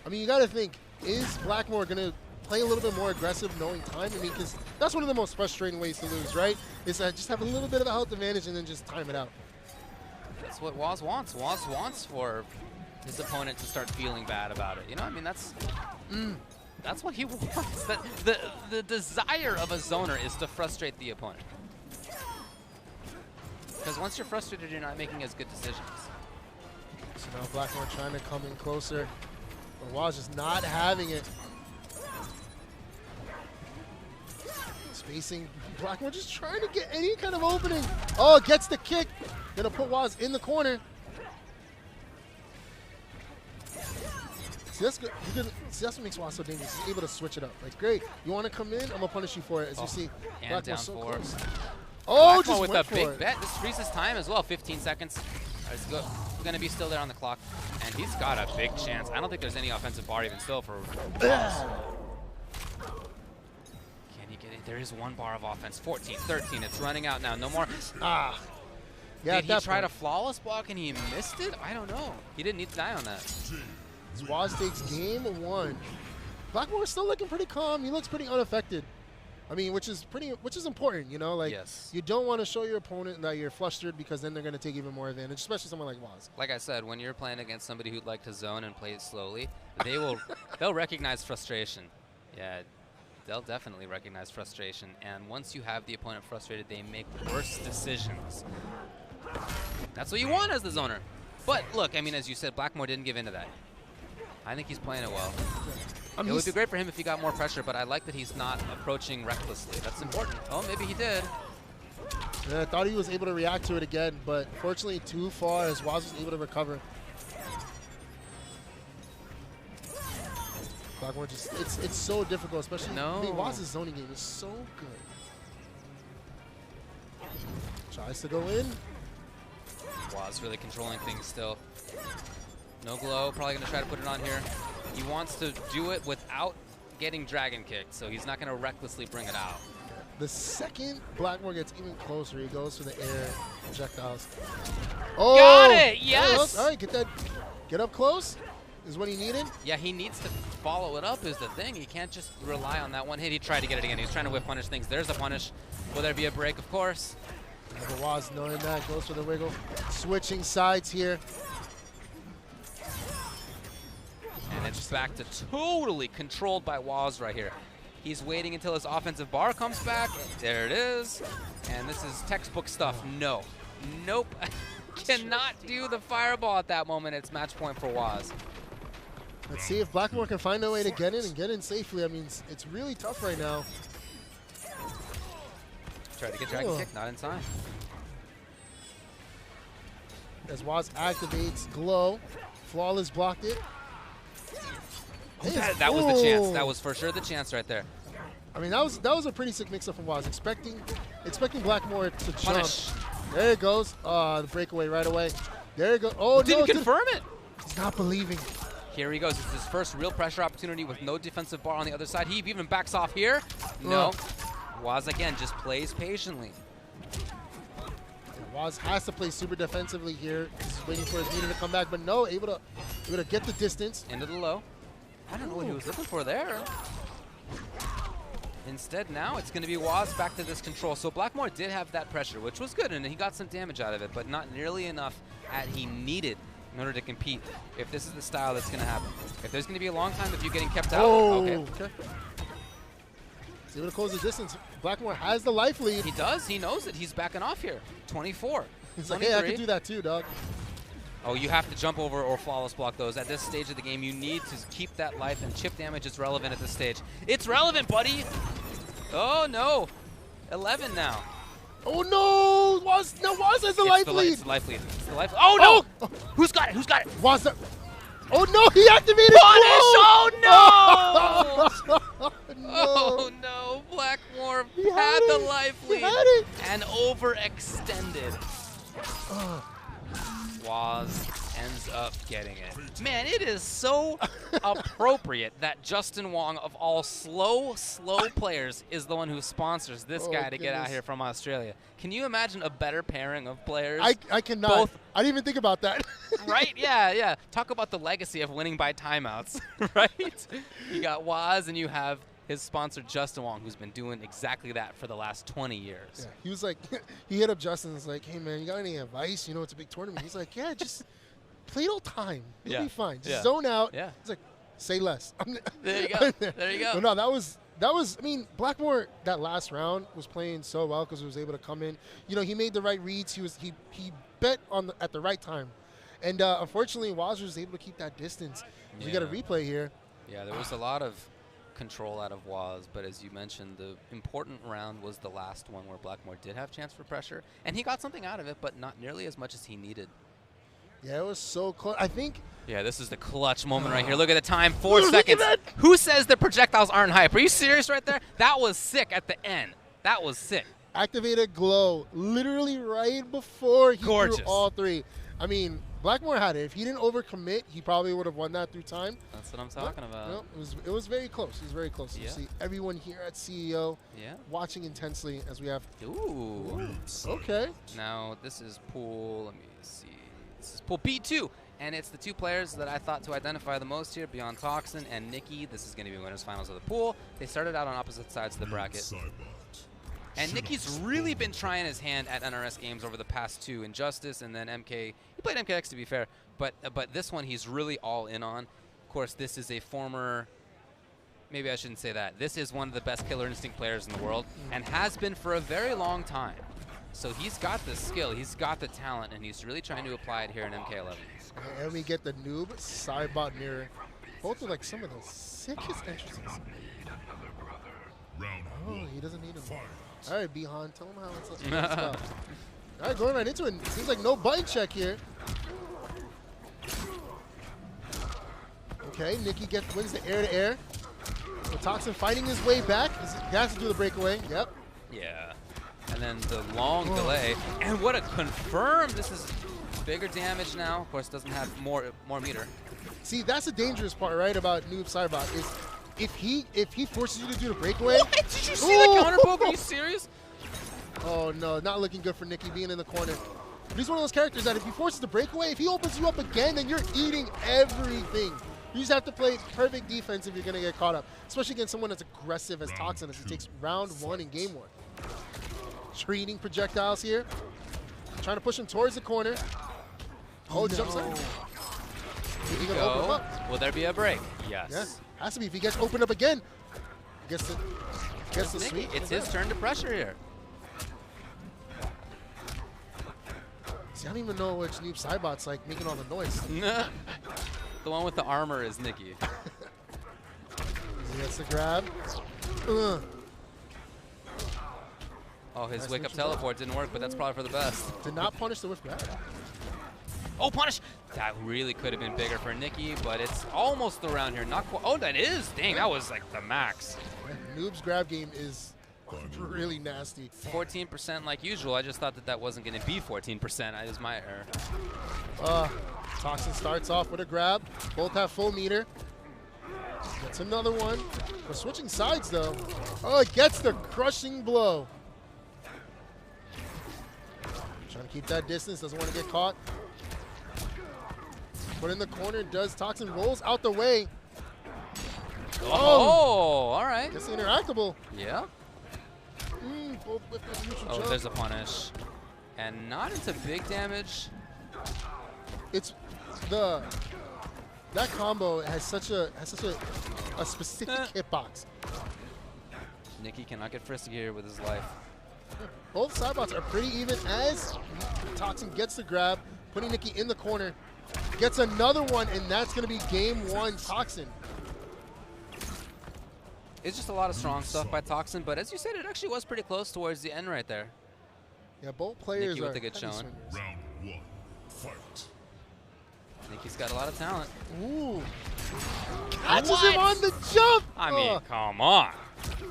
I mean, you got to think, is Blackmore going to play a little bit more aggressive knowing time? I mean, because that's one of the most frustrating ways to lose, right? Is to just have a little bit of a health advantage and then just time it out. That's what Waz wants. Waz wants for his opponent to start feeling bad about it. You know, I mean, that's what he wants. The desire of a zoner is to frustrate the opponent. Because once you're frustrated, you're not making as good decisions. So now Blackmore trying to come in closer. But Waz just not having it. Spacing. Blackmore just trying to get any kind of opening. Oh, gets the kick. Gonna put Waz in the corner. See, that's good. See, that's what makes Waz so dangerous. He's able to switch it up. Like, great. You want to come in? I'm gonna punish you for it. As you see, And Blackmore's down so 4. close. Oh, Blackmore just with went a for big it. bet. This freezes time as well. 15 seconds. It's going to be still there on the clock. And he's got a big chance. I don't think there's any offensive bar even still for Waz. Can he get it? There is 1 bar of offense. 14, 13. It's running out now. No more. Ah. Yeah, Did he try to flawless block and he missed it? I don't know. He didn't need to die on that. Waz takes game 1. Blackmore's still looking pretty calm. He looks pretty unaffected. I mean, which is important, you know? Like, you don't want to show your opponent that you're flustered because then they're going to take even more advantage, especially someone like Waz. Like I said, when you're playing against somebody who'd like to zone and play it slowly, they'll recognize frustration. Yeah, they'll definitely recognize frustration. And once you have the opponent frustrated, they make worse decisions. That's what you want as the zoner. But look, I mean, as you said, Blackmore didn't give in to that. I think he's playing it well. It would be great for him if he got more pressure, but I like that he's not approaching recklessly. That's important. Oh, maybe he did. Yeah, I thought he was able to react to it again, but fortunately too far as Waz was able to recover. Blackmore just, it's so difficult, especially, I mean, Waz's zoning game is so good. Tries to go in. Waz really controlling things still. No glow, probably going to try to put it on here. He wants to do it without getting dragon kicked, so he's not going to recklessly bring it out. The second Blackmore gets even closer, he goes for the air projectiles. Oh! Got it! Yes! All right, get up close is what he needed. Yeah, he needs to follow it up is the thing. He can't just rely on that one hit. He tried to get it again. He's trying to whip punish things. There's a punish. Will there be a break? Of course. But Waz knowing that, goes for the wiggle. Switching sides here. And it's back to totally controlled by Waz right here. He's waiting until his offensive bar comes back. There it is. And this is textbook stuff. No. Nope. Cannot do the fireball at that moment. It's match point for Waz. Let's see if Blackmore can find a way to get in and get in safely. I mean, it's really tough right now. Tried to get dragon kick, not in time. As Waz activates Glow. Flawless blocked it. That was the chance. That was for sure the chance right there. I mean, that was a pretty sick mix-up from Waz. Expecting Blackmore to punish. Jump. There it goes. The breakaway right away. There it goes. Oh, didn't confirm it. He's not believing. Here he goes. It's his first real pressure opportunity with no defensive bar on the other side. He even backs off here. No. Waz again just plays patiently. Waz has to play super defensively here. He's waiting for his meter to come back, but no, able to get the distance. Into the low. I don't know what he was looking for there. Instead, now it's going to be Waz back to this control. So Blackmore did have that pressure, which was good, and he got some damage out of it, but not nearly enough as he needed in order to compete. If this is the style that's going to happen. If there's going to be a long time of you getting kept out. Okay. He's able to close the distance. Blackmore has the life lead. He does. He knows it. He's backing off here. 24. He's like, hey, I can do that too, dog. Oh, you have to jump over or flawless block those. At this stage of the game, you need to keep that life, and chip damage is relevant at this stage. It's relevant, buddy! Oh, no. 11 now. Oh, no! Waz has the life lead. It's the life lead. It's the life. Oh, no! Oh. Who's got it? Who's got it? Waz. Oh, no! He activated Punish! Oh, no! No. Oh, no. Blackmore had the life lead and overextended. Waz ends up getting it. Man, it is so appropriate that Justin Wong, of all slow players, is the one who sponsors this guy to get out here from Australia. Can you imagine a better pairing of players? I cannot. I didn't even think about that. Right? Yeah. Talk about the legacy of winning by timeouts, right? You got Waz and you have his sponsor, Justin Wong, who's been doing exactly that for the last 20 years. Yeah, he was like, he hit up Justin and was like, hey, man, you got any advice? You know, it's a big tournament. He's like, yeah, just play all time. You'll Yeah. be fine. Just Yeah. zone out. Yeah. It's like, say less. There you go. There you go. No, that was. I mean, Blackmore that last round was playing so well because he was able to come in. You know, he made the right reads. He bet at the right time, and unfortunately, Waz was able to keep that distance. Yeah. We got a replay here. Yeah, there was a lot of control out of Waz, but as you mentioned, the important round was the last one where Blackmore did have chance for pressure, and he got something out of it, but not nearly as much as he needed. Yeah, it was so close. I think. Yeah, this is the clutch moment right here. Look at the time, 4 Look at seconds. that. Who says the projectiles aren't hype? Are you serious right there? That was sick at the end. That was sick. Activated glow literally right before he Gorgeous. threw all three. I mean, Blackmore had it. If he didn't overcommit, he probably would have won that through time. That's what I'm talking about. No, it was very close. It was very close. Yeah. You see everyone here at CEO Yeah. watching intensely as we have. Ooh. Okay. Now, this is pool, let me see. This is pool B2, and it's the two players that I thought to identify the most here, beyond Toxin and Nikki. This is going to be winners finals of the pool. They started out on opposite sides of the bracket. And Nikki's really been trying his hand at NRS games over the past two, Injustice and then MK. He played MKX to be fair, but this one he's really all in on. Of course, this is a former, maybe I shouldn't say that. This is one of the best Killer Instinct players in the world and has been for a very long time. So he's got the skill, he's got the talent, and he's really trying to apply it here in MK11. And we get the noob Cybot mirror. Both are like some of the sickest entrances. Oh, he doesn't need him. All right, Bihan, tell him how it's about. All right, going right into it. Seems like no button check here. Okay, Nikki wins the air-to-air. So Toxin fighting his way back. He has to do the breakaway. Yep. Yeah. And then the long delay. And what a confirm. This is bigger damage now. Of course, doesn't have more meter. See, that's the dangerous part, right, about Noob Cybot is if he forces you to do the breakaway. What? Did you see the counter poke? Are you serious? Oh, no, not looking good for Nikki being in the corner. But he's one of those characters that if he forces the breakaway, if he opens you up again, then you're eating everything. You just have to play perfect defense if you're going to get caught up, especially against someone as aggressive as Toxin as he takes round one in game one. Treating projectiles here. Trying to push him towards the corner. Oh, jumps in. He gonna open him up. Will there be a break? Yes. Yeah, has to be. If he gets opened up again, gets the sweep. It's his turn to pressure here. See, I don't even know which Noob Cybot's like making all the noise. The one with the armor is Nikki. He gets the grab. Oh, his Nice wake-up neutral teleport didn't work, but that's probably for the best. Did not punish the whiff grab. Oh, punish! That really could have been bigger for Nikki, but it's almost around here. Not quite. Oh, that is! Dang, that was like the max. Yeah, Noob's grab game is really nasty. 14% like usual. I just thought that wasn't going to be 14%. That was my error. Toxin starts off with a grab. Both have full meter. Gets another one. We're switching sides, though. Oh, it gets the crushing blow. Trying to keep that distance. Doesn't want to get caught. Put in the corner. Does Toxin rolls out the way. Oh, all right. Gets interactable. Yeah. Both with the neutral Oh, jump. there's a punish. And not into big damage. It's that combo has such a specific hitbox. Nikki cannot get frisky here with his life. Both Cybots are pretty even as Toxin gets the grab, putting Nikki in the corner. Gets another one, and that's going to be game one Toxin. It's just a lot of strong stuff by Toxin, but as you said, it actually was pretty close towards the end right there. Yeah, both players Nikki are with a good heavy showing. swingers. Round one, fight. Nikki's got a lot of talent. Ooh. Catches him on the jump! I mean, come on.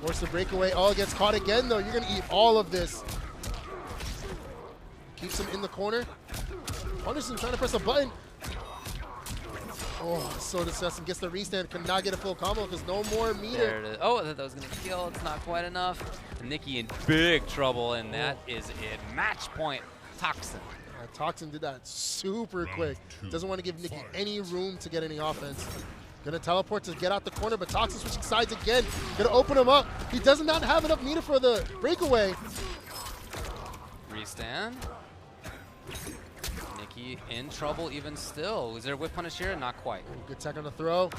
Force the breakaway. Oh, gets caught again, though. You're going to eat all of this. Keeps him in the corner. Punishes him, trying to press a button. Oh, so disgusting. Gets the restand. Cannot get a full combo because no more meter. There it is. Oh, I thought that was going to kill. It's not quite enough. Nikki in big trouble, and that is it. Match point, Toxin. Toxin did that super quick. Doesn't want to give Nikki any room to get any offense. Gonna teleport to get out the corner, but Toxin switching sides again. Gonna open him up. He does not have enough meter for the breakaway. Restand. Nikki in trouble even still. Is there a whip punish here? Not quite. Good tech on the throw.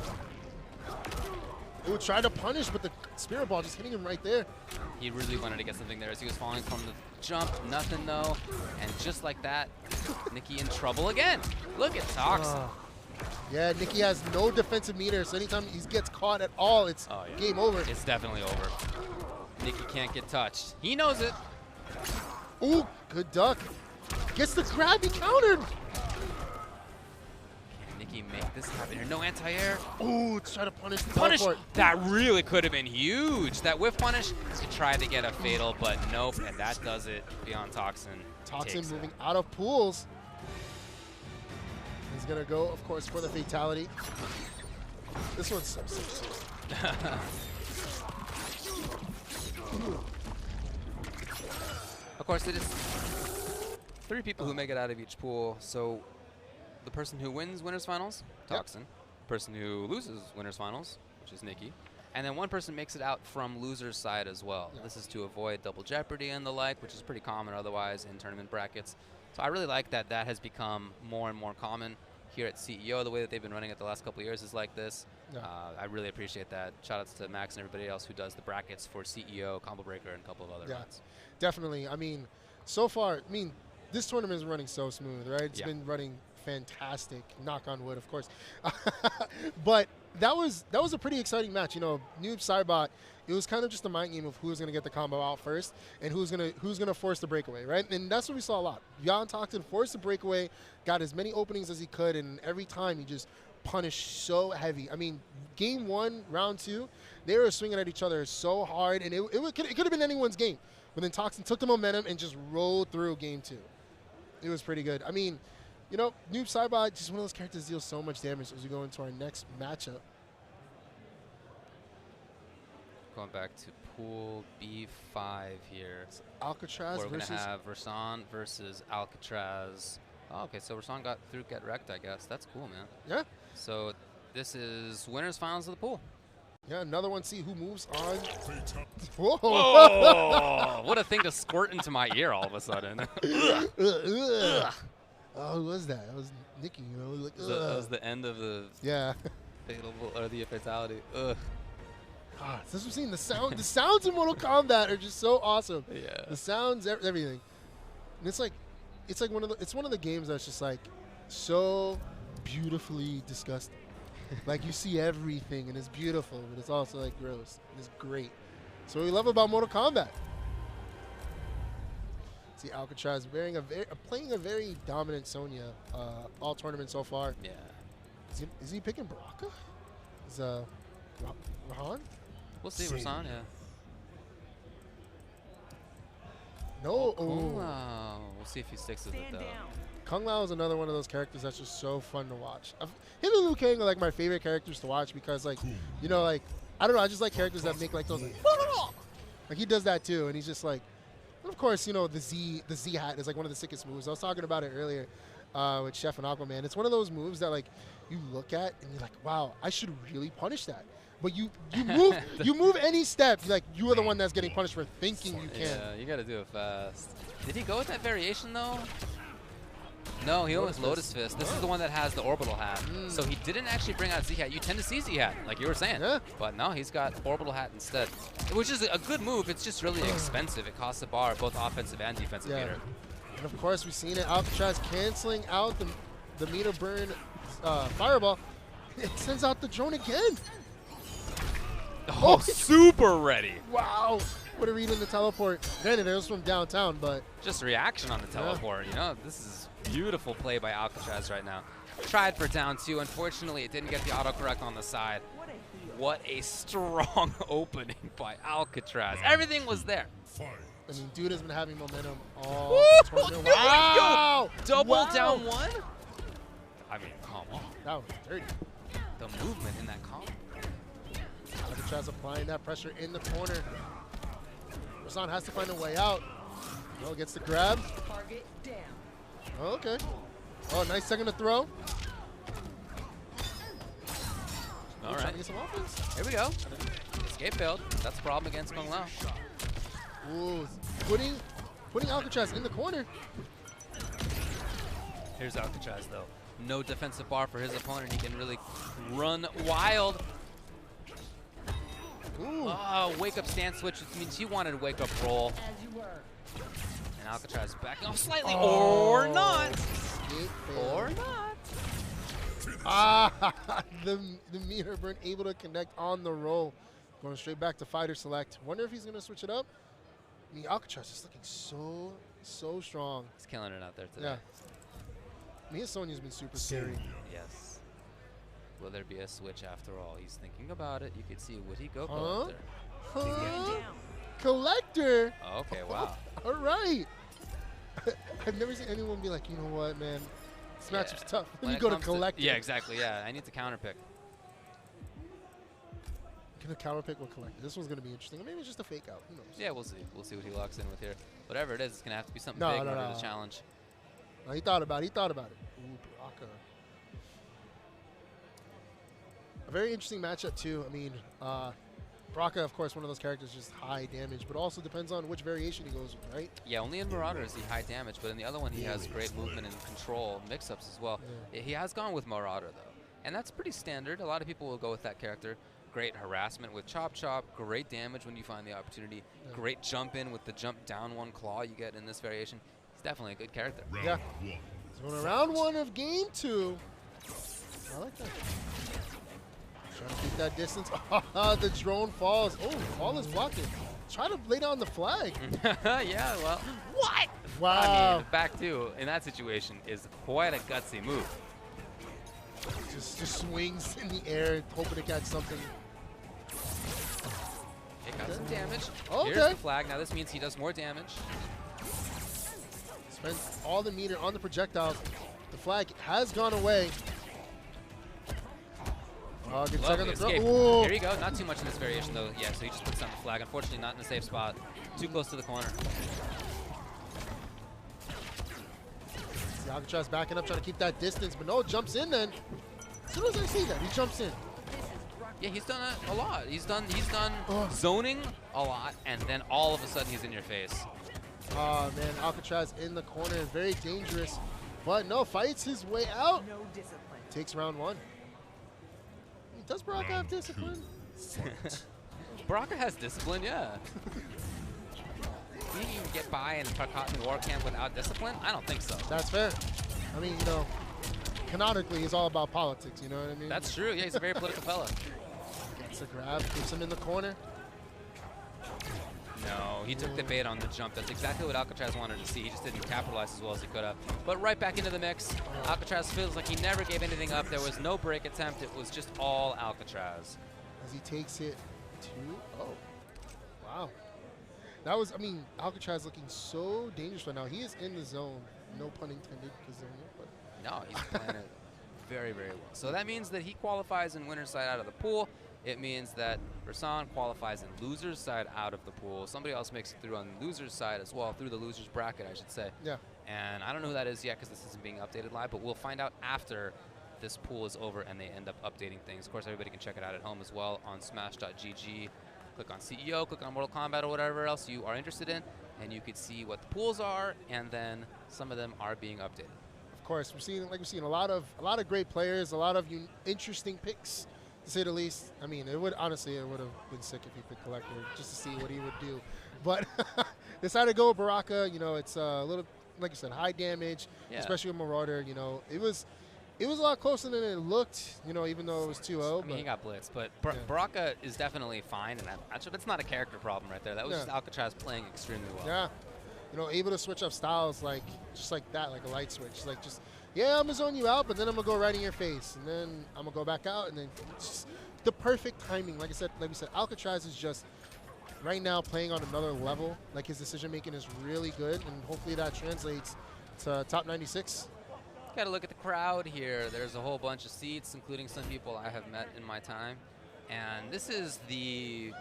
Ooh, tried to punish, but the spirit ball just hitting him right there. He really wanted to get something there as he was falling from the jump. Nothing though. And just like that, Nikki in trouble again. Look at Toxin. Yeah, Nikki has no defensive meter, so anytime he gets caught at all, it's game over. It's definitely over. Nikki can't get touched. He knows it. Ooh, good duck. Gets the grab, he countered. Can Nikki make this happen here? No anti-air. Ooh, try to punish the Punish! teleport. That really could have been huge. That whiff punish to try to get a fatal, but nope, and that does it beyond Toxin. Toxin moving out of pools. He's gonna go, of course, for the fatality. This one's so sick. Of course, it is 3 people who make it out of each pool. So the person who wins winners finals, Toxin. Person who loses winners finals, which is Nikki. And then one person makes it out from loser's side as well. This is to avoid double jeopardy and the like, which is pretty common otherwise in tournament brackets. So I really like that that has become more and more common here at CEO. The way that they've been running it the last couple of years is like this. I really appreciate that. Shout outs to Max and everybody else who does the brackets for CEO, Combo Breaker, and a couple of other runs. Definitely. I mean, so far, this tournament is running so smooth, right? It's been running fantastic. Knock on wood, of course. But that was a pretty exciting match. You know, Noob Cybot, it was kind of just a mind game of who was going to get the combo out first and who's gonna force the breakaway, right? And that's what we saw a lot. Jan Toxin forced the breakaway, got as many openings as he could, and every time he just punished so heavy. I mean, game 1, round 2, they were swinging at each other so hard, and it could have been anyone's game. But then Toxin took the momentum and just rolled through game 2. It was pretty good. I mean, you know, Noob Cybot, just one of those characters deals so much damage as we go into our next matchup. Going back to pool B5 here. It's Alcatraz we're versus... going to have Rasan versus Alcatraz. Oh, okay, so Rasan got through Get Wrecked, I guess. That's cool, man. Yeah. So this is winners finals of the pool. Yeah, another one. See who moves on. Whoa. Whoa. What a thing to squirt into my ear all of a sudden. Oh, who was that? That was Nikki, you know. Like, that was the end of the fatal or the fatality. Ugh. God, since we've seen the sounds in Mortal Kombat are just so awesome. Yeah. The sounds, everything. And it's like one of the games that's just like so beautifully disgusting. Like you see everything and it's beautiful, but it's also like gross. And it's great. So what we love about Mortal Kombat. See Alcatraz playing a very dominant Sonya all tournament so far. Yeah. Is he picking Baraka? Is Rahan? We'll see, Rasan, yeah. No. Kung Lao. We'll see if he sticks with it, though. Kung Lao is another one of those characters that's just so fun to watch. Him and Liu Kang are like my favorite characters to watch because, like, you know, like, I don't know, I just like characters that make like those, like he does that too, and he's just like, and of course, you know, the Z hat is like one of the sickest moves. I was talking about it earlier with Chef and Aquaman. It's one of those moves that like you look at and you're like, wow, I should really punish that. But you move any step, like you are the one that's getting punished for thinking you can. Yeah, you gotta do it fast. Did he go with that variation though? No, he went with Lotus Fist. This is the one that has the orbital hat. So he didn't actually bring out Z-Hat. You tend to see Z-Hat, like you were saying. Yeah. But no, he's got orbital hat instead, which is a good move. It's just really expensive. It costs a bar, both offensive and defensive meter. And of course, we've seen it. Alcatraz canceling out the meter burn fireball. It sends out the drone again. Oh, super ready. Wow. What a read in the teleport. Granted, it was from downtown, but... Just reaction on the teleport, you know? This is beautiful play by Alcatraz right now. Tried for down 2. Unfortunately, it didn't get the autocorrect on the side. What a strong opening by Alcatraz. Everything was there. I mean, dude has been having momentum all tournament. Wow! Double down 1? I mean, come on. That was dirty. The movement in that combo. Alcatraz applying that pressure in the corner. Rasan has to find a way out. Oh, gets the grab. Target down. Oh, okay. Oh, nice second to throw. All Trying right. to get some offense. Here we go. Escape failed. That's a problem against Kung Lao. Ooh, putting Alcatraz in the corner. Here's Alcatraz, though. No defensive bar for his opponent. He can really run wild. Ooh. Oh, wake-up stance switch, which means he wanted a wake-up roll. As you were. And Alcatraz backing off slightly, or not. Or Or not. the meter burn able to connect on the roll. Going straight back to fighter select. Wonder if he's going to switch it up. I mean, Alcatraz is looking so strong. He's killing it out there today. Yeah. I mean, his Sonya's been super scary. Yes. Will there be a switch after all? He's thinking about it. You could see, would he go Huh? Collector? Huh? Collector. Oh, okay, wow. All right. I've never seen anyone be like, you know what, man, this matchup's tough. Let When me it go to comes Collector. Yeah, exactly. Yeah, I need to counter pick. Gonna counter pick with Collector. This one's gonna be interesting. Or maybe it's just a fake out. Who knows? Yeah, we'll see. We'll see what he locks in with here. Whatever it is, it's gonna have to be something No, big in no, order no. to challenge. No, he thought about it. Ooh, Baraka. A very interesting matchup too. I mean, Baraka, of course, one of those characters just high damage, but also depends on which variation he goes with, right? Yeah, only in Marauder is he high damage, but in the other one he has great movement and control mix-ups as well. Yeah. He has gone with Marauder though, and that's pretty standard. A lot of people will go with that character. Great harassment with Chop Chop, great damage when you find the opportunity, great jump in with the jump down one claw you get in this variation. He's definitely a good character. Yeah. So in round one of game two, I like that. Trying to keep that distance. The drone falls. Oh, fall is blocking. Try to lay down the flag. Yeah, well, what? Wow. I mean, back two in that situation is quite a gutsy move. Just swings in the air, hoping to catch something. It got some damage. Okay. Here's the flag. Now this means he does more damage. Spend all the meter on the projectiles. The flag has gone away. Oh, good second Lovely to throw. escape. Ooh. Here you go. Not too much in this variation though. Yeah, so he just puts on the flag. Unfortunately, not in a safe spot. Too close to the corner. See Alcatraz backing up, trying to keep that distance, but no, jumps in then. As soon as I see that, he jumps in. Yeah, he's done that a lot. He's done Oh. zoning a lot, and then all of a sudden he's in your face. Oh man, Alcatraz in the corner, very dangerous. But no, fights his way out. No discipline. Takes round one. Does Baraka have discipline? Baraka has discipline, yeah. Can you even get by in Tarkatan War Camp without discipline? I don't think so. That's fair. I mean, you know, canonically, it's all about politics, you know what I mean? That's true. Yeah, he's a very political fella. Gets a grab, keeps him in the corner. No, he took the bait on the jump. That's exactly what Alcatraz wanted to see. He just didn't capitalize as well as he could have. But right back into the mix. Alcatraz feels like he never gave anything up. There was no break attempt. It was just all Alcatraz. As he takes it to, oh, wow. That was, I mean, Alcatraz looking so dangerous right now. He is in the zone. No pun intended, because but No, he's playing it very, very well. So that means that he qualifies in winner's side out of the pool. It means that Rasan qualifies in loser's side out of the pool. Somebody else makes it through on the loser's side as well, through the loser's bracket, I should say. yeah. And I don't know who that is yet because this isn't being updated live, but we'll find out after this pool is over and they end up updating things. Of course, everybody can check it out at home as well on smash.gg. Click on CEO, click on Mortal Kombat or whatever else you are interested in, and you can see what the pools are, and then some of them are being updated. Of course, we're seeing a lot of great players, a lot of interesting picks, to say the least. I mean, it would have been sick if he picked Collector just to see what he would do. But decided to go with Baraka. You know, it's a little, like you said, high damage, especially with Marauder. You know, it was a lot closer than it looked. You know, even though it was 2-0. I mean, he got blitzed, but Baraka is definitely fine in that matchup. It's not a character problem right there. That was just Alcatraz playing extremely well. Yeah. You know, able to switch up styles just like that, like a light switch. Like I'm gonna zone you out, but then I'm gonna go right in your face, and then I'm gonna go back out, and then it's just the perfect timing. Like we said, Alcatraz is just right now playing on another level. Like his decision making is really good, and hopefully that translates to top 96. Got to look at the crowd here. There's a whole bunch of seats, including some people I have met in my time, and this is the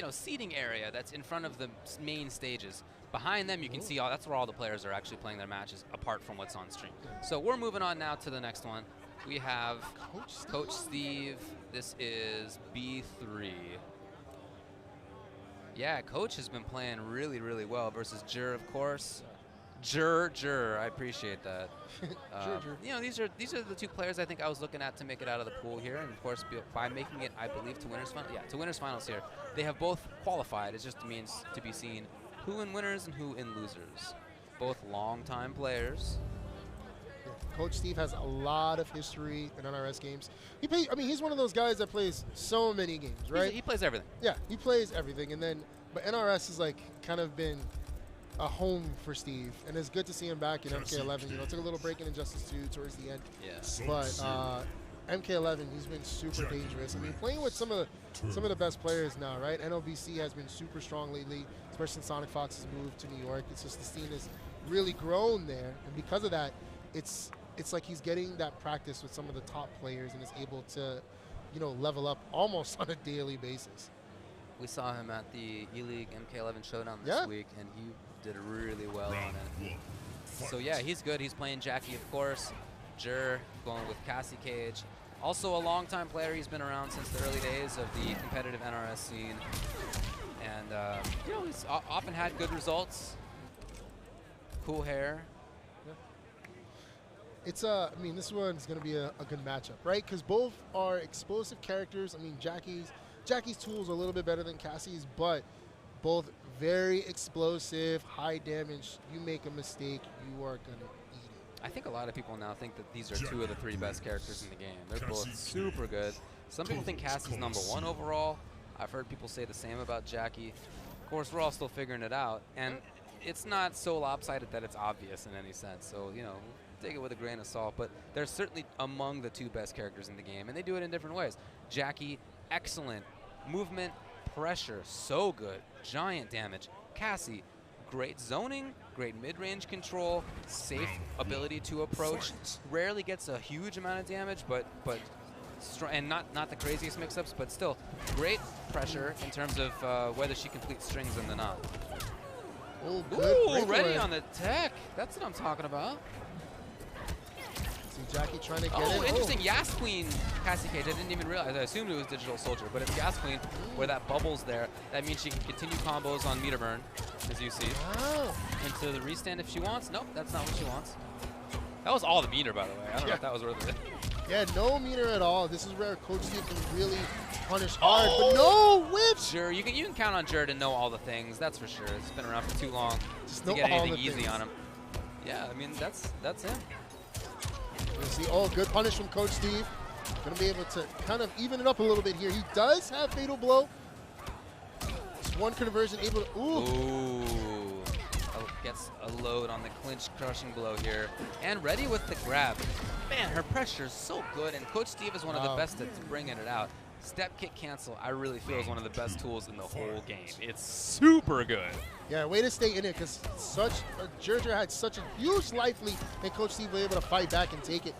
seating area that's in front of the main stages. Behind them, you can see that's where all the players are actually playing their matches, apart from what's on stream. So we're moving on now to the next one. We have Coach Steve. This is B3. Yeah, Coach has been playing really, really well versus Jur, of course. Jur, I appreciate that. Jur. You know, these are the two players I think I was looking at to make it out of the pool here, and of course by making it, I believe, to winners final. Yeah, to winners finals here. They have both qualified. It just means to be seen who in winners and who in losers. Both long-time players. Coach Steve has a lot of history in NRS games. I mean, he's one of those guys that plays so many games, right? He plays everything. Yeah, he plays everything, and then but NRS has like kind of been a home for Steve, and it's good to see him back in MK11. You know, took a little break in Injustice 2 towards the end. Yeah. But MK11, he's been super dangerous. I mean, playing with some of the best players now, right? NLBC has been super strong lately, especially since Sonic Fox has moved to New York. It's just the scene has really grown there, and because of that, it's like he's getting that practice with some of the top players and is able to, you know, level up almost on a daily basis. We saw him at the E-League MK11 Showdown this week, and he did really well on it. So yeah, he's good. He's playing Jackie, of course. Jur going with Cassie Cage. Also a longtime player. He's been around since the early days of the competitive NRS scene. And, you know, he's often had good results. Cool hair. It's I mean, this one's going to be a good matchup, right? Because both are explosive characters. I mean, Jackie's tools are a little bit better than Cassie's, but both very explosive, high damage. You make a mistake, you are going to eat it. I think a lot of people now think that these are two of the three best characters in the game. They're both super good. Some people think Cassie's #1 overall. I've heard people say the same about Jackie. Of course, we're all still figuring it out, and it's not so lopsided that it's obvious in any sense. So, you know, take it with a grain of salt, but they're certainly among the two best characters in the game, and they do it in different ways. Jackie, excellent movement, pressure, so good, giant damage. Cassie, great zoning, great mid-range control, safe ability to approach. Rarely gets a huge amount of damage, but and not the craziest mix-ups, but still great pressure in terms of whether she completes strings in the knot. Oh, good. Ooh, ready on the tech. That's what I'm talking about. See Jackie trying to get Oh, in. interesting. Yas Queen, Cassie Cage. I didn't even realize. I assumed it was Digital Soldier, but it's Yas Queen where that bubble's there. That means she can continue combos on meter burn, as you see. Wow. Into the restand if she wants. Nope, that's not what she wants. That was all the meter, by the way. I don't know if that was worth it. Yeah, no meter at all. This is where Coach Steve can really punish hard, but no whip. Sure, you can count on Jur to know all the things. That's for sure. It's been around for too long Just to know get all anything the easy things. on him. Yeah, I mean that's him. You see, oh, good punish from Coach Steve. Gonna be able to kind of even it up a little bit here. He does have fatal blow. Just one conversion able to. Ooh. Gets a load on the clinch crushing blow here. And ready with the grab. Man, her pressure is so good, and Coach Steve is one of the best at bringing it out. Step kick cancel, I really feel, is one of the best tools in the whole game. It's super good. Yeah, way to stay in it, because Jurger had such a huge life lead, and Coach Steve was able to fight back and take it.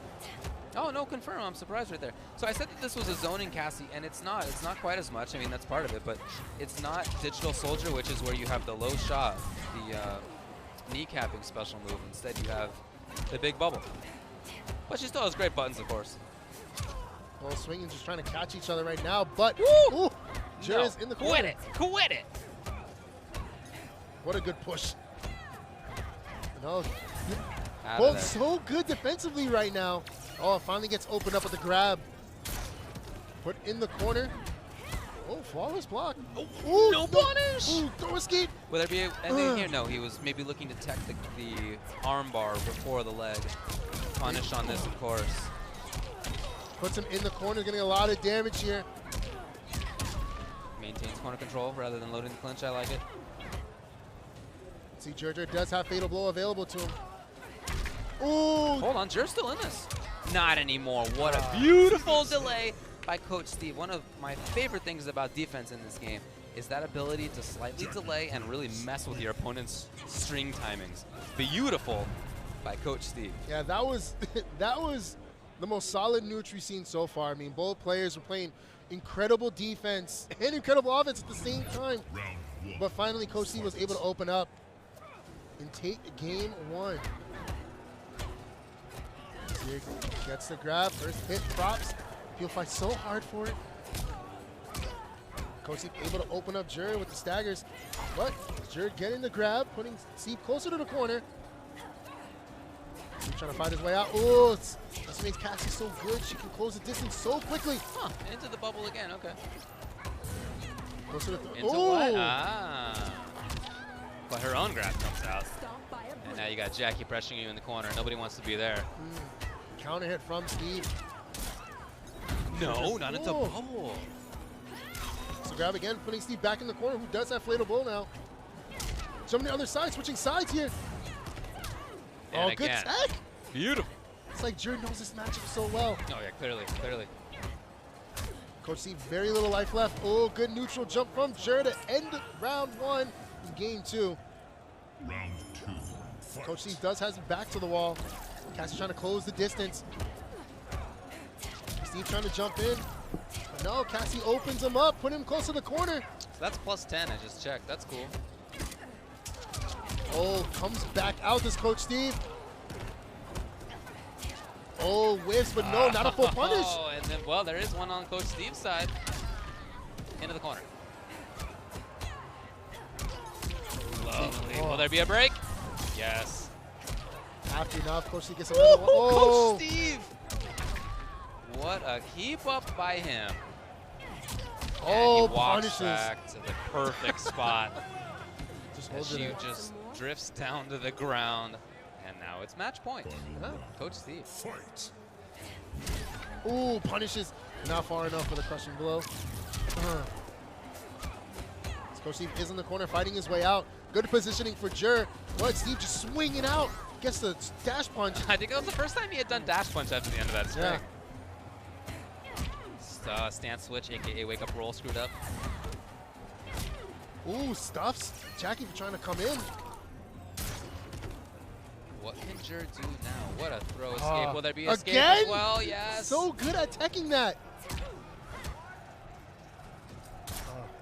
Oh, no, confirm. I'm surprised right there. So I said that this was a zoning Cassie, and it's not. It's not quite as much. I mean, that's part of it, but it's not Digital Soldier, which is where you have the low shot, the kneecapping special move. Instead, you have the big bubble. But she still has great buttons, of course. Well, swinging, just trying to catch each other right now, but Jur is in the corner. Quit it! Quit it! What a good push. No, Out both of there. so good defensively right now. Oh, it finally gets opened up with the grab. Put in the corner. Oh, flawless block. Ooh, no punish! Ooh, throw escape. Will there be anything here? No, he was maybe looking to tech the arm bar before the leg. Punish on this, of course. Puts him in the corner, getting a lot of damage here. Maintains corner control rather than loading the clinch. I like it. See, Jurger does have fatal blow available to him. Ooh. Hold on, Jur's still in this. Not anymore. What a beautiful delay by Coach Steve. One of my favorite things about defense in this game is that ability to slightly delay and really mess with your opponent's string timings. Beautiful by Coach Steve. Yeah, that was that was the most solid neutral we've seen so far. I mean, both players were playing incredible defense and incredible offense at the same time. But finally, Coach Steve was able to open up and take game one. Here gets the grab, first hit, props. He'll fight so hard for it. Coach Steve able to open up Jur with the staggers. But Jur getting the grab, putting Steve closer to the corner. Steve trying to fight his way out. Oh, this makes Cassie so good. She can close the distance so quickly. Huh, into the bubble again, okay. Goes to the Into what? Ah. But her own grab comes out. And now you got Jackie pressuring you in the corner. Nobody wants to be there. Counter hit from Steve. No, not into bubble. So grab again, putting Steve back in the corner, who does have Flatal Bull now. Jumping to the other side, switching sides here. And oh, good again. tech. Beautiful. It's like Jer knows this matchup so well. Oh, yeah, clearly. Coach Steve, very little life left. Oh, good neutral jump from Jer to end round 1 in game 2. Round 2. Fight. Coach Steve does has his back to the wall. Cassie trying to close the distance. Steve trying to jump in. But no, Cassie opens him up, put him close to the corner. So that's plus 10, I just checked. That's cool. Oh, comes back out this Coach Steve. Oh, whiffs, but no, not a full punish. Oh, and then, well, there is one on Coach Steve's side. Into the corner. Lovely. Will there be a break? Yes. After enough, Coach Steve gets another one. Oh, Coach Steve! What a keep up by him. Oh, and he walks punishes. back to the perfect spot. Just As holds it she in. just drifts down to the ground. And now it's match point. Coach Steve. Fight. Ooh, punishes. Not far enough for the crushing blow. Coach Steve is in the corner fighting his way out. Good positioning for Jer. But Steve just swinging out. Gets the dash punch. I think that was the first time he had done dash punch after the end of that string. Yeah. Stance switch, aka wake up roll, screwed up. Ooh, stuffs. Jackie for trying to come in. What can Jer do now? What a throw escape. Will there be escape again? as well? Yes. So good at teching that.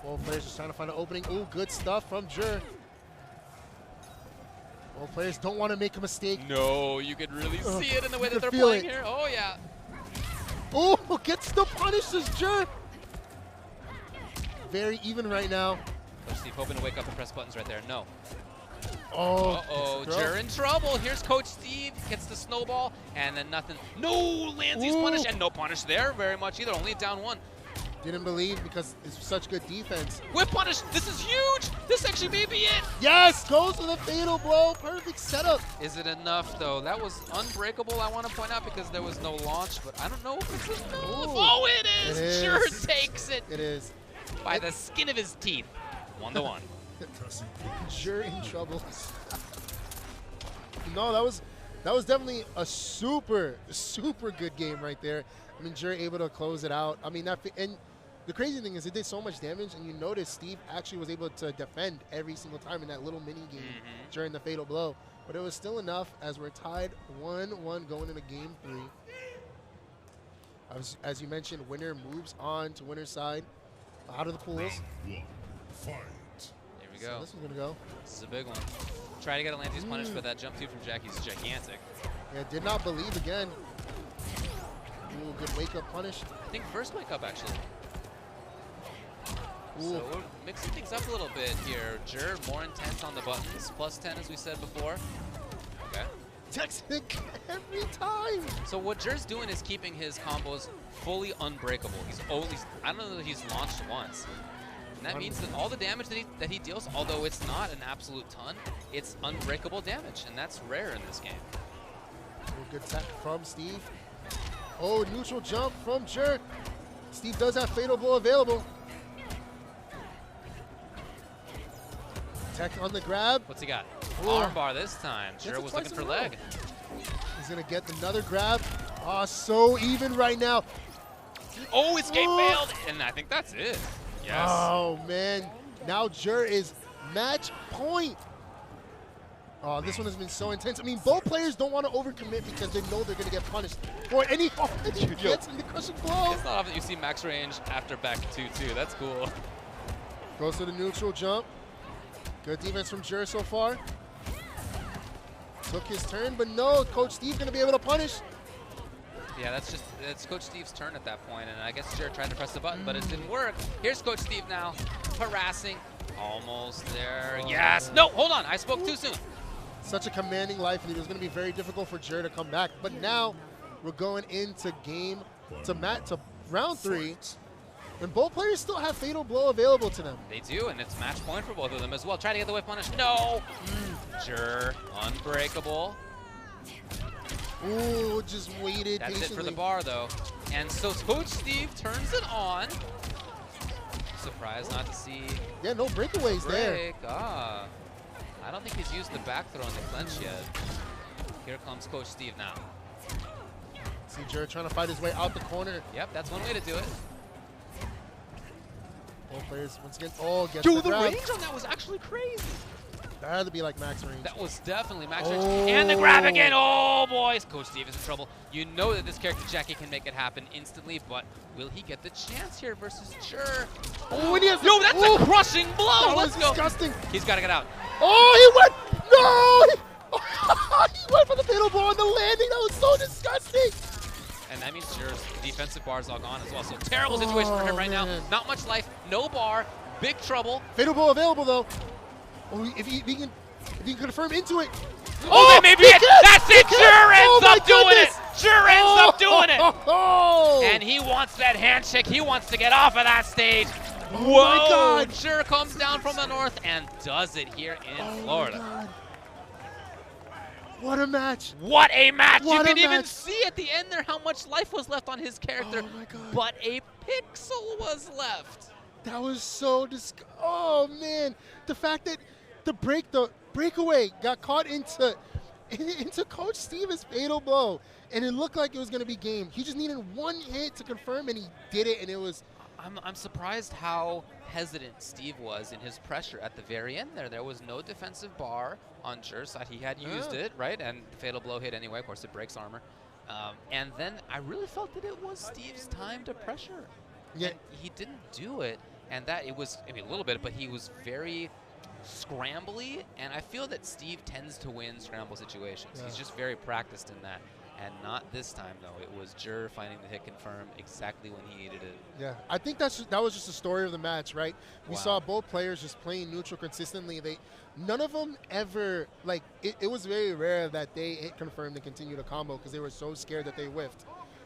Both players just trying to find an opening. Ooh, good stuff from Jer. Both players don't want to make a mistake. No, you could really see it in the way that they're feel playing it. here. Oh, yeah. Oh, gets the punishes, Jer. Very even right now. Coach Steve hoping to wake up and press buttons right there. No. Oh, Uh-oh, Jer in trouble. Here's Coach Steve, gets the snowball, and then nothing. No, Lanzy's punish, and no punish there very much either, only down 1. Didn't believe because it's such good defense. Whip punish, this is huge. This actually may be it. Yes, goes to the fatal blow. Perfect setup. Is it enough, though? That was unbreakable, I want to point out, because there was no launch, but I don't know if it's enough. Oh, it is. It is. Sure takes it. It is. By the skin of his teeth. 1-1. Jer in trouble. No, that was definitely a super good game right there. I mean, Jer able to close it out. I mean, and the crazy thing is it did so much damage, and you notice Steve actually was able to defend every single time in that little mini game during the fatal blow. But it was still enough as we're tied 1-1 going into game 3. As you mentioned, winner moves on to winner's side out of the pools. Round 1. Fight. Here we go. So this is gonna go. This is a big one. Try to get a Lanzy's punish, but that jump 2 from Jackie's gigantic. Yeah, did not believe again. Ooh, good wake up punish. I think first wake up, actually. Ooh. So we're mixing things up a little bit here. Jer more intense on the buttons, plus 10 as we said before. Okay. Textbook every time. So what Jer's doing is keeping his combos fully unbreakable. He's always, I don't know that he's launched once. And that means that all the damage that he deals, although it's not an absolute ton, it's unbreakable damage, and that's rare in this game. Ooh, good tech from Steve. Oh, neutral jump from Jer. Steve does have fatal blow available. Tech on the grab. What's he got? Ooh. Armbar this time. Gets Jer it was twice looking for in a row. leg. He's gonna get another grab. Oh, so even right now. Oh, escape Ooh. failed, and I think that's it. Yes. Oh man, now Jer is match point. Oh, this one has been so intense. I mean, both players don't want to overcommit because they know they're gonna get punished for any harm that he gets in the crushing blow. It's not often you see max range after back 2-2. That's cool. Goes to the neutral jump. Good defense from Jer so far. Took his turn, but no, Coach Steve gonna be able to punish. Yeah, it's Coach Steve's turn at that point, and I guess Jer tried to press the button, but it didn't work. Here's Coach Steve now, harassing. Almost there. Oh, Yes. man. No, hold on. I spoke too soon. such a commanding life lead. It was going to be very difficult for Jer to come back. But now we're going into round 3. And both players still have Fatal Blow available to them. They do, and it's match point for both of them as well. Try to get the whip punish. No! Jer, unbreakable. Ooh, just waited That's patiently. it for the bar, though. And so Coach Steve turns it on. Surprised not to see Yeah, no breakaways there. break. I don't think he's used the back throw in the clinch yet. Here comes Coach Steve now. See Jer trying to fight his way out the corner. Yep, that's one way to do it. Both players, once again, gets Dude, the the grab. range on that was actually crazy. That had to be like max range. That was definitely max range. And the grab again. Oh, boys. Coach Steve is in trouble. You know that this character, Jackie, can make it happen instantly, but will he get the chance here versus Jer? Oh, and he has Yo, that's a crushing blow. That Let's was go. disgusting. He's got to get out. Oh, he went. No! He went for the Fatal Blow on the landing. That was so disgusting. And that means Jer's defensive bar is all gone as well. So terrible situation for him right now. Not much life, no bar, big trouble. Fatal Blow available, though. Oh, if he can confirm into it. Oh, that may be it. That's it. Jer ends up doing it. goodness. Jer ends up doing it. Oh! And he wants that handshake. He wants to get off of that stage. Oh Whoa! my God. Jer comes down from the north and does it here in Florida. My God. What a match. What a match. What You a can even match. see at the end there how much life was left on his character. Oh my God. But a pixel was left. That was so oh man, the fact that the breakaway got caught into Coach Steve's Fatal Blow, and it looked like it was gonna be game. He just needed one hit to confirm, and he did it, and it was. I'm surprised how hesitant Steve was in his pressure at the very end there. There was no defensive bar on Jer's side. He had used it, right? And the Fatal Blow hit anyway. Of course, it breaks armor. And then I really felt that it was Steve's time to pressure. Yeah. And he didn't do it. And that it was, I mean, a little bit, but he was very scrambly. And I feel that Steve tends to win scramble situations. Yeah. He's just very practiced in that. And not this time, though. It was Jer finding the hit confirm exactly when he needed it. Yeah, I think that was just the story of the match, right? We saw both players just playing neutral consistently. None of them ever, like, it was very rare that they hit confirmed and continued a combo because they were so scared that they whiffed.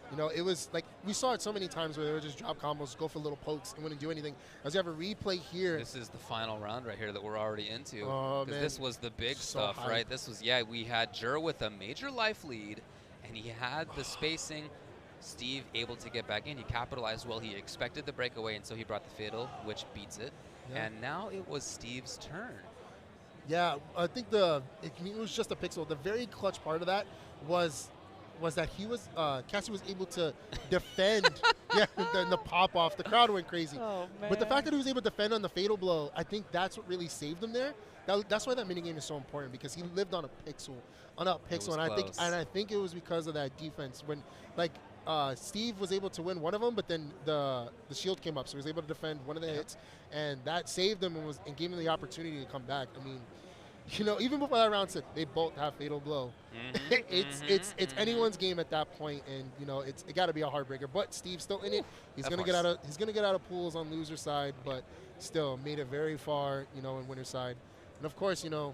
You know, it was like, we saw it so many times where they would just drop combos, go for little pokes, and wouldn't do anything. As you have a replay here. This is the final round right here that we're already into. Oh, Because man. this was the big So stuff, hype. right? This was, we had Jer with a major life lead, and he had the spacing. Steve able to get back in. He capitalized well. He expected the breakaway, and so he brought the fatal, which beats it. Yeah. And now it was Steve's turn. Yeah, I think it was just a pixel. The very clutch part of that was that Cassie was able to defend. Yeah, the pop off. The crowd went crazy. Oh, man. But the fact that he was able to defend on the Fatal Blow, I think that's what really saved him there. That's why that minigame is so important, because he lived on a pixel, and I think it was because of that defense when Steve was able to win one of them, but then the shield came up, so he was able to defend one of the hits, and that saved him and gave him the opportunity to come back. I mean, you know, even before that round 6, they both have Fatal Blow. It's anyone's game at that point, and you know it got to be a heartbreaker. But Steve's still in it. He's gonna get out of pools on loser side, but still made it very far, you know, in winner side. And of course, you know,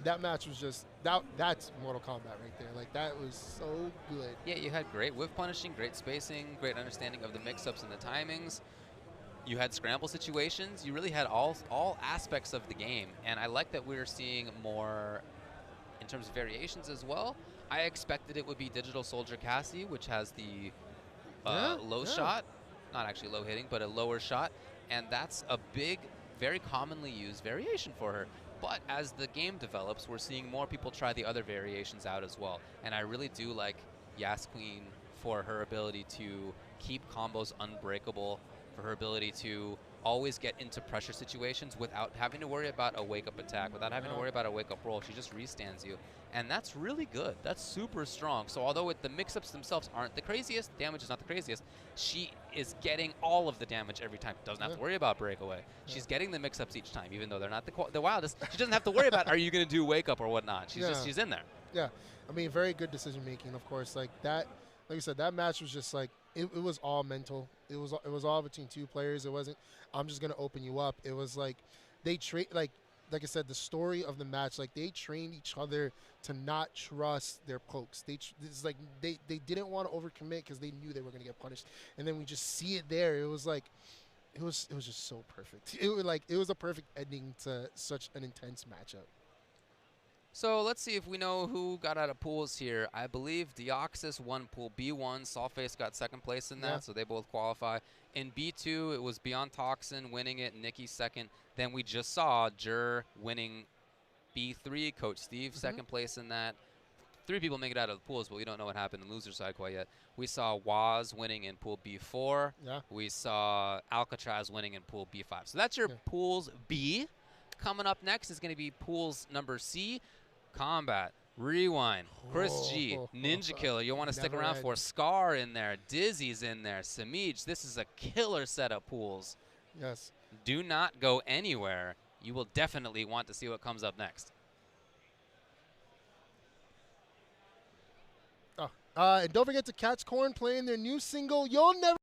that match was just that's Mortal Kombat right there. Like, that was so good. Yeah, you had great whiff punishing, great spacing, great understanding of the mix-ups and the timings. You had scramble situations. You really had all aspects of the game. And I like that we're seeing more in terms of variations as well. I expected it would be Digital Soldier Cassie, which has the low shot. Not actually low hitting, but a lower shot. And that's a big, very commonly used variation for her. But as the game develops, we're seeing more people try the other variations out as well. And I really do like Yas Queen for her ability to keep combos unbreakable, for her ability to always get into pressure situations without having to worry about a wake-up attack, without having to worry about a wake-up roll. She just restands you. And that's really good. That's super strong. So although the mix-ups themselves aren't the craziest, damage is not the craziest, she is getting all of the damage every time. Doesn't have to worry about breakaway. She's getting the mix-ups each time, even though they're not the wildest. She doesn't have to worry about, are you going to do wake-up or whatnot. She's in there. Yeah, I mean, very good decision-making, of course. Like I said, that match was just like, it was all mental. It was all between two players. It wasn't, I'm just going to open you up. It was like, like I said, the story of the match. Like they trained each other to not trust their pokes. It's like they didn't want to overcommit because they knew they were going to get punished. And then we just see it there. It was like, it was just so perfect. It was a perfect ending to such an intense matchup. So let's see if we know who got out of pools here. I believe Deoxys won pool B1. Soulface got second place in that, Yeah. so they both qualify. In B2, it was Beyond Toxin winning it, Nikki second. Then we just saw Jur winning B3, Coach Steve second place in that. 3 people make it out of the pools, but we don't know what happened in loser side quite yet. We saw Waz winning in pool B4. Yeah. We saw Alcatraz winning in pool B5. So that's your Yeah. pools B. Coming up next is going to be pools number C. Kombat, Rewind, Chris G, Ninja Killer. You'll want to stick Never around end. for Scar in there, Dizzy's in there, Samij. This is a killer set of pools. Yes. Do not go anywhere. You will definitely want to see what comes up next. And don't forget to catch Korn playing their new single, You'll Never